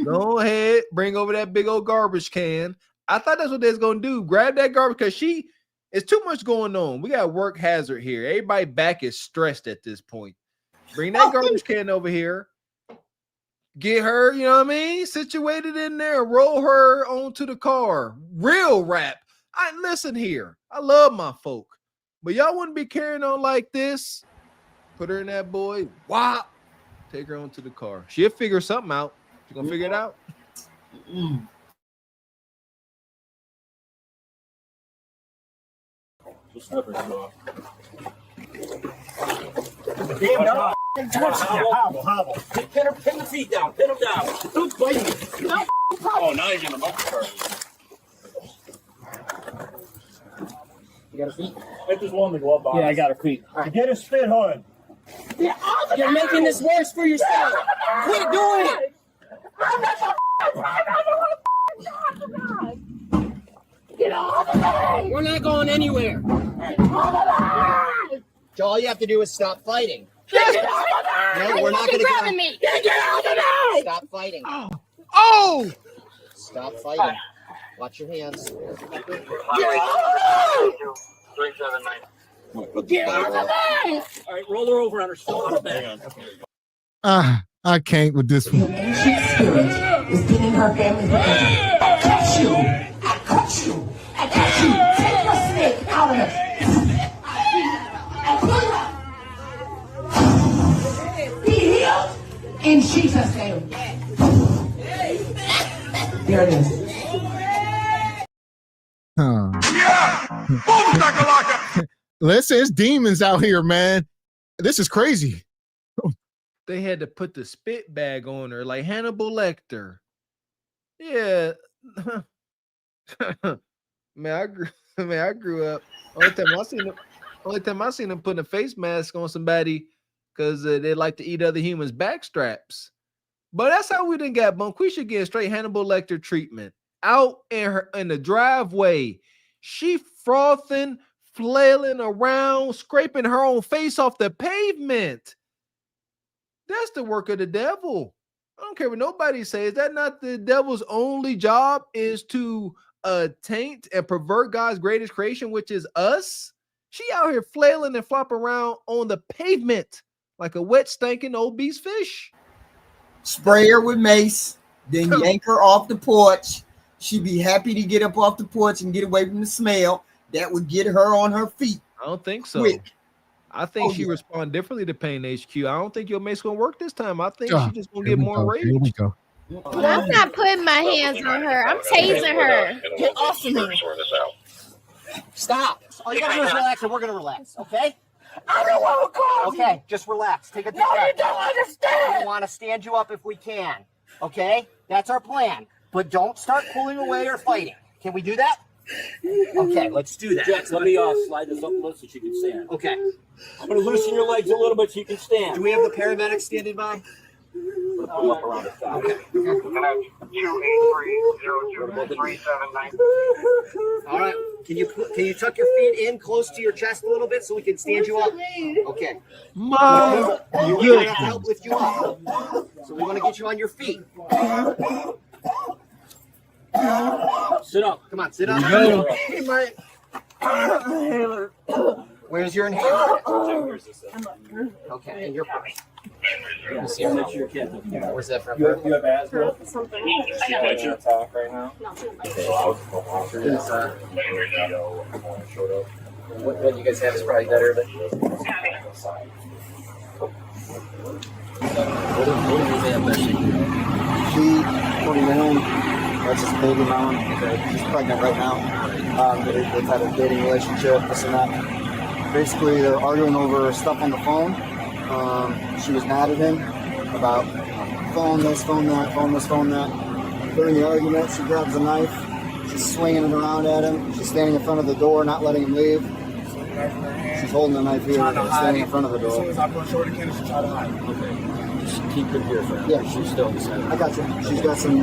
Go ahead, bring over that big old garbage can. I thought that's what they was going to do. Grab that garbage because it's too much going on. We got work hazard here. Everybody back is stressed at this point. Bring that garbage can over here. Get her, you know what I mean, situated in there. Roll her onto the car. Real rap. Listen here. I love my folk. But y'all wouldn't be carrying on like this. Put her in that boy. Whop. Take her onto the car. She'll figure something out. You gonna figure it out? Just never go. Hobble. Pin the feet down. Pin them down. Don't bite me. No. Oh, now you're gonna bump her. You got her feet? I just wanted to go up on. Yeah, I got her feet. Right. Get a spit hood. You're making this worse for yourself. Quit doing it. Get off of me. We're not going anywhere. So all you have to do is stop fighting. No, we're not going to get me. Get off of me. Stop fighting. Oh! Stop fighting. Watch your hands. Get off of me. All right, roll her over on her back. I can't with this one. Spirit is getting her family together. I cut you. Take your snake out of it. Be healed in Jesus' name. There it is. Listen, it's demons out here, man. This is crazy. They had to put the spit bag on her like Hannibal Lecter. Yeah. I grew up. Only time I seen them putting a face mask on somebody because they like to eat other humans' backstraps. But that's how we didn't get Bonquisha getting straight Hannibal Lecter treatment. Out in the driveway. She frothing, flailing around, scraping her own face off the pavement. That's the work of the devil. I don't care what nobody says. Is that not the devil's only job, is to taint and pervert God's greatest creation, which is us? She out here flailing and flopping around on the pavement like a wet, stinking obese fish. Spray her with mace, then yank her off the porch. She'd be happy to get up off the porch and get away from the smell. That would get her on her feet. I don't think so. Quick. I think she respond differently to Pain HQ. I don't think your mace gonna work this time. I think she's just gonna get more rage. Here we go. I'm not putting my hands on her. I'm tasing her. Get off of me. Stop. All you gotta do is relax, and we're gonna relax, okay? I don't want to call you. Okay, just relax. Take a deep breath. No, you don't understand. We want to stand you up if we can, okay? That's our plan. But don't start pulling away or fighting. Can we do that? Okay, let's do that. Jax, let me slide this up close so she can stand. Okay. I'm going to loosen your legs a little bit so you can stand. Do we have the paramedics standing by? Pull up around the side. Okay. All right. Can you tuck your feet in close to your chest a little bit so we can stand you up? Okay. Mom, we're gonna have to help lift you up. So we want to get you on your feet. Sit up. Come on, sit up. Where's your inhaler? Okay, and your purse. Where's that from? You have asthma? Something. She bites your talk right now? No. What you guys have is probably better, but... What do you have, 29. That's his baby mom. Okay. She's pregnant right now. They've had a dating relationship, this and that. Basically, they're arguing over stuff on the phone. She was mad at him about phone this, phone that, phone this, phone that. During the argument, she grabs a knife. She's swinging it around at him. She's standing in front of the door, not letting him leave. She's holding the knife here, standing in front of the door. As soon as I put short again, she try to hide. Okay. Just keep it here for now. Yeah, she's still beside I got you. She's got some.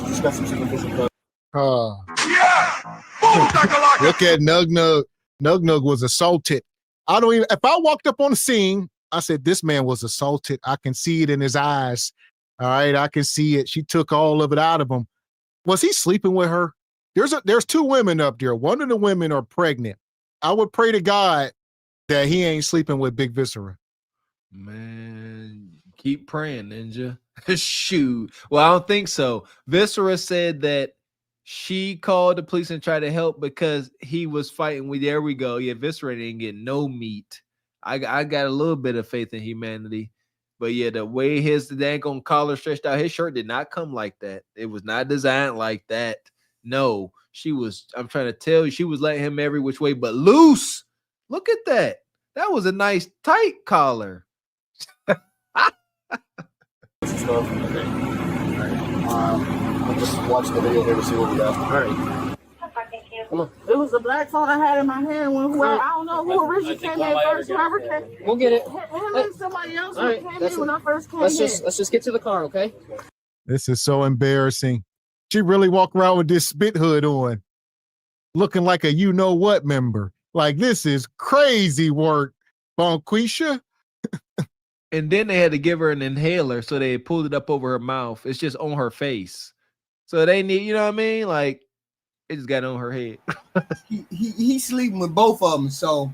She's got some superficial. Look at Nug Nug. Nug Nug was assaulted. I don't even. If I walked up on the scene, I said this man was assaulted. I can see it in his eyes. All right, I can see it. She took all of it out of him. Was he sleeping with her? There's two women up there. One of the women are pregnant. I would pray to God that he ain't sleeping with Big Viscera. Man, keep praying, Ninja. Shoot. Well, I don't think so. Viscera said that she called the police and tried to help because he was fighting with. There we go. Yeah, Viscera didn't get no meat. I got a little bit of faith in humanity. But yeah, the way his dang collar stretched out, his shirt did not come like that. It was not designed like that. No, I'm trying to tell you, she was letting him every which way but loose. Look at that. That was a nice tight collar. We'll just watch the video here to see what we got. All right. Come on. It was the black phone I had in my hand when whoever, I don't know who originally came in first. Whoever came, we'll get it. Him and somebody else who came in when I first came let's in. just get to the car, okay? This is so embarrassing. She really walked around with this spit hood on, looking like a you-know-what member. Like, this is crazy work, Bonquisha. And then they had to give her an inhaler, so they pulled it up over her mouth. It's just on her face. So they need, you know what I mean? Like, it just got on her head. He's sleeping with both of them, so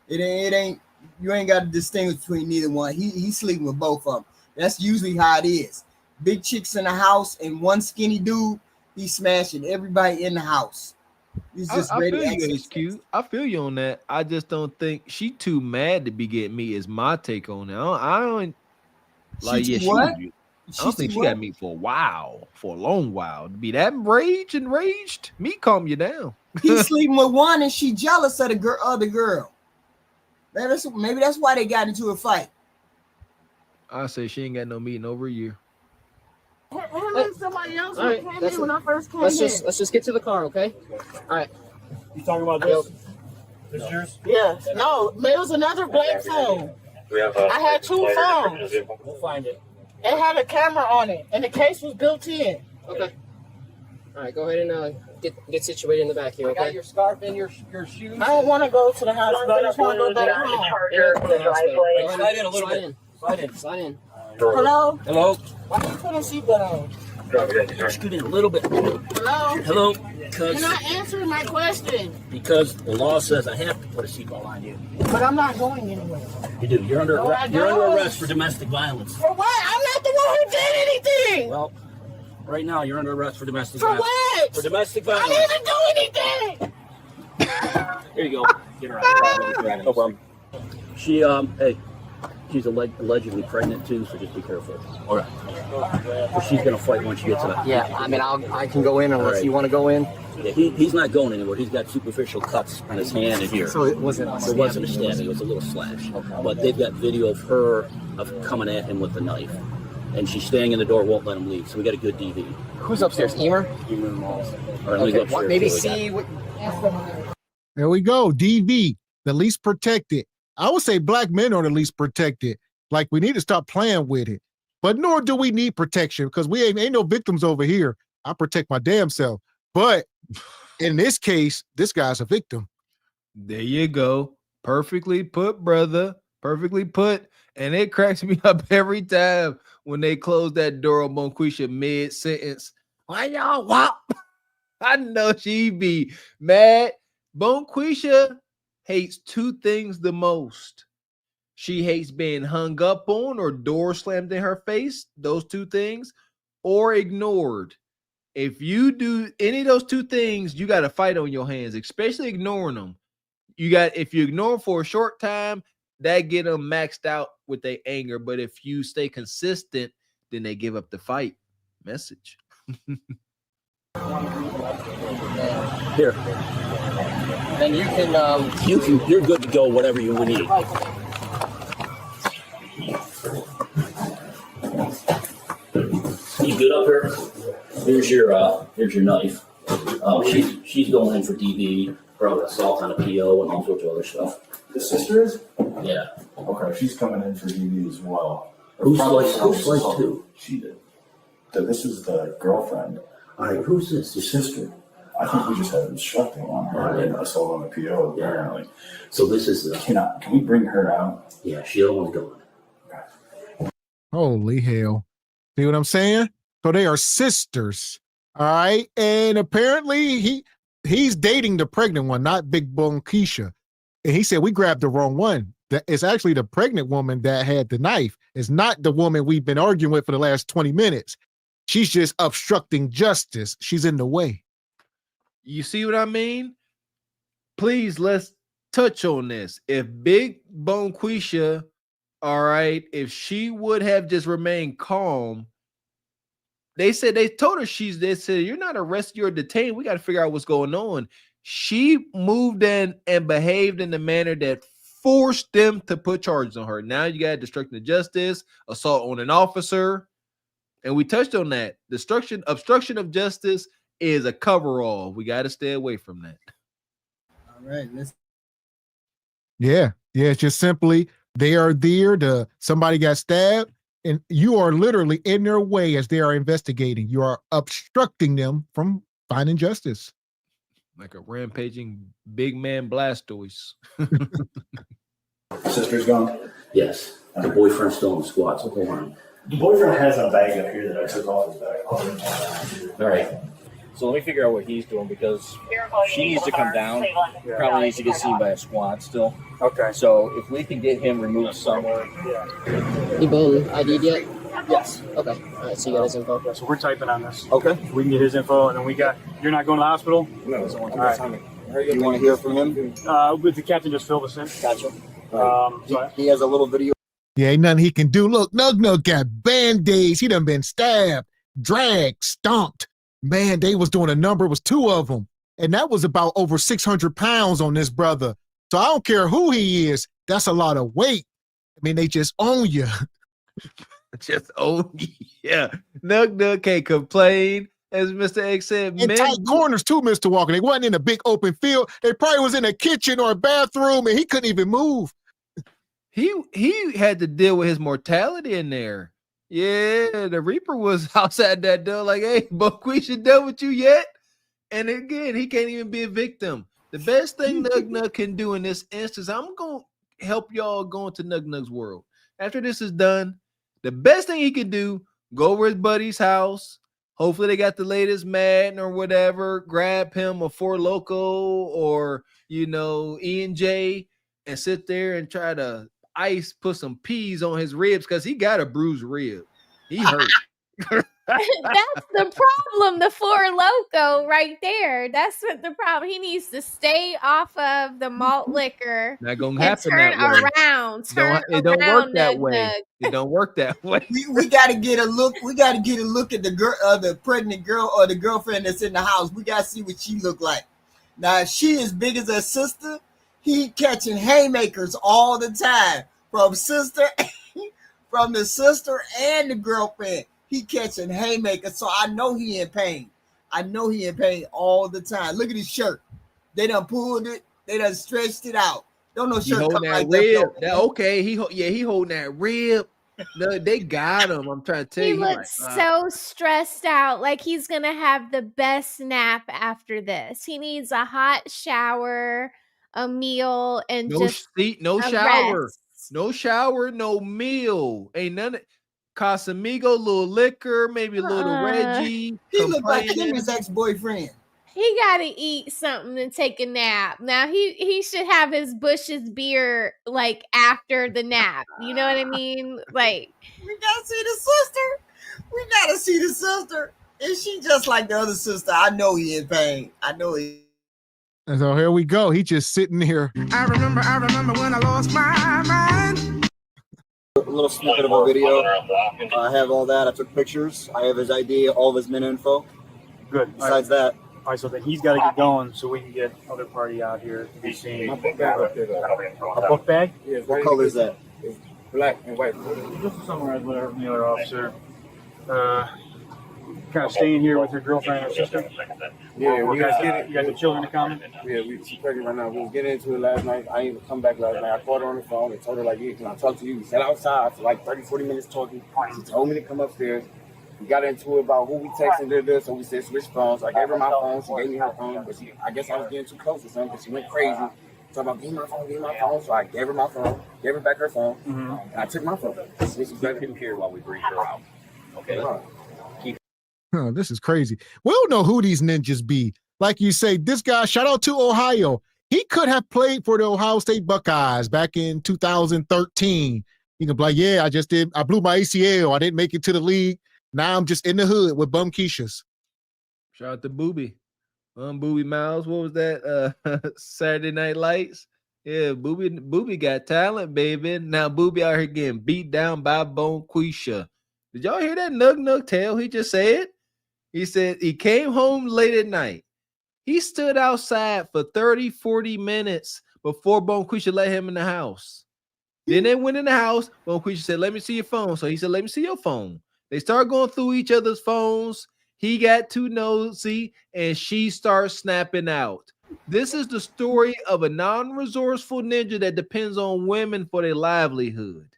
it ain't you ain't got to distinguish between neither one. He's sleeping with both of them. That's usually how it is. Big chicks in the house and one skinny dude, he's smashing everybody in the house. He's just I ready feel to you, HQ. I feel you on that. I just don't think she too mad to be getting me. Is my take on it. I don't like. Yeah, what? I don't think she got me for a long while. To be that enraged, me calm you down. He's sleeping with one and she jealous of the other girl. Maybe that's why they got into a fight. I say she ain't got no meat in over a year. Him and somebody else who came in when I first came in. Let's just get to the car, okay? All right. You talking about this? This is yours? Yeah. No, it was another black phone. I had two phones. We'll find it. It had a camera on it, and the case was built in. Okay. All right, go ahead and get situated in the back here, okay? I got your scarf and your shoes. I don't want to go to the hospital. I just want to go back home. Slide in a little bit. Slide in. Hello? Hello? Why are you putting a seatbelt on? Scoot in a little bit. Hello? Hello? You're not answering my question. Because the law says I have to put a seatbelt on you. But I'm not going anywhere. You do. You're under don't. arrest for domestic violence. For what? I'm not the one who did anything. Well, right now you're under arrest for domestic For violence. what? For domestic I violence. didn't do anything. Here you go. Get her out. No problem. She she's allegedly pregnant too, so just be careful. All right. So she's gonna fight when she gets out. Yeah, I mean, I can go in unless you want to go in. Yeah, he's not going anywhere. He's got superficial cuts on his hand and here. So it wasn't a It wasn't a stabbing. It was a little slash. Okay. But they've got video of her coming at him with the knife, and she's staying in the door, won't let him leave. So we got a good DV. Who's upstairs? Emer? Emer and Malls. All right, let me go upstairs. Maybe see what. There we go. DV, the least protected. I would say black men are the least protected. Like, we need to stop playing with it. But nor do we need protection because we ain't no victims over here. I protect my damn self. But in this case, this guy's a victim. There you go. Perfectly put, brother. Perfectly put. And it cracks me up every time when they close that door on Bonquisha mid-sentence. Why y'all wop? I know she be mad. Bonquisha hates two things the most. She hates being hung up on or door slammed in her face, those two things, or ignored. If you do any of those two things, you got a fight on your hands, especially ignoring them. If you ignore them for a short time, that get them maxed out with their anger. But if you stay consistent, then they give up the fight. Message. Here. Then you're good to go, whatever you need. You good up here? Here's your knife. She's going in for DV, probably assault on a PO and all sorts of other stuff. The sister is? Yeah. Okay, she's coming in for DV as well. Who's sliced two? She did. This is the girlfriend. All right, who's this? Your sister. I think we just had obstructing on her and assault on the PO, apparently. Yeah. So this is can we bring her out? Yeah, she don't want to go in. Holy hell. See what I'm saying? So they are sisters. All right. And apparently he's dating the pregnant one, not Big Bone Keisha. And he said, we grabbed the wrong one. It's actually the pregnant woman that had the knife. It's not the woman we've been arguing with for the last 20 minutes. She's just obstructing justice. She's in the way. You see what I mean? Please, let's touch on this. If Big Bone Keisha, all right, if she would have just remained calm, they told her they said, you're not arrested, you're detained. We got to figure out what's going on. She moved in and behaved in the manner that forced them to put charges on her. Now you got obstruction of justice, assault on an officer. And we touched on that. Obstruction of justice is a coverall. We got to stay away from that. All right. Yeah. It's just simply they are there somebody got stabbed and you are literally in their way as they are investigating. You are obstructing them from finding justice. Like a rampaging big man Blastoise. Sister's gone? Yes. The boyfriend's still in the squad, so hold on. The boyfriend has a bag up here that I took off his bag. All right. So let me figure out what he's doing because she needs to come down. Probably needs to get seen by a squad still. Okay. So if we can get him removed somewhere. You been ID'd yet? Yes. Okay. All right. So you got his info. Yeah, so we're typing on this. Okay. We can get his info, and then you're not going to the hospital? No. All right. You want to hear from him? With the captain just filled us in. Gotcha. He has a little video. Yeah, ain't nothing he can do. Look, Nug got band-aids. He done been stabbed, dragged, stomped. Man, they was doing a number. It was 2 of them. And that was about over 600 pounds on this brother. So I don't care who he is. That's a lot of weight. I mean, they just own you. Just own you. Yeah. Nug can't complain. As Mr. X said, in tight corners too, Mr. Walker. They wasn't in a big open field. They probably was in a kitchen or a bathroom, and he couldn't even move. He had to deal with his mortality in there. Yeah, the Reaper was outside that door like, hey, Boquisha done with you yet? And again, he can't even be a victim. The best thing Nug can do in this instance, I'm going to help y'all go into Nug's world. After this is done, the best thing he could do, go over his buddy's house. Hopefully they got the latest Madden or whatever. Grab him a Four Loko or, E&J and sit there and try to put some peas on his ribs because he got a bruised rib. He hurt. That's the problem. The Four Loko right there. That's what the problem. He needs to stay off of the malt liquor. Not gonna happen turn that way. around. It don't work that way. It don't work that way. We got to get a look. We got to get a look at the girl, the pregnant girl, or the girlfriend that's in the house. We got to see what she look like. Now, if she as big as her sister, he catching haymakers all the time from the sister and the girlfriend. He catching haymakers, so I know he in pain. All the time. Look at his shirt. They done pulled it. They done stretched it out. Don't know shirt come like rib. Okay, he holding that rib. No, they got him. I'm trying to tell you. He looks so stressed out, like he's gonna have the best nap after this. He needs a hot shower, a meal, and no shower, no meal. Ain't none of Casamigo, little liquor, maybe a little Reggie. He looked like Kimmy's ex-boyfriend. He got to eat something and take a nap. Now, he should have his Bush's beer, like, after the nap. You know what I mean? Like, we got to see the sister. Is she just like the other sister? I know he in pain. And so here we go. He just sitting here. I remember when I lost my mind. A little snippet of a video. I have all that. I took pictures. I have his ID, all of his min info. Good. Besides that, All right, so then he's got to get going so we can get other party out here to be seen. My book bag up there, A book bag? Yeah, what color is that? It's black and white. Just to summarize what happened to the other officer. Kind of staying here with your girlfriend and her sister? Yeah, you guys have children to come? Yeah, she's pregnant right now. We was getting into it last night. I didn't even come back last night. I called her on the phone and told her, like, can I talk to you? We sat outside for like 30, 40 minutes talking. She told me to come upstairs. We got into it about who we texting, so we said switch phones. I gave her my phone. She gave me her phone, but I guess I was getting too close or something because she went crazy. Talking about, give me my phone. So I gave her my phone, gave her back her phone, and I took my phone. Keep him here while we bring her out. Okay? Oh, this is crazy. We don't know who these ninjas be. Like you say, this guy, shout out to Ohio. He could have played for the Ohio State Buckeyes back in 2013. You can be like, yeah, I blew my ACL. I didn't make it to the league. Now I'm just in the hood with bum Keishas. Shout out to Booby. Booby Miles. What was that? Saturday Night Lights. Yeah, Booby got talent, baby. Now Booby out here getting beat down by Bonquisha. Did y'all hear that Nug tale he just said? He said he came home late at night. He stood outside for 30, 40 minutes before Bonquisha let him in the house. Then they went in the house. Bonquisha said, let me see your phone. So he said, let me see your phone. They start going through each other's phones. He got too nosy, and she starts snapping out. This is the story of a non-resourceful ninja that depends on women for their livelihood.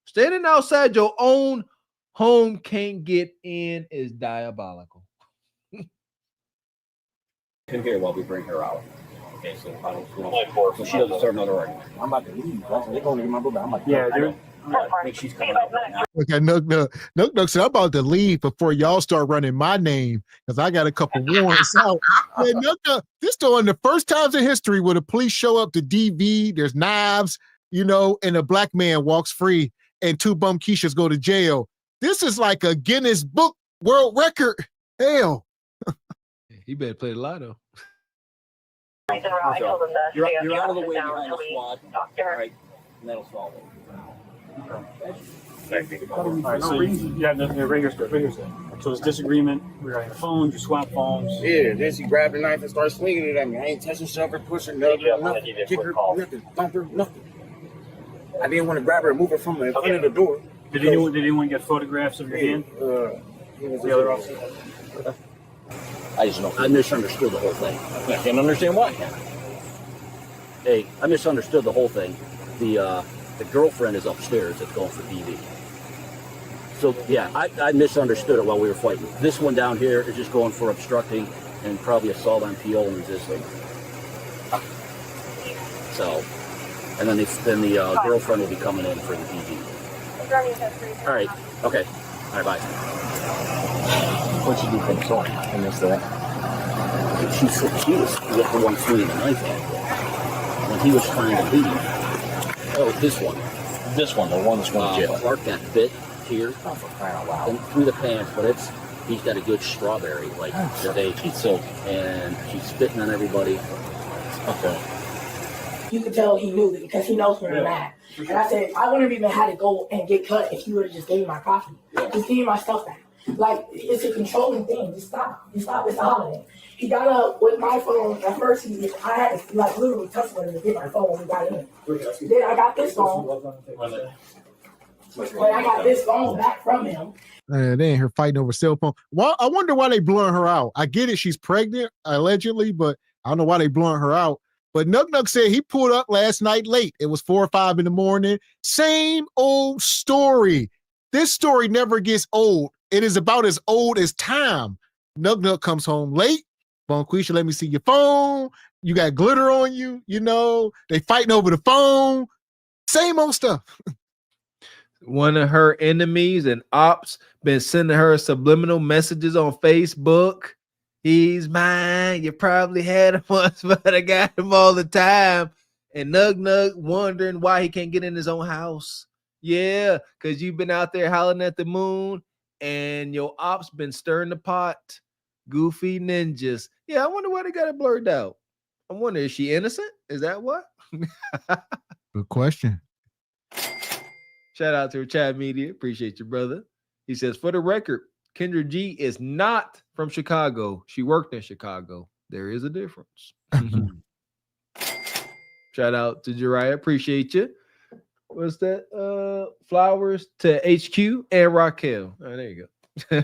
Standing outside your own home can't get in is diabolical. Come here while we bring her out. Okay, so I don't so she doesn't start another argument. I'm about to leave. They're going to get my book bag. I'm like, Yeah, dude. I think she's coming out right now. Look at Nug said, I'm about to leave before y'all start running my name because I got a couple warrants out. Man, this is one of the first times in history where the police show up to DV, there's knives, and a black man walks free and two bum Keishas go to jail. This is like a Guinness Book World Record. Hell. He better play the lotto. You're out of the way behind the squad. All right, and that'll solve it. All right, so the Rager's good. So this disagreement, we're on the phones, you swap phones. Yeah, then she grabbed the knife and started swinging it at me. I ain't touching, shove her, push her, nothing, kick her, nothing, bump her, nothing. I didn't want to grab her and move her from the front of the door. Did anyone get photographs of your hand? The other officer? I misunderstood the whole thing. I can't understand why. Hey, I misunderstood the whole thing. The girlfriend is upstairs that's going for DV. So, yeah, I misunderstood it while we were fighting. This one down here is just going for obstructing and probably assault on PO and resisting. So, and then the girlfriend will be coming in for the DV. All right, okay. All right, bye. What'd you do for the sword? I missed that. She was the one swinging the knife at him. When he was trying to leave. Oh, this one, the one that's going to jail. Clark got bit here and through the pants, but he's got a good strawberry today. And she's spitting on everybody. Okay. You could tell he knew because he knows where I'm at. And I said, I wouldn't have even had to go and get cut if you would have just gave me my property. Just give me my stuff back. Like, it's a controlling thing. Just stop. It's a holiday. He got up with my phone. At first, I had to literally touch him to get my phone when we got in. Then I got this phone. When I got this phone back from him. They ain't her fighting over cell phone. Well, I wonder why they blowing her out. I get it. She's pregnant, allegedly, but I don't know why they blowing her out. But Nug said he pulled up last night late. It was 4 or 5 in the morning. Same old story. This story never gets old. It is about as old as time. Nug comes home late. Bonquisha, let me see your phone. You got glitter on you, They fighting over the phone. Same old stuff. One of her enemies and ops been sending her subliminal messages on Facebook. He's mine. You probably had him once, but I got him all the time. And Nug wondering why he can't get in his own house. Yeah, because you've been out there hollering at the moon and your ops been stirring the pot. Goofy ninjas. Yeah, I wonder why they got it blurred out. I wonder, is she innocent? Is that what? Good question. Shout out to Chad Media. Appreciate you, brother. He says, for the record, Kendra G is not from Chicago. She worked in Chicago. There is a difference. Shout out to Jariah. Appreciate you. What's that? Flowers to HQ and Raquel. Oh, there you go.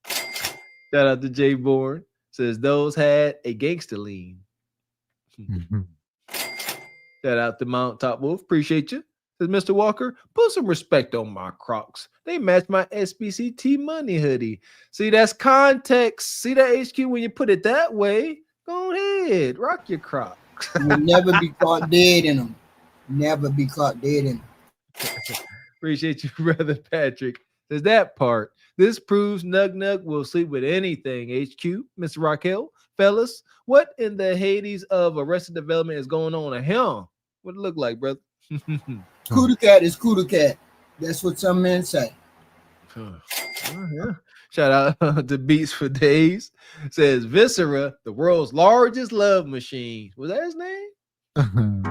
Shout out to Jay Bourne. Says those had a gangster lean. Shout out to Mount Top Wolf. Appreciate you. Says Mr. Walker, put some respect on my Crocs. They match my SBCT money hoodie. See, that's context. See that HQ when you put it that way? Go ahead. Rock your Crocs. You will never be caught dead in them. Never be caught dead in them. Appreciate you, Brother Patrick. Says that part. This proves Nug Nug will sleep with anything. HQ, Miss Raquel, fellas, what in the Hades of Arrested Development is going on at him? What it look like, brother? Cootie cat is cootie cat. That's what some men say. Yeah. Shout out to Beats for Days. Says Viscera, the world's largest love machine. Was that his name? Can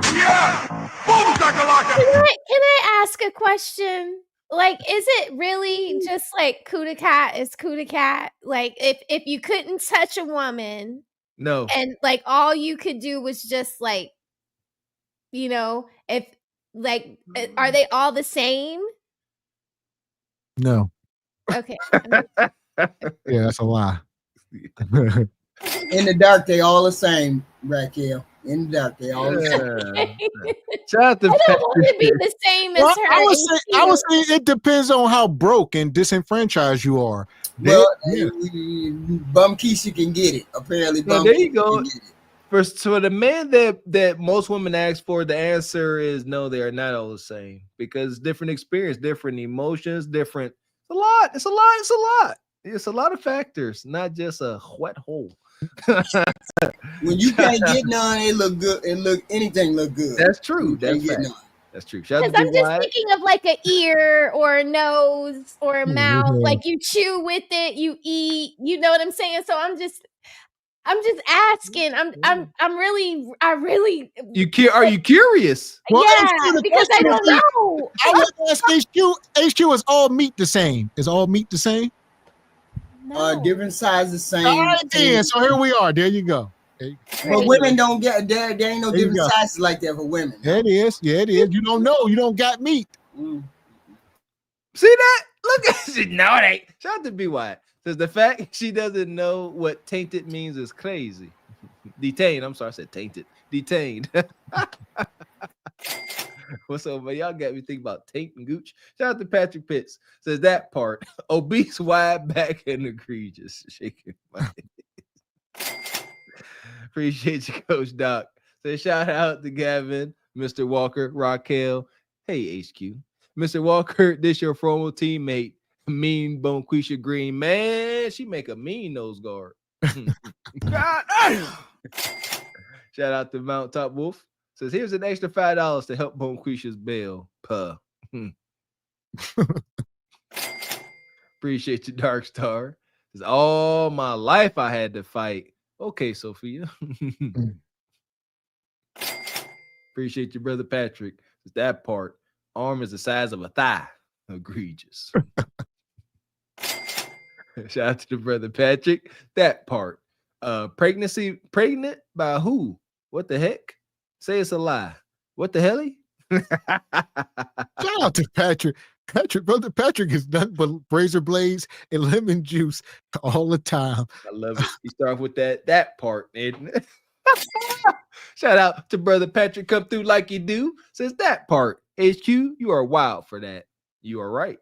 I ask a question? Like, is it really just like Kuda Cat is Kuda Cat? Like, if you couldn't touch a woman, no, and like all you could do was just like, you know, if like, are they all the same? No. Okay. Yeah, that's a lie. In the dark, they all the same, Raquel. In the dark, they all the same. Shout out to I don't want to be the same as her. I would say it depends on how broke and disenfranchised you are. Well, Bum Keisha can get it. Apparently, So Bum there you Keisha go. can get it. For the man that most women ask for, the answer is no, they are not all the same, because different experience, different emotions, different. It's a lot. It's a lot of factors, not just a wet hole. When you can't get none, it look good. Anything look good. That's true. That's true. Because I'm just thinking of like an ear or a nose or a mouth. Like you chew with it, you eat. You know what I'm saying? So I'm just asking. I really. Are you curious? Well, yeah, HQ, because I don't know. I would ask HQ. HQ is all meat the same. Is all meat the same? Different sizes, same. All right, then. So here we are. There you go. But women don't get there. There ain't no There you different go. sizes like that for women. Yeah, it is. Yeah, it is. You don't know. You don't got meat. See that? Look at it. No, it ain't. Shout out to BY. Says the fact she doesn't know what tainted means is crazy. Detained. I'm sorry, I said tainted. Detained. What's up, man? Y'all got me thinking about taint and gooch. Shout out to Patrick Pitts. Says that part. Obese, wide back, and egregious. Shaking my head. Appreciate you, Coach Doc. Says shout out to Gavin, Mr. Walker, Raquel. Hey, HQ. Mr. Walker, this your former teammate. Mean Bonquisha Green. Man, she make a mean nose guard. God. Shout out to Mount Top Wolf. Says here's an extra $5 to help Bonquisha's bail. Puh. Appreciate you, Dark Star. Says all my life I had to fight. Okay, Sophia. Appreciate your brother Patrick. Says that part. Arm is the size of a thigh. Egregious. Shout out to the brother Patrick. That part. Pregnant by who? What the heck? Say it's a lie. What the hell? Shout out to Patrick. Brother Patrick is nothing but razor blades and lemon juice all the time. I love it. You start off with that part, isn't it? Shout out to brother Patrick. Come through like you do. Says that part. HQ, you are wild for that. You are right.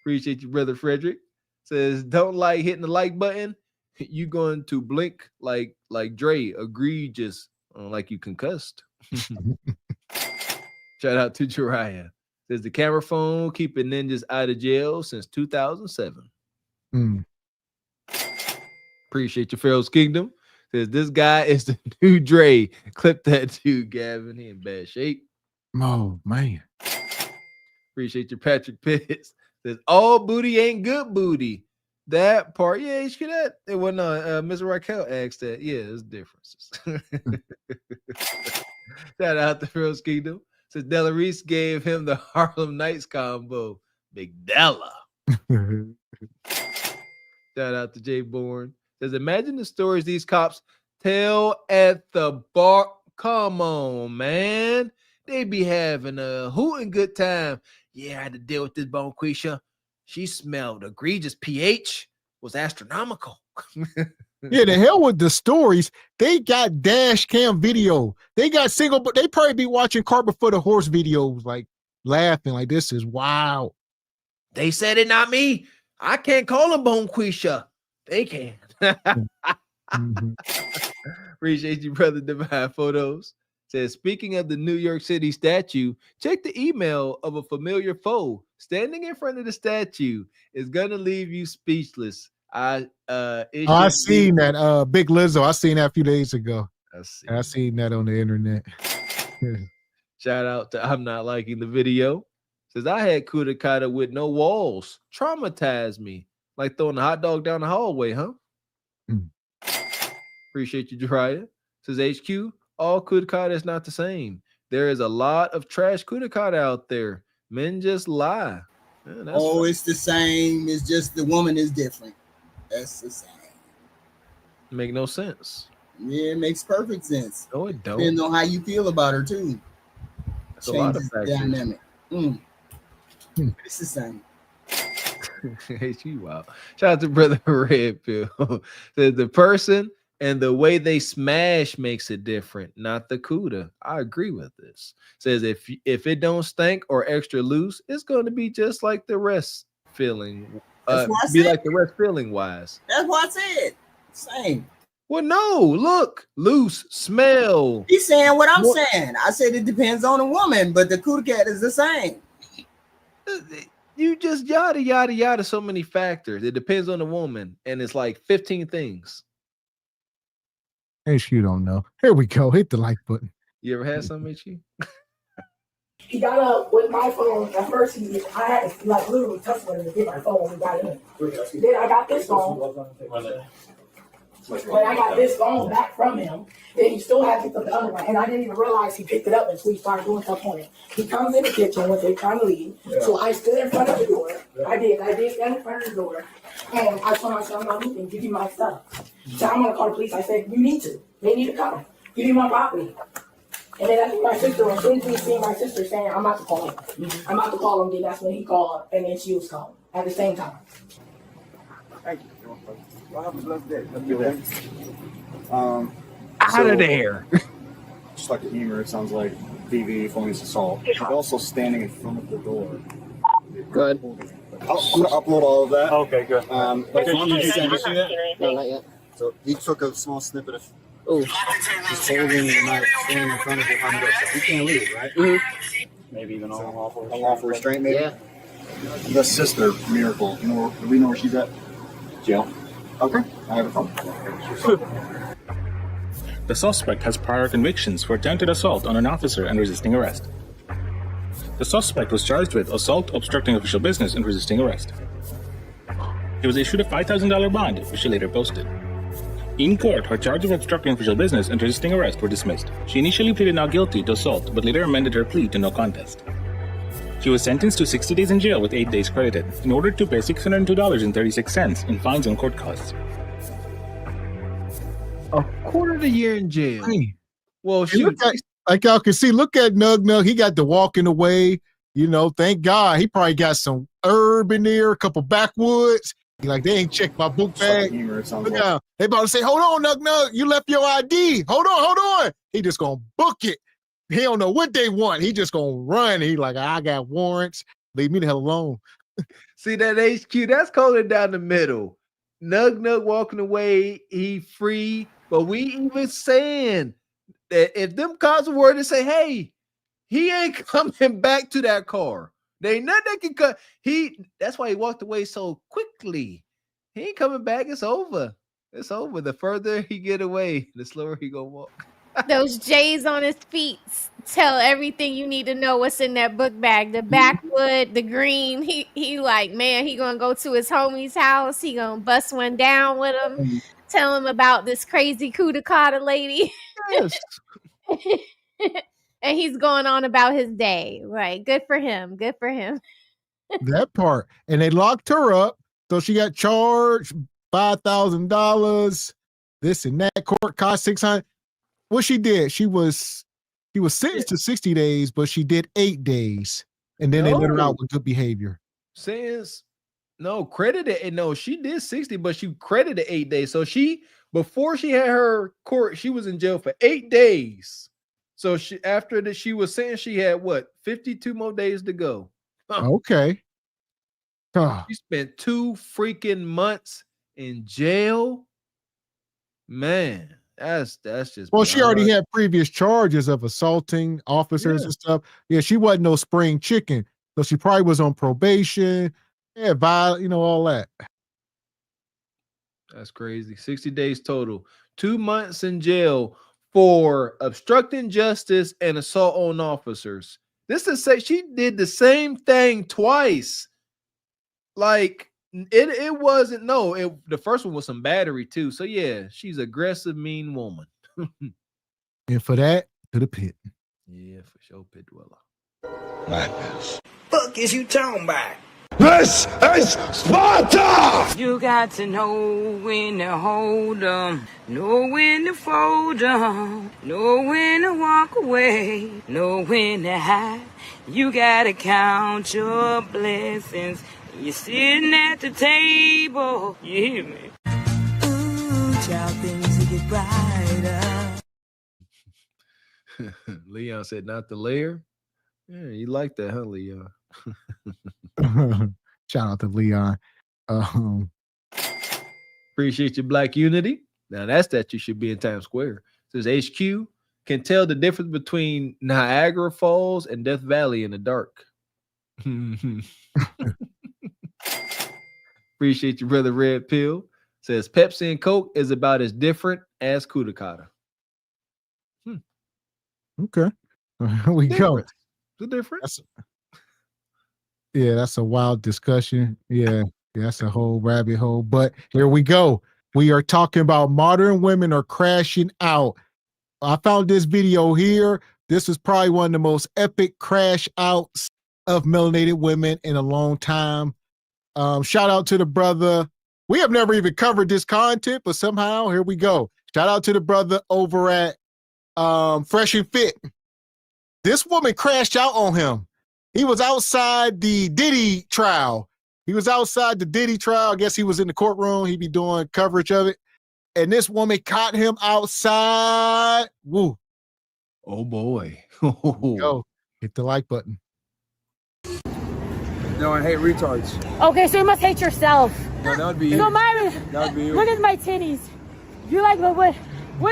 Appreciate you, brother Frederick. Says don't like hitting the like button. You going to blink like Dre. Egregious, like you concussed. Shout out to Jariah. Says the camera phone keeping ninjas out of jail since 2007. Appreciate your Pharaoh's Kingdom. Says this guy is the new Dre. Clip that too, Gavin. He in bad shape. Oh man. Appreciate your Patrick Pitts. Says all booty ain't good booty. That part, yeah, you should that. It wasn't Mr. Raquel asked that. Yeah, there's differences. Shout out to Pharaoh's Kingdom. Says Della Reese gave him the Harlem Nights combo. Big Della. Shout out to Jay Bourne. Says, imagine the stories these cops tell at the bar. Come on, man. They be having a hooting good time. Yeah, I had to deal with this Bonquisha. She smelled egregious. pH was astronomical. Yeah, the hell with the stories. They got dash cam video. They got single, but they probably be watching Carpet for the Horse videos, like laughing, like this is wow. They said it, not me. I can't call them Bonquisha. They can. Appreciate you, brother. Divine Photos says, speaking of the New York City statue, check the email of a familiar foe standing in front of the statue is gonna leave you speechless. I seen that Big Lizzo. I seen that a few days ago. I seen that on the internet. Shout out to I'm Not Liking the Video. Says, I had Kuda Kata with no walls. Traumatized me. Like throwing a hot dog down the hallway, huh? Appreciate you, Jiraiya. Says HQ, all Kuda Kata is not the same. There is a lot of trash Kuda Kata out there. Men just lie. Man, it's the same. It's just the woman is different. That's the same. Make no sense. Yeah, it makes perfect sense. No, it don't. Depends on how you feel about her too. That's a lot of factors. Dynamic. It's the same. Wow. Shout out to brother Red Pill. The person and the way they smash makes it different, not the Kuda. I agree with this. Says if it don't stink or extra loose, it's going to be just like the rest feeling. Like the rest feeling wise. That's what I said. Same. Well, no, look, loose, smell. He's saying what I'm saying. I said it depends on the woman, but the Kuda Cat is the same. You just yada yada yada so many factors. It depends on the woman, and it's like 15 things. You don't know. Here we go. Hit the like button. You ever had something, HQ? He got up with my phone. At first, I had to like literally touch him to get my phone when we got in. Then I got this phone. When I got this phone back from him, then he still had picked up the other one, and I didn't even realize he picked it up until we started doing stuff on it. He comes in the kitchen when they're trying to leave, so I stood in front of the door. I did stand in front of the door, and I told myself, I'm not moving, give me my stuff. So I'm gonna call the police. I said, you need to. They need to come. Give me my property. And then I think my sister, as soon as we see my sister saying, I'm about to call him. I'm about to call him, then that's when he called, and then she was calling at the same time. Thank you. Well, have a blessed day. Out of there. Just like the humor, it sounds like PV felonious assault. But also standing in front of the door. Good. I'm gonna upload all of that. Okay, good. But Did you send it to that? No, not yet. So he took a small snippet of. Oh. He's holding the knife, standing in front of the window. So he can't leave, right? Mm-hmm. Maybe even unlawful restraint, maybe. Yeah. The sister, Miracle. Do we know where she's at? Jail. Okay, I have a problem. The suspect has prior convictions for attempted assault on an officer and resisting arrest. The suspect was charged with assault, obstructing official business, and resisting arrest. He was issued a $5,000 bond, which she later posted. In court, her charge of obstructing official business and resisting arrest were dismissed. She initially pleaded not guilty to assault, but later amended her plea to no contest. She was sentenced to 60 days in jail with 8 days credited, in order to pay $602.36 in fines and court costs. A quarter of a year in jail. Well, like y'all can see, look at Nug. He got the walking away. Thank God. He probably got some herb in there, a couple backwoods. Like, they ain't checked my book bag. Look out. They about to say, hold on, Nug. You left your ID. Hold on. He just gonna book it. He don't know what they want. He just gonna run. He like, I got warrants. Leave me the hell alone. See that HQ? That's calling down the middle. Nug walking away. He free. But we even saying that if them cops were to say, hey, he ain't coming back to that car. They ain't nothing that can cut. That's why he walked away so quickly. He ain't coming back. It's over. It's over. The further he get away, the slower he gonna walk. Those J's on his feet tell everything you need to know what's in that book bag. The backwood, the green. He like, man, he gonna go to his homie's house. He gonna bust one down with him. Tell him about this crazy Kuda Kata lady. Yes. And he's going on about his day. Right. Good for him. That part. And they locked her up. So she got charged $5,000. This and that. Court cost $600. What she did, she was sentenced to 60 days, but she did 8 days. And then they let her out with good behavior. Since she did 60, but she credited 8 days. So before she had her court, she was in jail for 8 days. So after that, she was sentenced, she had 52 more days to go. Okay. She spent 2 freaking months in jail. Man, that's just. Well, she already had previous charges of assaulting officers and stuff. Yeah, she wasn't no spring chicken. So she probably was on probation. Yeah, all that. That's crazy. 60 days total. 2 months in jail for obstructing justice and assault on officers. This is say she did the same thing twice. Like it wasn't the first one was some battery too. So yeah, she's aggressive, mean woman. And for that, to the pit. Yeah, for sure, pit dweller. Madness. Fuck is you talking about? This is Sparta! You got to know when to hold 'em, know when to fold 'em, know when to walk away, know when to hide. You gotta count your blessings. You're sitting at the table. You hear me? Ooh, child, things will get brighter. Leon said, not the layer. Yeah, you like that, huh, Leon? Shout out to Leon. Appreciate your Black unity. Now that's that you should be in Times Square. It says HQ can tell the difference between Niagara Falls and Death Valley in the dark. Appreciate your brother Red Pill. Says Pepsi and Coke is about as different as Kudakata. Okay. Here we go. The difference. That's a wild discussion. Yeah, that's a whole rabbit hole. But here we go. We are talking about modern women are crashing out. I found this video here. This is probably one of the most epic crash outs of melanated women in a long time. Shout out to the brother. We have never even covered this content, but somehow here we go. Shout out to the brother over at Fresh and Fit. This woman crashed out on him. He was outside the Diddy trial. I guess he was in the courtroom. He'd be doing coverage of it. And this woman caught him outside. Woo. Oh, boy. Go. Hit the like button. No, I hate retards. Okay, so you must hate yourself. No, that would be you. So Myron, That would be you. look at my titties. You're like, what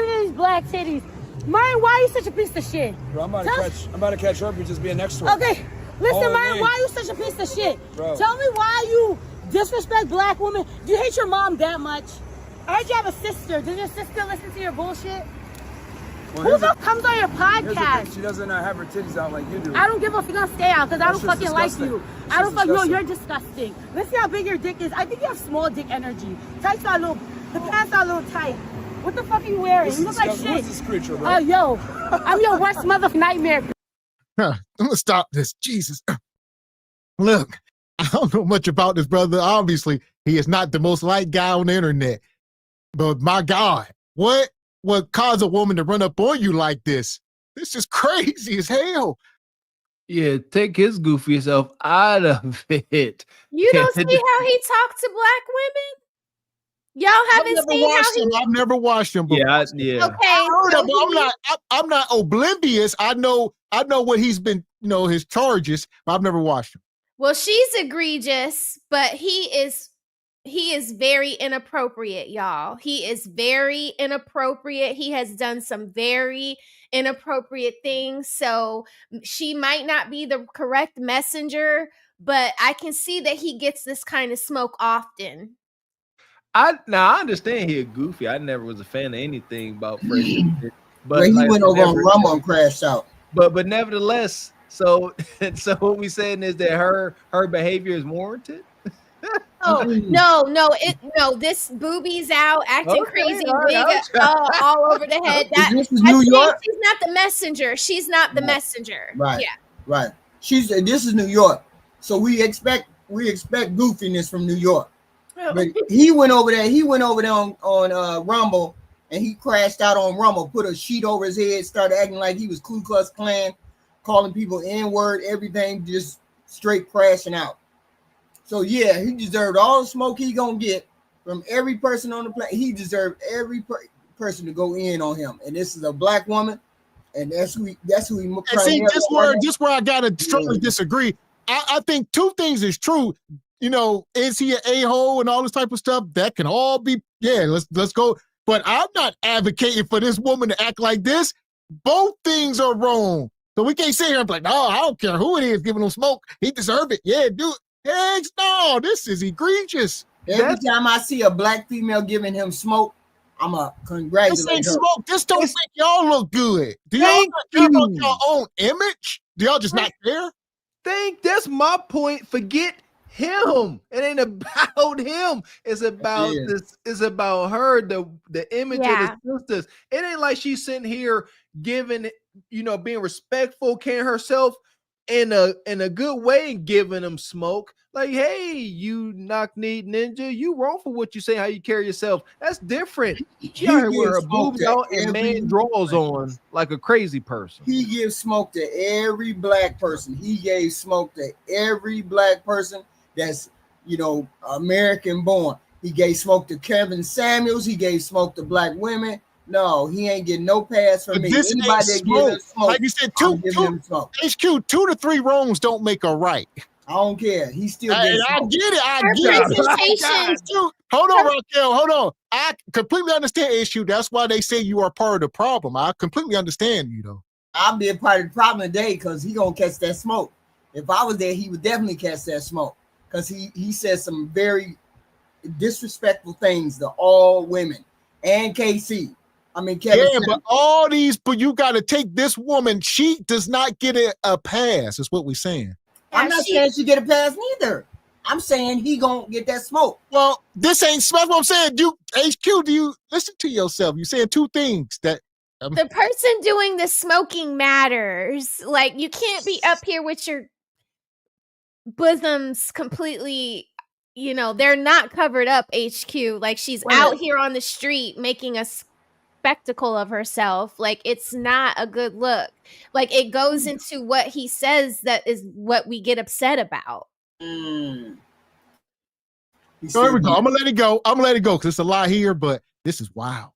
are these black titties? Myron, why are you such a piece of shit? Bro, I'm about to catch herpes just being next to her. Okay, listen, Myron, why are you such a piece of shit? Bro. Tell me why you disrespect black women. Do you hate your mom that much? I heard you have a sister. Does your sister listen to your bullshit? Well, Who the fuck comes on your here's the podcast? thing, she doesn't have her titties out like you do. I don't give a fuck if you're gonna stay out because I don't That's fucking just like disgusting. you. That's I don't just fuck. No, disgusting. you're disgusting. Let's see how big your dick is. I think you have small dick energy. Tights are a little. The pants are a little tight. What the fuck are you wearing? This You is look like disgusting. shit. Who is this creature, bro? Yo, I'm your worst motherfucking nightmare. I'm gonna stop this. Jesus. Look, I don't know much about this brother. Obviously, he is not the most liked guy on the internet. But my God, what caused a woman to run up on you like this? This is crazy as hell. Yeah, take his goofy self out of it. You don't see how he talked to black women? Y'all haven't seen how he... I've never watched him before. Yeah. Okay. I heard of him. I'm not oblivious. I know what he's been, his charges, but I've never watched him. Well, she's egregious, but he is very inappropriate, y'all. He is very inappropriate. He has done some very inappropriate things. So she might not be the correct messenger, but I can see that he gets this kind of smoke often. I understand he a goofy. I never was a fan of anything about Fresh. But he went over on Rumble and crashed out. But nevertheless, so what we saying is that her behavior is warranted. No, this boobie's out, acting crazy, wig all over the head. This is New York. She's not the messenger. She's not the messenger. Right. Yeah. Right. This is New York. So we expect goofiness from New York. But he went over there. He went over there on Rumble, and he crashed out on Rumble. Put a sheet over his head. Started acting like he was Ku Klux Klan, calling people N-word, everything, just straight crashing out. So yeah, he deserved all the smoke he gonna get from every person on the planet. He deserved every person to go in on him. And this is a black woman, and that's who he. And see, this where I gotta strongly disagree. I think two things is true. You know, is he an a-hole and all this type of stuff? That can all be, let's go. But I'm not advocating for this woman to act like this. Both things are wrong. So we can't sit here and be like, no, I don't care who it is giving him smoke. He deserve it. Yeah, dude. Heck no, this is egregious. Every time I see a black female giving him smoke, I'm a congratulate this ain't her. smoke. This don't make y'all look good. Do y'all not care about your own image? Do y'all just not care? That's my point. Forget him. It ain't about him. It's about this. It's about her. The image of the sisters. It ain't like she's sitting here giving, being respectful, carrying herself in a good way and giving them smoke. Like, hey, you knock-kneed ninja, you wrong for what you say, how you carry yourself. That's different. She out here with her boobs out and man drawers on like a crazy person. He gives smoke to every black person. He gave smoke to every black person that's, American born. He gave smoke to Kevin Samuels. He gave smoke to black women. No, he ain't getting no pass from me. This Anybody that gives him smoke, like you said, HQ, 2 to 3 wrongs don't make a right. I don't care. He still gets I get it. Hold on, Raquel. Hold on. I completely understand issue. That's why they say you are part of the problem. I completely understand you, though. I'll be a part of the problem today because he gonna catch that smoke. If I was there, he would definitely catch that smoke because he said some very disrespectful things to all women and KC. Kevin. Yeah, but all these, but you got to take this woman. She does not get a pass. Is what we're saying. I'm not saying she get a pass neither. I'm saying he gonna get that smoke. Well, this ain't smoke. What I'm saying, HQ, do you listen to yourself? You're saying two things that the person doing the smoking matters. Like, you can't be up here with your bosoms completely, they're not covered up, HQ. Like, she's out here on the street making a spectacle of herself. Like, it's not a good look. Like, it goes into what he says that is what we get upset about. So here we go. I'm gonna let it go because it's a lot here, but this is wild.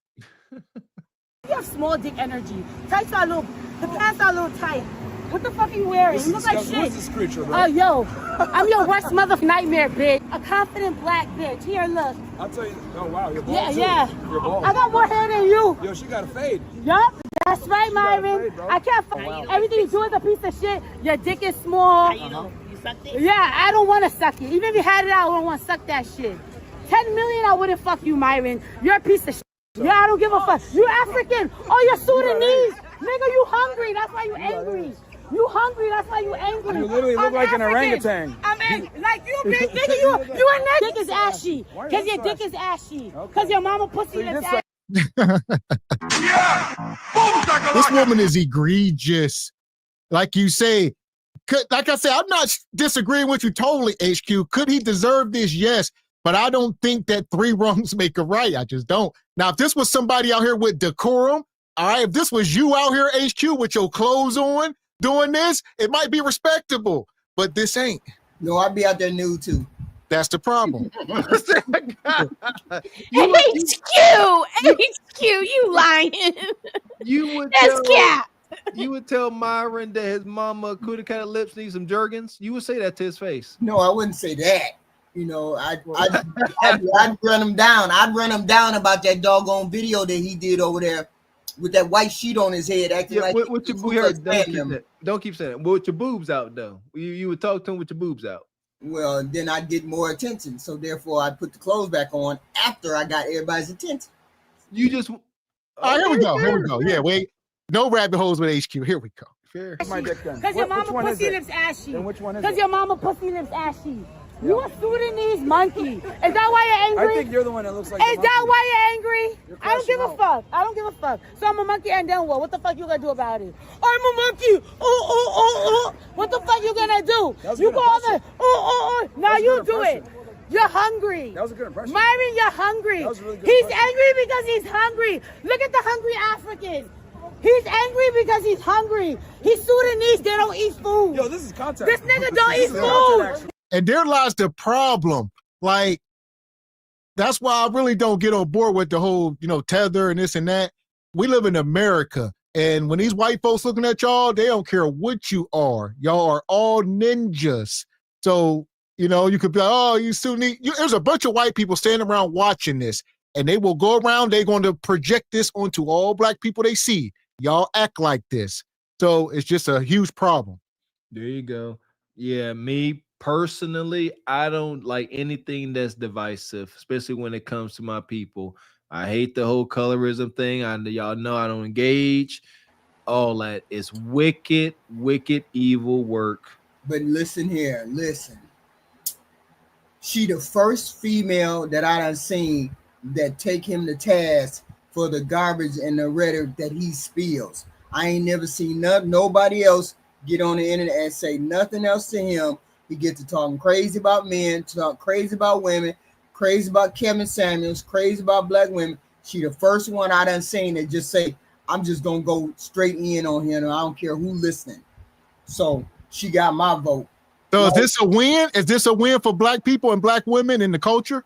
You have small dick energy. The pants are a little tight. What the fuck are you wearing? You look like shit. What's this creature, bro? Oh, yo, I'm your worst mother nightmare, bitch. A confident black bitch. Here, look. I'll tell you. Oh, wow, you're bald too. Yeah. You're bald. I got more hair than you. Yo, she got a fade. Yup, that's right, Myron. I can't find everything you do is a piece of shit. Your dick is small. You sucked it? Yeah, I don't want to suck it. Even if you had it out, I wouldn't want to suck that shit. 10 million, I wouldn't fuck you, Myron. You're a piece of shit. Yeah, I don't give a fuck. You African. Oh, you're Sudanese. Nigga, you hungry. That's why you angry. You hungry, that's why you angry. You literally look like an orangutan. I'm angry. Like, you big nigga, you a nigga. Dick is ashy. Because your dick is ashy. Because your mama pussy is ashy. This woman is egregious. Like you say, like I said, I'm not disagreeing with you totally, HQ. Could he deserve this? Yes. But I don't think that 3 wrongs make a right. I just don't. Now, if this was somebody out here with decorum, all right, if this was you out here, HQ, with your clothes on, doing this, it might be respectable. But this ain't. No, I'd be out there nude too. That's the problem. HQ, you lying. That's cap. You would tell Myron that his mama could have cut lips need some Jergens. You would say that to his face. No, I wouldn't say that. I'd run him down. I'd run him down about that doggone video that he did over there with that white sheet on his head, acting like with your don't keep saying it. With your boobs out though. You would talk to him with your boobs out. Well, then I'd get more attention. So therefore I'd put the clothes back on after I got everybody's attention. You just here we go. Yeah, wait. No rabbit holes with HQ. Here we go. Fair. My dick then. Because your mama pussy lips ashy. Then which one is it? Because your mama pussy lips ashy. You a Sudanese monkey. Is that why you're angry? I think you're the one that looks like Is that why you're angry? I don't give a fuck. I don't give a fuck. So I'm a monkey and then what? What the fuck you gonna do about it? I'm a monkey. What the fuck you gonna do? You go over. Now you do it. You're hungry. That was a good impression. Myron, you're hungry. That was a really good He's impression. angry because he's hungry. Look at the hungry Africans. He's angry because he's hungry. He's Sudanese. They don't eat food. Yo, this is contact. This nigga don't eat food. And there lies the problem. Like, that's why I really don't get on board with the whole, tether and this and that. We live in America. And when these white folks looking at y'all, they don't care what you are. Y'all are all ninjas. So, you could be like, oh, you Sunni. There's a bunch of white people standing around watching this. And they will go around, they're going to project this onto all black people they see. Y'all act like this. So it's just a huge problem. There you go. Yeah, me personally, I don't like anything that's divisive, especially when it comes to my people. I hate the whole colorism thing. Y'all know I don't engage. All that is wicked, evil work. But listen here, listen. She the first female that I done seen that take him to task for the garbage and the rhetoric that he spills. I ain't never seen nobody else get on the internet and say nothing else to him. He gets to talking crazy about men, talk crazy about women, crazy about Kevin Samuels, crazy about black women. She the first one I done seen that just say, I'm just gonna go straight in on him. I don't care who listening. So she got my vote. So is this a win? Is this a win for black people and black women in the culture?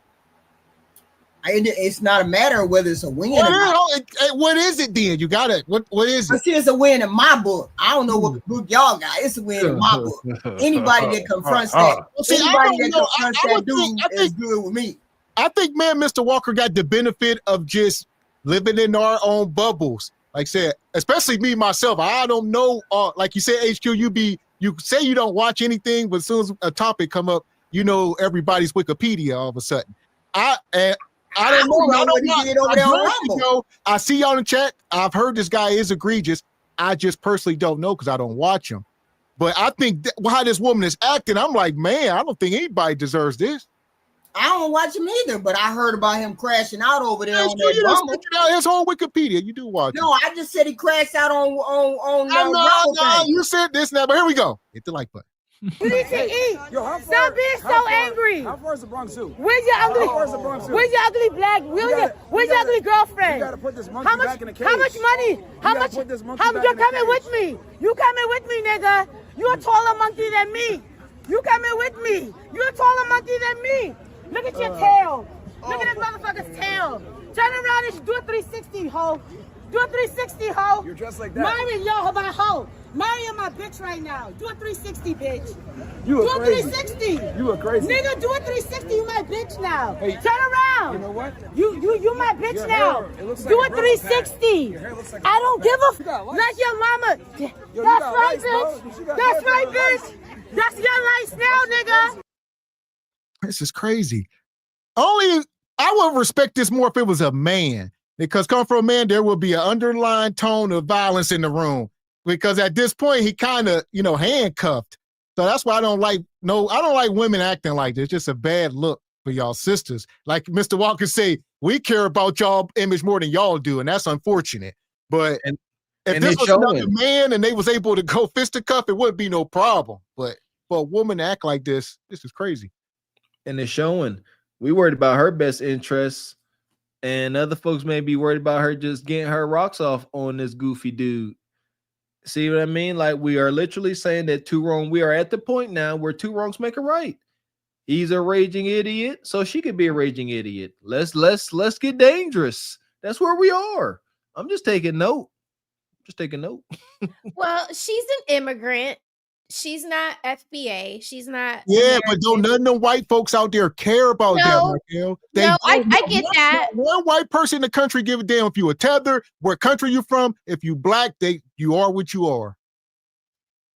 It's not a matter of whether it's a win. What is it then? You got it. What is it? See, it's a win in my book. I don't know what book y'all got. It's a win in my book. Anybody that confronts that, dude is good with me. I think, man, Mr. Walker got the benefit of just living in our own bubbles. Like I said, especially me, myself. I don't know. Like you said, HQ, you say you don't watch anything, but as soon as a topic come up, everybody's Wikipedia all of a sudden. I don't know. I see y'all in the chat. I've heard this guy is egregious. I just personally don't know because I don't watch him. But I think how this woman is acting, I'm like, man, I don't think anybody deserves this. I don't watch him either, but I heard about him crashing out over there on that Rumble. His whole Wikipedia, you do watch. No, I just said he crashed out on No, you said this now, but here we go. Hit the like button. You need to eat. Stop being so angry. How far is the Bronx Zoo? Where's your ugly? Where's your ugly black? Where's your ugly girlfriend? You gotta put this monkey back in the cage. How much money? How much? You're coming with me. You coming with me, nigga? You're a taller monkey than me. You coming with me? You're a taller monkey than me. Look at your tail. Look at this motherfucker's tail. Turn around and do a 360, ho. Do a 360, ho. You're dressed like that. Marion, yo, my ho. Marion, my bitch right now. Do a 360, bitch. You do a a crazy. 360. You a crazy. Nigga, do a 360. You my bitch now. Hey, turn around. You know what? You my bitch your now. Hair, it looks do like a 360. Like I don't give a like your mama. Yo, that's right, lights, bitch. That's right, bitch. That's your lights now, nigga. This is crazy. I would respect this more if it was a man, because come from a man, there will be an underlying tone of violence in the room. Because at this point, he kind of, handcuffed. So that's why I don't like women acting like this. It's just a bad look for y'all sisters. Like Mr. Walker say, we care about y'all image more than y'all do, and that's unfortunate. But if this was another man and they was able to go fisticuff, it wouldn't be no problem. But for a woman to act like this is crazy. And it's showing. We worried about her best interests, and other folks may be worried about her just getting her rocks off on this goofy dude. See what I mean? Like, we are literally saying that we are at the point now where two wrongs make a right. He's a raging idiot, so she could be a raging idiot. Let's get dangerous. That's where we are. I'm just taking note. Well, she's an immigrant. She's not FBA. She's not. Yeah, American. but don't none of them white folks out there care about that, Raquel. I get that. One white person in the country give a damn if you a tether, what country you from. If you black, you are what you are.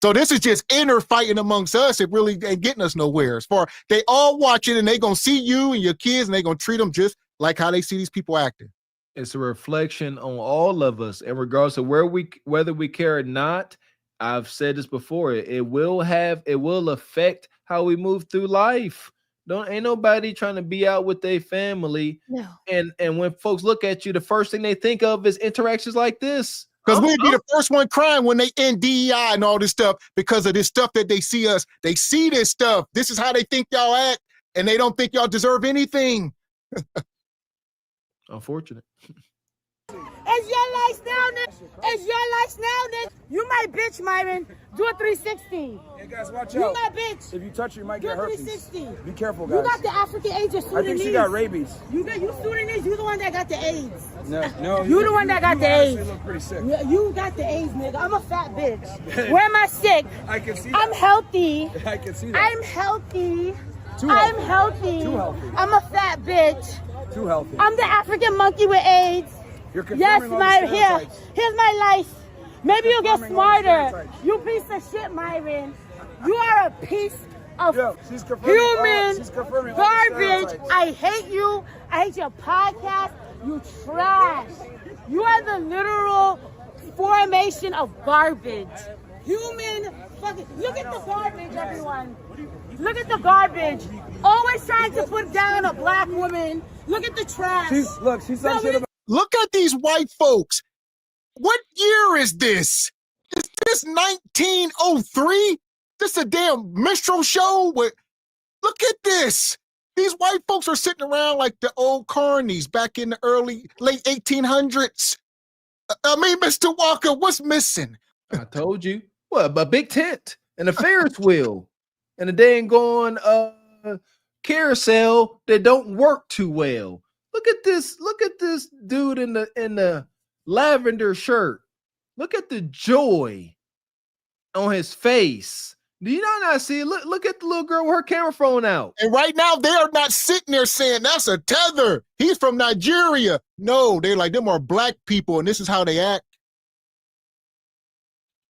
So this is just inner fighting amongst us. It really ain't getting us nowhere. As far they all watching and they gonna see you and your kids and they gonna treat them just like how they see these people acting. It's a reflection on all of us, and regardless of whether we care or not. I've said this before. It will affect how we move through life. Ain't nobody trying to be out with their family. No. And when folks look at you, the first thing they think of is interactions like this. Because we'd be the first one crying when they end DEI and all this stuff because of this stuff that they see us. They see this stuff. This is how they think y'all act, and they don't think y'all deserve anything. Unfortunate. It's your life now, nigga. It's your life now, nigga. You my bitch, Myron. Do a 360. Hey, guys, watch You out. my bitch. If you touch her, you might Do get a herpes. 360. Be careful, guys. You got the African AIDS or Sudanese. I think she got rabies. You Sudanese. You the one that got the AIDS. No. You the one that got the AIDS. You look pretty sick. You got the AIDS, nigga. I'm a fat bitch. Where am I sick? I can see I'm that. healthy. I can see that. I'm healthy. Too I'm healthy. healthy. Too healthy. I'm a fat bitch. Too healthy. I'm the African monkey with AIDS. You're Yes, confirming all the stereotypes. here's my life. Maybe you'll get Confirming all the smarter. stereotypes. You piece of shit, Myron. You are a piece of she's confirming human all the garbage. stereotypes. I hate you. I hate your podcast. You trash. You are the literal formation of garbage. Human fucking. Look at the garbage, everyone. Look at the garbage. Always trying to put down a black woman. Look at the trash. She's some shit about. Look at these white folks. What year is this? Is this 1903? This a damn minstrel show? Look at this. These white folks are sitting around like the old carnies back in the late 1800s. I mean, Mr. Walker, what's missing? I told you. What? A big tent and a Ferris wheel and a dang going carousel that don't work too well. Look at this dude in the lavender shirt. Look at the joy on his face. Do you not see it? Look at the little girl with her camera phone out. And right now they are not sitting there saying that's a tether. He's from Nigeria. No, they're like, them are black people, and this is how they act.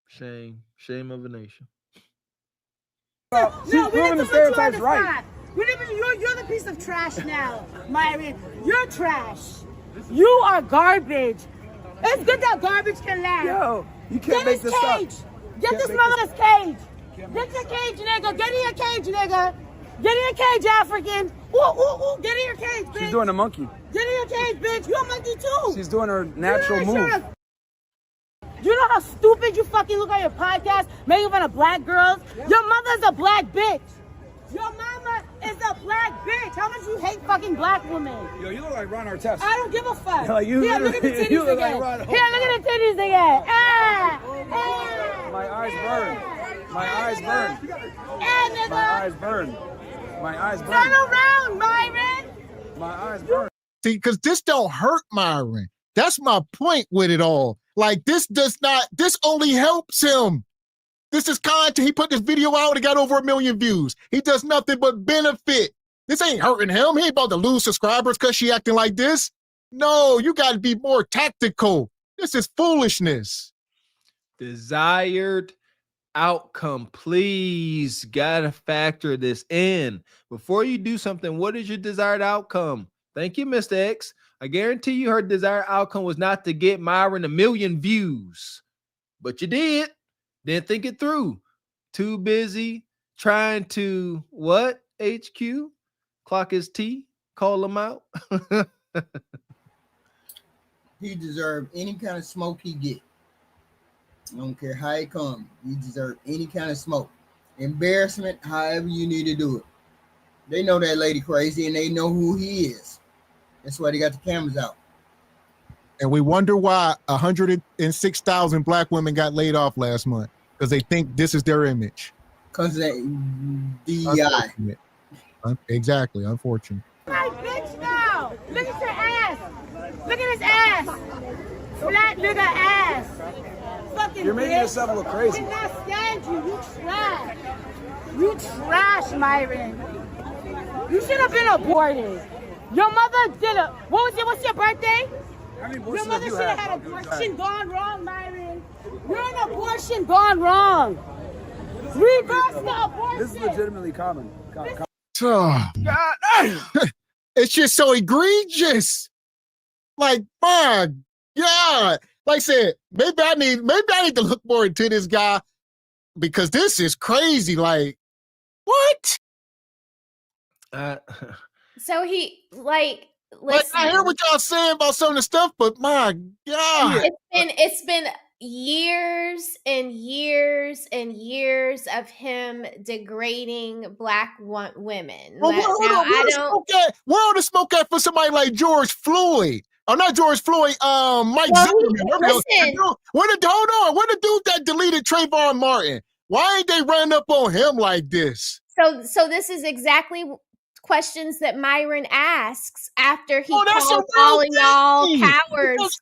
Shame of a nation. She's proving the stereotypes right. You're the piece of trash now, Myron. You're trash. You are garbage. It's good that garbage can laugh. Yo, you can't make this cage. up. Get this mother's cage. Get your cage, nigga. Get in your cage, nigga. Get in your cage, African. Ooh. Get in your cage, bitch. She's doing a monkey. Get in your cage, bitch. You're a monkey too. She's doing her natural move. You know how stupid you fucking look on your podcast, making fun of black girls? Your mother's a black bitch. Your mama is a black bitch. How much you hate fucking black women? Yo, you look like Ron Artest. I don't give a fuck. Like you Here, look at the literally- titties you look again. like Ron Here, look at the titties again. My eyes burn. My eyes burn. Nigga. My eyes burn. My eyes burn. Turn around, Myron. My eyes burn. See, because this don't hurt Myron. That's my point with it all. Like, this only helps him. This is content. He put this video out and got over 1 million views. He does nothing but benefit. This ain't hurting him. He ain't about to lose subscribers because she acting like this. No, you got to be more tactical. This is foolishness. Desired outcome. Please gotta factor this in. Before you do something, what is your desired outcome? Thank you, Mr. X. I guarantee you her desired outcome was not to get Myron 1 million views. But you did. Didn't think it through. Too busy trying to what? HQ? Clock his T? Call him out? He deserved any kind of smoke he get. I don't care how it comes. He deserved any kind of smoke. Embarrassment, however you need to do it. They know that lady crazy and they know who he is. That's why they got the cameras out. And we wonder why 106,000 black women got laid off last month, because they think this is their image. Because they DEI. Exactly, unfortunate. My bitch now. Look at your ass. Look at his ass. Flat nigga ass. Fucking You're making bitch. yourself look crazy. I cannot stand you. You trash. You trash, Myron. You should have been aborted. Your mother did it. What's your birthday? Your mother should have had abortion gone wrong, Myron. You're an abortion gone wrong. Reverse the abortion. This is legitimately common. Oh, God. It's just so egregious. Like, my God. Like I said, maybe I need to look more into this guy, because this is crazy. Like, what? So he like. But I hear what y'all saying about some of the stuff, but my God, it's been years and years and years of him degrading Black women. Well, where the smoke at for somebody like George Floyd? Oh, not George Floyd. Mike Zimmerman. Where the dude that deleted Trayvon Martin? Why ain't they running up on him like this? So this is exactly questions that Myron asks after he calls all of y'all cowards.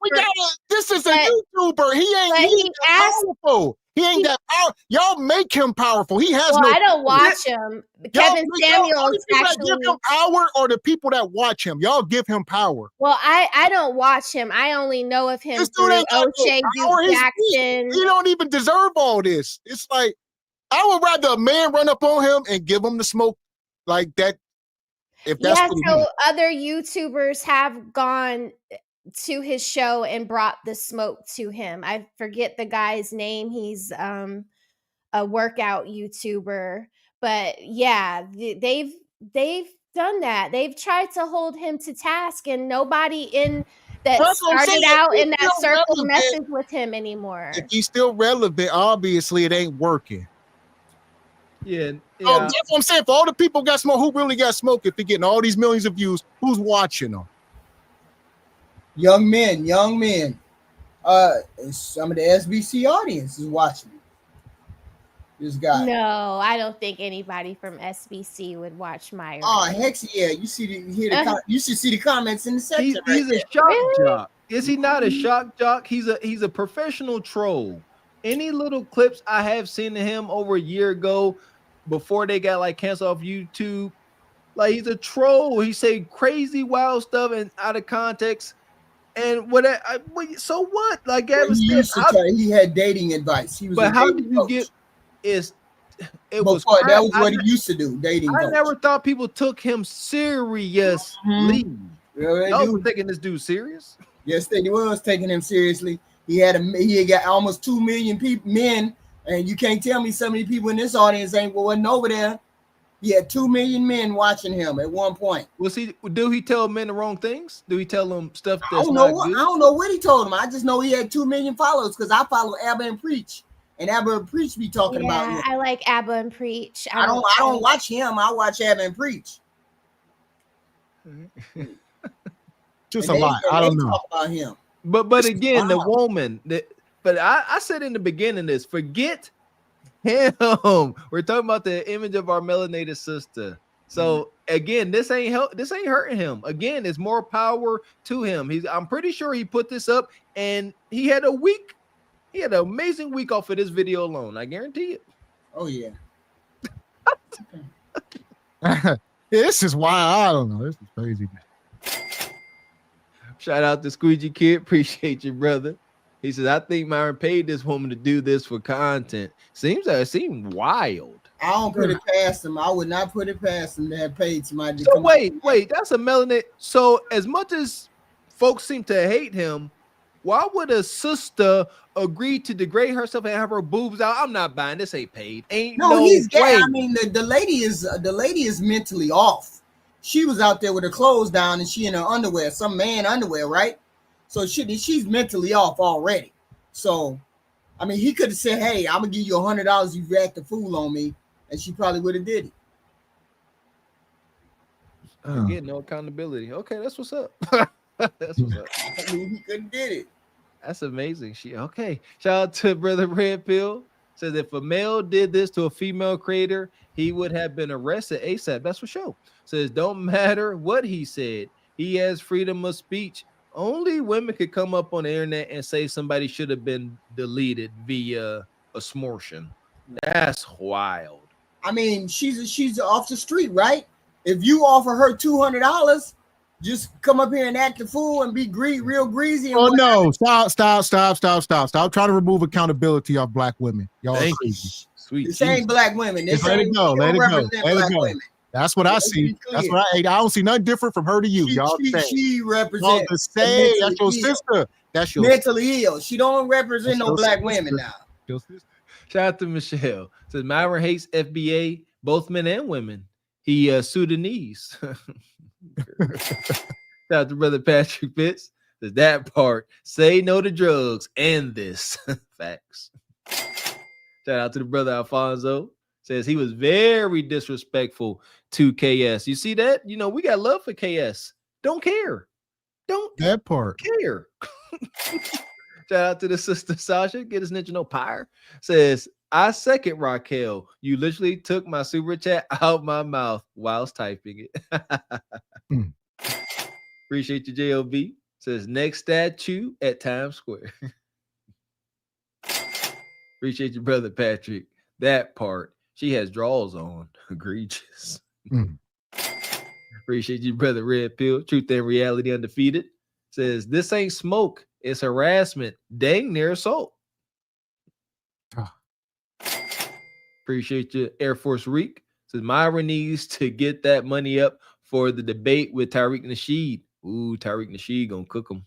This is a YouTuber. He ain't powerful. He ain't that powerful. Y'all make him powerful. He has I don't watch him. Kevin Samuels actually give him power, or the people that watch him. Y'all give him power. Well, I don't watch him. I only know of him through O'Shea Duke Jackson. He don't even deserve all this. It's like I would rather a man run up on him and give him the smoke like that. If that's other YouTubers have gone to his show and brought the smoke to him. I forget the guy's name. He's a workout YouTuber, but yeah, they've done that. They've tried to hold him to task, and nobody in that started out in that circle messes with him anymore. If he's still relevant, obviously it ain't working. Yeah. Oh, that's what I'm saying. For all the people got smoke, who really got smoke? If they're getting all these millions of views, who's watching them? Young men. Some of the SBC audience is watching this guy. No, I don't think anybody from SBC would watch Myron. Oh, heck yeah! You should see the comments in the section. He's a shock jock. Is he not a shock jock? He's a professional troll. Any little clips I have seen of him over a year ago, before they got like canceled off YouTube, like he's a troll. He say crazy wild stuff and out of context. And so what? Like Gavin said, he had dating advice. He was. But how did you get? It was that was what he used to do. Dating. I never thought people took him seriously. Y'all were taking this dude serious? Yes, they was taking him seriously. He had got almost 2 million men, and you can't tell me so many people in this audience wasn't over there. He had 2 million men watching him at one point. Do he tell men the wrong things? Do he tell them stuff that's I don't know what he told him. I just know he had 2 million followers because I follow Abba and Preach. And Abba and Preach be talking about him. I like Abba and Preach. I don't watch him. I watch Abba and Preach. Just a lot. I don't know. Talk about him. But again, the woman but I said in the beginning this, forget him. We're talking about the image of our melanated sister. So again, this ain't hurting him. Again, it's more power to him. I'm pretty sure he put this up and he had an amazing week off of this video alone. I guarantee it. Oh yeah. This is why I don't know. This is crazy. Shout out to Squeegee Kid. Appreciate you, brother. He says, I think Myron paid this woman to do this for content. It seemed wild. I don't put it past him. I would not put it past him to have paid somebody. So wait, that's a melanin. So as much as folks seem to hate him, why would a sister agree to degrade herself and have her boobs out? I'm not buying this. Ain't paid. He's gay. I mean, the lady is mentally off. She was out there with her clothes down and she in her underwear, some man underwear, right? So she's mentally off already. So, I mean, he could have said, "Hey, I'm gonna give you $100 if you act a fool on me," and she probably would have did it. Again, no accountability. Okay, that's what's up. That's what's up. I mean, he could have did it. That's amazing. Okay. Shout out to Brother Red Pill. Says if a male did this to a female creator, he would have been arrested ASAP. That's for sure. Says don't matter what he said. He has freedom of speech. Only women could come up on the internet and say somebody should have been deleted via a smortion. That's wild. I mean, she's off the street, right? If you offer her $200, just come up here and act a fool and be real greasy. Oh no! Stop! Stop trying to remove accountability off black women. Y'all are crazy. Sweet. This ain't black women. Let it go. Women. That's what I see. That's what I don't see nothing different from her to you. Y'all she represents the same. That's your sister. That's your mentally ill. She don't represent no black women now. Shout out to Michelle. Says Myron hates FBA, both men and women. He Sudanese. Shout out to brother Patrick Fitz. Says that part. Say no to drugs and this. Facts. Shout out to the brother Alfonso. Says he was very disrespectful to KS. You see that? You know, we got love for KS. Don't care. Don't that part care. Shout out to the sister Sasha. Get his ninja no pyre. Says, I second Raquel. You literally took my super chat out my mouth whilst typing it. Appreciate you, JOB. Says next statue at Times Square. Appreciate your brother Patrick. That part. She has draws on. Egregious. Appreciate you, brother Red Pill. Truth and reality undefeated. Says this ain't smoke. It's harassment. Dang near assault. Appreciate you, Air Force Reek. Says Myra needs to get that money up for the debate with Tariq Nasheed. Ooh, Tariq Nasheed gonna cook him.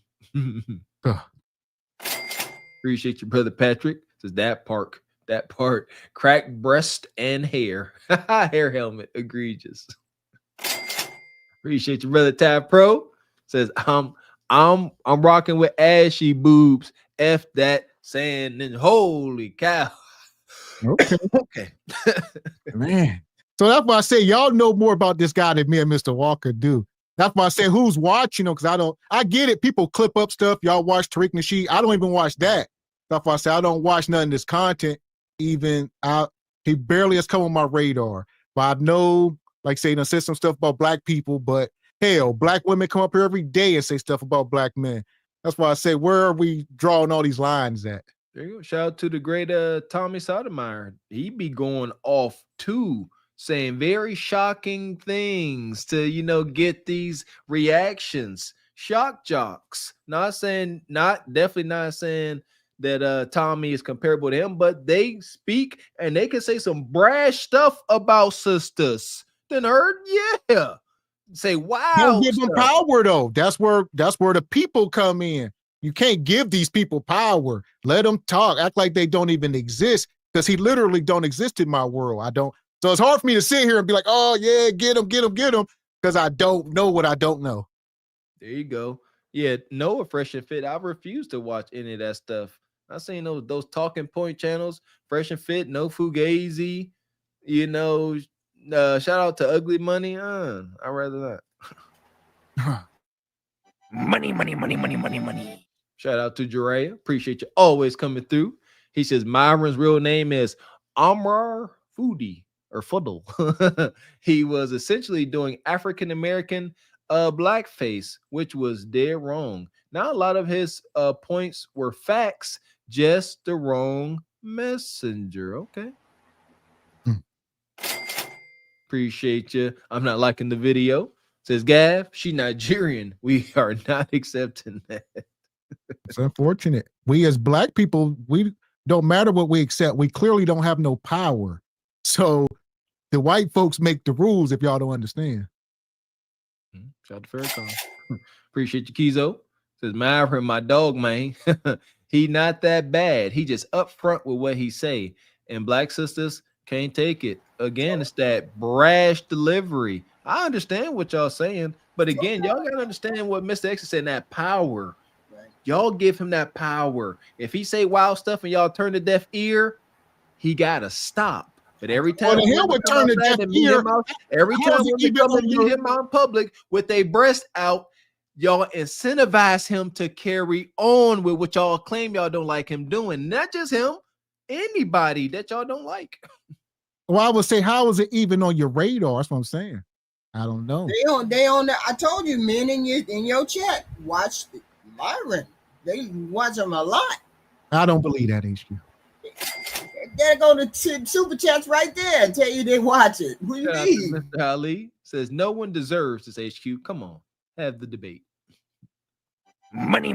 Appreciate your brother Patrick. Says that part, cracked breast and hair. Hair helmet, egregious. Appreciate your brother Ty Pro. Says I'm rocking with ashy boobs. F that saying and holy cow. Okay. Okay. Man. So that's why I say y'all know more about this guy than me and Mr. Walker do. That's why I say who's watching them, because I get it. People clip up stuff. Y'all watch Tariq Nasheed. I don't even watch that. That's why I say I don't watch none of this content. Even he barely has come on my radar. But I know, like say, said some stuff about black people, but hell, black women come up here every day and say stuff about black men. That's why I say, where are we drawing all these lines at? There you go. Shout out to the great Tommy Sotomayor. He be going off too, saying very shocking things to, get these reactions. Shock jocks. Definitely not saying that Tommy is comparable to him, but they speak and they can say some brash stuff about sisters. Then heard, yeah. Say wow. Don't give them power though. That's where the people come in. You can't give these people power. Let them talk. Act like they don't even exist, because he literally don't exist in my world. I don't. So it's hard for me to sit here and be like, oh yeah, get him, because I don't know what I don't know. There you go. Yeah, Noah Fresh and Fit. I refuse to watch any of that stuff. I seen those talking point channels, Fresh and Fit, No Fugazi, shout out to Ugly Money. I'd rather not. Money. Shout out to Jiraiya. Appreciate you always coming through. He says Myron's real name is Amrar Foodie or Fuddle. He was essentially doing African American blackface, which was dead wrong. Now a lot of his points were facts, just the wrong messenger. Okay. Appreciate you. I'm not liking the video. Says Gav, she Nigerian. We are not accepting that. It's unfortunate. We as black people, we don't matter what we accept. We clearly don't have no power. So the white folks make the rules if y'all don't understand. Shout out to Farrakhan. Appreciate you, Kizo. Says Myra, my dog, man. He not that bad. He just upfront with what he say. And black sisters can't take it. Again, it's that brash delivery. I understand what y'all saying, but again, y'all gotta understand what Mr. X is saying, that power. Y'all give him that power. If he say wild stuff and y'all turn a deaf ear, he gotta stop. But every time we turn a deaf ear, every time we come and meet him out in public with a breast out, y'all incentivize him to carry on with what y'all claim y'all don't like him doing. Not just him, anybody that y'all don't like. Well, I would say, how is it even on your radar? That's what I'm saying. I don't know. They on that. I told you, men in your chat, watch Myron. They watch him a lot. I don't believe that, HQ. Gotta go to super chats right there and tell you they watch it. What do you mean? Mr. Ali says no one deserves this HQ. Come on, have the debate. Money.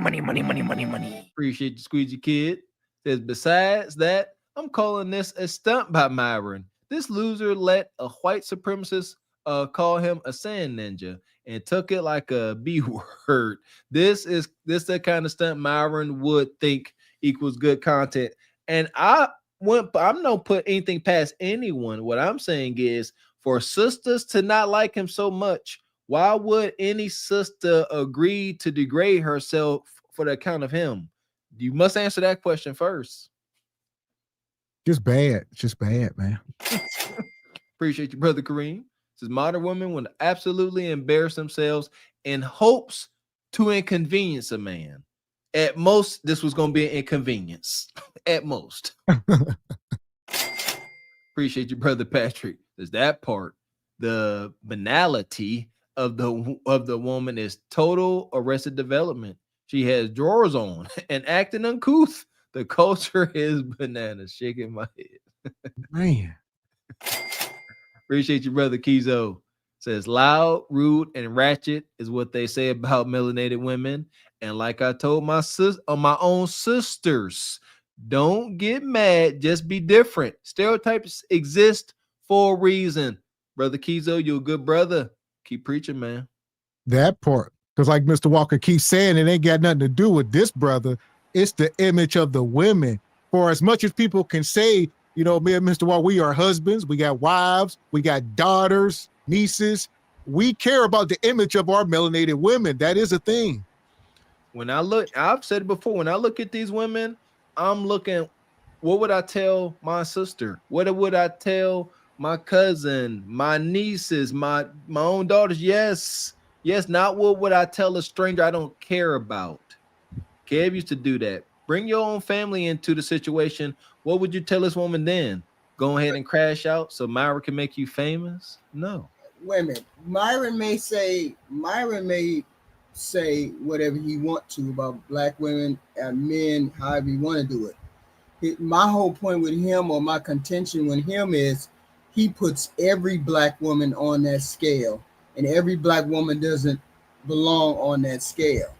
Appreciate you, Squeegee Kid. Says besides that, I'm calling this a stunt by Myron. This loser let a white supremacist call him a sand ninja and took it like a B word. This the kind of stunt Myron would think equals good content. And I'm not put anything past anyone. What I'm saying is For sisters to not like him so much, why would any sister agree to degrade herself for the account of him? You must answer that question first. Just bad, man. Appreciate you, brother Kareem. Says modern women would absolutely embarrass themselves in hopes to inconvenience a man. At most, this was going to be an inconvenience. At most. Appreciate you, brother Patrick. There's that part. The banality of the woman is total Arrested Development. She has drawers on and acting uncouth. The culture is bananas. Shaking my head. Man. Appreciate you, brother Kizo. Says loud, rude, and ratchet is what they say about melanated women. And like I told my own sisters, don't get mad, just be different. Stereotypes exist for a reason. Brother Kizo, you're a good brother. Keep preaching, man. That part. Because like Mr. Walker keeps saying, it ain't got nothing to do with this brother. It's the image of the women. For as much as people can say, you know, me and Mr. Walker, we are husbands, we got wives, we got daughters, nieces. We care about the image of our melanated women. That is a thing. When I look, I've said it before, when I look at these women, I'm looking, what would I tell my sister? What would I tell my cousin, my nieces, my own daughters? Yes, not what would I tell a stranger I don't care about. Kev used to do that. Bring your own family into the situation. What would you tell this woman then? Go ahead and crash out so Myra can make you famous? No. Wait a minute. Myron may say whatever he want to about black women and men, however you want to do it. My whole point with him, or my contention with him, is he puts every black woman on that scale, and every black woman doesn't belong on that scale.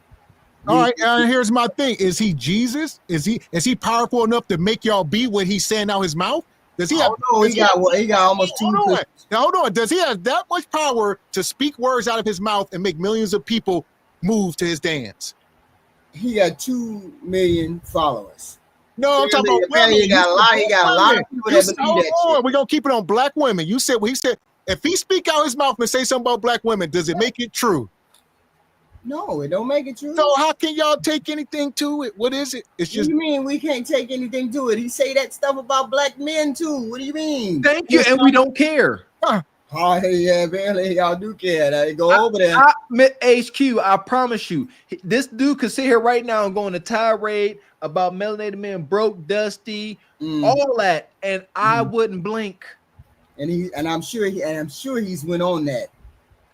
All right, here's my thing. Is he Jesus? Is he powerful enough to make y'all be what he's saying out his mouth? Does he have? No, he got almost 2. Hold on. Does he have that much power to speak words out of his mouth and make millions of people move to his dance? He got 2 million followers. No, I'm talking about women. He got a lot of people that believe that shit. We're gonna keep it on black women. You said he said if he speak out his mouth and say something about black women, does it make it true? No, it don't make it true. So how can y'all take anything to it? What is it? It's just. What do you mean we can't take anything to it? He say that stuff about black men too. What do you mean? Thank you, and we don't care. Oh yeah, apparently y'all do care. Now go over there. HQ, I promise you, this dude could sit here right now and go on a tirade about melanated men, broke, dusty, all that, and I wouldn't blink. And I'm sure he's went on that.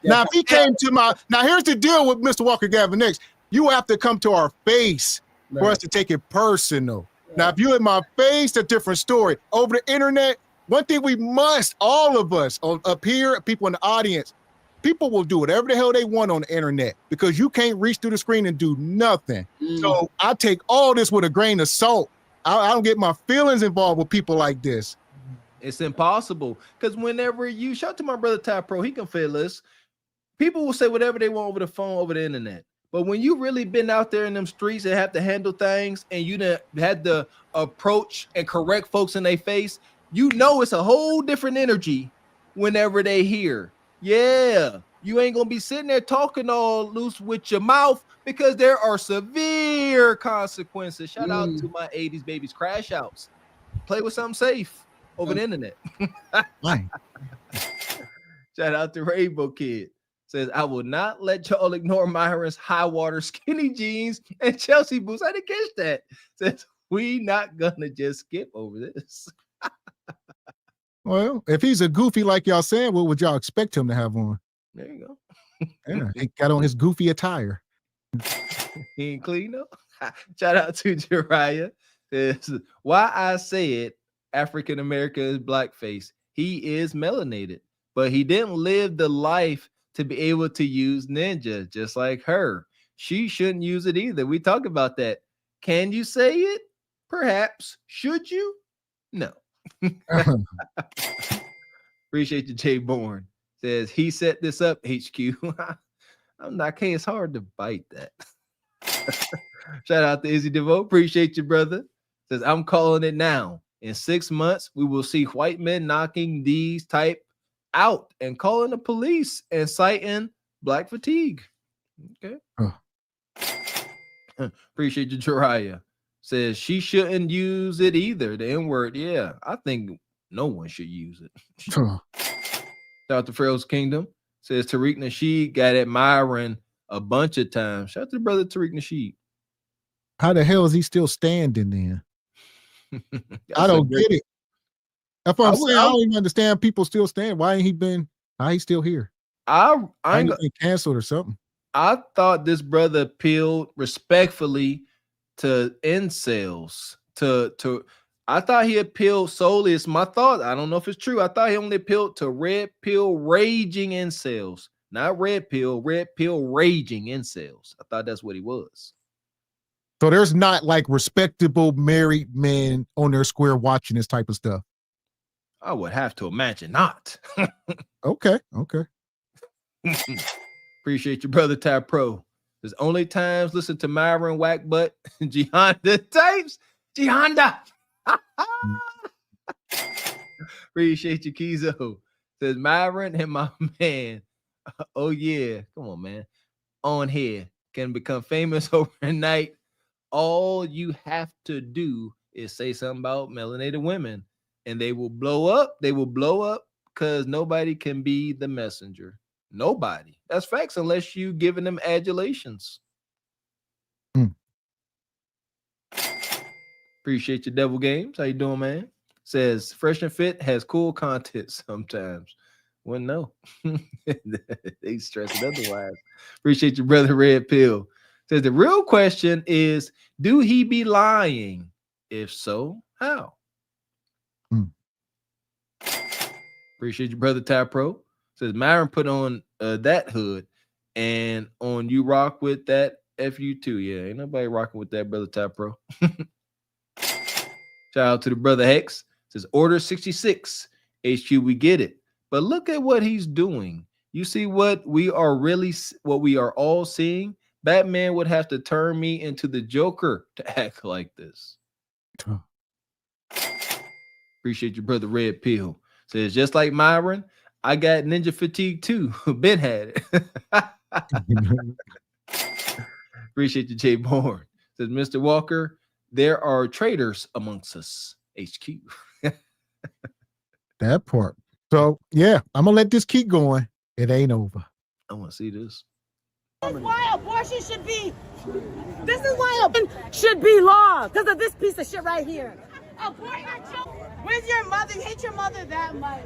Now, if he came to now here's the deal with Mr. Walker Gavin X. You have to come to our face for us to take it personal. Right. Now, if you're in my face, a different story. Over the internet, one thing we must, all of us up here, people in the audience, people will do whatever the hell they want on the internet because you can't reach through the screen and do nothing. So I take all this with a grain of salt. I don't get my feelings involved with people like this. It's impossible because whenever you shout out to my brother Ty Pro, he can feel this. People will say whatever they want over the phone, over the internet. But when you really been out there in them streets and have to handle things and you done had to approach and correct folks in their face, you know it's a whole different energy whenever they hear. Yeah, you ain't going to be sitting there talking all loose with your mouth because there are severe consequences. Shout out to my 80s babies crash outs. Play with something safe over the internet. Shout out to Rainbow Kid. Says, I will not let y'all ignore Myron's high water skinny jeans and Chelsea boots. I didn't catch that. Says, we not gonna just skip over this. Well, if he's a goofy like y'all saying, what would y'all expect him to have on? There you go. Yeah, he got on his goofy attire. He ain't clean up. Shout out to Jariah. Says, why I said African American is blackface. He is melanated, but he didn't live the life to be able to use ninja just like her. She shouldn't use it either. We talk about that. Can you say it? Perhaps. Should you? No. Appreciate you, Jay Bourne. Says he set this up, HQ. I'm not kidding. It's hard to bite that. Shout out to Izzy DeVoe. Appreciate you, brother. Says I'm calling it now. In 6 months, we will see white men knocking these type out and calling the police and citing black fatigue. Okay. Appreciate you, Jariah. Says she shouldn't use it either. The N-word. Yeah, I think no one should use it. Shout out to Pharaoh's Kingdom. Says Tariq Nasheed got at Myron a bunch of times. Shout out to the brother Tariq Nasheed. How the hell is he still standing then? I don't get it. That's what I'm saying. I don't even understand people still stand. Why ain't he been? How he still here? I ain't been canceled or something. I thought this brother appealed respectfully to incels. I thought he appealed solely. It's my thought. I don't know if it's true. I thought he only appealed to red pill raging incels, not red pill raging incels. I thought that's what he was. So there's not like respectable married men on their square watching this type of stuff. I would have to imagine not. Okay. Appreciate your brother Ty Pro. There's only times listen to Myron Whack Butt Jihanda tapes. Jihanda. Appreciate you, Kizo. Says Myron and my man. Oh yeah, come on, man. On here can become famous overnight. All you have to do is say something about melanated women, and they will blow up. They will blow up because nobody can be the messenger. Nobody. That's facts unless you giving them adulations. Appreciate your Devil Games. How you doing, man? Says Fresh and Fit has cool content sometimes. Well, no. They stress it otherwise. Appreciate your brother Red Pill. Says the real question is, do he be lying? If so, how? Appreciate your brother Ty Pro. Says Myron put on that hood and on you rock with that FU2. Yeah, ain't nobody rocking with that, brother Ty Pro. Shout out to the brother Hex. Says Order 66. HQ, we get it. But look at what he's doing. You see what we are all seeing? Batman would have to turn me into the Joker to act like this. Appreciate your brother Red Pill. Says just like Myron, I got ninja fatigue too. Ben had it. Appreciate you, Jay Bourne. Says Mr. Walker, there are traitors amongst us. HQ. That part. So yeah, I'm gonna let this keep going. It ain't over. I want to see this. This is why abortion should be. This is why abortion should be law because of this piece of shit right here. Abort your children. Where's your mother? You hate your mother that much.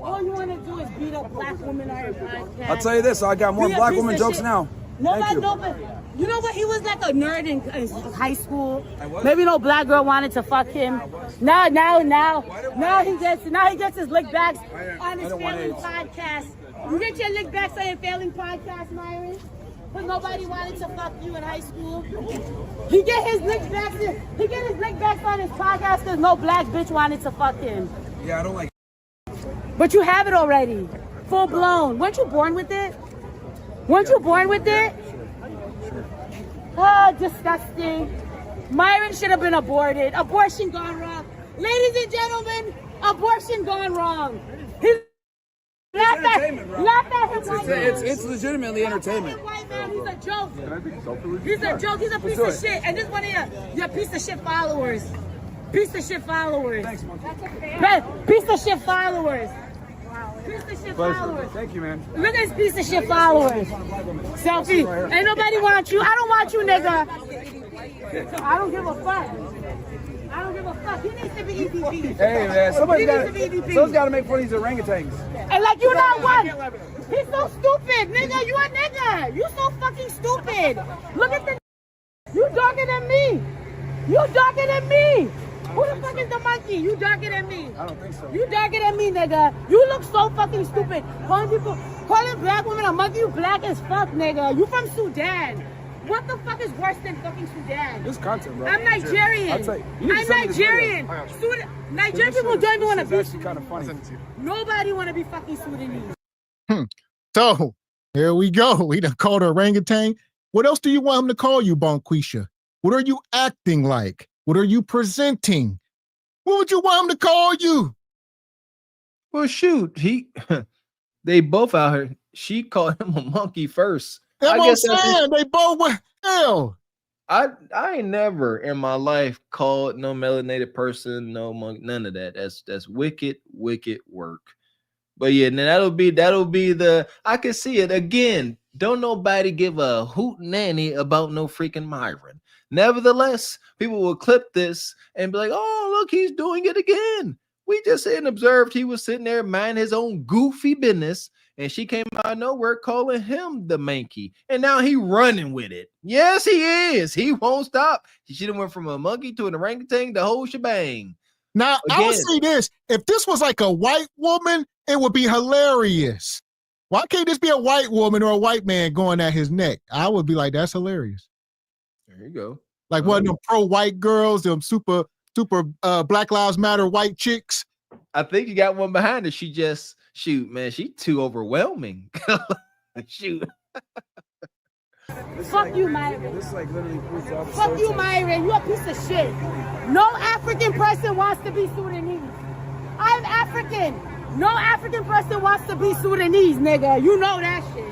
All you want to do is beat up black women on your podcast. I'll tell you this, I got more black woman jokes now. Nobody, you know what? He was like a nerd in high school. Maybe no black girl wanted to fuck him. Now he gets his lick backs on his failing podcast. You get your lick backs on your failing podcast, Myron? Because nobody wanted to fuck you in high school. He get his lick backs. He get his lick backs on his podcast because no black bitch wanted to fuck him. Yeah, I don't like. But you have it already, full blown. Weren't you born with it? Weren't you born with it? Oh, disgusting. Myron should have been aborted. Abortion gone wrong. Ladies and gentlemen, abortion gone wrong. Laugh at him. It's legitimately entertainment. White man, he's a joke. He's a joke. He's a piece of shit. And this one of your piece of shit followers. Piece of shit followers. Thanks, piece of shit followers. Piece of shit followers. Thank you, man. Look at this piece of shit followers. Selfie. Ain't nobody want you. I don't want you, nigga. I don't give a fuck. I don't give a fuck. He needs to be EDP. Hey, man. Someone's got to make fun of these orangutans. And like, you're not one. He's so stupid. Nigga, you a nigga. You so fucking stupid. Look at the. You darker than me. You darker than me. Who the fuck is the monkey? You darker than me. I don't think so. You darker than me, nigga. You look so fucking stupid. Calling black women a monkey, you black as fuck, nigga. You from Sudan. What the fuck is worse than fucking Sudan? This content, bro. I'm Nigerian. I'm Nigerian. Nigerian people don't even want to be. It's actually kind of funny. Nobody want to be fucking Sudanese. So here we go. We done called her orangutan. What else do you want him to call you, Bonquisha? What are you acting like? What are you presenting? What would you want him to call you? Well, shoot, they both out here. She called him a monkey first. That's what I'm saying. They both went hell. I ain't never in my life called no melanated person, no monkey, none of that. That's wicked work. But yeah, then that'll be the. I can see it again. Don't nobody give a hoot nanny about no freaking Myron. Nevertheless, people will clip this and be like, "Oh, look, he's doing it again." We just sat and observed he was sitting there minding his own goofy business, and she came out of nowhere calling him the manky, and now he running with it. Yes, he is. He won't stop. He should have went from a monkey to an orangutan, the whole shebang. Now, Again. I would say this. If this was like a white woman, it would be hilarious. Why can't this be a white woman or a white man going at his neck? I would be like, that's hilarious. There you go. Like one of them pro-white girls, them super Black Lives Matter white chicks. I think you got one behind her. She just, shoot, man, she too overwhelming. Shoot. Fuck you, Myron. This like literally proves Fuck you, Myron. You a piece of shit. No African person wants to be Sudanese. I'm African. No African person wants to be Sudanese, nigga. You know that shit.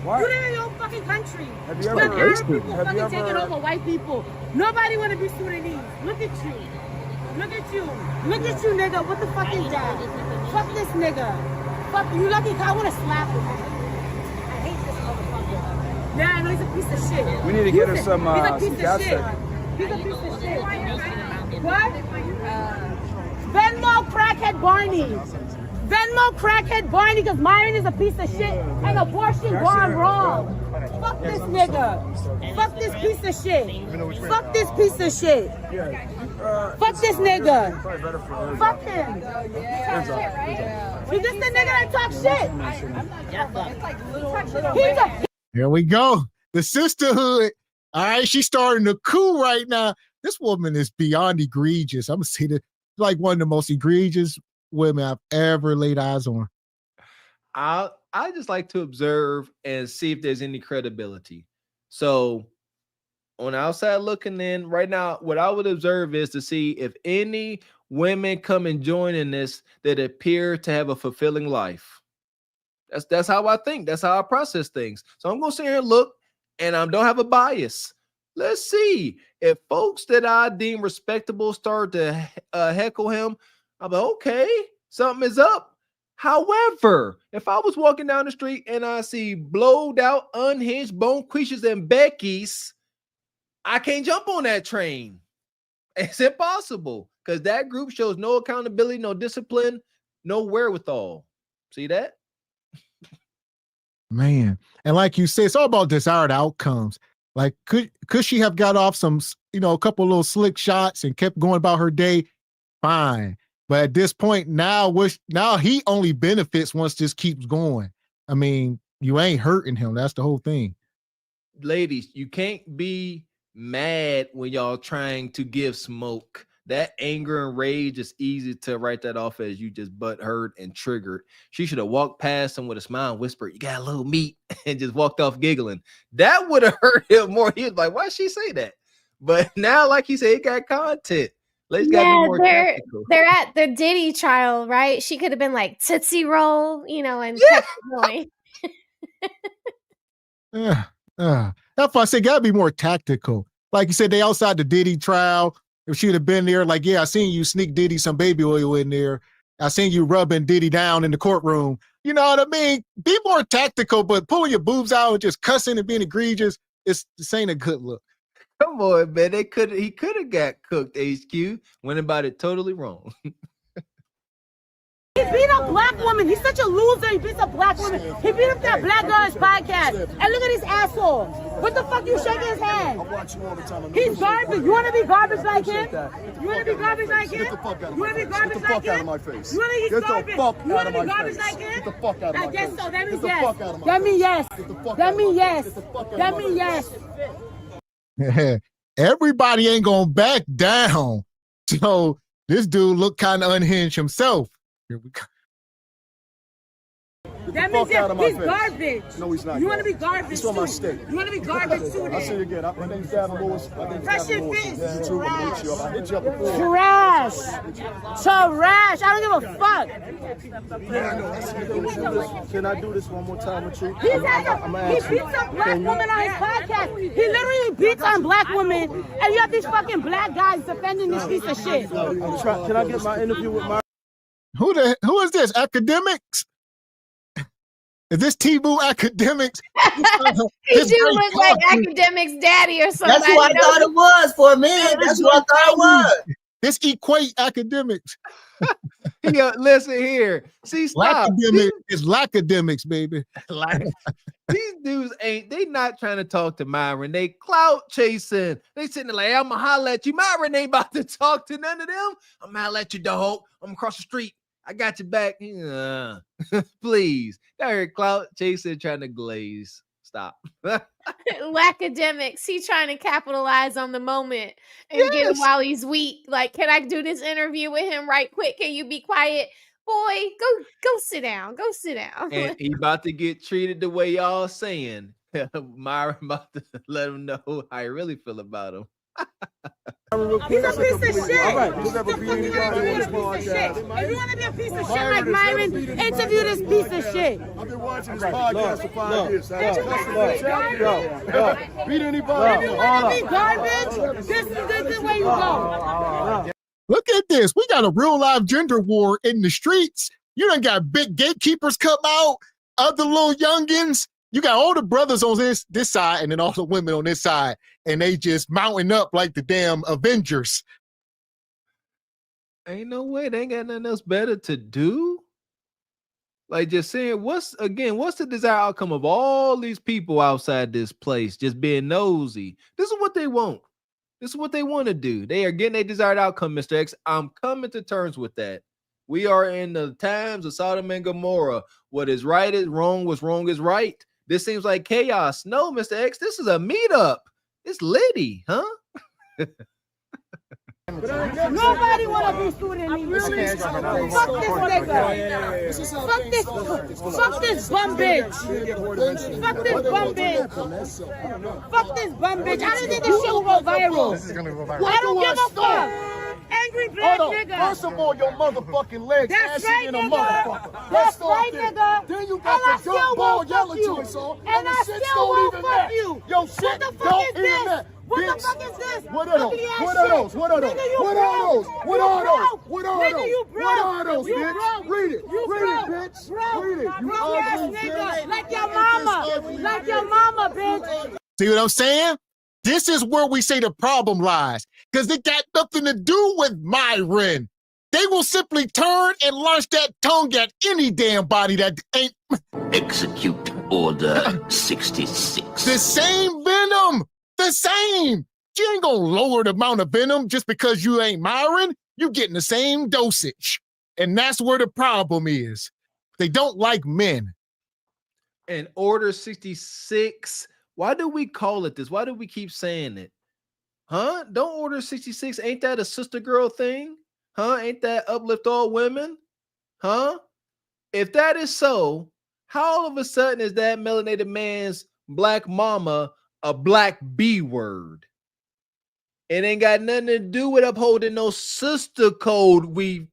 What? You live in your own fucking country. Have you But ever- Arab people have you fucking taking ever- over white people. Nobody want to be Sudanese. Look at you. Look at you. Look at you, nigga. What the fuck is that? Fuck this nigga. Fuck you, lucky. I want to slap him. I hate this motherfucker. Yeah, I know he's a piece of shit. We need to get her some He's a piece of gas shit. tank. He's a piece of shit. What? Venmo crackhead Barney. Venmo crackhead Barney because Myron is a piece of shit and abortion gone wrong. Fuck this nigga. Fuck this piece of shit. Fuck this piece of shit. Fuck this nigga. Fuck him. Is this the nigga that talk shit? He's a Here we go. The sisterhood. All right, she's starting to coup right now. This woman is beyond egregious. I'm gonna say that, like one of the most egregious women I've ever laid eyes on. I just like to observe and see if there's any credibility. So on the outside looking in right now, what I would observe is to see if any women come and join in this that appear to have a fulfilling life. That's how I think. That's how I process things. So I'm gonna sit here and look, and I don't have a bias. Let's see if folks that I deem respectable start to heckle him. I'm like, okay, something is up. However, if I was walking down the street and I see blowed out, unhinged Bonquishas and Becky's, I can't jump on that train. It's impossible because that group shows no accountability, no discipline, no wherewithal. See that? Man. And like you said, it's all about desired outcomes. Like, could she have got off some, a couple of little slick shots and kept going about her day? Fine. But at this point, now he only benefits once this keeps going. I mean, you ain't hurting him. That's the whole thing. Ladies, you can't be mad when y'all trying to give smoke. That anger and rage is easy to write that off as you just butt hurt and triggered. She should have walked past him with a smile and whispered, "You got a little meat," and just walked off giggling. That would have hurt him more. He was like, why'd she say that? But now, like he said, he got content. Let's gotta be more tactical. They're at the Diddy trial, right? She could have been like Tootsie Roll, and kept going. That's why I say gotta be more tactical. Like you said, they outside the Diddy trial. If she'd have been there, like, yeah, I seen you sneak Diddy some baby oil in there. I seen you rubbing Diddy down in the courtroom. You know what I mean? Be more tactical, but pulling your boobs out and just cussing and being egregious, this ain't a good look. Come on, man. He could have got cooked, HQ. Went about it totally wrong. He beat up black woman. He's such a loser. He beats up black woman. He beat up that black girl's podcast. And look at his asshole. What the fuck you shaking his hand? He's garbage. You want to be garbage like him? You want to be garbage like him? You want to be garbage like him? Get the fuck out of my face. You want to be Get the garbage? fuck You want out to of be my garbage face. like him? Get the fuck out of my I guess face. so. That means Get the yes. fuck out of my That means face. yes. Get the fuck That out of means my yes. face. Get the fuck out of That my means face. yes. Everybody ain't gonna back down. So this dude looked kind of unhinged himself. Here we go. That means he's garbage. No, he's not. You want to be garbage He's from my too. state. You want to be garbage too. I'll see you again. My name's Gavin Lewis. Fresh your fist. You too. I hit you up before. Trash. Trash. I don't give a fuck. Can I do this one more time with you? He beats up black women on his podcast. He literally beats on black women, and you have these fucking black guys defending this piece of shit. Can I get my interview with my... Who is this? Academics? Is this T-Boo Academics? He do look like Academics' daddy or something. That's what I thought it was for a minute. That's what I thought it was. This equate Academics. Listen here. See, stop. It's Lacademics, baby. These dudes they not trying to talk to Myron. They clout chasing. They sitting there like, I'm gonna holler at you. Myron ain't about to talk to none of them. I'm gonna holler at you, dog. I'm across the street. I got your back. Please. That heard clout chasing trying to glaze. Stop. Lacademics. He trying to capitalize on the moment and get him while he's weak. Like, can I do this interview with him right quick? Can you be quiet? Boy, go sit down. Go sit down. And he about to get treated the way y'all saying. Myron about to let him know how I really feel about him. He's a piece of shit. All right, you never beat anybody on this podcast. If you want to be a piece of shit like Myron, interview this piece of shit. I've been watching this podcast for 5 years. Beat anybody. If you want to be garbage, this is the way you go. Look at this. We got a real live gender war in the streets. You done got big gatekeepers come out, other little youngins. You got all the brothers on this side and then all the women on this side, and they just mounting up like the damn Avengers. Ain't no way. They ain't got nothing else better to do. Like, just saying, what's the desired outcome of all these people outside this place just being nosy? This is what they want. This is what they want to do. They are getting a desired outcome, Mr. X. I'm coming to terms with that. We are in the times of Sodom and Gomorrah. What is right is wrong. What's wrong is right. This seems like chaos. No, Mr. X, this is a meetup. It's litty, huh? Nobody want to be student leaders. Fuck this nigga. Fuck this bum bitch. Fuck this bum bitch. Fuck this bum bitch. I don't think this shit will go viral. I don't give a fuck. Angry black nigga. First of all, your motherfucking legs ashy in a motherfucker. That's right, nigga. Then you got the jump ball yelling to us all, and the shit don't even match. Yo, shit don't even match. What the fuck is this? What are those? What are those? What are those? What are those? What are those? What are those? What are those, bitch? Read it. Read it, bitch. Read it. You ugly bitch. Like your mama. Like your mama, bitch. See what I'm saying? This is where we say the problem lies, because it got nothing to do with Myron. They will simply turn and launch that tongue at any damn body that ain't. Execute Order 66. The same venom. The same. You ain't gonna lower the amount of venom just because you ain't Myron. You getting the same dosage. And that's where the problem is. They don't like men. And Order 66. Why do we call it this? Why do we keep saying it? Huh? Don't Order 66. Ain't that a sister girl thing? Huh? Ain't that uplift all women? Huh? If that is so, how all of a sudden is that melanated man's black mama a black B word? It ain't got nothing to do with upholding no sister code. We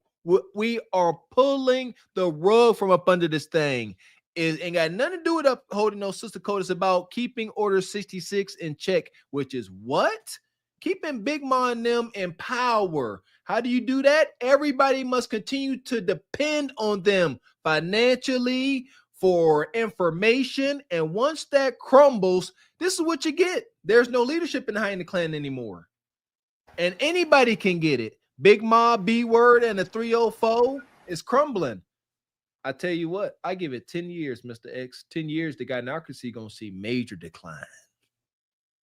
are pulling the rug from up under this thing. It ain't got nothing to do with upholding no sister code. It's about keeping Order 66 in check, which is what? Keeping Big Ma and them in power. How do you do that? Everybody must continue to depend on them financially, for information. And once that crumbles, this is what you get. There's no leadership behind the clan anymore. And anybody can get it. Big Ma, B word, and the 304 is crumbling. I tell you what, I give it 10 years, Mr. X. 10 years, the gynocracy gonna see major decline.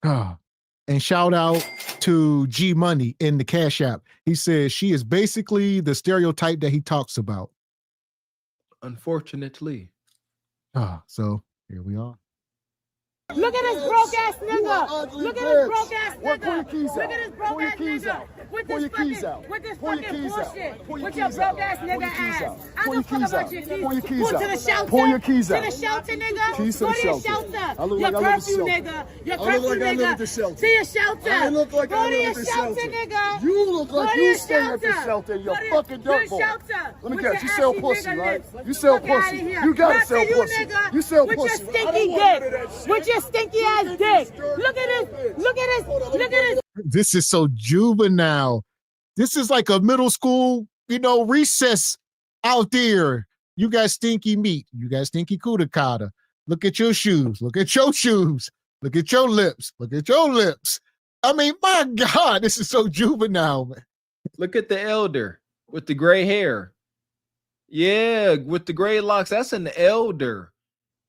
And shout out to G Money in the Cash App. He says she is basically the stereotype that he talks about. Unfortunately. So here we are. Look at this broke ass nigga. Look at this broke ass nigga. Pull your keys Look out. at this broke Pull your ass keys nigga. out. With Pull this your keys fucking, out. with this Pull your fucking keys out. bullshit. Pull your With your keys out. broke ass Pull nigga your keys ass. out. I Pull don't your fuck keys about out. your keys. Pull your keys Pull out. to the shelter. Pull your keys To out. the shelter, nigga. Keys to Go the to your shelter. shelter. I look Your like I live at the curfew, shelter. nigga. Your I look curfew, like I live nigga. at the shelter. To your shelter. I look like Go I to live your at the shelter, shelter. nigga. You look Go like to you your stay at the shelter. shelter and Go you're to fucking your dirt boy. shelter. Let me With guess, your you sell ashy pussy, nigga right? lips. You sell Fuck outta pussy. here. You gotta Not sell to you, pussy. nigga. You sell With your pussy. I stinky don't want none of dick. that shit. With your stinky ass dick. Look at this. Look at this. Look at this. This is so juvenile. This is like a middle school, recess out there. You got stinky meat. You got stinky cuda. Look at your shoes. Look at your shoes. Look at your lips. Look at your lips. I mean, my God, this is so juvenile, man. Look at the elder with the gray hair. Yeah, with the gray locks. That's an elder.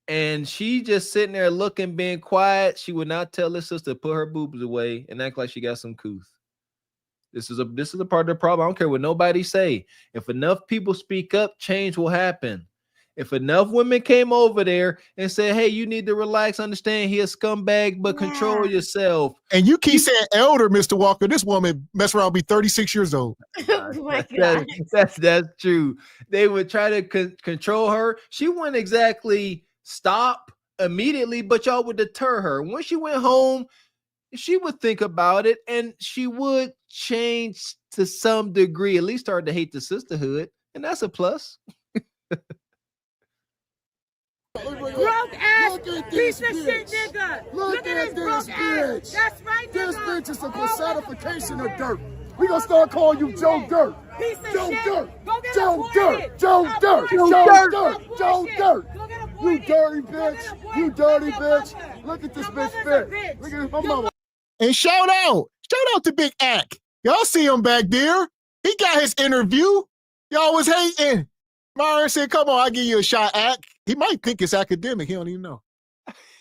And she just sitting there looking, being quiet. She would not tell her sister to put her boobs away and act like she got some couth. This is a part of the problem. I don't care what nobody say. If enough people speak up, change will happen. If enough women came over there and said, hey, you need to relax, understand he a scumbag, but control yourself. And you keep saying elder, Mr. Walker. This woman mess around, be 36 years old. Oh my God. That's true. They would try to control her. She wouldn't exactly stop immediately, but y'all would deter her. When she went home, she would think about it and she would change to some degree, at least start to hate the sisterhood. And that's a plus. Broke ass piece of shit nigga. Look at this broke this ass. bitch. That's right, nigga. This bitch is a personification of dirt. We gonna start calling you Joe Dirt. Piece of Joe shit. Dirt. Go get Joe aborted. Dirt. Joe Dirt. Aborted. Joe Dirt. Dirt. Joe Dirt. You dirty bitch. You dirty bitch. Look at this bitch fit. Look at my mama. And shout out to Big Ack. Y'all see him back there. He got his interview. Y'all was hating. Myron said, come on, I'll give you a shot, Ack. He might think it's academic. He don't even know.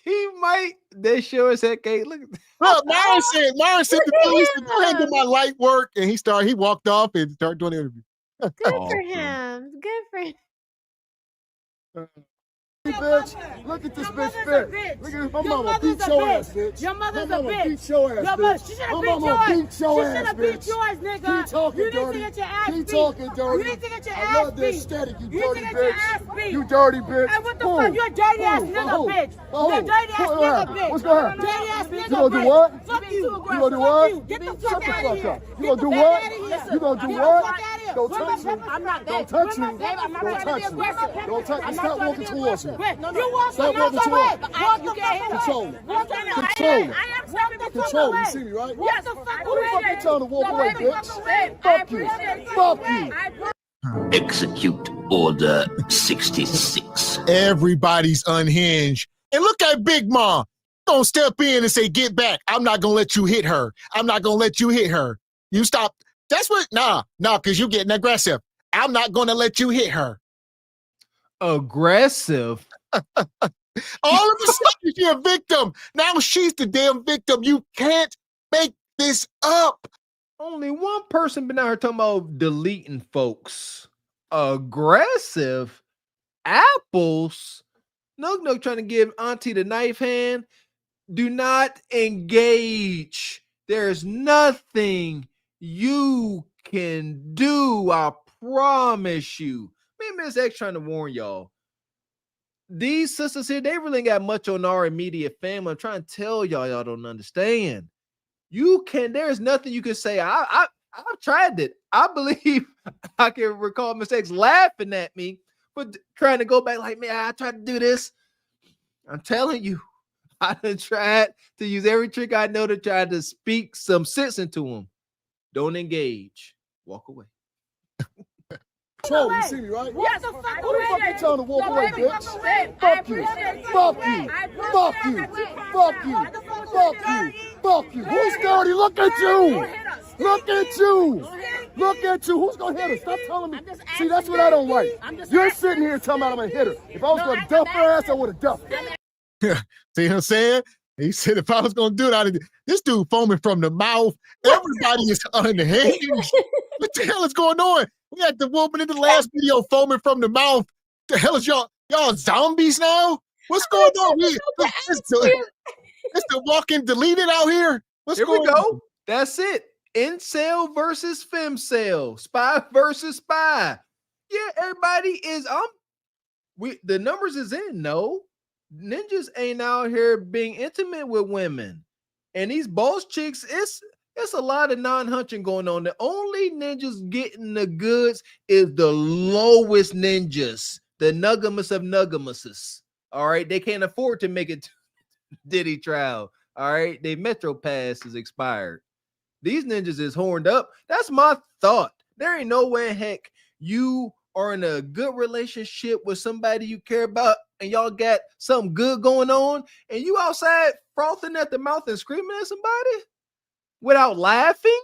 He might. They sure as heck ain't. Look, Myron said the police do my light work. And he walked off and started doing the interview. Good for him. Good for him. Bitch, look at this bitch fit. Look at my mama beat your ass, bitch. Your mother's my a mama bitch. beat your ass, Your bitch. mother, she should have My beat mama yours. beat your She ass, should have beat bitch. yours, nigga. Keep talking You need dirty. to get your ass Keep beat. talking dirty. You need to get your I ass love this beat. static, you You need dirty to get your bitch. ass beat. You dirty bitch. Hey, what the fuck? You're a dirty ass nigga, bitch. You're a dirty ass nigga, bitch. What's gonna happen? Dirty ass nigga, You gonna do bitch. what? Fuck you. You gonna do what? Get the Shut fuck the out fuck of here. up. You gonna do what? You gonna do what? Don't touch me. I'm not Don't touch me. Don't touch me. Don't touch me. Stop walking towards me. You walk Stop walking towards me. Walk the fuck Control away. me. Walk the fuck Control away. me. I am stepping the fuck Control me. away. You see me, right? Walk the fuck Who the fuck away. you telling to walk away, bitch? Fuck you. Fuck you. Execute Order 66. Everybody's unhinged. And look at Big Ma. Gonna step in and say, get back. I'm not gonna let you hit her. I'm not gonna let you hit her. You stop. That's what, because you're getting aggressive. I'm not gonna let you hit her. Aggressive? All of a sudden, you're a victim. Now she's the damn victim. You can't make this up. Only one person been out here talking about deleting folks. Aggressive? Apples? Nug trying to give Auntie the knife hand. Do not engage. There's nothing you can do. I promise you. Me and Miss X trying to warn y'all. These sisters here, they really got much on our immediate family. I'm trying to tell y'all don't understand. There's nothing you can say. I've tried it. I believe I can recall Miss X laughing at me for trying to go back like, man, I tried to do this. I'm telling you, I done tried to use every trick I know to try to speak some sense into them. Don't engage. Walk away. Control, you see me, right? Walk the fuck Who the fuck you telling to walk away, bitch? Fuck you. Fuck you. Fuck you. Fuck you. Fuck you. Fuck you. Who's dirty? Look at you. Look at you. Look at you. Who's going to hit her? Stop telling me. See, that's what I don't like. You're sitting here telling me I'm going to hit her. If I was going to dump her ass, I would have dumped her. See what I'm saying? He said if I was going to do it, this dude foaming from the mouth. Everybody is unhinged. What the hell is going on? We had the woman in the last video foaming from the mouth. The hell is y'all zombies now? What's going on here? It's the walking deleted out here. Here we go. That's it. Incel versus femcel. Spy versus spy. Yeah, everybody is the numbers is in. No, ninjas ain't out here being intimate with women. And these boss chicks, it's a lot of non-hunching going on. The only ninjas getting the goods is the lowest ninjas, the nuggamus of nuggumuses. All right, they can't afford to make it to Diddy trial. All right, their Metro Pass is expired. These ninjas is horned up. That's my thought. There ain't no way, heck, you are in a good relationship with somebody you care about and y'all got something good going on and you outside frothing at the mouth and screaming at somebody without laughing?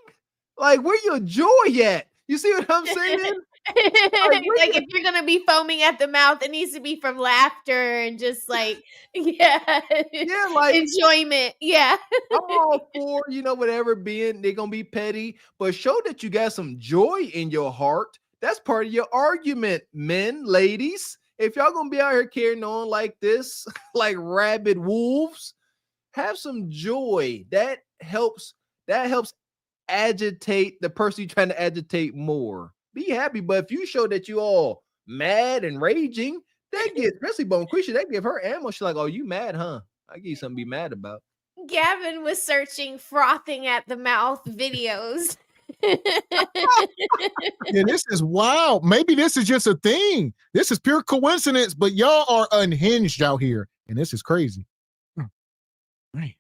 Like, where your joy at? You see what I'm saying? Like, if you're gonna be foaming at the mouth, it needs to be from laughter and just like like enjoyment. Yeah. I'm all for, whatever being they're gonna be petty, but show that you got some joy in your heart. That's part of your argument, men, ladies. If y'all gonna be out here carrying on like this, like rabid wolves, have some joy. That helps agitate the person you're trying to agitate more. Be happy, but if you show that you all mad and raging, that gets, especially Bonquisha, that give her ammo. She's like, oh, you mad, huh? I give you something to be mad about. Gavin was searching frothing at the mouth videos. Yeah, this is wild. Maybe this is just a thing. This is pure coincidence, but y'all are unhinged out here, and this is crazy. Right.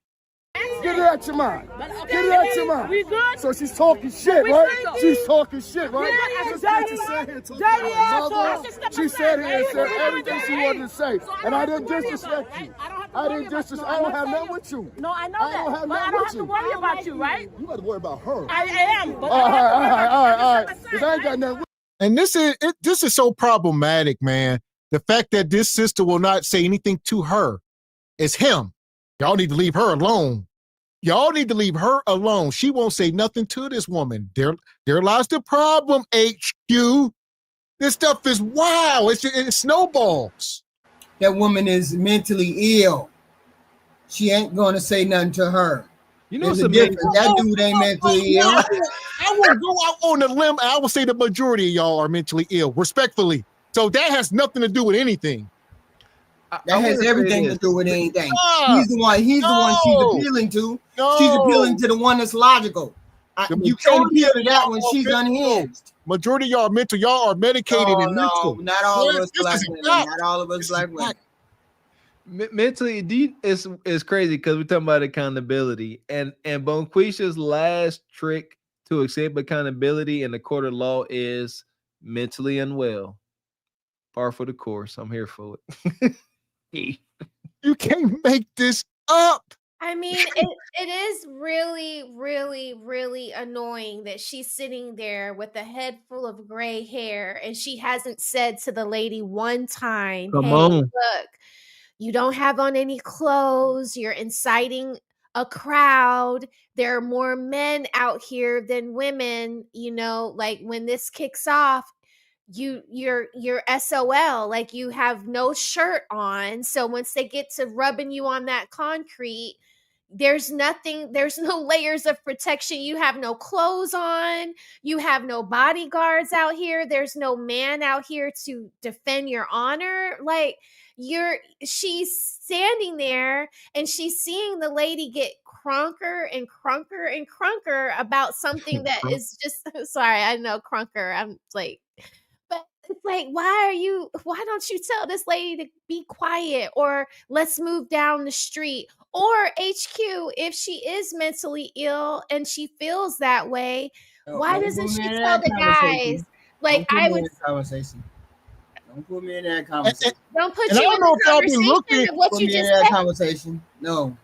Get it out your mind. Get it out your mind. We good? So she's talking shit, right? She's talking shit, right? This bitch is sitting here talking about my mother. She said here and said everything she wanted to say. And I didn't disrespect you. I don't have nothing with you. No, I know that. But I don't have to worry about you, right? You got to worry about her. I am. All right. Because I ain't got nothing with you. And this is so problematic, man. The fact that this sister will not say anything to her is him. Y'all need to leave her alone. Y'all need to leave her alone. She won't say nothing to this woman. There lies the problem, HQ. This stuff is wild. It snowballs. That woman is mentally ill. She ain't going to say nothing to her. There's a difference. That dude ain't mentally ill. I will go out on a limb. I will say the majority of y'all are mentally ill, respectfully. So that has nothing to do with anything. That has everything to do with anything. He's the one she's appealing to. No. She's appealing to the one that's logical. You can't appeal to that one. She's unhinged. Majority of y'all are mental. Y'all are medicated and mental. No, not all of us black women. Not all of us black women. Mentally, is crazy because we're talking about accountability. And Bonquisha's last trick to accept accountability in the court of law is mentally unwell. Par for the course. I'm here for it. You can't make this up. I mean, it is really, really, really annoying that she's sitting there with a head full of gray hair and she hasn't said to the lady one time, Come on. Look, you don't have on any clothes. You're inciting a crowd. There are more men out here than women. Like when this kicks off, you're SOL, like you have no shirt on. So once they get to rubbing you on that concrete, there's no layers of protection. You have no clothes on. You have no bodyguards out here. There's no man out here to defend your honor. Like she's standing there and she's seeing the lady get crunker and crunker and crunker about something that is just, sorry, I know crunker. I'm like, but it's like, why don't you tell this lady to be quiet or let's move down the street? Or HQ, if she is mentally ill and she feels that way, why doesn't she tell the guys? Like I would. Don't put me in that conversation. Don't put you in the conversation of what you just said. Conversation. No,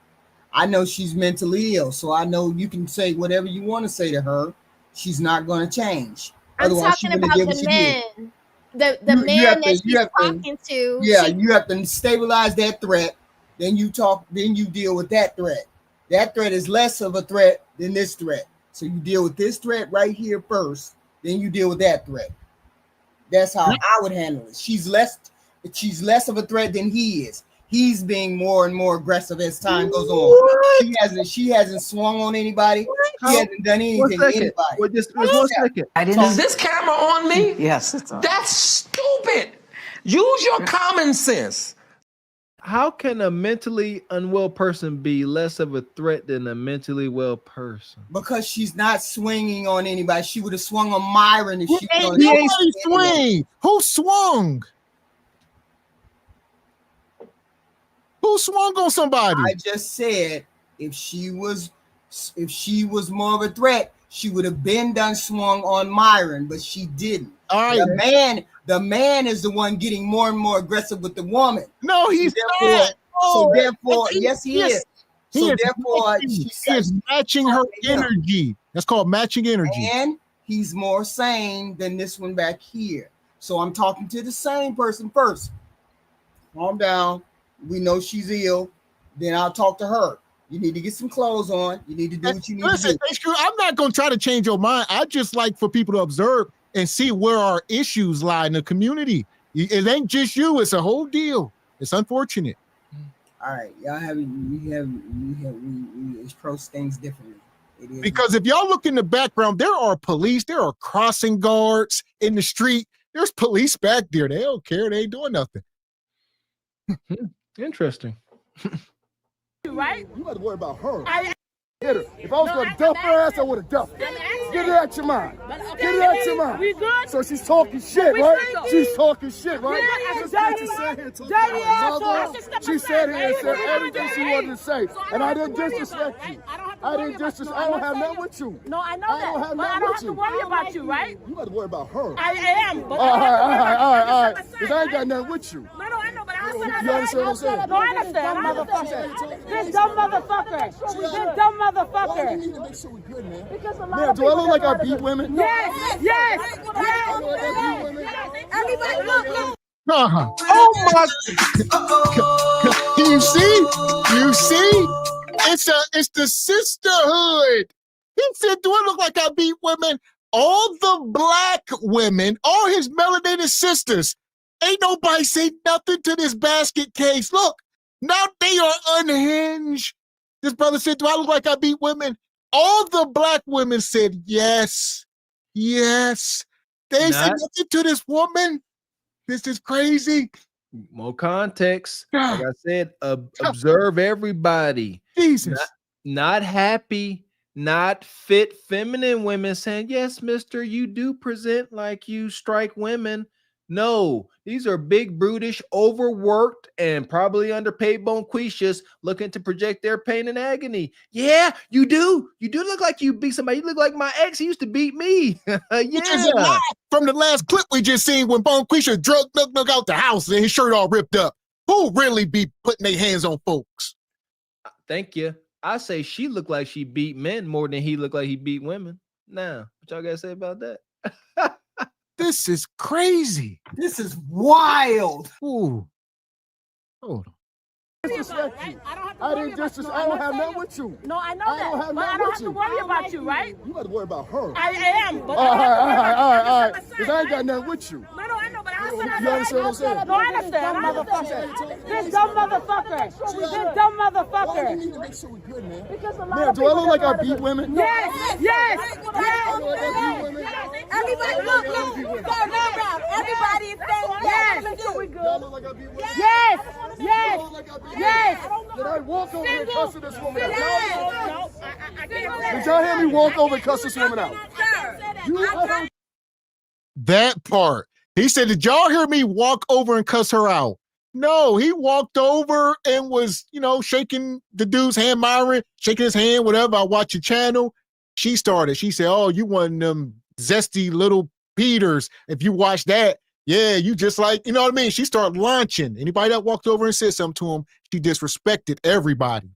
I know she's mentally ill, so I know you can say whatever you want to say to her. She's not going to change. I'm talking about the men. The man that she's talking to. Yeah, you have to stabilize that threat. Then you deal with that threat. That threat is less of a threat than this threat. So you deal with this threat right here first, then you deal with that threat. That's how I would handle it. She's less of a threat than he is. he's being more and more aggressive as time goes on. She hasn't swung on anybody. She hasn't done anything to anybody. Just 1 second. Is this camera on me? Yes, it's on. That's stupid. Use your common sense. How can a mentally unwell person be less of a threat than a mentally well person? Because she's not swinging on anybody. She would have swung on Myron if she was. He ain't swing. Who swung? Who swung on somebody? I just said if she was more of a threat, she would have been done swung on Myron, but she didn't. All right. The man is the one getting more and more aggressive with the woman. No, he's not. So therefore, yes, he is. So therefore, he is matching her energy. That's called matching energy. And he's more sane than this one back here. So I'm talking to the same person first. Calm down. We know she's ill. Then I'll talk to her. You need to get some clothes on. You need to do what you need to do. I'm not going to try to change your mind. I just like for people to observe and see where our issues lie in the community. It ain't just you. It's a whole deal. It's unfortunate. All right. Y'all we approach things differently. Because if y'all look in the background, there are police. There are crossing guards in the street. There's police back there. They don't care. They ain't doing nothing. Interesting. Right? You got to worry about her. Hit her. If I was going to dump her ass, I would have dumped her. Get it out your mind. Get it out your mind. We good? So she's talking shit, right? She's talking shit, right? Yeah, This bitch is sitting here talking about her mother. She sat here and said everything she wanted to say. And I didn't disrespect you. I don't have nothing with you. No, I know that. But I don't have to worry about you, right? You got to worry about her. I am. But all right. Because I ain't got nothing with you. No, I know, but I You understand what I'm saying? No, I understand. This dumb motherfucker. This dumb mother. Motherfucker. We need to make sure we're good, man. Because a lot Man, of do I look like I beat women? Yes. Everybody, look. Oh my! You see? It's the sisterhood. He said, "Do I look like I beat women?" All the black women, all his melanated sisters, ain't nobody say nothing to this basket case. Look, now they are unhinged. This brother said, "Do I look like I beat women?" All the black women said, yes. They said nothing to this woman. This is crazy. More context. Like I said, observe everybody. Jesus. Not happy, not fit feminine women saying, yes, mister, you do present like you strike women. No, these are big, brutish, overworked, and probably underpaid bonquishas looking to project their pain and agony. Yeah, you do. You do look like you beat somebody. You look like my ex. He used to beat me. Yeah. Which is a lie from the last clip we just seen when Bonquisha drug Nook out the house and his shirt all ripped up. Who really be putting their hands on folks? Thank you. I say she looked like she beat men more than he looked like he beat women. Now, what y'all got to say about that? This is crazy. This is wild. Ooh. Hold on. I don't have nothing with you. No, I know that. But I don't have to worry about you, right? You got to worry about her. I am. But all right. Because I ain't got nothing with you. No, I know, but I You understand what I'm saying? No, I understand. This dumb motherfucker. We need to make sure we're good, man. Because a lot Man, of do I look like I beat women? Yes. Everybody, look. Everybody is saying yes. Do I look like I beat women? Yes. Did I walk over and cuss this woman out? No, I can't. Did y'all hear me walk over and cuss this woman out? That part. He said, did y'all hear me walk over and cuss her out? No, he walked over and was, shaking the dude's hand, Myron, shaking his hand, whatever. I watch your channel. She started. She said, oh, you one of them zesty little Peters. If you watch that, yeah, you just like, you know what I mean? She started launching. Anybody that walked over and said something to him, she disrespected everybody.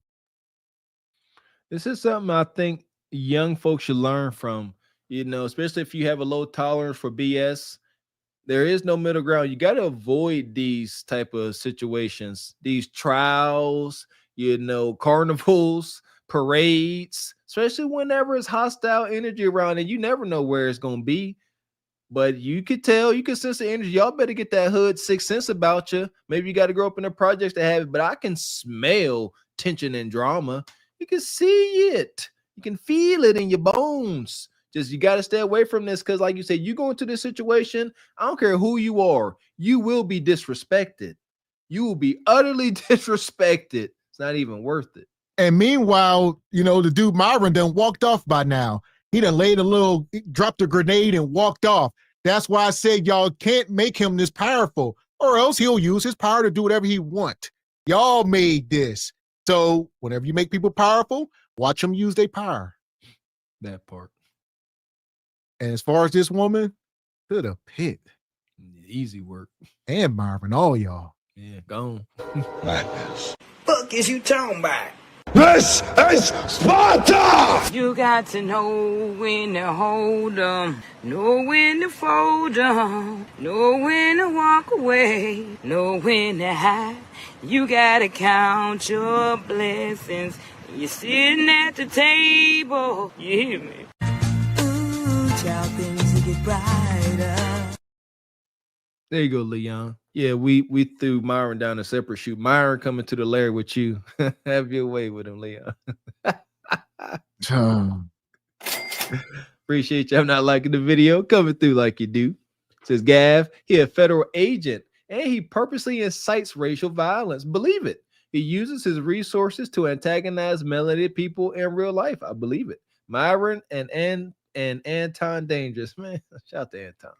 This is something I think young folks should learn from, especially if you have a low tolerance for BS. There is no middle ground. You got to avoid these type of situations, these trials, carnivals, parades, especially whenever it's hostile energy around and you never know where it's going to be. But you could tell, you could sense the energy. Y'all better get that hood sixth sense about you. Maybe you got to grow up in the projects to have it, but I can smell tension and drama. You can see it. You can feel it in your bones. Just you got to stay away from this because, like you said, you go into this situation, I don't care who you are, you will be disrespected. You will be utterly disrespected. It's not even worth it. And meanwhile, you know, the dude Myron done walked off by now. He done dropped a grenade and walked off. That's why I said y'all can't make him this powerful, or else he'll use his power to do whatever he want. Y'all made this. So whenever you make people powerful, watch them use their power. That part. And as far as this woman, to the pit. Easy work. And Marvin, all y'all. Yeah, gone. Madness. Fuck is you talking about? This is Sparta! You got to know when to hold 'em, know when to fold 'em, know when to walk away, know when to hide. You gotta count your blessings. You're sitting at the table. You hear me? Ooh, child, things will get brighter. There you go, Leon. Yeah, we threw Myron down a separate chute. Myron coming to the lair with you. Have your way with him, Leon. Appreciate you. I'm not liking the video. Coming through like you do. Says Gav, he a federal agent and he purposely incites racial violence. Believe it. He uses his resources to antagonize melanated people in real life. I believe it. Myron and Anton Dangerous. Man, shout out to Anton.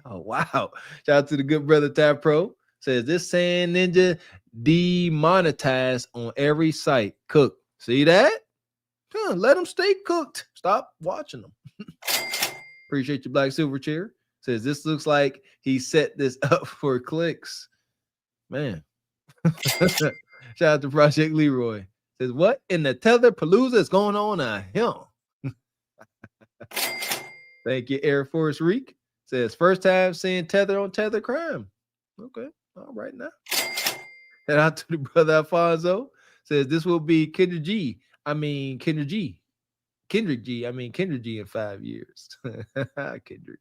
Oh, wow. Shout out to the good brother Tab Pro. Says this Sand Ninja demonetized on every site. Cook. See that? Let them stay cooked. Stop watching them. Appreciate your Black Silver Chair. Says this looks like he set this up for clicks. Man. Shout out to Project Leroy. Says what in the Tether Palooza is going on here? Thank you, Air Force Reek. Says first time seeing Tether on Tether Crime. Okay, all right now. Shout out to the brother Alfonso. Says this will be Kendrick G in 5 years. Kendrick.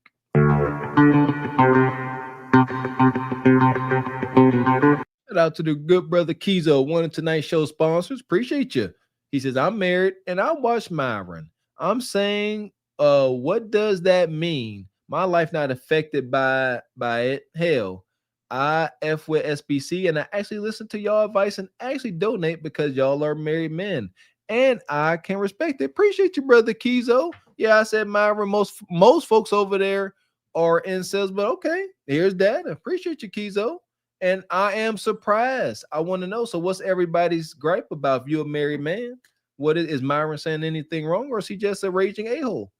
Shout out to the good brother Kizo, one of tonight's show sponsors. Appreciate you. He says, I'm married and I watch Myron. I'm saying, what does that mean? My life not affected by it. Hell, I F with SBC and I actually listen to y'all advice and actually donate because y'all are married men. And I can respect it. Appreciate you, brother Kizo. Yeah, I said Myron, most folks over there are incels, but okay, here's that. I appreciate you, Kizo. And I am surprised. I want to know. So what's everybody's gripe about if you're a married man? What is Myron saying anything wrong, or is he just a raging a-hole?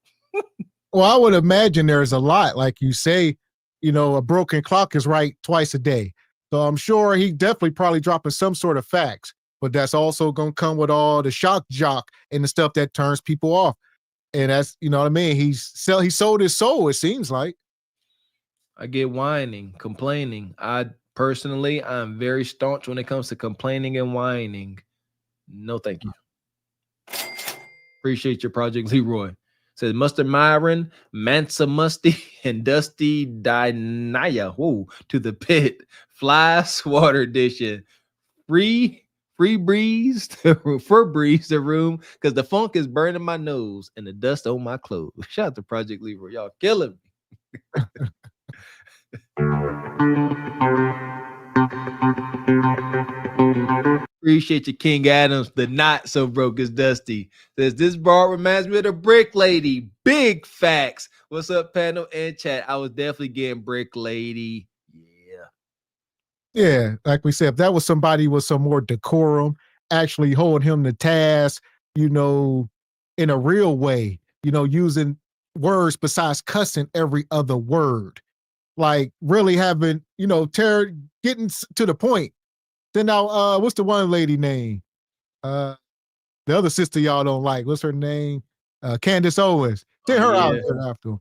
Well, I would imagine there's a lot. Like you say, you know, a broken clock is right twice a day. So I'm sure he definitely probably dropping some sort of facts, but that's also going to come with all the shock jock and the stuff that turns people off. And that's, you know what I mean? He sold his soul, it seems like. I get whining, complaining. I'm very staunch when it comes to complaining and whining. No, thank you. Appreciate your Project Leroy. Says Mustard Myron, Mansa Musty, and Dusty Dynaya. Whoa, to the pit. Fly Swatter Edition. Free breeze the room because the funk is burning my nose and the dust on my clothes. Shout out to Project Leroy. Y'all killing me. Appreciate you, King Adams. The not so broke as Dusty. Says this bar reminds me of the Brick Lady. Big facts. What's up, panel and chat? I was definitely getting Brick Lady. Yeah, like we said, if that was somebody with some more decorum, actually holding him to task, you know, in a real way, you know, using words besides cussing every other word, like really having, you know, getting to the point. Then now, what's the one lady name? The other sister y'all don't like. What's her name? Candace Owens. Get her out there after him.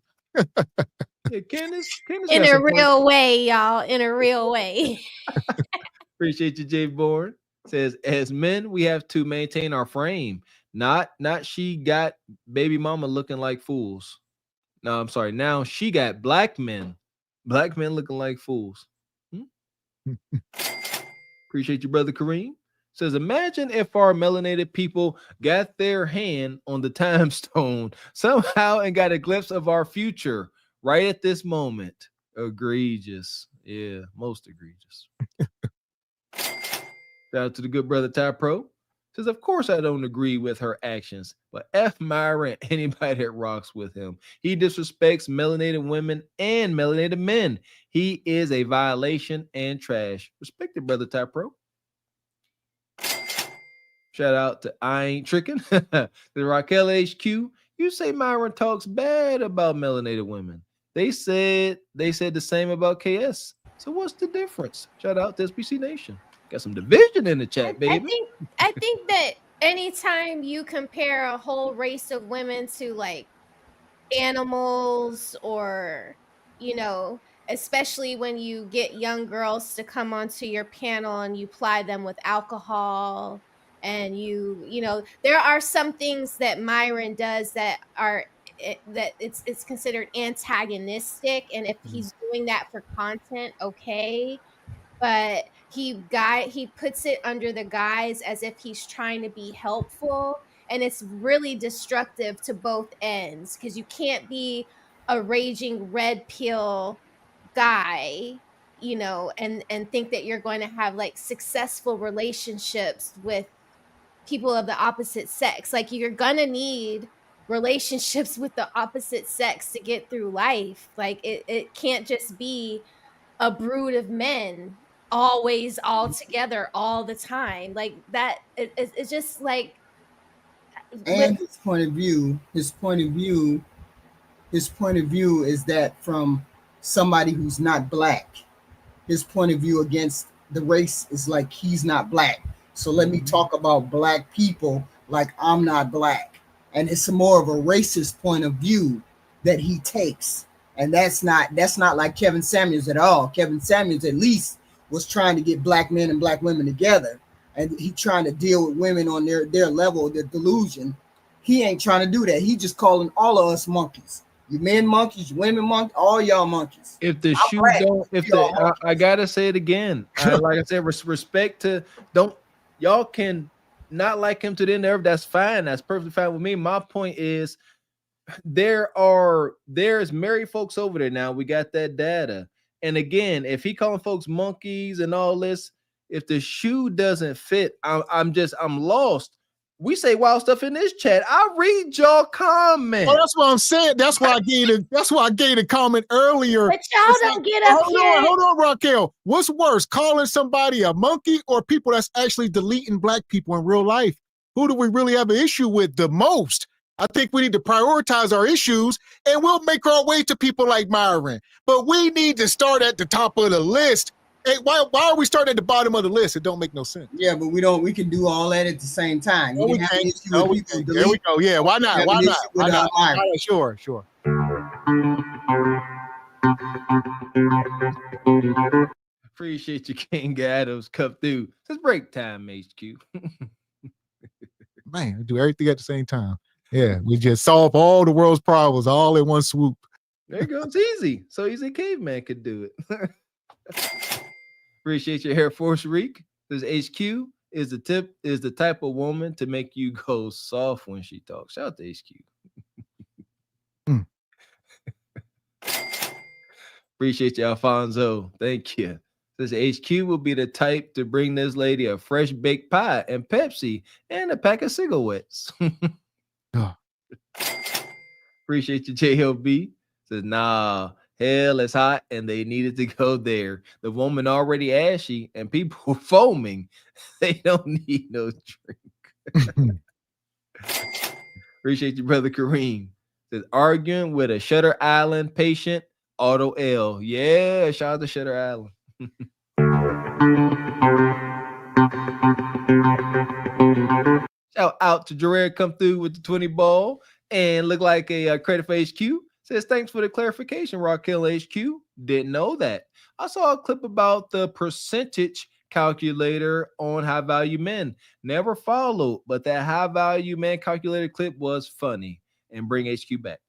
Yeah, Candace in a real way, y'all. In a real way. Appreciate you, Jay Bourne. Says, as men, we have to maintain our frame. Not she got baby mama looking like fools. No, I'm sorry. Now she got black men looking like fools. Appreciate you, brother Kareem. Says, imagine if our melanated people got their hand on the time stone somehow and got a glimpse of our future right at this moment. Egregious. Yeah, most egregious. Shout out to the good brother Ty Pro. Says, of course I don't agree with her actions, but F Myra and anybody that rocks with him. He disrespects melanated women and melanated men. He is a violation and trash. Respect it, brother Ty Pro. Shout out to I Ain't Tricking. The Raquel HQ. You say Myron talks bad about melanated women. They said the same about KS. So what's the difference? Shout out to SBC Nation. Got some division in the chat, baby. I think that anytime you compare a whole race of women to like animals, or especially when you get young girls to come onto your panel and you ply them with alcohol, and there are some things that Myron does that are that it's considered antagonistic, and if he's doing that for content, okay, but he puts it under the guise as if he's trying to be helpful, and it's really destructive to both ends, because you can't be a raging red pill guy and think that you're going to have like successful relationships with people of the opposite sex. Like, you're gonna need relationships with the opposite sex to get through life. Like, it can't just be a brood of men always all together all the time. Like that, it's just like. And his point of view is that from somebody who's not black. His point of view against the race is like, he's not black, so let me talk about black people like I'm not black. And it's more of a racist point of view that he takes. And that's not like Kevin Samuels at all. Kevin Samuels at least was trying to get black men and black women together, and he trying to deal with women on their level, their delusion. He ain't trying to do that. He just calling all of us monkeys. You men monkeys, you women monkeys, all y'all monkeys. If the shoe don't, I gotta say it again. Like I said, respect to y'all can not like him to the end of, that's fine. That's perfectly fine with me. My point is, there's married folks over there now. We got that data. And again, if he calling folks monkeys and all this, if the shoe doesn't fit, I'm lost. We say wild stuff in this chat. I read y'all comments. Oh, that's what I'm saying. That's why I gave a comment earlier. But y'all don't get up here. Hold on, Raquel. What's worse, calling somebody a monkey or people that's actually deleting black people in real life? Who do we really have an issue with the most? I think we need to prioritize our issues, and we'll make our way to people like Myron. But we need to start at the top of the list. Hey, why are we starting at the bottom of the list? It don't make no sense. Yeah, but we can do all that at the same time. There we go. Yeah, why not? Why not? Sure. Appreciate you, King Adams. Come through. It's break time, HQ. Man, we do everything at the same time. Yeah, we just solve all the world's problems all in one swoop. There you go. It's easy. So easy caveman could do it. Appreciate your Air Force Reek. This HQ is the type of woman to make you go soft when she talks. Shout out to HQ. Appreciate you, Alfonso. Thank you. This HQ will be the type to bring this lady a fresh baked pie and Pepsi and a pack of cigarettes. Appreciate you, JLB. Says, nah, hell is hot and they needed to go there. The woman already ashy and people foaming. They don't need no drink. Appreciate you, brother Kareem. Says, arguing with a Shutter Island patient, Auto L. Yeah, shout out to Shutter Island. Shout out to Jared, come through with the 20 ball and look like a credit for HQ. Says, thanks for the clarification, Raquel HQ. Didn't know that. I saw a clip about the percentage calculator on high value men. Never followed, but that high value man calculator clip was funny. and bring HQ back.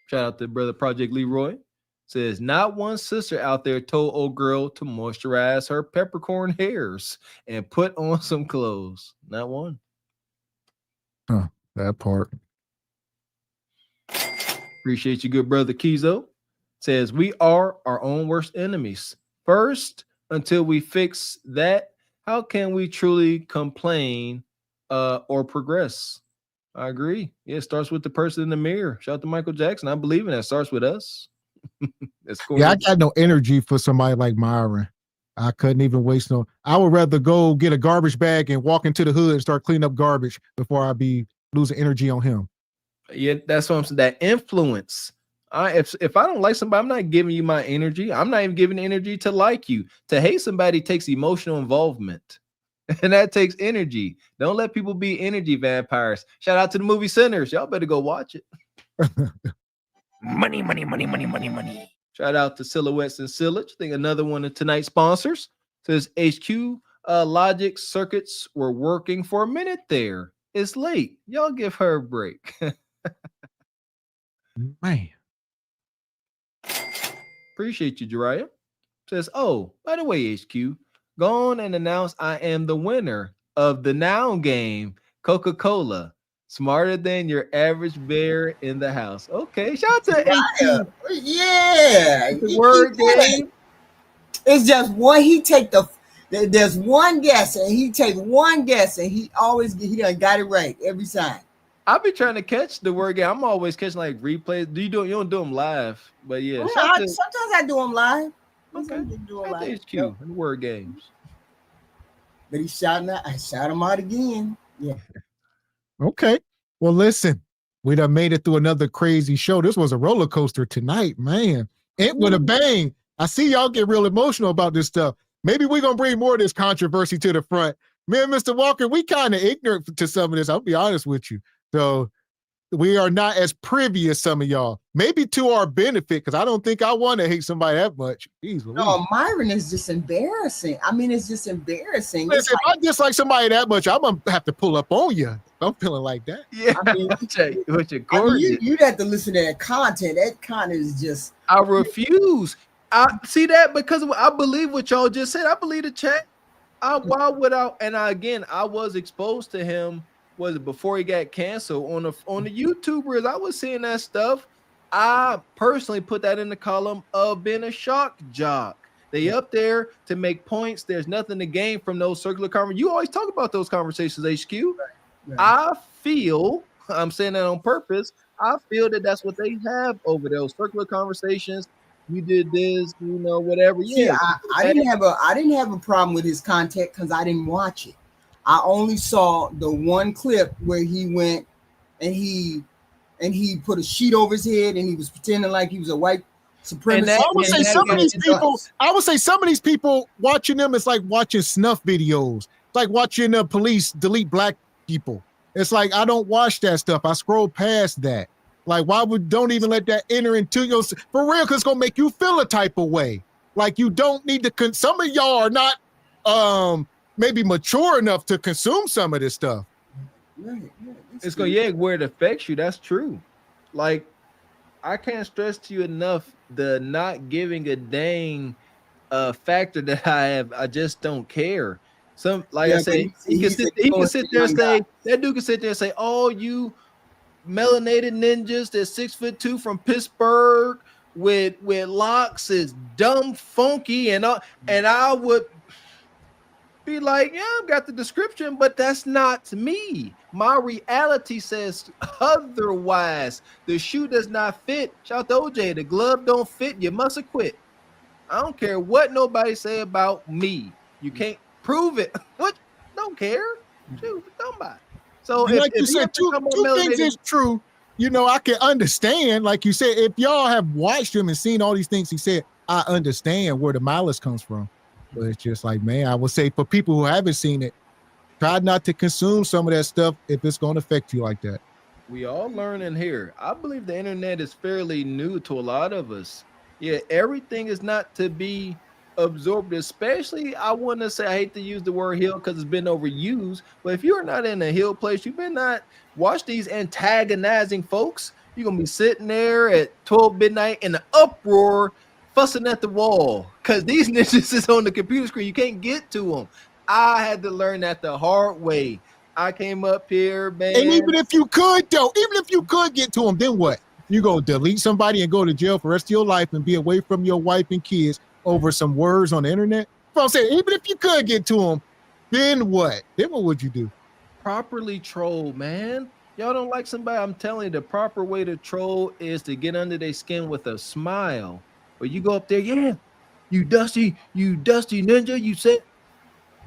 Shout out to brother Project Leroy. Says, not one sister out there told old girl to moisturize her peppercorn hairs and put on some clothes. Not one. Huh, that part. Appreciate you, good brother Kizo. Says, we are our own worst enemies. First, until we fix that, how can we truly complain or progress? I agree. Yeah, it starts with the person in the mirror. Shout out to Michael Jackson. I believe in that. It starts with us. That's cool. Yeah, I got no energy for somebody like Myron. I couldn't even waste no. I would rather go get a garbage bag and walk into the hood and start cleaning up garbage before I be losing energy on him. Yeah, that's what I'm saying. That influence. If I don't like somebody, I'm not giving you my energy. I'm not even giving energy to like you. To hate somebody takes emotional involvement. And that takes energy. Don't let people be energy vampires. Shout out to the movie Sinners. Y'all better go watch it. Money, money, money, money, money, money. Shout out to Silhouettes and Sillage. I think another one of tonight's sponsors. Says HQ Logic circuits were working for a minute there. It's late. Y'all give her a break. Man. Appreciate you, Jariah. Says, oh, by the way, HQ, go on and announce I am the winner of the noun game, Coca-Cola. Smarter than your average bear in the house. Okay, shout out to HQ. Yeah. The word game. It's just one. There's one guess, and he take one guess, and he done got it right every time. I'll be trying to catch the word game. I'm always catching like replays. You don't do them live, but yeah. Sometimes I do them live. Okay. HQ and word games. But he's shouting out. I shout him out again. Yeah. Okay. Well, listen, we done made it through another crazy show. This was a roller coaster tonight, man. It with a bang. I see y'all get real emotional about this stuff. Maybe we're going to bring more of this controversy to the front. Me and Mr. Walker, we kind of ignorant to some of this. I'll be honest with you. So we are not as privy as some of y'all. Maybe to our benefit, because I don't think I want to hate somebody that much. Jeez, no, Myron is just embarrassing. I mean, it's just embarrassing. Listen, if I dislike somebody that much, I'm going to have to pull up on you. I'm feeling like that. Yeah, I mean, you'd have to listen to that content. That content is just. I refuse. I see that because I believe what y'all just said. I believe the chat. Why would I? And I was exposed to him. Was it before he got canceled on the YouTubers? I was seeing that stuff. I personally put that in the column of being a shock jock. They up there to make points. There's nothing to gain from those circular conversations. You always talk about those conversations, HQ. Right. I feel, I'm saying that on purpose, I feel that that's what they have over those circular conversations. You did this, whatever. Yeah, I didn't have a problem with his content because I didn't watch it. I only saw the one clip where he went and he put a sheet over his head and he was pretending like he was a white supremacist. I would say some of these people watching them is like watching snuff videos. It's like watching the police delete black people. It's like I don't watch that stuff. I scroll past that. Like, don't even let that enter into your for real, because it's gonna make you feel a type of way. Like you don't need to. Some of y'all are not maybe mature enough to consume some of this stuff. It's going where it affects you. That's true. Like, I can't stress to you enough the not giving a dang factor that I have. I just don't care. I said, he can sit there and say, that dude can sit there and say, oh, you melanated ninjas that's 6'2" from Pittsburgh with locks is dumb, funky, and I would be like, yeah, I've got the description, but that's not me. My reality says otherwise. The shoe does not fit. Shout out to OJ, the glove don't fit. You must have quit. I don't care what nobody say about me. You can't prove it. What? Don't care. Shoot, don't buy. So like you said, two things is true. I can understand. Like you said, if y'all have watched him and seen all these things he said, I understand where the malice comes from. But it's just like, man, I would say for people who haven't seen it, try not to consume some of that stuff if it's going to affect you like that. We all learning here. I believe the internet is fairly new to a lot of us. Yeah, everything is not to be absorbed, especially I want to say, I hate to use the word hill because it's been overused, but if you're not in a hill place, you better not watch these antagonizing folks. You're gonna be sitting there at 12 midnight in the uproar, fussing at the wall because these ninjas is on the computer screen. You can't get to them. I had to learn that the hard way. I came up here, man. And even if you could, though, even if you could get to them, then what? You gonna delete somebody and go to jail for the rest of your life and be away from your wife and kids over some words on the internet? But I'm saying, even if you could get to them, then what? Then what would you do? Properly troll, man. Y'all don't like somebody? I'm telling you, the proper way to troll is to get under their skin with a smile. Or you go up there, yeah, you dusty ninja, you said.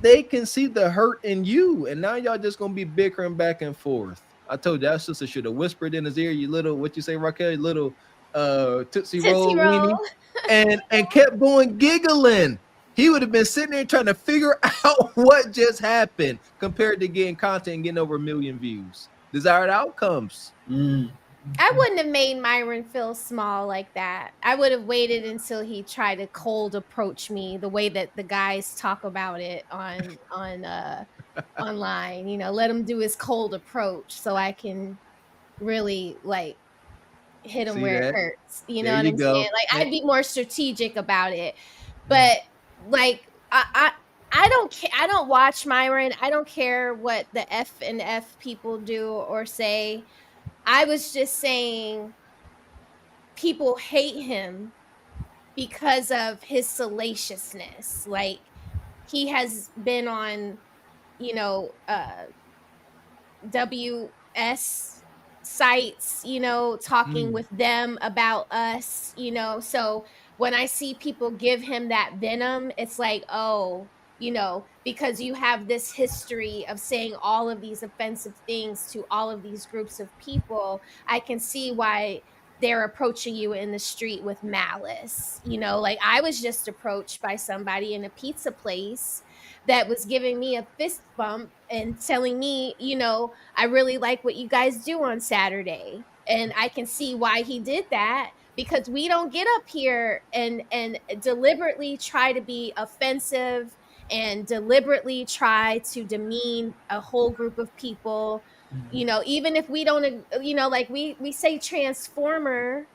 They can see the hurt in you, and now y'all just gonna be bickering back and forth. I told you that sister should have whispered in his ear, you little, what you say, Raquel, you little Tootsie Roll weenie, and kept going giggling. He would have been sitting there trying to figure out what just happened compared to getting content and getting over 1 million views. Desired outcomes. I wouldn't have made Myron feel small like that. I would have waited until he tried to cold approach me the way that the guys talk about it on online. You know, let him do his cold approach so I can really like hit him where it hurts. You know what I'm saying? Like I'd be more strategic about it. But like I don't care. I don't watch Myron. I don't care what the F and F people do or say. I was just saying people hate him because of his salaciousness. Like he has been on, you know, WS sites, you know, talking with them about us, you know. So when I see people give him that venom, it's like, oh, you know, because you have this history of saying all of these offensive things to all of these groups of people, I can see why they're approaching you in the street with malice. You know, like I was just approached by somebody in a pizza place that was giving me a fist bump and telling me, you know, I really like what you guys do on Saturday. And I can see why he did that, because we don't get up here and deliberately try to be offensive and deliberately try to demean a whole group of people, you know, even if we don't, you know, like we say transformer,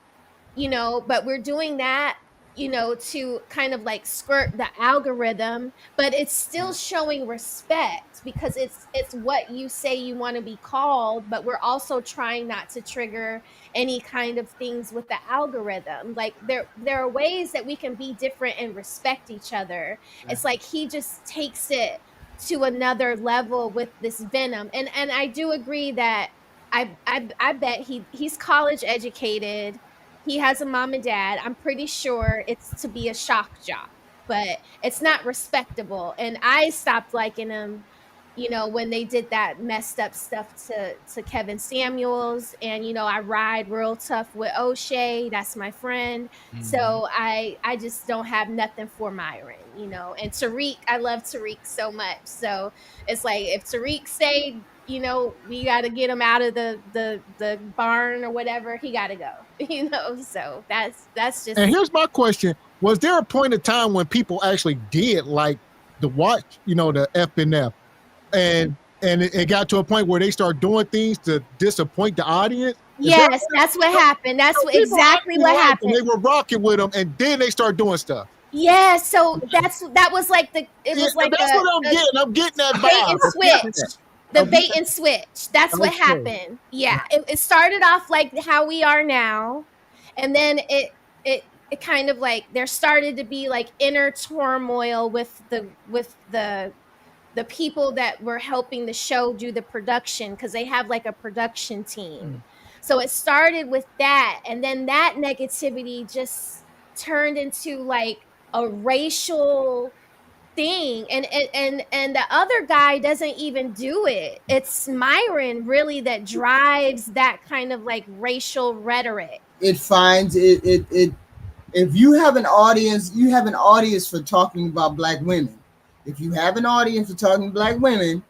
you know, but we're doing that, you know, to kind of like skirt the algorithm, but it's still showing respect because it's what you say you want to be called, but we're also trying not to trigger any kind of things with the algorithm. Like there are ways that we can be different and respect each other. Yeah. It's like he just takes it to another level with this venom. And I do agree that I bet he's college educated. He has a mom and dad. I'm pretty sure it's to be a shock jock, but it's not respectable. And I stopped liking him, you know, when they did that messed up stuff to Kevin Samuels. And, you know, I ride real tough with O'Shea. That's my friend. Mm-hmm. So I just don't have nothing for Myron, you know. And Tariq, I love Tariq so much. So it's like if Tariq say, you know, we got to get him out of the barn or whatever, he got to go, you know. So that's just. And here's my question: was there a point of time when people actually did like the watch, you know, the F and F, and it got to a point where they started doing things to disappoint the audience? Yes, that's what happened. That's exactly what happened. They were rocking with them, and then they started doing stuff. Yeah, so that was like that's what I'm getting. I'm getting that bait and switch. The bait and switch. That's what happened. Yeah, it started off like how we are now, and then it kind of like there started to be like inner turmoil with the people that were helping the show do the production, because they have like a production team. So it started with that, and then that negativity just turned into like a racial thing, and the other guy doesn't even do it. It's Myron really that drives that kind of like racial rhetoric. It finds it if you have an audience, you have an audience for talking about black women. If you have an audience for talking black women,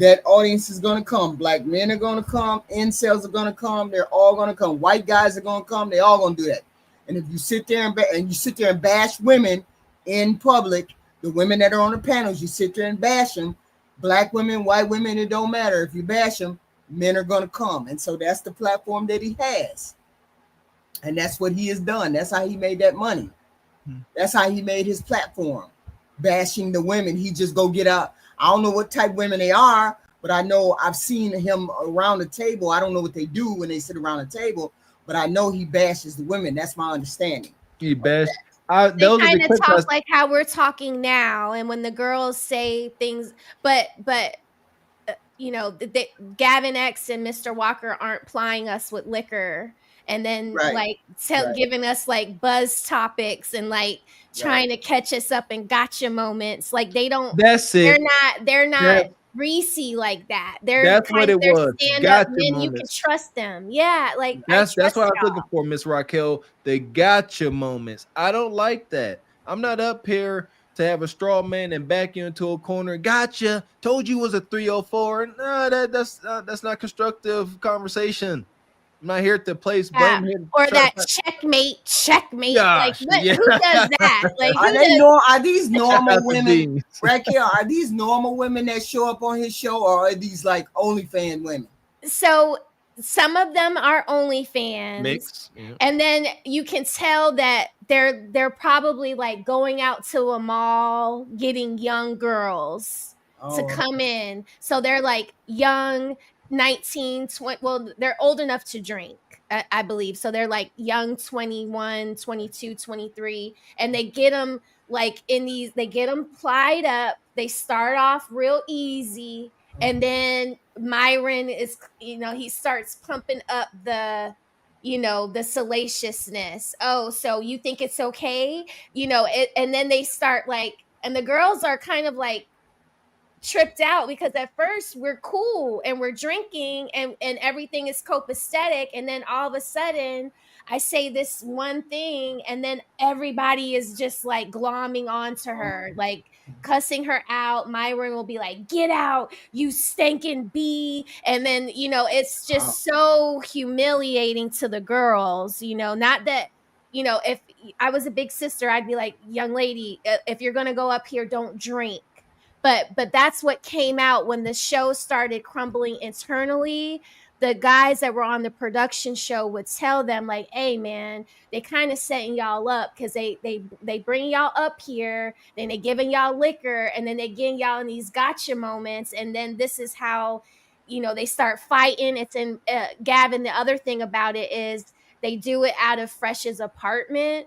that audience is going to come. Black men are going to come, incels are going to come, they're all going to come, white guys are going to come, they all going to do that. And if you sit there and bash women, in public. The women that are on the panels, you sit there and bash them. Black women, white women, it don't matter. If you bash them, men are going to come. And so that's the platform that he has. And that's what he has done. That's how he made that money. That's how he made his platform. Bashing the women. He just go get out. I don't know what type of women they are, but I know I've seen him around the table. I don't know what they do when they sit around the table, but I know he bashes the women. That's my understanding. He bashed. They kind of talk like how we're talking now, and when the girls say things, but you know, Gavin X and Mr. Walker aren't plying us with liquor, and then giving us like buzz topics and like trying to catch us up in gotcha moments. Like they don't. That's it. They're not greasy like that. That's what it was. Stand up men, you can trust them. Yeah, like that's what I was looking for, Miss Raquel. The gotcha moments. I don't like that. I'm not up here to have a straw man and back you into a corner. Gotcha. Told you it was a 304. No, that's not constructive conversation. I'm not here to place blame here. Or that checkmate. Gosh, like who does that? Like are these normal women? Raquel, are these normal women that show up on his show, or are these like OnlyFans women? So some of them are OnlyFans. Mix. Yeah. And then you can tell that they're probably like going out to a mall getting young girls to come in. So they're like young 19, 20, well, they're old enough to drink, I believe. So they're like young 21, 22, 23. And they get them like they get them plied up. They start off real easy. And then Myron is, he starts pumping up the salaciousness. Oh, so you think it's okay? And then they start like, and the girls are kind of like, tripped out because at first we're cool and we're drinking and everything is copacetic, and then all of a sudden I say this one thing and then everybody is just like glomming onto her, like cussing her out. Myron will be like, "Get out, you stinking bee," and then it's just so humiliating to the girls. Not that if I was a big sister, I'd be like, "Young lady, if you're gonna go up here, don't drink." But that's what came out when the show started crumbling internally. The guys that were on the production show would tell them like, "Hey man, they kind of setting y'all up because they bring y'all up here, then they giving y'all liquor, and then they getting y'all in these gotcha moments, and then this is how they start fighting." It's in Gavin. The other thing about it is they do it out of Fresh's apartment.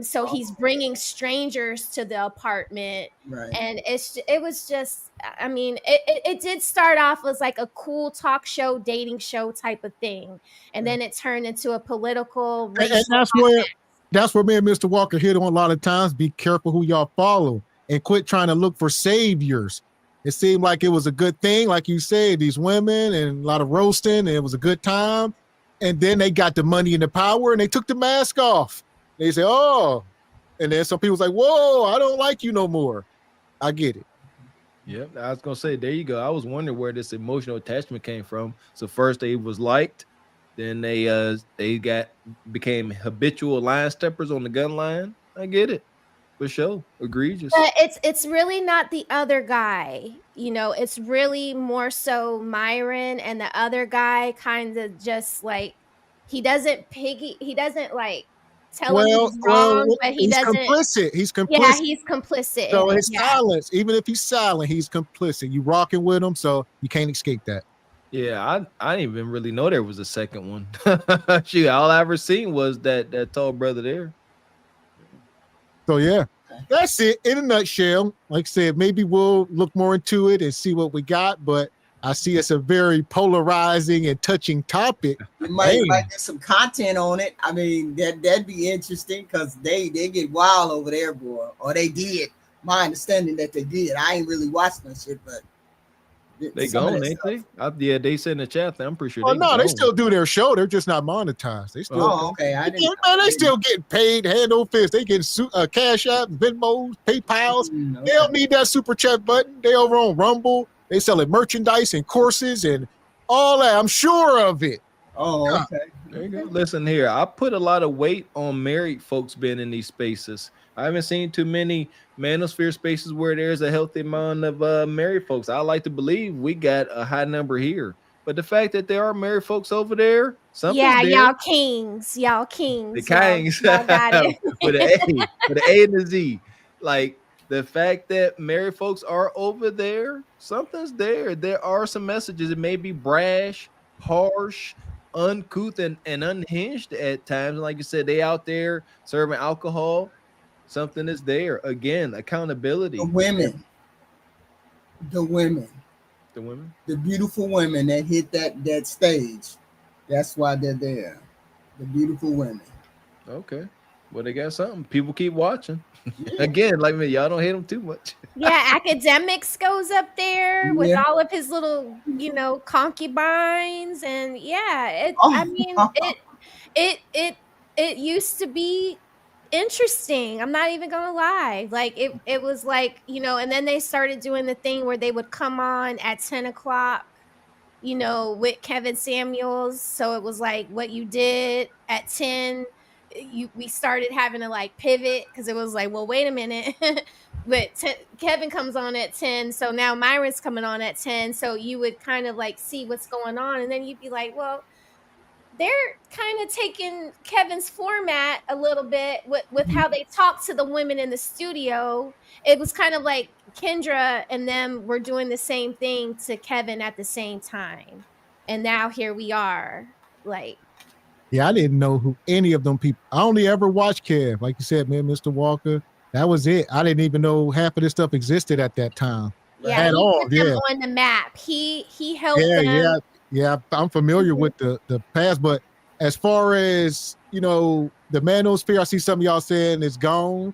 So he's bringing strangers to the apartment, and it was just, I mean, it did start off as like a cool talk show, dating show type of thing, and then it turned into a political. And that's where me and Mr. Walker hit on a lot of times. Be careful who y'all follow, and quit trying to look for saviors. It seemed like it was a good thing, like you said, these women and a lot of roasting, and it was a good time, and then they got the money and the power, and they took the mask off. They say, "Oh," and then some people's like, "Whoa, I don't like you no more." I get it. Yeah, I was gonna say, there you go. I was wondering where this emotional attachment came from. So first they was liked, then they became habitual line steppers on the gun line. I get it, for sure, egregious. But it's really not the other guy. It's really more so Myron, and the other guy kind of just like he doesn't like. Tell him he's wrong, but he's complicit. He's complicit. Yeah, he's complicit. So his silence, even if he's silent, he's complicit. You rocking with him, so you can't escape that. Yeah, I didn't even really know there was a second one. Shoot, all I ever seen was that tall brother there. So yeah, that's it in a nutshell. Like I said, maybe we'll look more into it and see what we got, but I see it's a very polarizing and touching topic. You might get some content on it. I mean, that'd be interesting because they get wild over there, boy. Or they did. My understanding that they did. I ain't really watched that shit, but they gone, ain't they? Yeah, they said in the chat. I'm pretty sure. Oh no, they still do their show. They're just not monetized. They still. Oh, okay. They still getting paid hand over fist. They getting Cash App, Venmos, PayPals. They don't need that super chat button. They over on Rumble. They selling merchandise and courses and all that. I'm sure of it. Oh, okay. There you go. Listen here. I put a lot of weight on married folks being in these spaces I haven't seen too many manosphere spaces where there's a healthy amount of married folks. I like to believe we got a high number here. But the fact that there are married folks over there, something's there. y'all kings. The kings. Y'all got it. with an A and a Z. Like the fact that married folks are over there, something's there. There are some messages. It may be brash, harsh, uncouth, and unhinged at times. Like you said, they out there serving alcohol. Something is there. Again, accountability. The women. The beautiful women that hit that stage. That's why they're there. The beautiful women. Okay. Well, they got something. People keep watching. Again, like me, y'all don't hate them too much. Yeah, Academics goes up there with all of his little, concubines, and it used to be interesting. I'm not even gonna lie. Like it was like, and then they started doing the thing where they would come on at 10 o'clock, with Kevin Samuels. So it was like what you did at 10. We started having to like pivot because it was like, well, wait a minute. But Kevin comes on at 10, so now Myron's coming on at 10. So you would kind of like see what's going on, and then you'd be like, well, they're kind of taking Kevin's format a little bit with how they talk to the women in the studio. It was kind of like Kendra and them were doing the same thing to Kevin at the same time. And now here we are. Like, yeah, I didn't know who any of them people. I only ever watched Kev. Like you said, man, Mr. Walker. That was it. I didn't even know half of this stuff existed at that time. Yeah, at all. Put them on the map. He helped them. Yeah, I'm familiar with the past, but as far as, the manosphere, I see some of y'all saying it's gone,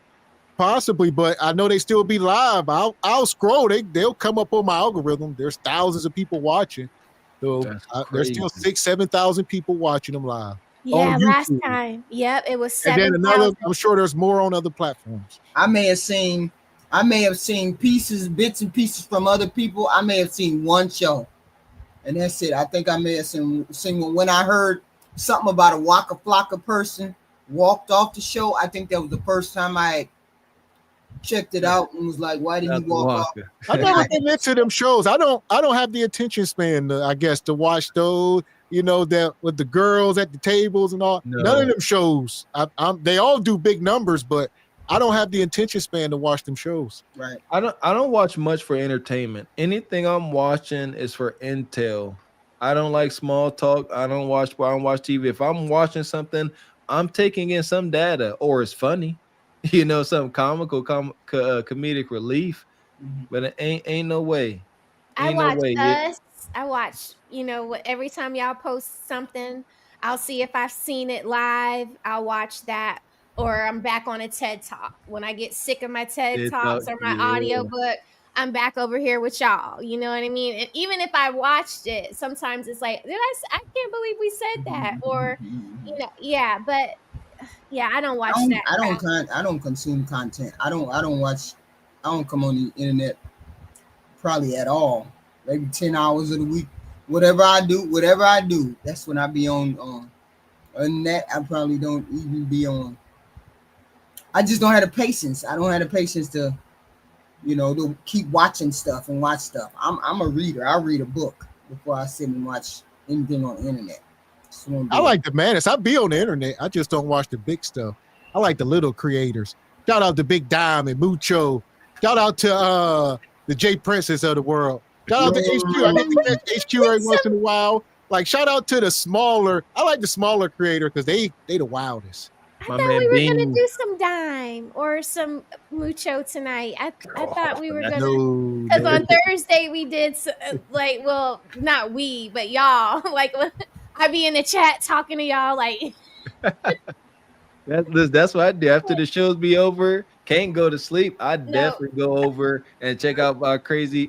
possibly, but I know they still be live. I'll scroll. They'll come up on my algorithm. There's thousands of people watching. So there's still 6,000-7,000 people watching them live. Yeah, last time. Yep, it was 7,000. And then I'm sure there's more on other platforms. I may have seen bits and pieces from other people. I may have seen one show. And that's it. I think I may have seen when I heard something about a Waka Flocka person walked off the show. I think that was the first time I checked it out and was like, why did he walk off? I never been into them shows. I don't have the attention span, to watch those, that with the girls at the tables and all. No. None of them shows. They all do big numbers, but I don't have the attention span to watch them shows. Right. I don't watch much for entertainment. Anything I'm watching is for intel. I don't like small talk. I don't watch TV. If I'm watching something, I'm taking in some data, or it's funny, some comical, comedic relief. But it ain't no way. I watch, every time y'all post something, I'll see if I've seen it live. I'll watch that. Or I'm back on a TED Talk. When I get sick of my TED Talks or my audiobook, I'm back over here with y'all. You know what I mean? And even if I watched it, sometimes it's like, I can't believe we said that. Or, but I don't watch that. I don't consume content. I don't come on the internet probably at all. Maybe 10 hours of the week. Whatever I do, that's when I be on that. I probably don't even be on. I just don't have the patience. I don't have the patience to, to keep watching stuff and watch stuff. I'm a reader. I read a book before I sit and watch anything on the internet. I like the madness. I be on the internet. I just don't watch the big stuff. I like the little creators. Shout out to Big Dime and Mucho. Shout out to the J Princess of the world. Shout out to HQ. I think we catch HQ every once in a while. Like, shout out to the smaller. I like the smaller creator because they the wildest. I thought we were going to do some Dime or some Mucho tonight. I thought we were going to, because on Thursday we did, not we, but y'all. Like, I be in the chat talking to y'all. Like, that's what I do. After the shows be over, can't go to sleep. I definitely go over and check out my crazy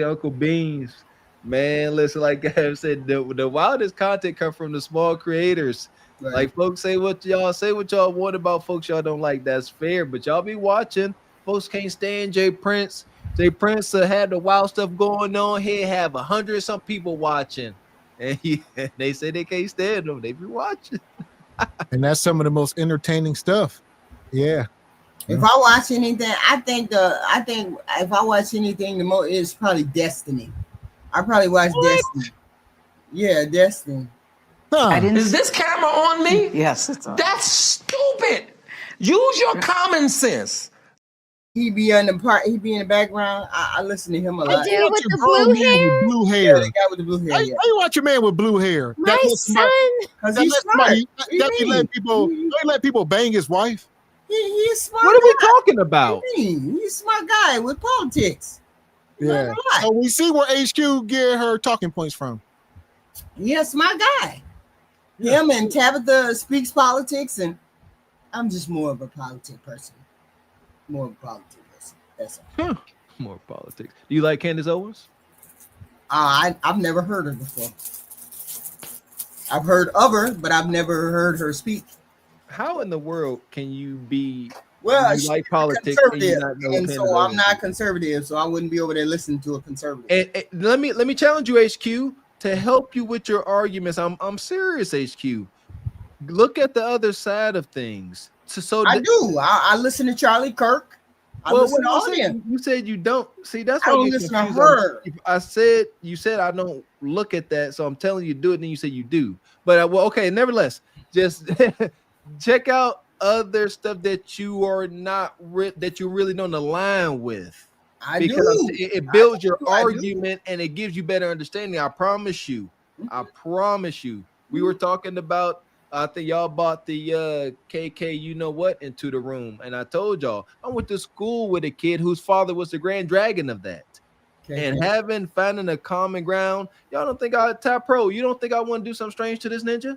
Uncle Beans. Man, listen, like Gavin said, the wildest content come from the small creators. Right. Like, folks say what y'all want about folks y'all don't like. That's fair, but y'all be watching. Folks can't stand J Prince. J Prince had the wild stuff going on. He have 100 some people watching, and they say they can't stand him. They be watching, and that's some of the most entertaining stuff. Yeah. If I watch anything, I think if I watch anything, the most is probably Destiny. I probably watch Destiny. Yeah, Destiny. Is this camera on me? Yes, it's on. That's stupid. Use your common sense. He be in the background. I listen to him a lot. The dude with the blue hair? Blue hair. Yeah, the guy with the blue hair. How you watch a man with blue hair? My son. Because he's smart. He let people bang his wife. He's a smart. What are we guy. talking about? He's a smart guy with politics. Yeah. So we see where HQ get her talking points from. Yes, my guy. Him and Tabitha speaks politics, and I'm just more of a politic person. That's all. More politics. Do you like Candace Owens? I've never heard her before. I've heard of her, but I've never heard her speak. How in the world can you be she's like politics conservative, and so I'm not conservative, so I wouldn't be over there listening to a conservative. And let me challenge you, HQ, to help you with your arguments. I'm serious, HQ. Look at the other side of things. I do. I listen to Charlie Kirk. I listen to all them. You said you don't. See, that's I why don't listen to her. You said I don't look at that, so I'm telling you to do it. Then you say you do. But okay. Nevertheless, just check out other stuff that you are not that you really don't align with. It builds your argument and it gives you better understanding. I promise you. I promise you. We were talking about. I think y'all bought the KK, you know what, into the room. And I told y'all, I went to school with a kid whose father was the grand dragon of that. Okay. And finding a common ground, y'all don't think Ty Pro, you don't think I want to do something strange to this ninja?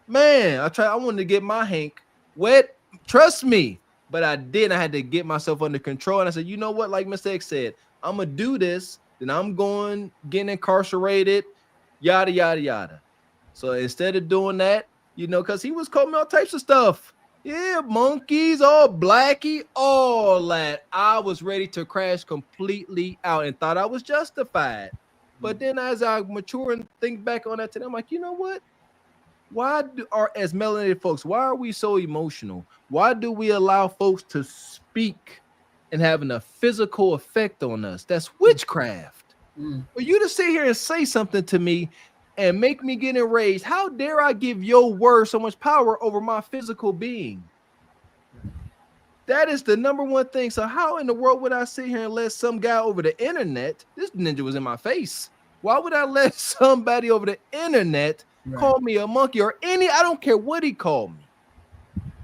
Man, I wanted to get my Hank wet. Trust me. But I did. I had to get myself under control. And I said, you know what, like Mr. X said, I'm going to do this. Then I'm getting incarcerated, yada, yada, yada. So instead of doing that, because he was calling me all types of stuff. Yeah, monkeys, all blacky, all that. I was ready to crash completely out and thought I was justified. But then as I mature and think back on that today, I'm like, you know what? As melanated folks, why are we so emotional? Why do we allow folks to speak and having a physical effect on us? That's witchcraft. For you to sit here and say something to me and make me get enraged, how dare I give your word so much power over my physical being? That is the number one thing. So how in the world would I sit here and let some guy over the internet, this ninja was in my face, why would I let somebody over the internet call me a monkey or I don't care what he called me?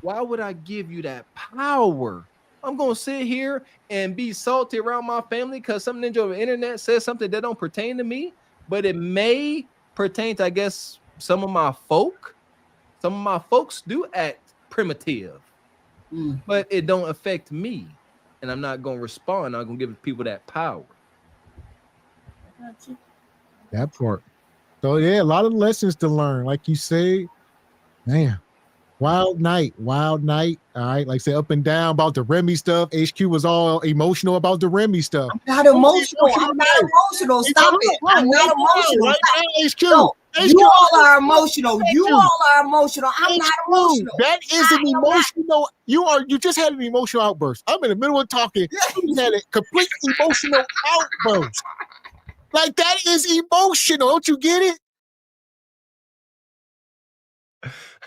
Why would I give you that power? I'm going to sit here and be salty around my family because some ninja over the internet says something that don't pertain to me, but it may pertain to, I guess, some of my folk. Some of my folks do act primitive, but it don't affect me, and I'm not going to respond. I'm going to give people that power. That part. So yeah, a lot of lessons to learn, like you say. Man, wild night. All right, like I said, up and down about the Remy stuff. HQ was all emotional about the Remy stuff. I'm not emotional. Stop it. I'm not emotional. HQ. No, you all are emotional. I'm not emotional. That is an emotional. You just had an emotional outburst. I'm in the middle of talking. You had a complete emotional outburst. Like, that is emotional. Don't you get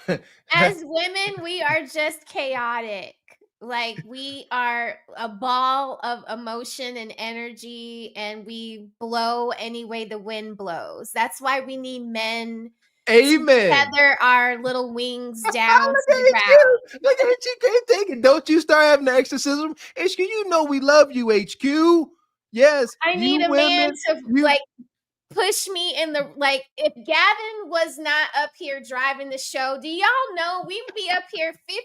it? As women, we are just chaotic. Like, we are a ball of emotion and energy, and we blow any way the wind blows. That's why we need men. Amen. To feather our little wings down to the ground. Look at it. You can't take it. Don't you start having the exorcism. HQ, you know we love you, HQ. Yes. I need a man to push me in the, if Gavin was not up here driving the show, do y'all know we would be up here 15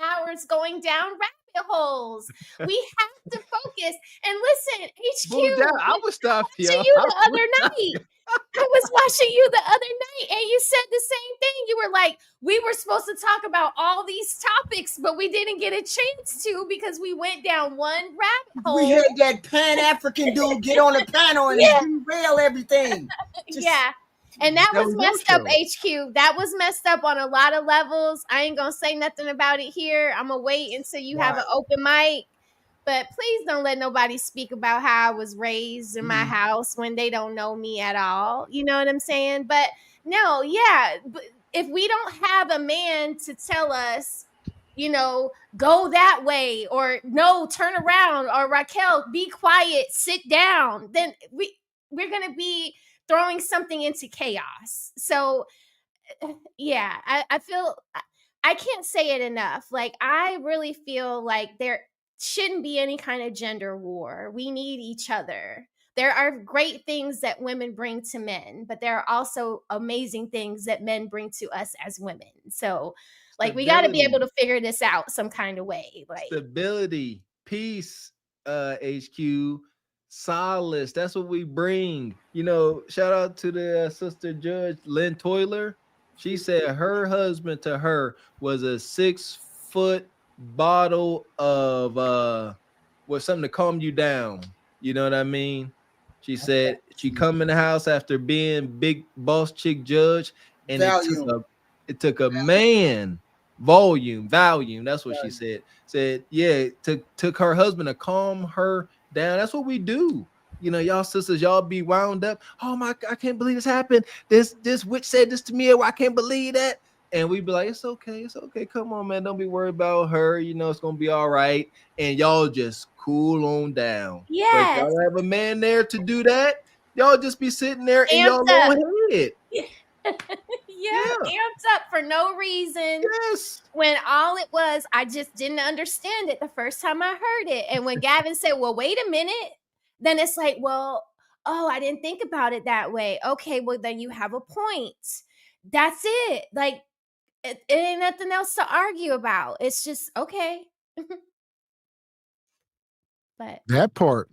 hours going down rabbit holes? We have to focus. And listen, HQ, I was stopped you the other night. I was watching you the other night and you said the same thing. You were like, we were supposed to talk about all these topics, but we didn't get a chance to because we went down one rabbit hole. We had that Pan-African dude get on the panel and derail everything. And that was was messed your up, HQ. That was messed up on a lot of levels. I ain't gonna say nothing about it here. I'm gonna wait until you have an open mic. But please don't let nobody speak about how I was raised in my house when they don't know me at all. You know what I'm saying? But no, yeah. But if we don't have a man to tell us, you know, go that way, or no, turn around, or Raquel, be quiet, sit down, then we're gonna be throwing something into chaos. So yeah, I feel I can't say it enough. Like, I really feel like there shouldn't be any kind of gender war. We need each other. There are great things that women bring to men, but there are also amazing things that men bring to us as women. So, like, we got to be able to figure this out some kind of way. Like, stability, peace, HQ, solace. That's what we bring. You know, shout out to the sister judge Lynn Toiler. She said her husband to her was a 6-foot bottle of was something to calm you down. You know what I mean? She said she come in the house after being big boss chick judge, and it took a man volume. That's what she said. Said yeah, took her husband to calm her down. That's what we do. You know, y'all sisters, y'all be wound up. Oh my God, I can't believe this happened. This witch said this to me. I can't believe that. And we be like, it's okay. Come on, man. Don't be worried about her. You know, it's gonna be all right. And y'all just cool on down. Yes. But y'all have a man there to do that. Y'all just be sitting there in y'all own head. Amped up for no reason. Yes. When all it was, I just didn't understand it the first time I heard it. And when Gavin said, well, wait a minute, then it's like, well, oh, I didn't think about it that way. Okay, well, then you have a point. That's it. Like, it ain't nothing else to argue about. It's just, okay. But that part.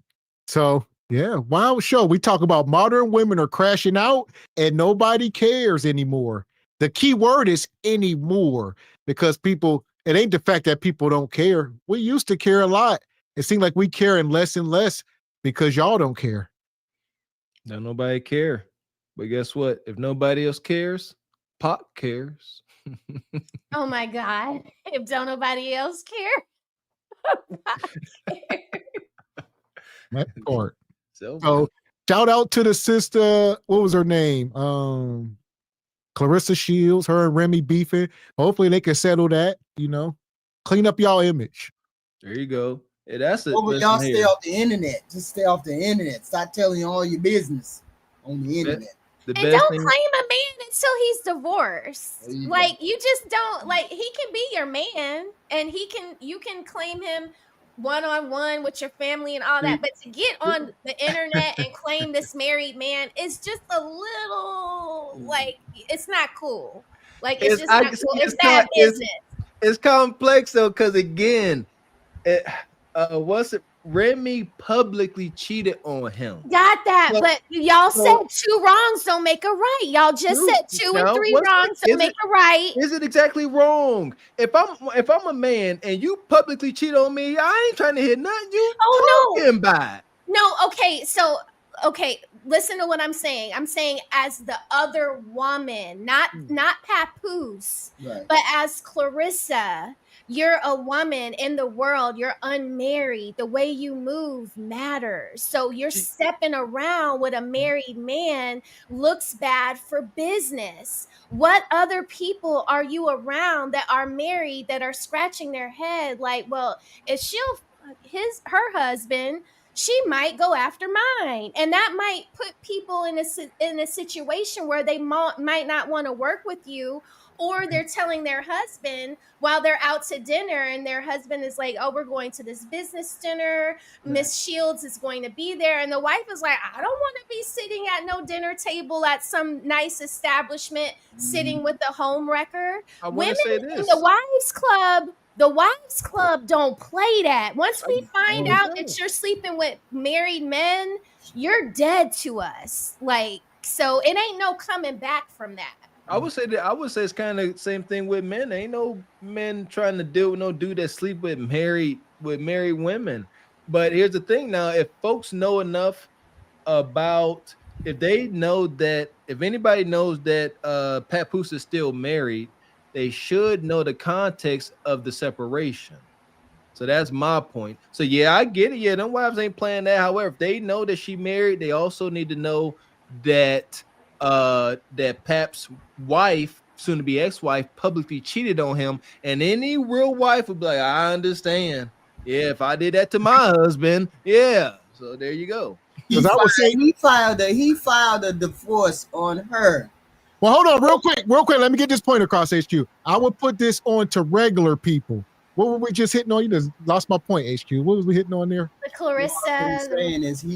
So, yeah, wild show. We talk about modern women are crashing out and nobody cares anymore. The key word is anymore, because people, it ain't the fact that people don't care. We used to care a lot. It seems like we caring less and less because y'all don't care. Don't nobody care. But guess what? If nobody else cares, Pop cares. oh my God. If don't nobody else care. That part. So shout out to the sister. What was her name? Clarissa Shields. Her and Remy beefing. Hopefully they can settle that. You know, clean up y'all image. There you go. Yeah, that's it. Y'all stay off the internet. Just stay off the internet. Stop telling all your business on the internet. And don't claim a man until he's divorced. Like, you just don't, like, he can be your man and you can claim him one-on-one with your family and all that, but to get on the internet and claim this married man is just a little, like, it's not cool. Like, it's just not cool. It's bad business. It's complex though, because again, Remy publicly cheated on him. Got that, but y'all said 2 wrongs don't make a right. Y'all just said 2 and 3 wrongs don't make a right. Is it exactly wrong? If I'm a man and you publicly cheat on me, I ain't trying to hear nothing you talking about. No, okay, listen to what I'm saying. I'm saying as the other woman, not Papoose, but as Clarissa. You're a woman in the world. You're unmarried. The way you move matters. So you're stepping around with a married man looks bad for business. What other people are you around that are married that are scratching their head like, well, if her husband, she might go after mine. And that might put people in a situation where they might not want to work with you. Or they're telling their husband while they're out to dinner and their husband is like, oh, we're going to this business dinner. Miss Shields is going to be there. And the wife is like, I don't want to be sitting at no dinner table at some nice establishment sitting with a home wrecker. Women in the wives club don't play that. Once we find out that you're sleeping with married men, you're dead to us. Like, so it ain't no coming back from that. I would say it's kind of the same thing with men. Ain't no men trying to deal with no dude that sleep with married women. But here's the thing now, if folks know enough about if anybody knows that Papoose is still married, they should know the context of the separation. So that's my point. So yeah, I get it. Yeah, them wives ain't playing that. However, if they know that she married, they also need to know that that Pap's wife, soon to be ex-wife, publicly cheated on him. And any real wife would be like, I understand. Yeah, if I did that to my husband, yeah. So there you go. He filed a divorce on her. Well, hold on, real quick. Let me get this point across, HQ. I would put this on to regular people. What were we just hitting on? You just lost my point, HQ. What was we hitting on there? The Clarissa.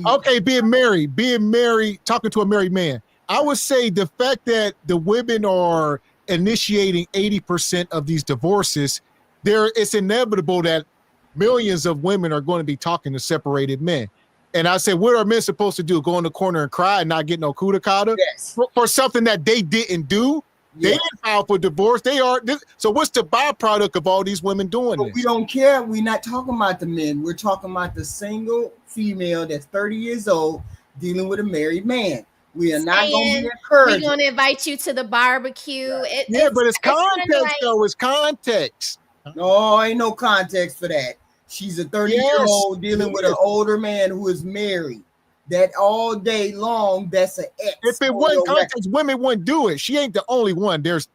Okay, being married, talking to a married man. I would say the fact that the women are initiating 80% of these divorces, it's inevitable that millions of women are going to be talking to separated men. And I said, what are men supposed to do? Go in the corner and cry and not get no coup de cata? Yes. For something that they didn't do? They didn't file for divorce. So what's the byproduct of all these women doing this? We don't care. We're not talking about the men. We're talking about the single female that's 30 years old dealing with a married man. We are not going to be encouraged. We're going to invite you to the barbecue. But it's context, though. It's context. No, ain't no context for that. She's a 30-year-old dealing with an older man who is married. That all day long, that's an ex. If it wasn't context, women wouldn't do it. She ain't the only one. There's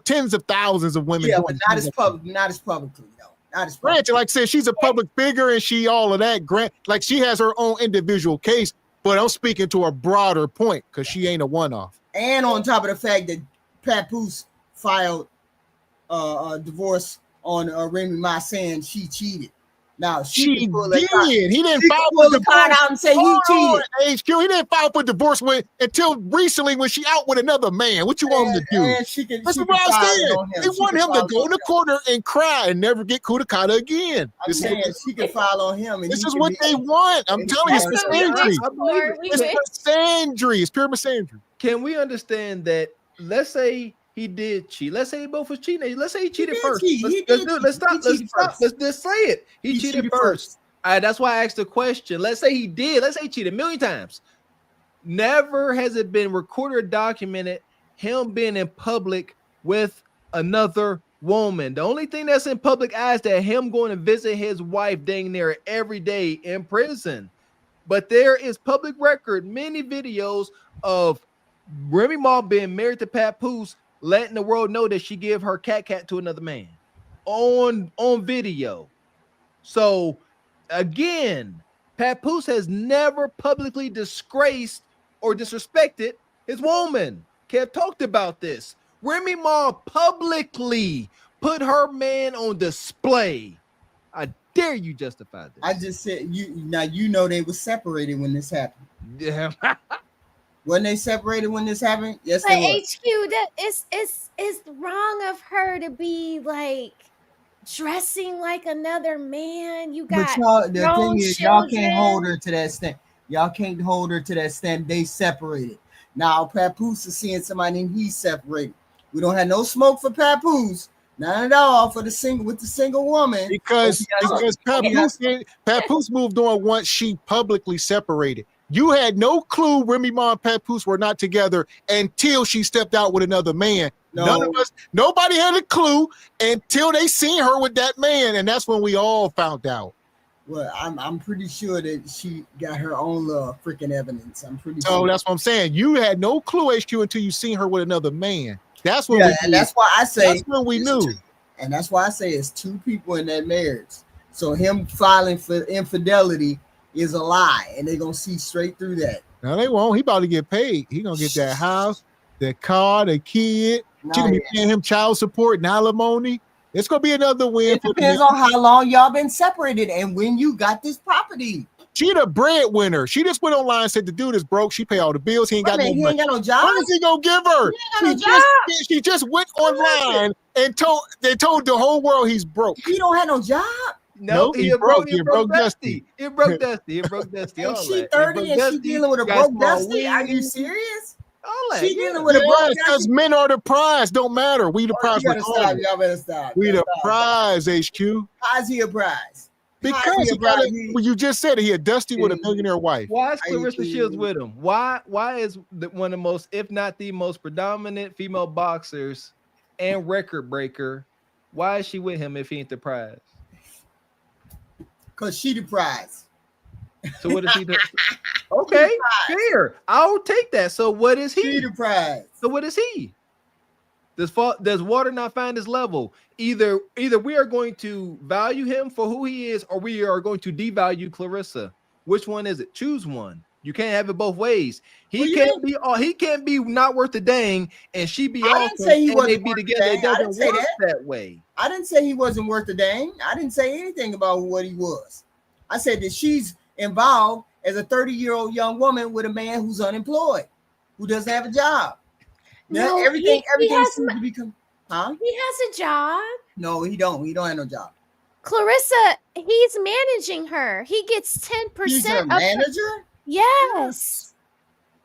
tens of thousands of women. Yeah, but not as publicly, though. Not as publicly. Granted, like I said, she's a public figure and she all of that. Like she has her own individual case, but I'm speaking to a broader point because she ain't a one-off. And on top of the fact that Papoose filed a divorce on Remy Ma saying she cheated. Now she did. He didn't file for the card out and say he cheated. HQ. He didn't file for divorce until recently when she out with another man. What you want him to do? That's what I'm saying. They want him to go in the corner and cry and never get coup de cata again. I'm saying she can file on him. This is what they want. I'm telling you, it's misandry. It's misandry. It's pure misandry. Can we understand that? Let's say he did cheat. Let's say they both was cheating. Let's say he cheated first. Let's stop. Let's just say it. He cheated first. All right, that's why I asked the question. Let's say he did. Let's say he cheated a million times. Never has it been recorded or documented him being in public with another woman. The only thing that's in public eye is that him going to visit his wife dang near every day in prison. But there is public record, many videos of Remy Ma being married to Papoose, letting the world know that she gave her cat to another man on video. So again, Papoose has never publicly disgraced or disrespected his woman. Kev talked about this. Remy Ma publicly put her man on display. I dare you justify this. I just said you know they were separated when this happened. Yeah. When they separated when this happened? Yes, but they were. HQ, that it's wrong of her to be like dressing like another man. You got the thing is, y'all can't hold her to that stand. Y'all can't hold her to that stand. They separated. Now Papoose is seeing somebody and he's separated. We don't have no smoke for Papoose. None at all for the single woman. Because Papoose moved on once she publicly separated. You had no clue Remy Ma and Papoose were not together until she stepped out with another man. No. Nobody had a clue until they seen her with that man, and that's when we all found out. Well, I'm pretty sure that she got her own freaking evidence. I'm pretty sure. That's what I'm saying. You had no clue, HQ, until you seen her with another man. That's when that's why I say that's when we knew. And that's why I say it's two people in that marriage. So him filing for infidelity is a lie, and they're gonna see straight through that. No, they won't. He about to get paid. He gonna get that house, that car, the kid. She gonna be paying him child support and alimony. It's gonna be another win. It depends on how long y'all been separated and when you got this property. She the breadwinner. She just went online and said the dude is broke. She pay all the bills. He ain't got no money. He ain't got no job. What is he gonna give her? She just went online and told the whole world he's broke. He don't have no job. No, he broke Dusty. He broke Dusty. And she 30 and she dealing with a broke Dusty. Are you serious? She dealing with a broke Dusty. Because men are the prize. Don't matter. We the prize. Y'all better stop. We the prize, HQ. How's he a prize? Because he got it. Well, you just said it. He a Dusty with a millionaire wife. Why is Clarissa Shields with him? Why is one of the most, if not the most predominant female boxers and record breaker? Why is she with him if he ain't the prize? Because she the prize. So what is he do? Okay, fair. I'll take that. So what is he? She the prize. So what is he? Does water not find his level? Either we are going to value him for who he is, or we are going to devalue Clarissa. Which one is it? Choose one. You can't have it both ways. He can't be not worth a dang, and she be awesome, and they be together. It doesn't work that way. I didn't say he wasn't worth a dang. I didn't say anything about what he was. I said that she's involved as a 30-year-old young woman with a man who's unemployed, who doesn't have a job. Now, No, everything he seems to become, huh? He has a job. No, he don't. He don't have no job. Clarissa, he's managing her. He gets 10%. He's her manager? Yes.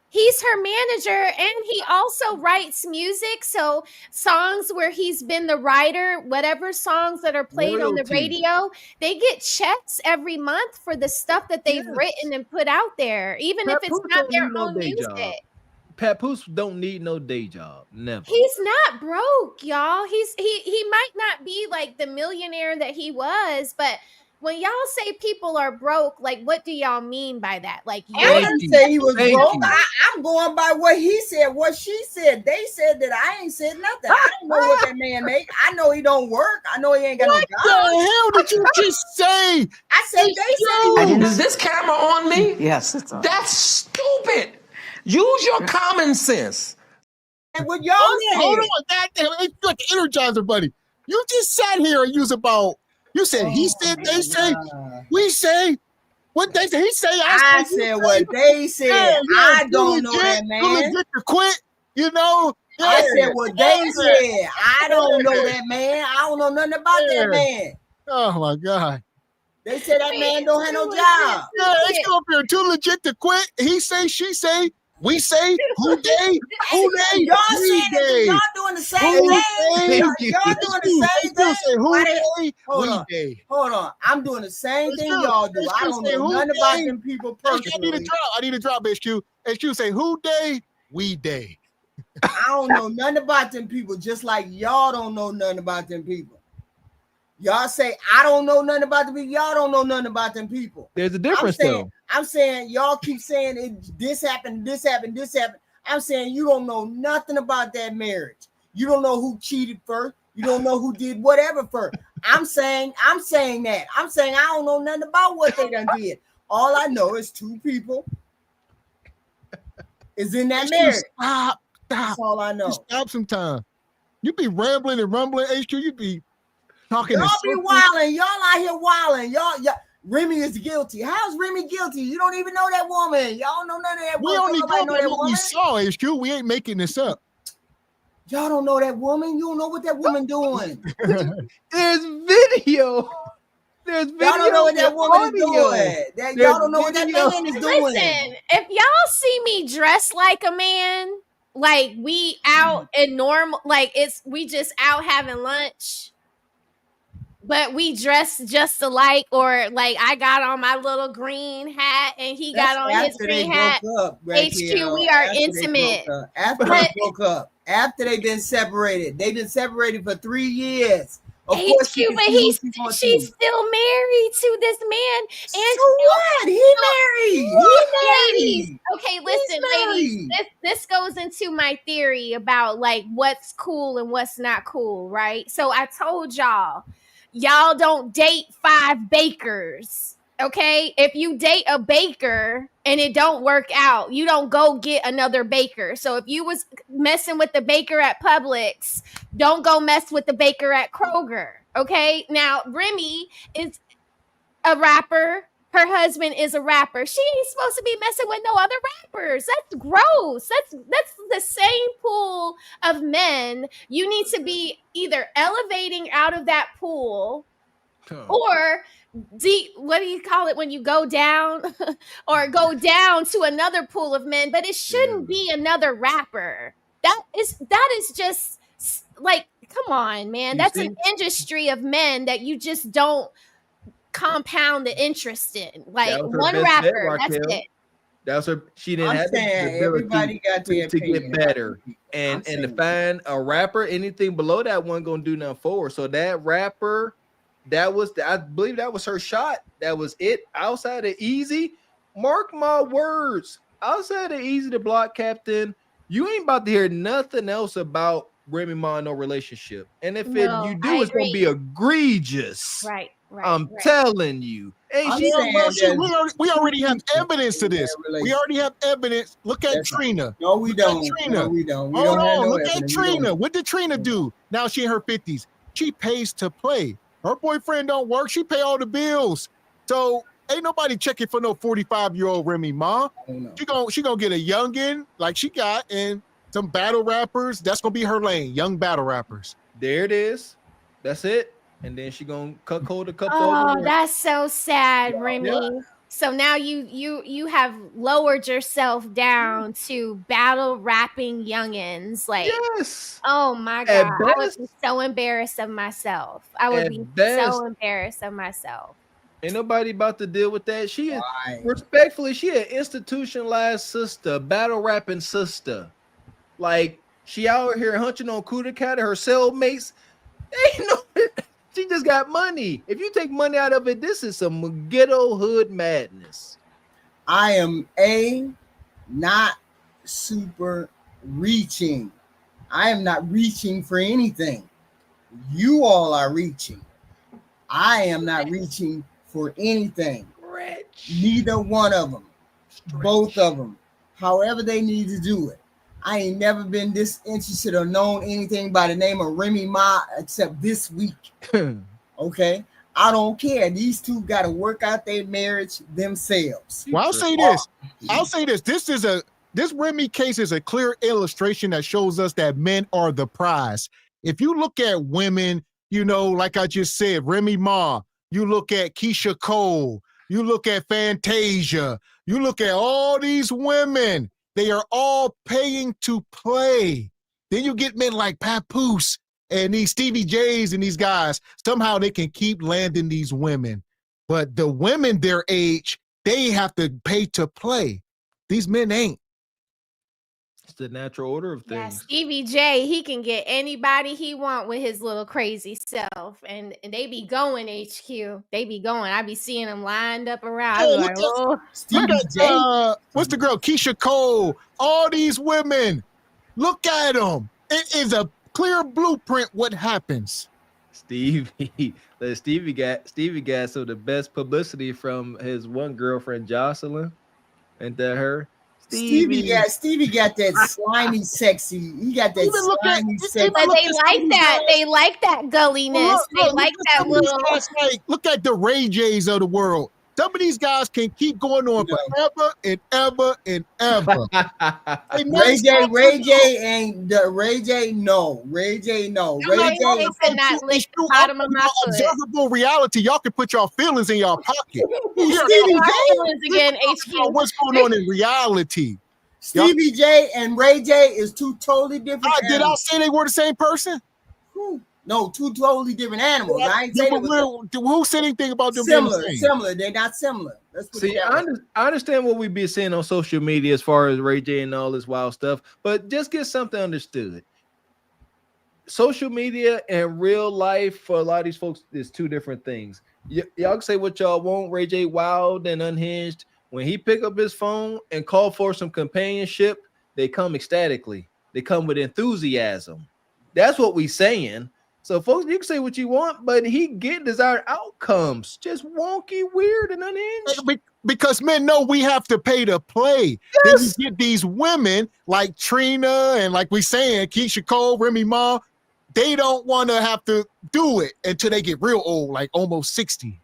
He's her manager, and he also writes music. So songs where he's been the writer, whatever songs that are played on the radio, they get checks every month for the stuff that they've written and put out there, even if it's not their own music. Papoose don't need no day job. Never. He's not broke, y'all. He might not be like the millionaire that he was, but when y'all say people are broke, like what do y'all mean by that? Like I didn't say he was broke. I'm going by what he said, what she said. They said that I ain't said nothing. I don't know what that man make. I know he don't work. I know he ain't got no job. What the hell did you just say? I said they said. Is this camera on me? Yes, it's on. That's stupid. Use your common sense. And what y'all said. Hold on, goddamn, you like the Energizer buddy. You just sat here and use about. You said he said, they say, we say. What they say? He say. I said what they said. Yeah, I don't know that man. You legit to quit. You know. Yeah. I said what they said. I don't know that man. I don't know nothing about that man. Oh my God. They said that man don't have no job. Yeah, they come up here too legit to quit. He say, she say, we say, who they, y'all saying that y'all doing the same thing. Y'all doing the same thing. Say, who they, hold on. I'm doing the same thing y'all do. I don't know nothing about them people personally. I need a drop, HQ. HQ say, who they, we they. I don't know nothing about them people, just like y'all don't know nothing about them people. Y'all say, I don't know nothing about them people. Y'all don't know nothing about them people. There's a difference, though. I'm saying y'all keep saying this happened. I'm saying you don't know nothing about that marriage. You don't know who cheated first. You don't know who did whatever first. I'm saying that. I'm saying I don't know nothing about what they done did. All I know is two people is in that marriage. Stop. That's all I know. Stop sometime. You be rambling and rumbling, HQ. You be talking. Y'all be wilding. Y'all out here wilding. Y'all. Remy is guilty. How's Remy guilty? You don't even know that woman. Y'all know none of that woman. We only know what we saw, HQ. We ain't making this up. Y'all don't know that woman. You don't know what that woman doing. There's video. Y'all don't know what that woman is doing. Y'all don't know what that man is doing. Listen, if y'all see me dressed like a man, like we out in normal, like we just out having lunch, but we dressed just alike, or like I got on my little green hat and he got on his green hat. HQ, we are intimate. After they broke up, after they've been separated for 3 years. Of course, but she's still married to this man. And so what? He married. Ladies. Okay, listen, ladies. This goes into my theory about like what's cool and what's not cool, right? So I told y'all don't date 5 bakers. Okay, if you date a baker and it don't work out, you don't go get another baker. So if you was messing with the baker at Publix, don't go mess with the baker at Kroger. Okay, now Remy is a rapper. Her husband is a rapper. She ain't supposed to be messing with no other rappers. That's gross. That's the same pool of men. You need to be either elevating out of that pool or what do you call it when you go down or go down to another pool of men, but it shouldn't be another rapper. That is just like, come on, man. That's an industry of men that you just don't compound the interest in. Like That was her one best bet, rapper, that's Raquel. it. That's her. She didn't I'm have the saying ability everybody got their to get opinion. better. I'm And to saying- find a rapper, anything below that one gonna do nothing for her. So that rapper, I believe that was her shot. That was it. Outside of Easy, mark my words. Outside of Easy the Block Captain, you ain't about to hear nothing else about Remy Ma in no relationship. And if No, you I do, it's gonna agree. be egregious. Right. I'm telling you. Hey, I'm she saying that we already have evidence to this. We already have evidence. Look at That's- Trina. No, we Look at don't. Trina. No, we don't. We Hold don't have on. no Look at evidence. We Trina. don't. What did Trina do? Now she in her 50s. She pays to play. Her boyfriend don't work. She pay all the bills. So ain't nobody checking for no 45-year-old Remy Ma. She gonna get a youngin like she got and some battle rappers. That's gonna be her lane. Young battle rappers. There it is. That's it. And then she gonna cut cold a couple. Oh, that's so sad, Remy. Yeah. So now you have lowered yourself down to battle rapping youngins. Like, yes. Oh my At God, I would best- be so embarrassed of myself. I would At be best- so embarrassed of myself. Ain't nobody about to deal with that. She is respectfully, she an institutionalized sister, battle rapping sister. Like she out here hunching on Kuda Cat and her cellmates. Ain't no, she just got money. If you take money out of it, this is some ghetto hood madness. I am not super reaching. I am not reaching for anything. You all are reaching. I am not reaching for anything. Neither one of them. Both of them. However they need to do it. I ain't never been this interested or known anything by the name of Remy Ma except this week. Okay? I don't care. These two got to work out their marriage themselves. Well, I'll say this. This Remy case is a clear illustration that shows us that men are the prize. If you look at women, like I just said, Remy Ma, you look at Keisha Cole, you look at Fantasia, you look at all these women, they are all paying to play. Then you get men like Papoose and these Stevie J's and these guys. Somehow they can keep landing these women. But the women their age, they have to pay to play. These men ain't. It's the natural order of Yeah, things. Stevie J, he can get anybody he want with his little crazy self, and they be going HQ. They be going. I be seeing them lined up around. I be like, oh, Look at, what's the girl? Keisha Cole. All these women. Look at them. It is a clear blueprint what happens. Stevie got some of the best publicity from his one girlfriend Jocelyn. Ain't that her? Stevie got that slimy, sexy. He got that slimy, sexy. but they like that. They like that gulliness. They like that little. Look at the Ray J's of the world. Some of these guys can keep going on forever and ever and ever. Ray J ain't the Ray J. No, Ray J. No, Ray J. Observable reality. Y'all can put your feelings in your pocket. Stevie J. Again, HQ. What's going on in reality? Stevie J and Ray J is two totally different. Did I say they were the same person? No, two totally different animals. I ain't saying who said anything about them similar. being the same? Similar. They're not similar. Let's put See, it that way. I understand what we be seeing on social media as far as Ray J and all this wild stuff, but just get something understood. Social media and real life for a lot of these folks is two different things. Y'all can say what y'all want. Ray J wild and unhinged. When he pick up his phone and call for some companionship, they come ecstatically. They come with enthusiasm. That's what we saying. So, folks, you can say what you want, but he get desired outcomes. Just wonky, weird, and unhinged. Because men know we have to pay to play. Then you get these women like Trina and like we saying, Keisha Cole, Remy Ma, they don't want to have to do it until they get real old, like almost 60.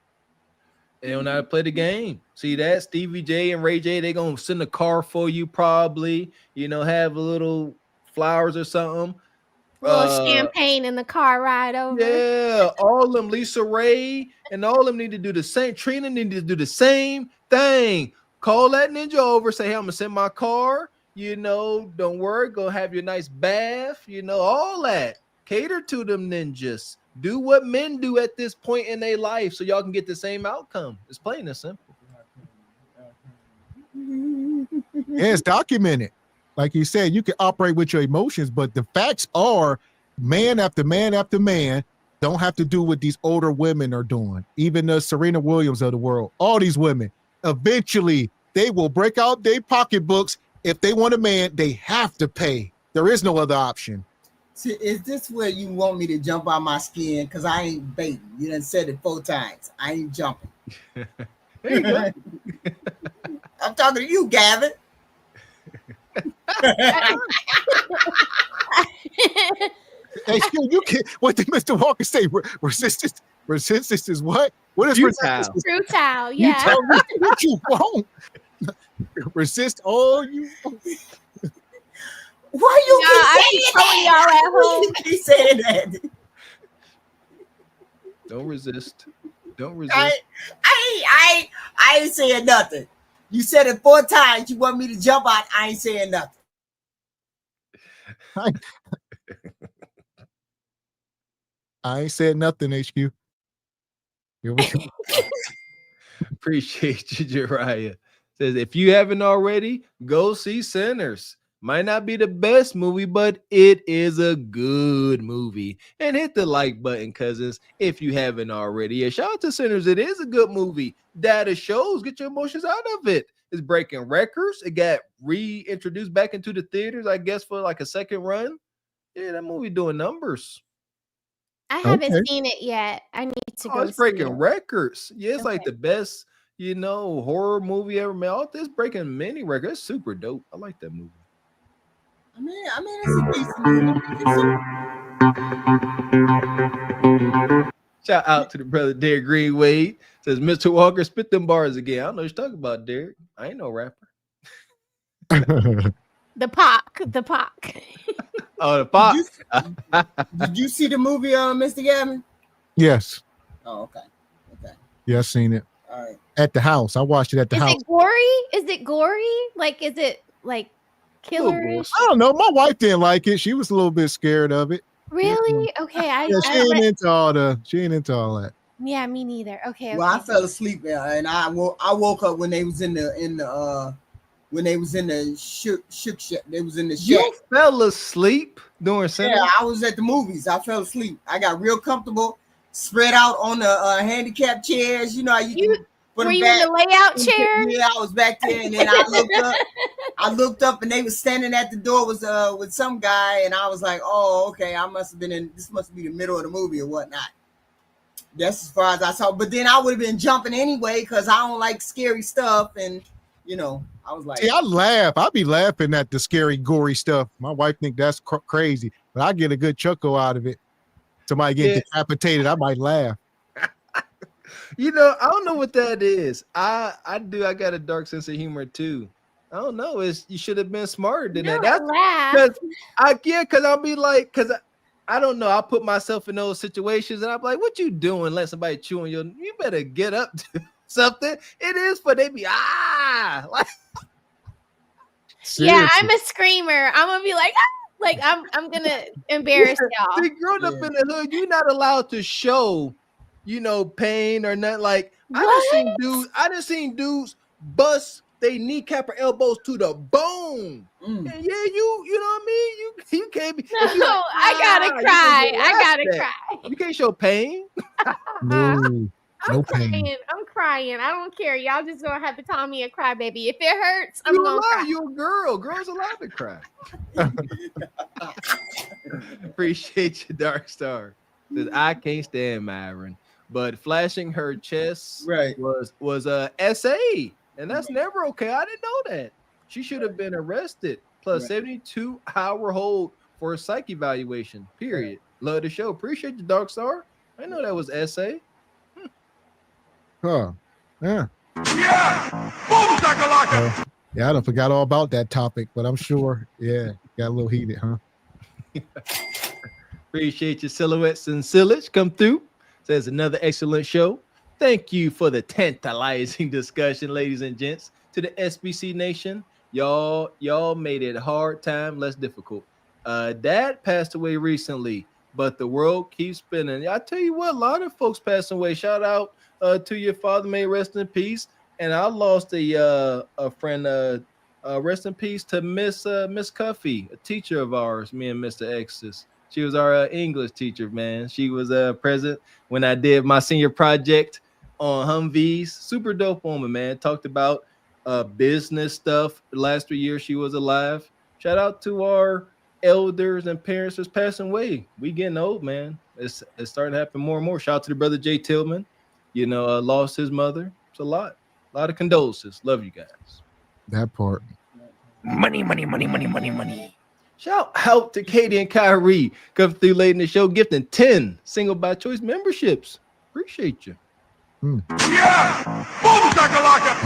They don't know how to play the game. See that? Stevie J and Ray J, they going to send a car for you probably, have a little flowers or something. Little champagne in the car ride over. Yeah, all of them, Lisa Ray, and all of them need to do the same. Trina need to do the same thing. Call that ninja over, say, hey, I'm gonna send my car. Don't worry, go have your nice bath. All that. Cater to them ninjas. Do what men do at this point in their life so y'all can get the same outcome. It's plain and simple. Yeah, it's documented. Like you said, you can operate with your emotions, but the facts are man after man after man don't have to do what these older women are doing. Even the Serena Williams of the world, all these women, eventually they will break out their pocketbooks. If they want a man, they have to pay. There is no other option. See, is this where you want me to jump out my skin? Because I ain't baiting. You done said it 4 times. I ain't jumping. There you go. I'm talking to you, Gavin. Hey, you can't. What did Mr. Walker say? Resistance. Resistance is what? What is resistance? Futile, You yeah. tell me what you want. Resist all you want. Why you I keep be saying telling that? y'all at Why home. you keep saying that? Don't resist. Don't resist. I ain't saying nothing. You said it 4 times. You want me to jump out? I ain't saying nothing. I ain't said nothing, HQ. Here we go. Appreciate you, Jariah. Says, if you haven't already, go see Sinners. Might not be the best movie, but it is a good movie. And hit the like button, cousins, if you haven't already. Yeah, shout out to Sinners. It is a good movie. Data shows. Get your emotions out of it. It's breaking records. It got reintroduced back into the theaters, I guess, for like a second run. Yeah, that movie doing numbers. I haven't seen it yet. I need to go It's see breaking it. records. Yeah, it's like the best, horror movie ever made. All this breaking many records. It's super dope. I like that movie. I mean, it's a decent movie. Shout out to the brother Derek Green Wade. Says Mr. Walker, spit them bars again. I don't know what you're talking about, Derek. I ain't no rapper. The Pac. Oh, the Pac. Did you see the movie, Mr. Gavin? Yes. Oh, okay. Yeah, I seen it. All right. At the house. I watched it at the house. Is it gory? Like, is it like killerish? I don't know. My wife didn't like it. She was a little bit scared of it. Really? Okay. She ain't into all that. Yeah, me neither. Okay. Well, I fell asleep and I woke up when they was in the shook shack. They was in the shack. You fell asleep during Sinners? Yeah, I was at the movies. I fell asleep. I got real comfortable, spread out on the handicap chairs. You know how you can put were them you back. in the layout chair? Yeah, I was back there, and then I looked up, and they was standing at the door with some guy, and I was like, oh, okay, I must have been in. This must be the middle of the movie or whatnot. That's as far as I saw. But then I would have been jumping anyway because I don't like scary stuff, and I was like, see, I laugh. I be laughing at the scary, gory stuff. My wife think that's crazy, but I get a good chuckle out of it. Somebody get decapitated, I might laugh. I don't know what that is. I got a dark sense of humor too. I don't know. You should have been smarter than that. That's because I'll be like, because I don't know. I'll put myself in those situations and I'm like, what you doing? Let somebody chew on you better get up to something. It is for they be like. Yeah, I'm a screamer. I'm gonna be like, I'm gonna embarrass y'all. See, growing up in the hood, you're not allowed to show, pain or nothing. Like I done seen dudes bust they kneecap or elbows to the bone. And yeah, you know what I mean? You can't be. No, like, I gotta cry. I gotta cry. You can't show pain. No pain. I'm crying. I don't care. Y'all just gonna have to call me a crybaby. If it hurts, I'm gonna cry. You're a girl. Girls allowed to cry. Appreciate you, Dark Star. Says I can't stand Myron, but flashing her chest was a SA, and that's never okay. I didn't know that. She should have been arrested. Plus 72-hour hold for a psych evaluation. Period. Love the show. Appreciate you, Dark Star. I know that was SA. Huh. Yeah. Yeah. Yeah, I done forgot all about that topic, but I'm sure, got a little heated, huh? Appreciate your silhouettes and sillage. Come through. Says another excellent show. Thank you for the tantalizing discussion, ladies and gents. To the SBC Nation, y'all made it a hard time less difficult. Dad passed away recently. but the world keeps spinning. I tell you what, a lot of folks passing away. Shout out to your father, may he rest in peace. And I lost a friend. Rest in peace to Miss Cuffy, a teacher of ours. Me and Mr. X's. She was our English teacher, man. She was present when I did my senior project on Humvees. Super dope woman, man. Talked about business stuff. The last 3 years she was alive. Shout out to our elders and parents that's passing away. We getting old, man. It's starting to happen more and more. Shout out to the brother Jay Tillman. Lost his mother. It's a lot of condolences. Love you guys. That part. Money, money, money, money, money, money. Shout out to Katie and Kyrie coming through late in the show, gifting 10 single by choice memberships. Appreciate you.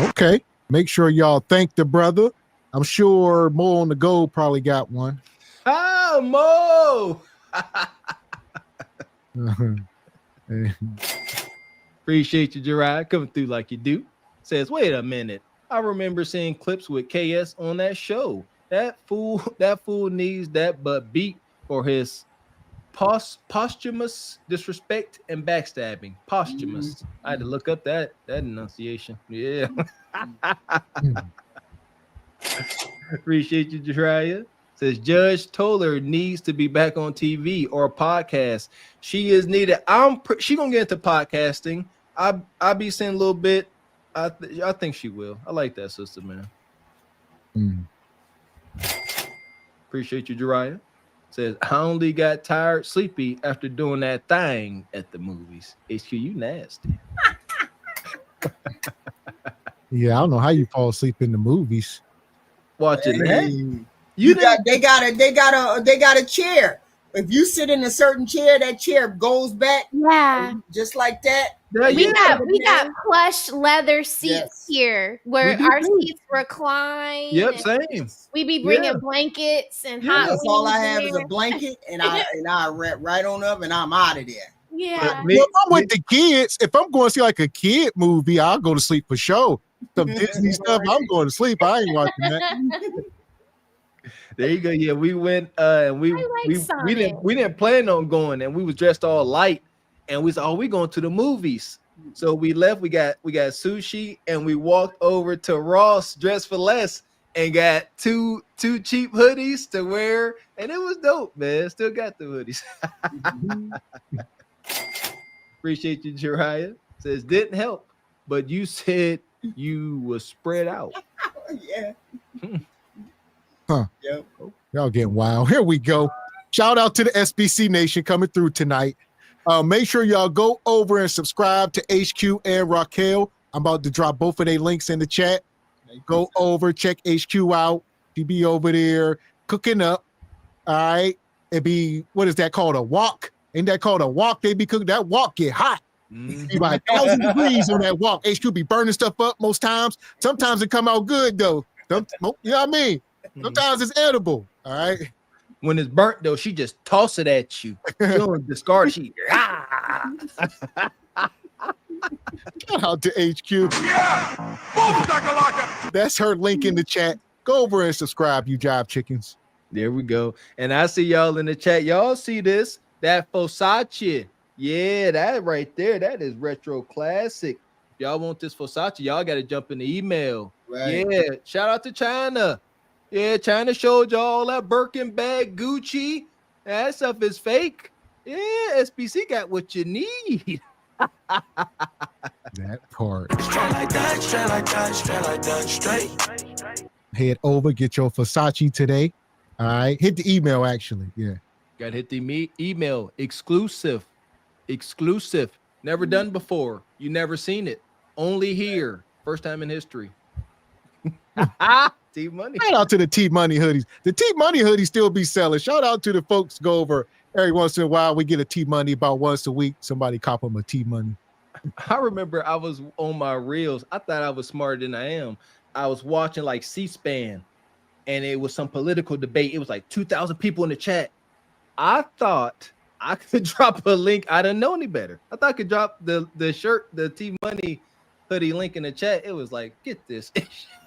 Okay. Make sure y'all thank the brother. I'm sure Mo on the Go probably got one. Ah, Mo. Appreciate you, Gerard, coming through like you do. Says, wait a minute. I remember seeing clips with KS on that show. That fool needs that butt beat for his posthumous disrespect and backstabbing. Posthumous. I had to look up that enunciation. Yeah. Appreciate you, Jariah. Says Judge Toller needs to be back on TV or a podcast. She is needed. She gonna get into podcasting. I'll be saying a little bit. I think she will. I like that sister, man. Appreciate you, Jariah. Says I only got tired, sleepy after doing that thing at the movies. HQ, you nasty. Yeah, I don't know how you fall asleep in the movies. Watching that. They got a chair. If you sit in a certain chair, that chair goes back. Yeah. Just like that. We got plush leather seats here where our seats recline. Yep, same. We be bringing blankets and hot. That's all I have is a blanket, and I wrap right on up, and I'm out of there. Yeah. Well, if I'm with the kids, if I'm going to see like a kid movie, I'll go to sleep for sure. Some Disney stuff, I'm going to sleep. I ain't watching that. There you go. Yeah, we went and we didn't plan on going, and we was dressed all light, and we said, "Oh, we going to the movies." So we left. We got sushi, and we walked over to Ross, dressed for less, and got two cheap hoodies to wear, and it was dope, man. Still got the hoodies. Appreciate you, Jariah. Says didn't help, but you said you were spread out. Yeah. Huh. Yep. Y'all getting wild. Here we go. Shout out to the SBC Nation coming through tonight. Make sure y'all go over and subscribe to HQ and Raquel. I'm about to drop both of their links in the chat. Go over, check HQ out. She be over there cooking up. All right. It be, what is that called? A wok? Ain't that called a wok? They be cooking. That wok get hot. Be like 1,000 degrees on that wok. HQ be burning stuff up most times. Sometimes it come out good though. You know what I mean? Sometimes it's edible. All right. When it's burnt though, she just toss it at you. She don't discard. She Shout out to HQ. That's her link in the chat. Go over and subscribe, you jive chickens. There we go. And I see y'all in the chat. Y'all see this? That Fosace. Yeah, that right there. That is retro classic. Y'all want this Fosace? Y'all got to jump in the email. Right. Yeah. Shout out to China. Yeah, China showed y'all that Birkin bag, Gucci. That stuff is fake. Yeah, SBC got what you need. That part. Straight like that, straight like that, straight like that, straight. Head over, get your Versace today. All right. Hit the email, actually. Yeah. Got to hit the email. Exclusive. Never done before. You never seen it. Only here. First time in history. T Money. Shout out to the T Money hoodies. The T Money hoodies still be selling. Shout out to the folks go over every once in a while. We get a T Money about once a week. Somebody cop them a T Money. I remember I was on my reels. I thought I was smarter than I am. I was watching like C-SPAN, and it was some political debate. It was like 2,000 people in the chat. I thought I could drop a link. I didn't know any better. I thought I could drop the shirt, the T Money hoodie link in the chat. It was like, get this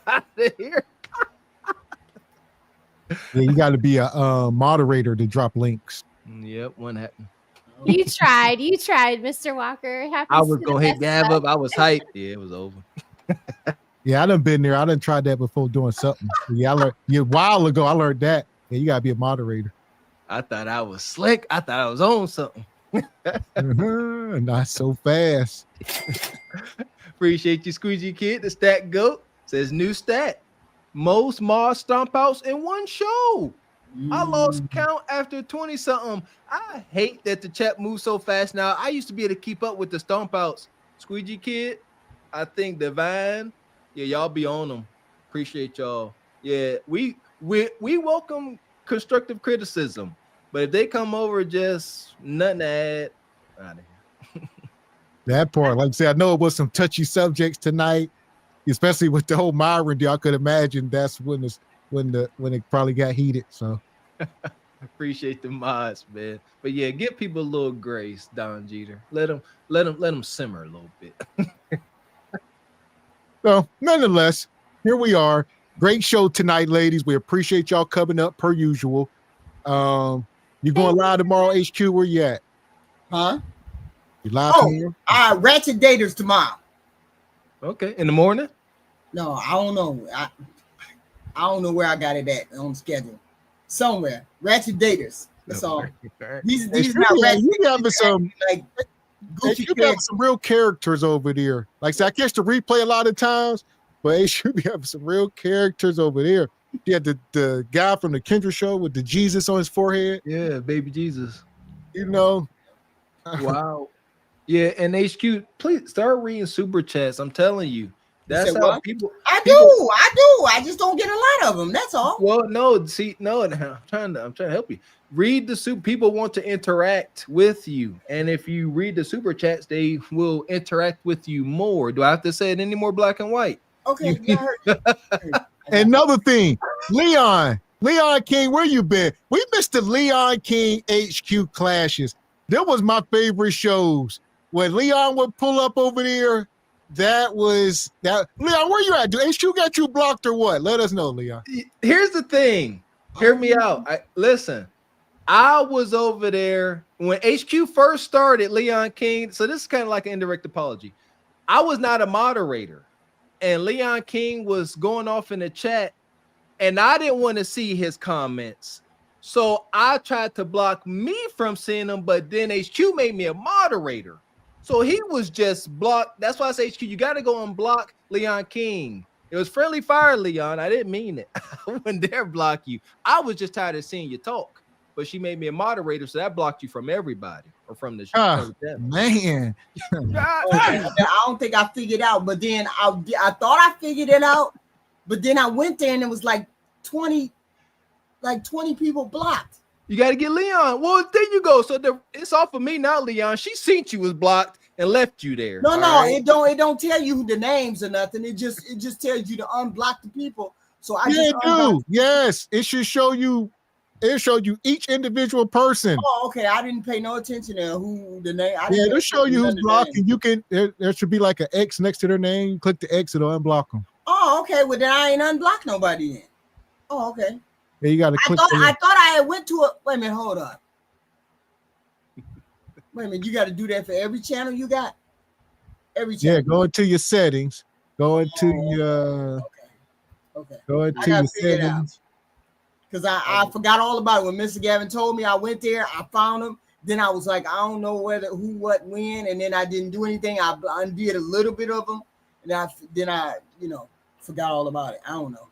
out of here. Yeah, you got to be a moderator to drop links. Yep, one happened. You tried, Mr. Walker. I was gonna hit Gav up. I was hyped. Yeah, it was over. Yeah, I done been there. I done tried that before doing something. Yeah, I learned a while ago. I learned that. Yeah, you gotta be a moderator. I thought I was slick. I thought I was on something. Not so fast. Appreciate you, Squeegee Kid. The stat goat says new stat. Most Mars stomp outs in one show. I lost count after 20 something. I hate that the chat moves so fast now. I used to be able to keep up with the stomp outs. Squeegee Kid, I think Divine, yeah, y'all be on them. Appreciate y'all. Yeah, we welcome constructive criticism, but if they come over just nothing to add, out of here. That part, like I said, I know it was some touchy subjects tonight, especially with the whole Myron deal. I could imagine that's when it probably got heated. So appreciate the mods, man. But yeah, give people a little grace, Don Jeter. Let them simmer a little bit. So nonetheless, here we are. Great show tonight, ladies. We appreciate y'all coming up per usual. You going live tomorrow, HQ? Where you at? Huh? You live here? Ratchet Daters tomorrow. Okay, in the morning? No, I don't know. I don't know where I got it at on schedule. Somewhere. Ratchet Daters. That's all. These not ratchet. You having some like you got some real characters over there. Like I said, I catch the replay a lot of times, but it should be having some real characters over there. You had the guy from the Kendra show with the Jesus on his forehead. Yeah, baby Jesus. You know. Wow. Yeah, and HQ, please start reading super chats. I'm telling you. That's how what? people. I do. I just don't get a lot of them. That's all. Well, no, see, no, I'm trying to help you. Read the super. People want to interact with you, and if you read the super chats, they will interact with you more. Do I have to say it any more black and white? Okay. Another thing, Leon King, where you been? We missed the Leon King HQ clashes. That was my favorite shows. When Leon would pull up over there, that. Leon, where you at? Do HQ got you blocked or what? Let us know, Leon. Here's the thing. Hear me out. Listen, I was over there when HQ first started, Leon King. So this is kind of like an indirect apology. I was not a moderator, and Leon King was going off in the chat, and I didn't want to see his comments. So I tried to block me from seeing them, but then HQ made me a moderator. So he was just blocked. That's why I say HQ, you got to go and block Leon King. It was friendly fire, Leon. I didn't mean it. I wouldn't dare block you. I was just tired of seeing you talk. But she made me a moderator, so that blocked you from everybody or from the show. Man. I don't think I figured out, but then I thought I figured it out, but then I went there and it was like 20 people blocked. You got to get Leon. Well, there you go. So it's all for me now, Leon. She seen you was blocked and left you there. No, right? It don't tell you the names or nothing. It just tells you to unblock the people. So Yes, it should show you. It'll show you each individual person. Oh, okay. I didn't pay no attention to who the name. It'll show you who's blocked, and you can. There should be like an X next to their name. You click the X, it'll unblock them. Oh, okay. Well, then I ain't unblocked nobody then. Oh, okay. Yeah, you got to click. I thought I had went to a. Wait a minute. Hold on. Wait a minute. You got to do that for every channel you got. Every channel. Yeah, go into your settings. Go into your. Okay. Go into your settings. Because I forgot all about it. When Mr. Gavin told me, I went there, I found him. Then I was like, I don't know who, what, when. And then I didn't do anything. I undid a little bit of them. And then I forgot all about it. I don't know.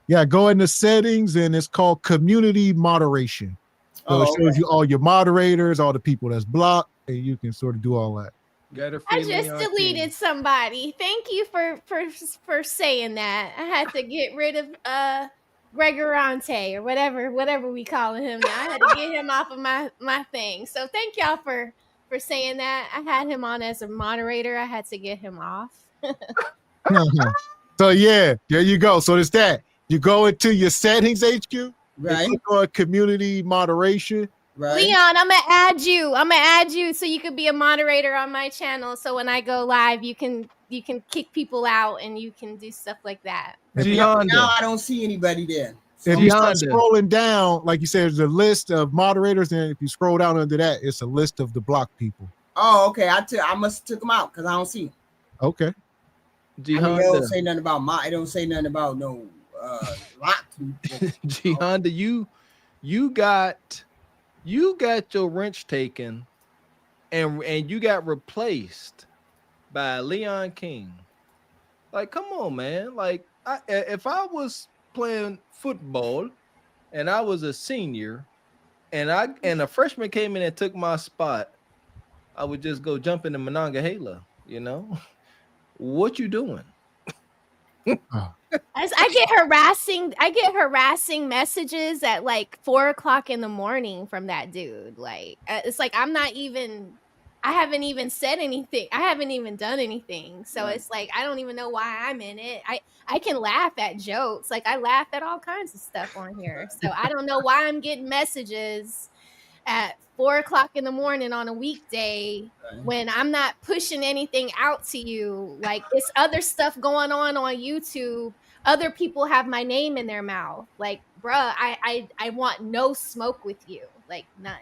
Yeah, go into settings and it's called community moderation. So it shows you all your moderators, all the people that's blocked, and you can sort of do all that. I just deleted somebody. Thank you for saying that. I had to get rid of Gregorante or whatever we calling him now. I had to get him off of my thing. So thank y'all for saying that. I had him on as a moderator. I had to get him off. So yeah, there you go. So it's that. You go into your settings, HQ, right? Click on community moderation. Right. Leon, I'm gonna add you so you could be a moderator on my channel. So when I go live, you can kick people out and you can do stuff like that. Now I don't see anybody there. If you start Honda. scrolling down, like you said, there's a list of moderators, and if you scroll down under that, it's a list of the blocked people. Oh, okay. I must have took them out because I don't see them. Okay. I mean, they don't say nothing about I don't say nothing about no locked people. G Honda, you got your wrench taken, and you got replaced by Leon King. Like, come on, man. Like, if I was playing football and I was a senior and a freshman came in and took my spot, I would just go jump into Monongahela, you know? What you doing? I get harassing messages at like 4:00 in the morning from that dude. Like, it's like I haven't even said anything. I haven't even done anything. So it's like, I don't even know why I'm in it. I can laugh at jokes. Like, I laugh at all kinds of stuff on here. So I don't know why I'm getting messages at 4:00 in the morning on a weekday when I'm not pushing anything out to you. Like, it's other stuff going on YouTube. Other people have my name in their mouth. Like, bruh, I want no smoke with you. Like, none.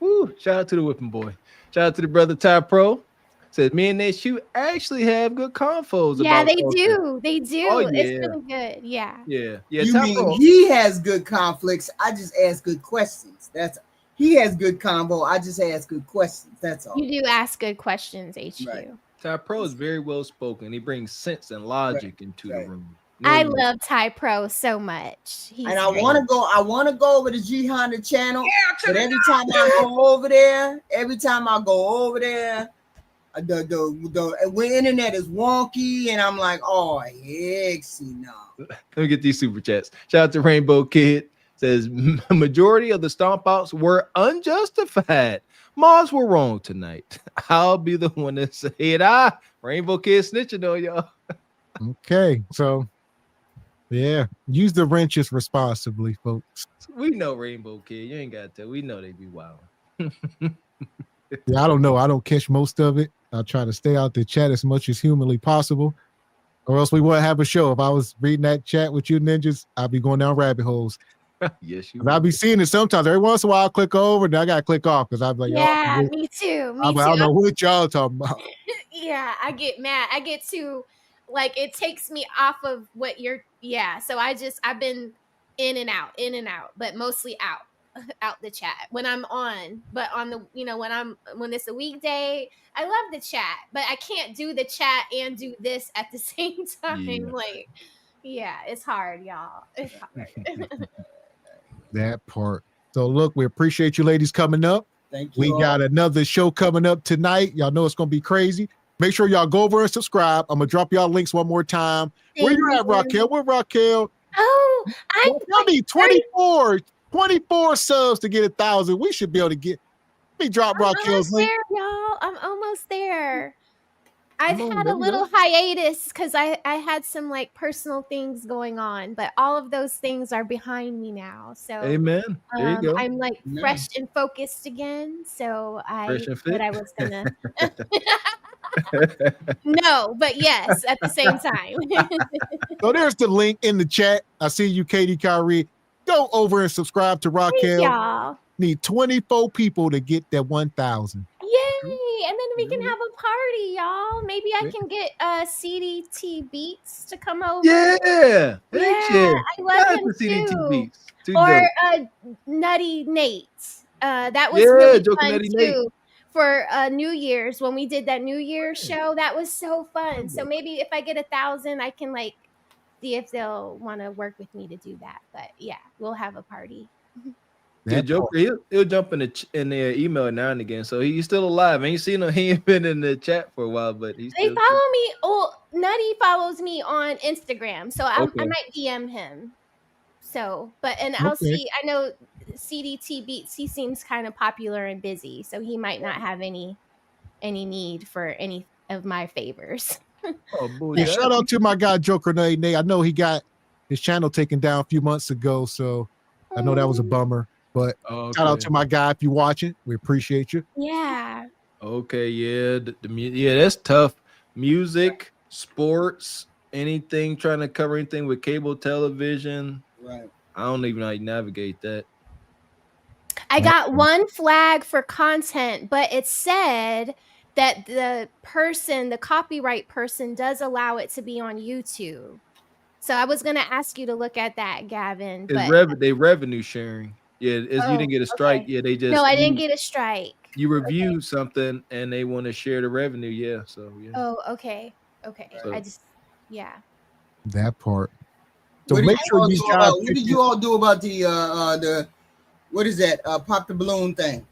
Woo, shout out to the whipping boy. Shout out to the brother Ty Pro. Said me and Nate Shoe actually have good confos. Yeah, about they culture. do. They do. Oh, It's yeah. really good. Yeah. Yeah. You Ty mean Pro. he has good conflicts? I just ask good questions. He has good combo. I just ask good questions. That's all. You do ask good questions, HQ. Right. Ty Pro is very well spoken. He brings sense and logic into the room. I love Ty Pro so much. He's And I great. want to go over to G Honda channel. But every time I go over there, the internet is wonky, and I'm like, oh heck, no. Let me get these super chats. Shout out to Rainbow Kid. Says majority of the stomp outs were unjustified. Mars were wrong tonight. I'll be the one that say it. Rainbow Kid snitching on y'all. Okay, so yeah, use the wrenches responsibly, folks. We know Rainbow Kid. You ain't got to. We know they be wild. Yeah, I don't know. I don't catch most of it. I try to stay out the chat as much as humanly possible, or else we wouldn't have a show. If I was reading that chat with you ninjas, I'd be going down rabbit holes. Yes, you. I'll be seeing it sometimes. Every once in a while, I'll click over, and I gotta click off because I'm like, yeah, me too. I don't know what y'all talking about. Yeah, I get mad. I get to, like, it takes me off of what you're. Yeah, so I've been in and out, but mostly out the chat when I'm on. But on the, when it's a weekday, I love the chat, but I can't do the chat and do this at the same time. Yeah. Like, yeah, it's hard, y'all. It's hard. That part. So look, we appreciate you ladies coming up. Thank you. We all. got another show coming up tonight. Y'all know it's gonna be crazy. Make sure y'all go over and subscribe. I'm gonna drop y'all links one more time. Where you at, Raquel? Where Raquel? Oh, I need 24 subs to get 1,000. We should be able to get. Let me drop Raquel's link. There, y'all. I'm almost there. I've had a little hiatus because I had some like personal things going on, but all of those things are behind me now. So Amen. There you go. I'm like fresh and focused again. So I said I was gonna no, but yes, at the same time. So there's the link in the chat. I see you, Katie Kyrie. Go over and subscribe to Raquel. Y'all. Need 24 people to get that 1,000. Yay! And then we can have a party, y'all. Maybe I can get CDT Beats to come over. Yeah. I love him CDT too. Beats. Or Nutty Nate. That was Yeah, really Joker fun Nutty too. Nate. For New Year's, when we did that New Year's show, that was so fun. So maybe if I get 1,000, I can like see if they'll want to work with me to do that. But yeah, we'll have a party. Yeah, Joker, he'll jump in the email now and again. So he's still alive. Ain't seen him. He ain't been in the chat for a while, but he's They follow me. Oh, Nutty follows me on Instagram, so I Okay. might DM him. So, I'll see. I know CDT Beats. He seems kind of popular and busy, so he might not have any need for any of my favors. Oh, boy. Yeah, shout out to my guy Joker Nate. I know he got his channel taken down a few months ago, so I know that was a bummer. But shout out to my guy if you're watching. We appreciate you. Yeah. Okay, yeah, yeah, that's tough. Music, sports, anything trying to cover anything with cable television. Right. I don't even know how you navigate that. I got one flag for content, but it said that the copyright person does allow it to be on YouTube. So I was going to ask you to look at that, Gavin. But They revenue sharing. Yeah, you didn't get a strike. Okay. Yeah, they just. No, I didn't get a strike. You review something and they want to share the revenue. Yeah, so yeah. Oh, okay. So- That part. So What make sure you guys. what did you all do about the what is that? Pop the balloon thing.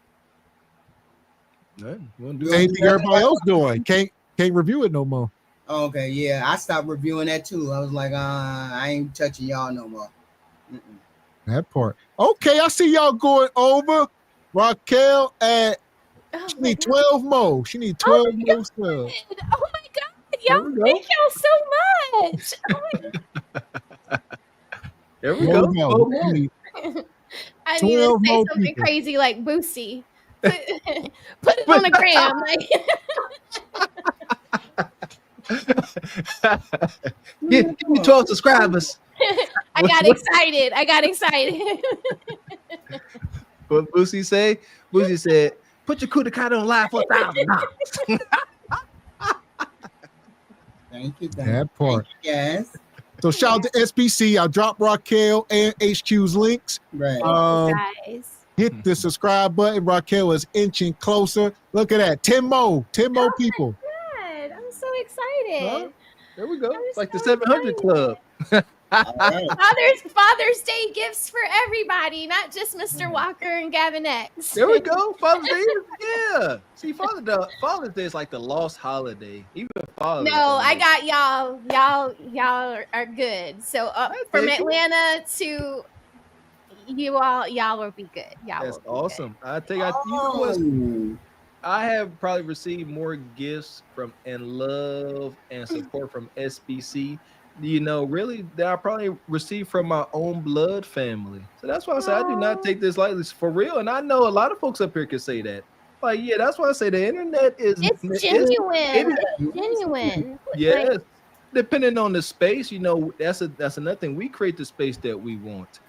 Nothing. Same thing everybody else doing. Can't review it no more. Oh, okay, yeah, I stopped reviewing that too. I was like, I ain't touching y'all no more. That part. Okay, I see y'all going over. Raquel at she need 12 more. She need 12 more subs. Oh my God. Y'all, thank y'all so much. Oh my There we go. I need to say something crazy like Boosie. Put it on the gram. Give me 12 subscribers. I got excited. What Boosie say? Boosie said, "Put your Kudakata on live for $1,000." Thank you. That part. Yes. So shout out to SBC. I'll drop Raquel and HQ's links. Right. Guys. Hit the subscribe button. Raquel is inching closer. Look at that. 10 more people. God, I'm so excited. Well, there we go. It's like the 700 Club. Right. Father's Day gifts for everybody, not just Mr. Walker and Gavin X. There we go. Father's Day. Yeah. See, Father's Day is like the lost holiday. Even Father's No, I got y'all. Y'all are good. So from Atlanta to you all, y'all will be good. That's awesome. I have probably received more gifts from and love and support from SBC. Really, that I probably received from my own blood family. So that's why I say I do not take this lightly, for real. And I know a lot of folks up here can say that. Like, yeah, that's why I say the internet is genuine. It's genuine. Yes. Depending on the space, that's another thing. We create the space that we want.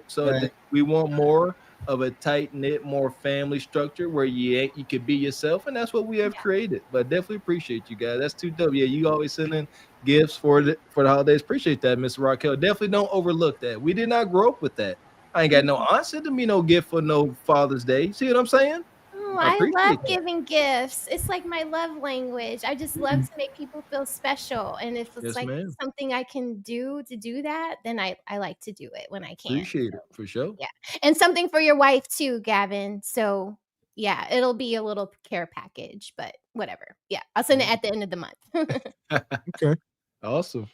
So we want more of a tight-knit, more family structure where you could be yourself, and that's what we have created. But definitely appreciate you guys. That's too dope. Yeah, you always send in gifts for the holidays. Appreciate that, Miss Raquel. Definitely don't overlook that. We did not grow up with that. I ain't got no aunt sending me no gift for no Father's Day. See what I'm saying? I love giving gifts. It's like my love language. I just love to make people feel special. And if it's something I can do to do that, then I like to do it when I can. Appreciate it for sure. Yeah. And something for your wife too, Gavin. So yeah, it'll be a little care package, but whatever. Yeah. I'll send it at the end of the month. Okay. Awesome.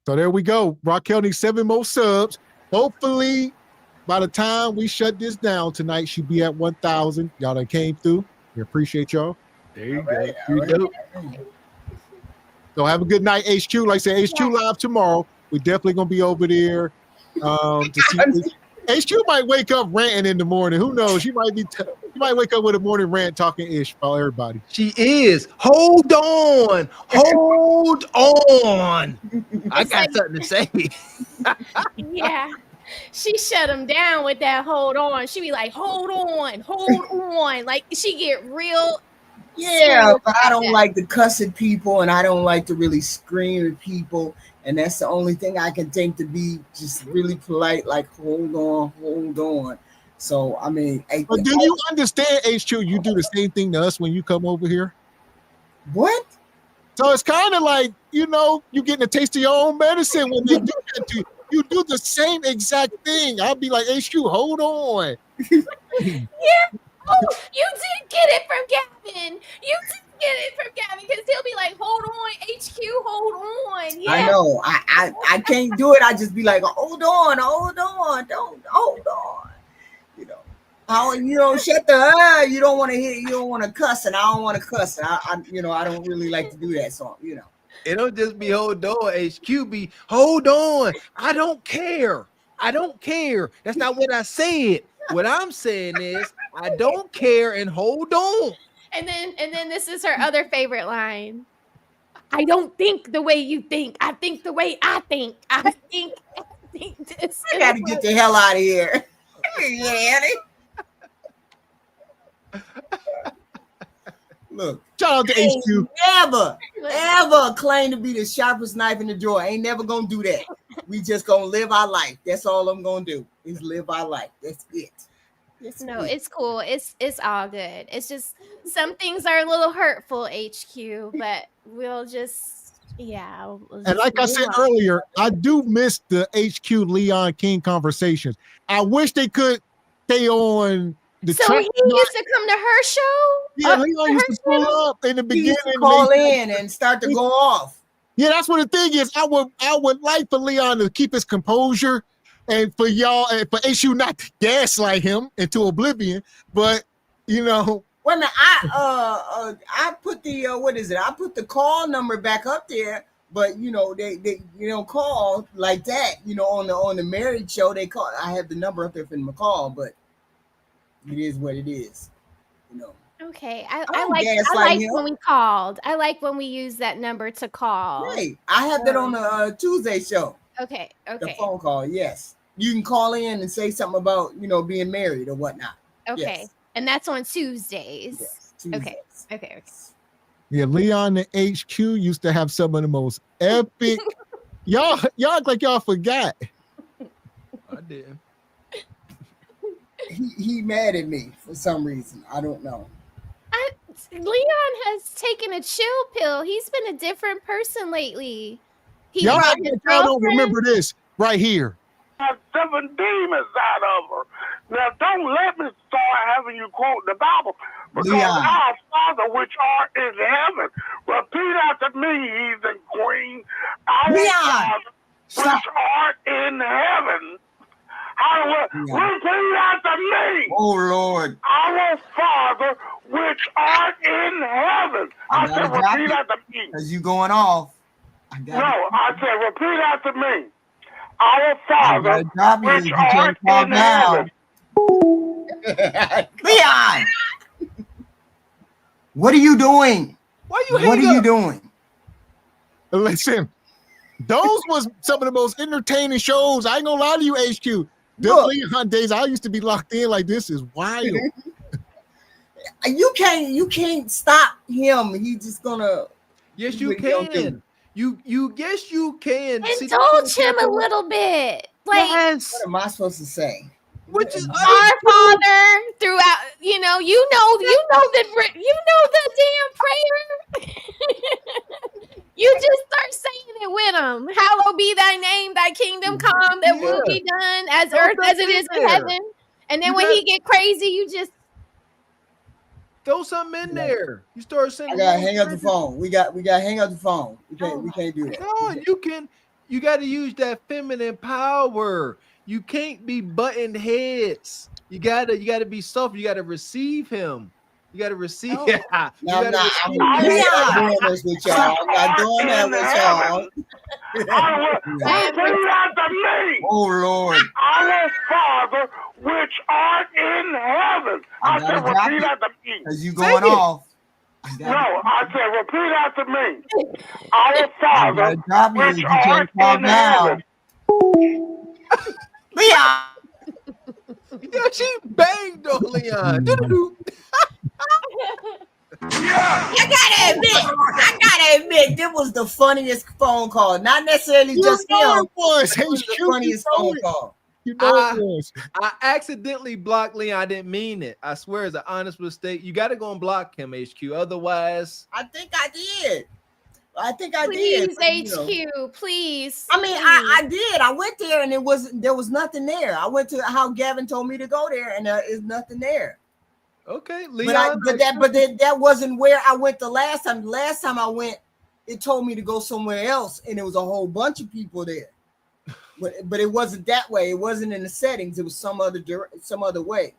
So there we go. Raquel needs 7 more subs. Hopefully, by the time we shut this down tonight, she'll be at 1,000. Y'all that came through. We appreciate y'all. There you go. So have a good night, HQ. Like I said, HQ live tomorrow. We're definitely gonna be over there to see. HQ might wake up ranting in the morning. Who knows? She might wake up with a morning rant talking ish about everybody. She is. Hold on. I got something to say. Yeah. She shut him down with that hold on. She be like, hold on. Like she get real. Yeah, but I don't like to cuss at people and I don't like to really scream at people. And that's the only thing I can think to be just really polite, like hold on. So I mean, but do you understand, HQ? You do the same thing to us when you come over here. What? So it's kind of like, you getting a taste of your own medicine when they do that to you. You do the same exact thing. I'll be like, HQ, hold on. Yeah. Oh, you did get it from Gavin. Because he'll be like, hold on, HQ, hold on. Yeah. I know. I can't do it. I just be like, hold on. Don't hold on. Shut the you don't want to hear, you don't want to cuss, and I don't want to cuss. And I don't really like to do that. So, It don't just be hold on, HQ be hold on. I don't care. That's not what I said. What I'm saying is I don't care and hold on. And then this is her other favorite line. I don't think the way you think. I think the way I think. I think this. I got to get the hell out of here. Yeah, look. Shout out to HQ. Never, ever claim to be the sharpest knife in the drawer. Ain't never gonna do that. We just gonna live our life. That's all I'm gonna do is live our life. That's it. It's cool. It's all good. It's just some things are a little hurtful, HQ, but we'll just And like I said earlier, I do miss the HQ Leon King conversations. I wish they could stay on the So track. he used to come to her show? Yeah, Leon used to pull up in the He beginning. used to call in and start to go off. Yeah, that's what the thing is. I would like for Leon to keep his composure and for y'all and for HU not to gaslight him into oblivion. But you know, Wait a minute, I put the what is it? I put the call number back up there, but you know they don't call like that. You know, on the married show they call. I have the number up there for them to call, but it is what it is. You know. Okay, I I like when we called. I like when we use that number to call. Right, I have that on the Tuesday show. Okay. The phone call, yes. You can call in and say something about being married or whatnot. Okay, Yes. and that's on Tuesdays. Yes, Tuesdays. Okay. yeah, Leon and HQ used to have some of the most epic. y'all act like y'all forgot. I did. He mad at me for some reason. I don't know. Leon has taken a chill pill. He's been a different person lately. Y'all don't remember this right here. Have 7 demons out of her. Now, don't let me start having you quote the Bible, because our Father which art in heaven, repeat after me, heathen queen. Our Father which art in heaven. Repeat after me. Oh Lord. Our Father which art in heaven. I said repeat after me. Because you going off. I said repeat after me. Our Father which art in heaven. Leon, what are you doing? Why you What are you doing? Listen, those was some of the most entertaining shows. I ain't gonna lie to you, HQ. The Leon days, I used to be locked in like this is wild. You can't stop him. He's just gonna. Yes, you can. You yes, you can. Indulge him a little bit. Like, what am I supposed to say? Which is our Father throughout. You know the damn prayer. You just start saying it with him. Hallowed be thy name, thy kingdom come, that will be done as earth as it is in heaven. And then when he get crazy, you just throw something in there. You start saying, I gotta hang up the phone. We got to hang up the phone. We can't do that. No, you got to use that feminine power. You can't be butting heads. You gotta be soft. You gotta receive him. You gotta receive. No, I'm not doing this with y'all. I'm not doing that with y'all. Repeat after me. Oh Lord. Our Father which art in heaven. I said repeat after me. Because you going off. No, I said repeat after me. Our Father which art in heaven. Leon. Yeah, she banged on Leon. I gotta admit, this was the funniest phone call. Not necessarily just him. It was the funniest phone call. I accidentally blocked Leon. I didn't mean it. I swear, it's an honest mistake. You got to go and block him, HQ. Otherwise, I think I did. Please, HQ, please. I mean, I did. I went there and there was nothing there. I went to how Gavin told me to go there, and there is nothing there. Okay, Leon. But that wasn't where I went the last time. The last time I went, it told me to go somewhere else, and there was a whole bunch of people there. But it wasn't that way. It wasn't in the settings. It was some other way.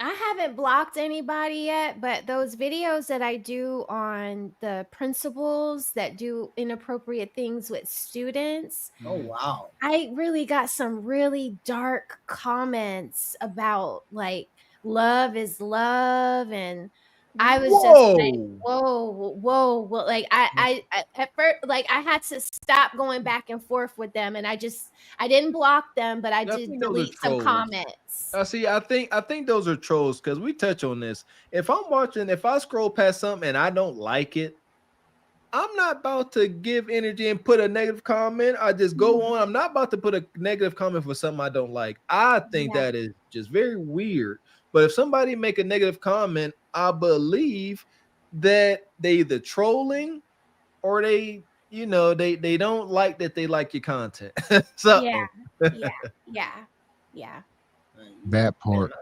I haven't blocked anybody yet, but those videos that I do on the principals that do inappropriate things with students. Oh, wow. I really got some really dark comments about like love is love and I was just like, whoa. Like I at first, like I had to stop going back and forth with them, and I didn't block them, but I did delete some comments. I think those are trolls because we touch on this. If I scroll past something and I don't like it, I'm not about to give energy and put a negative comment. I just go on. I'm not about to put a negative comment for something I don't like. I think that is just very weird. But if somebody make a negative comment, I believe that they either trolling or they don't like that they like your content. So yeah. That part.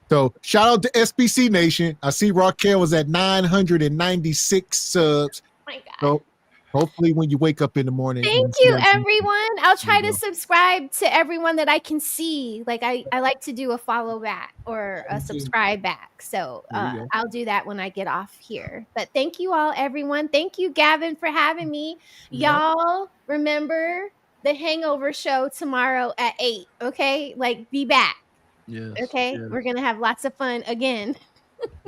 So shout out to SBC Nation. I see Raquel was at 996 subs. Oh my God. So hopefully when you wake up in the morning. Thank you, everyone. I'll try to subscribe to everyone that I can see. Like I like to do a follow back or a subscribe back. So I'll do that when I get off here. But thank you all, everyone. Thank you, Gavin, for having me. Y'all remember the Hangover show tomorrow at 8. Okay, like be back. Yes. Okay, we're gonna have lots of fun again.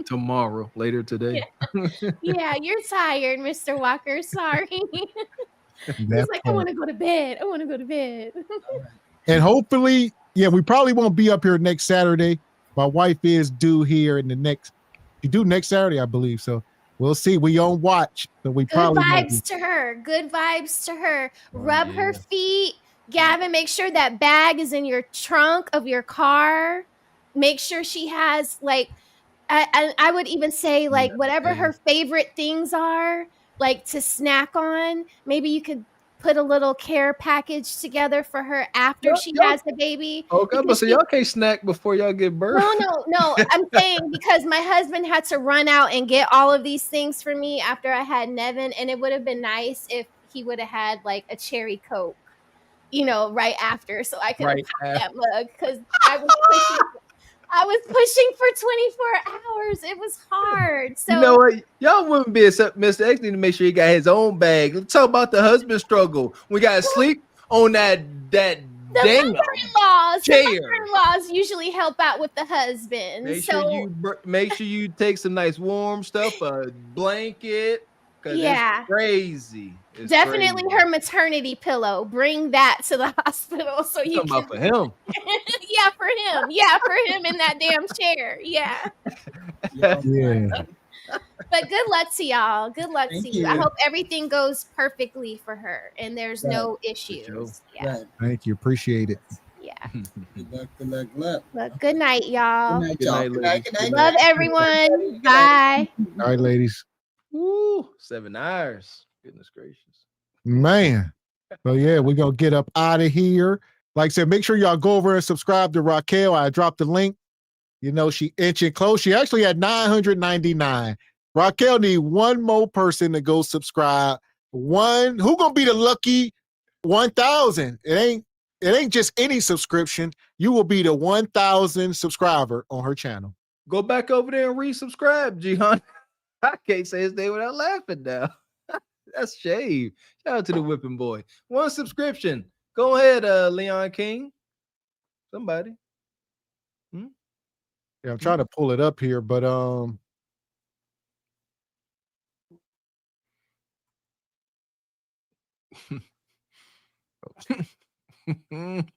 Tomorrow, later today. Yeah, you're tired, Mr. Walker. Sorry. He's like, I want to go to bed. And hopefully, we probably won't be up here next Saturday. My wife is due here in she due next Saturday, I believe. So we'll see. We on watch, but we probably vibes to her. Good vibes to her. Rub her feet. Gavin, make sure that bag is in your trunk of your car. Make sure she has I would even say whatever her favorite things are, like to snack on. Maybe you could put a little care package together for her after she has the baby. Okay, but so y'all can't snack before y'all get birth. No. I'm saying because my husband had to run out and get all of these things for me after I had Nevin, and it would have been nice if he would have had like a cherry Coke, right after, so I could have popped that mug because I was pushing for 24 hours. It was hard. So you know what? Y'all wouldn't be except Mr. X need to make sure he got his own bag. Let's talk about the husband struggle. We got to sleep on that damn mother-in-laws usually help out with the husband. Make sure you take some nice warm stuff, a blanket. It's crazy. It's definitely crazy. Her maternity pillow. Bring that to the hospital so you can. About for him. For him. Yeah, for him in that damn chair. Yeah. But good luck to y'all. Good luck to you. I hope everything goes perfectly for her and there's no issues. Yeah. Thank you. Appreciate it. Yeah. Good luck. Look, good night, y'all. Good night. Love everyone. Bye. All right, ladies. Woo, 7 hours. Goodness gracious. Man. So we're going to get up out of here. Like I said, make sure y'all go over and subscribe to Raquel. I dropped the link. She inching close. She actually had 999. Raquel need one more person to go subscribe. Who gonna be the lucky 1,000? It ain't just any subscription. You will be the 1,000 subscriber on her channel. Go back over there and resubscribe, Jihan. I can't say his name without laughing now. That's shame. Shout out to the whipping boy. One subscription. Go ahead, Leon King. Somebody. Yeah, I'm trying to pull it up here, but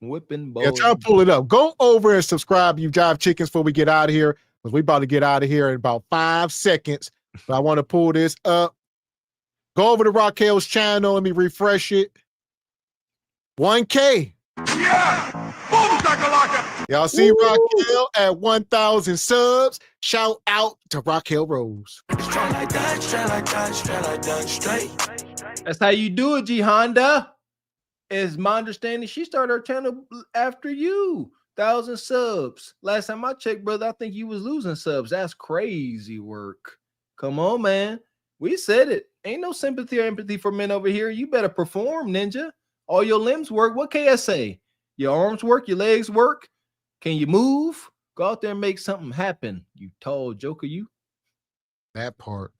whipping boy. Yeah, try to pull it up. Go over and subscribe, you Jive Chickens, before we get out of here, because we about to get out of here in about 5 seconds. So I want to pull this up. Go over to Raquel's channel. Let me refresh it. 1K. Yeah! Boom, shakalaka! Y'all see Raquel at 1,000 subs. Shout out to Raquel Rose. Straight like that, straight. That's how you do it, G Honda. Is my understanding she started her channel after you. 1,000 subs. Last time I checked, brother, I think you was losing subs. That's crazy work. Come on, man. We said it. Ain't no sympathy or empathy for men over here. You better perform, ninja. All your limbs work. What can I say? Your arms work, your legs work. Can you move? Go out there and make something happen, you tall joker, you. That part.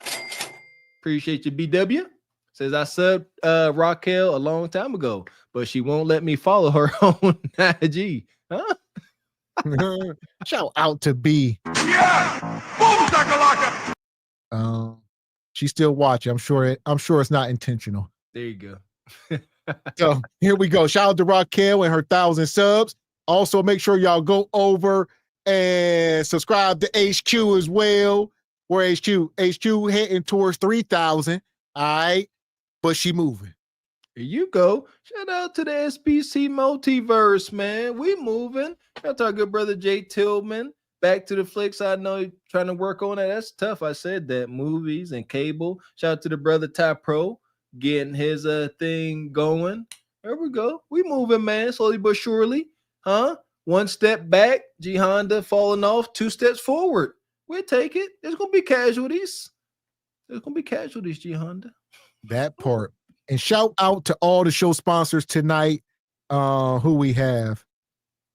Appreciate you, BW. Says I subbed Raquel a long time ago, but she won't let me follow her on IG. Huh? Shout out to B. Yeah! Boom, shakalaka! She's still watching. I'm sure it's not intentional. There you go. So here we go. Shout out to Raquel and her 1,000 subs. Also, make sure y'all go over and subscribe to HQ as well. Where HQ? HQ heading towards 3,000. All right. But she moving. Here you go. Shout out to the SBC multiverse, man. We moving. Shout out to our good brother Jay Tillman. Back to the flicks. I know you're trying to work on that. That's tough. I said that. Movies and cable. Shout out to the brother Ty Pro getting his thing going. There we go. We moving, man. Slowly but surely. Huh? 1 step back. G Honda falling off. 2 steps forward. We'll take it. There's gonna be casualties. G Honda. That part. And shout out to all the show sponsors tonight. Who we have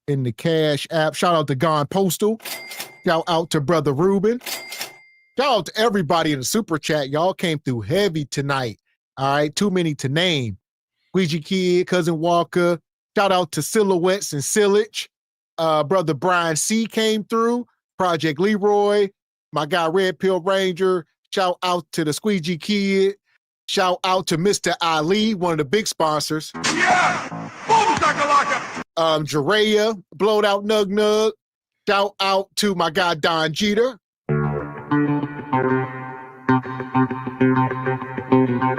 in the Cash app. Shout out to Gone Postal. Shout out to Brother Ruben. Shout out to everybody in the super chat. Y'all came through heavy tonight. All right, too many to name. Squeegee Kid, Cousin Walker. Shout out to Silhouettes and Sillage. Brother Brian C came through. Project Leroy. My guy Red Pill Ranger. Shout out to the Squeegee Kid. Shout out to Mr. Ali, one of the big sponsors. Yeah! Boom, shakalaka! Jerea, Blowed Out Nug Nug. Shout out to my guy Don Jeter.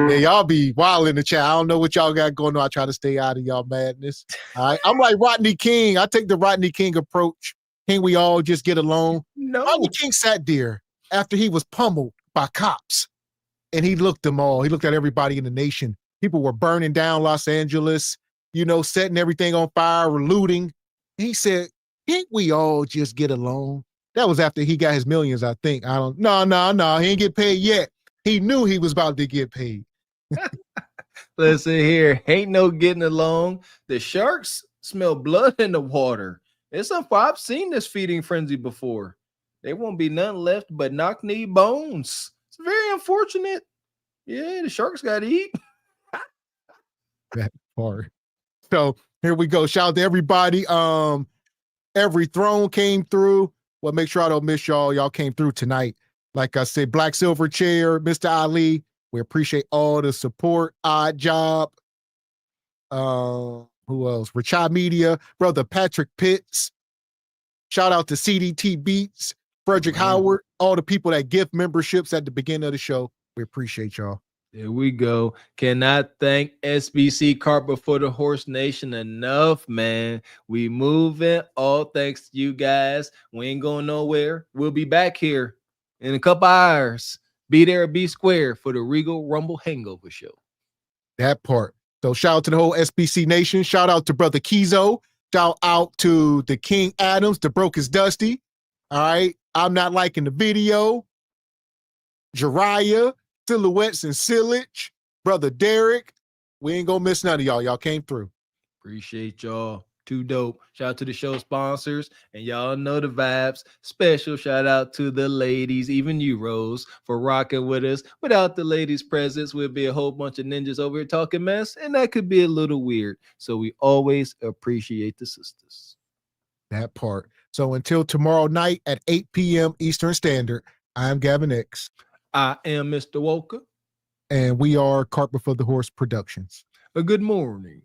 Yeah, y'all be wild in the chat. I don't know what y'all got going on. I try to stay out of y'all madness. All right. I'm like Rodney King. I take the Rodney King approach. Can't we all just get along? No. Rodney King sat there after he was pummeled by cops. And he looked them all. He looked at everybody in the nation. People were burning down Los Angeles, setting everything on fire, looting. He said, can't we all just get along? That was after he got his millions, I think. No. He ain't get paid yet. He knew he was about to get paid. Listen here. Ain't no getting along. The sharks smell blood in the water. It's something I've seen this feeding frenzy before. There won't be none left but knock-knee bones. It's very unfortunate. Yeah, the sharks got to eat. That part. So here we go. Shout out to everybody. Every throne came through. Well, make sure I don't miss y'all. Y'all came through tonight. Like I said, Black Silver Chair, Mr. Ali. We appreciate all the support. Odd Job. Who else? Richard Media, brother Patrick Pitts. Shout out to CDT Beats, Frederick Howard, all the people that gift memberships at the beginning of the show. We appreciate y'all. There we go. Cannot thank SBC Carpet for the Horse Nation enough, man. We moving. All thanks to you guys. We ain't going nowhere. We'll be back here in a couple hours. Be there, be square for the Regal Rumble Hangover Show. That part. So shout out to the whole SBC Nation. Shout out to Brother Kizo. Shout out to the King Adams, the Broke is Dusty. All right. I'm not liking the video. Jariah, Silhouettes and Sillage, Brother Derek. We ain't gonna miss none of y'all. Y'all came through. Appreciate y'all. Too dope. Shout out to the show sponsors. And y'all know the vibes. Special shout out to the ladies, even you, Rose, for rocking with us. Without the ladies' presence, we'd be a whole bunch of ninjas over here talking mess, and that could be a little weird. So we always appreciate the sisters. That part. So until tomorrow night at 8 p.m. Eastern Standard, I'm Gavin X. I am Mr. Walker. And we are Carpet for the Horse Productions. A good morning.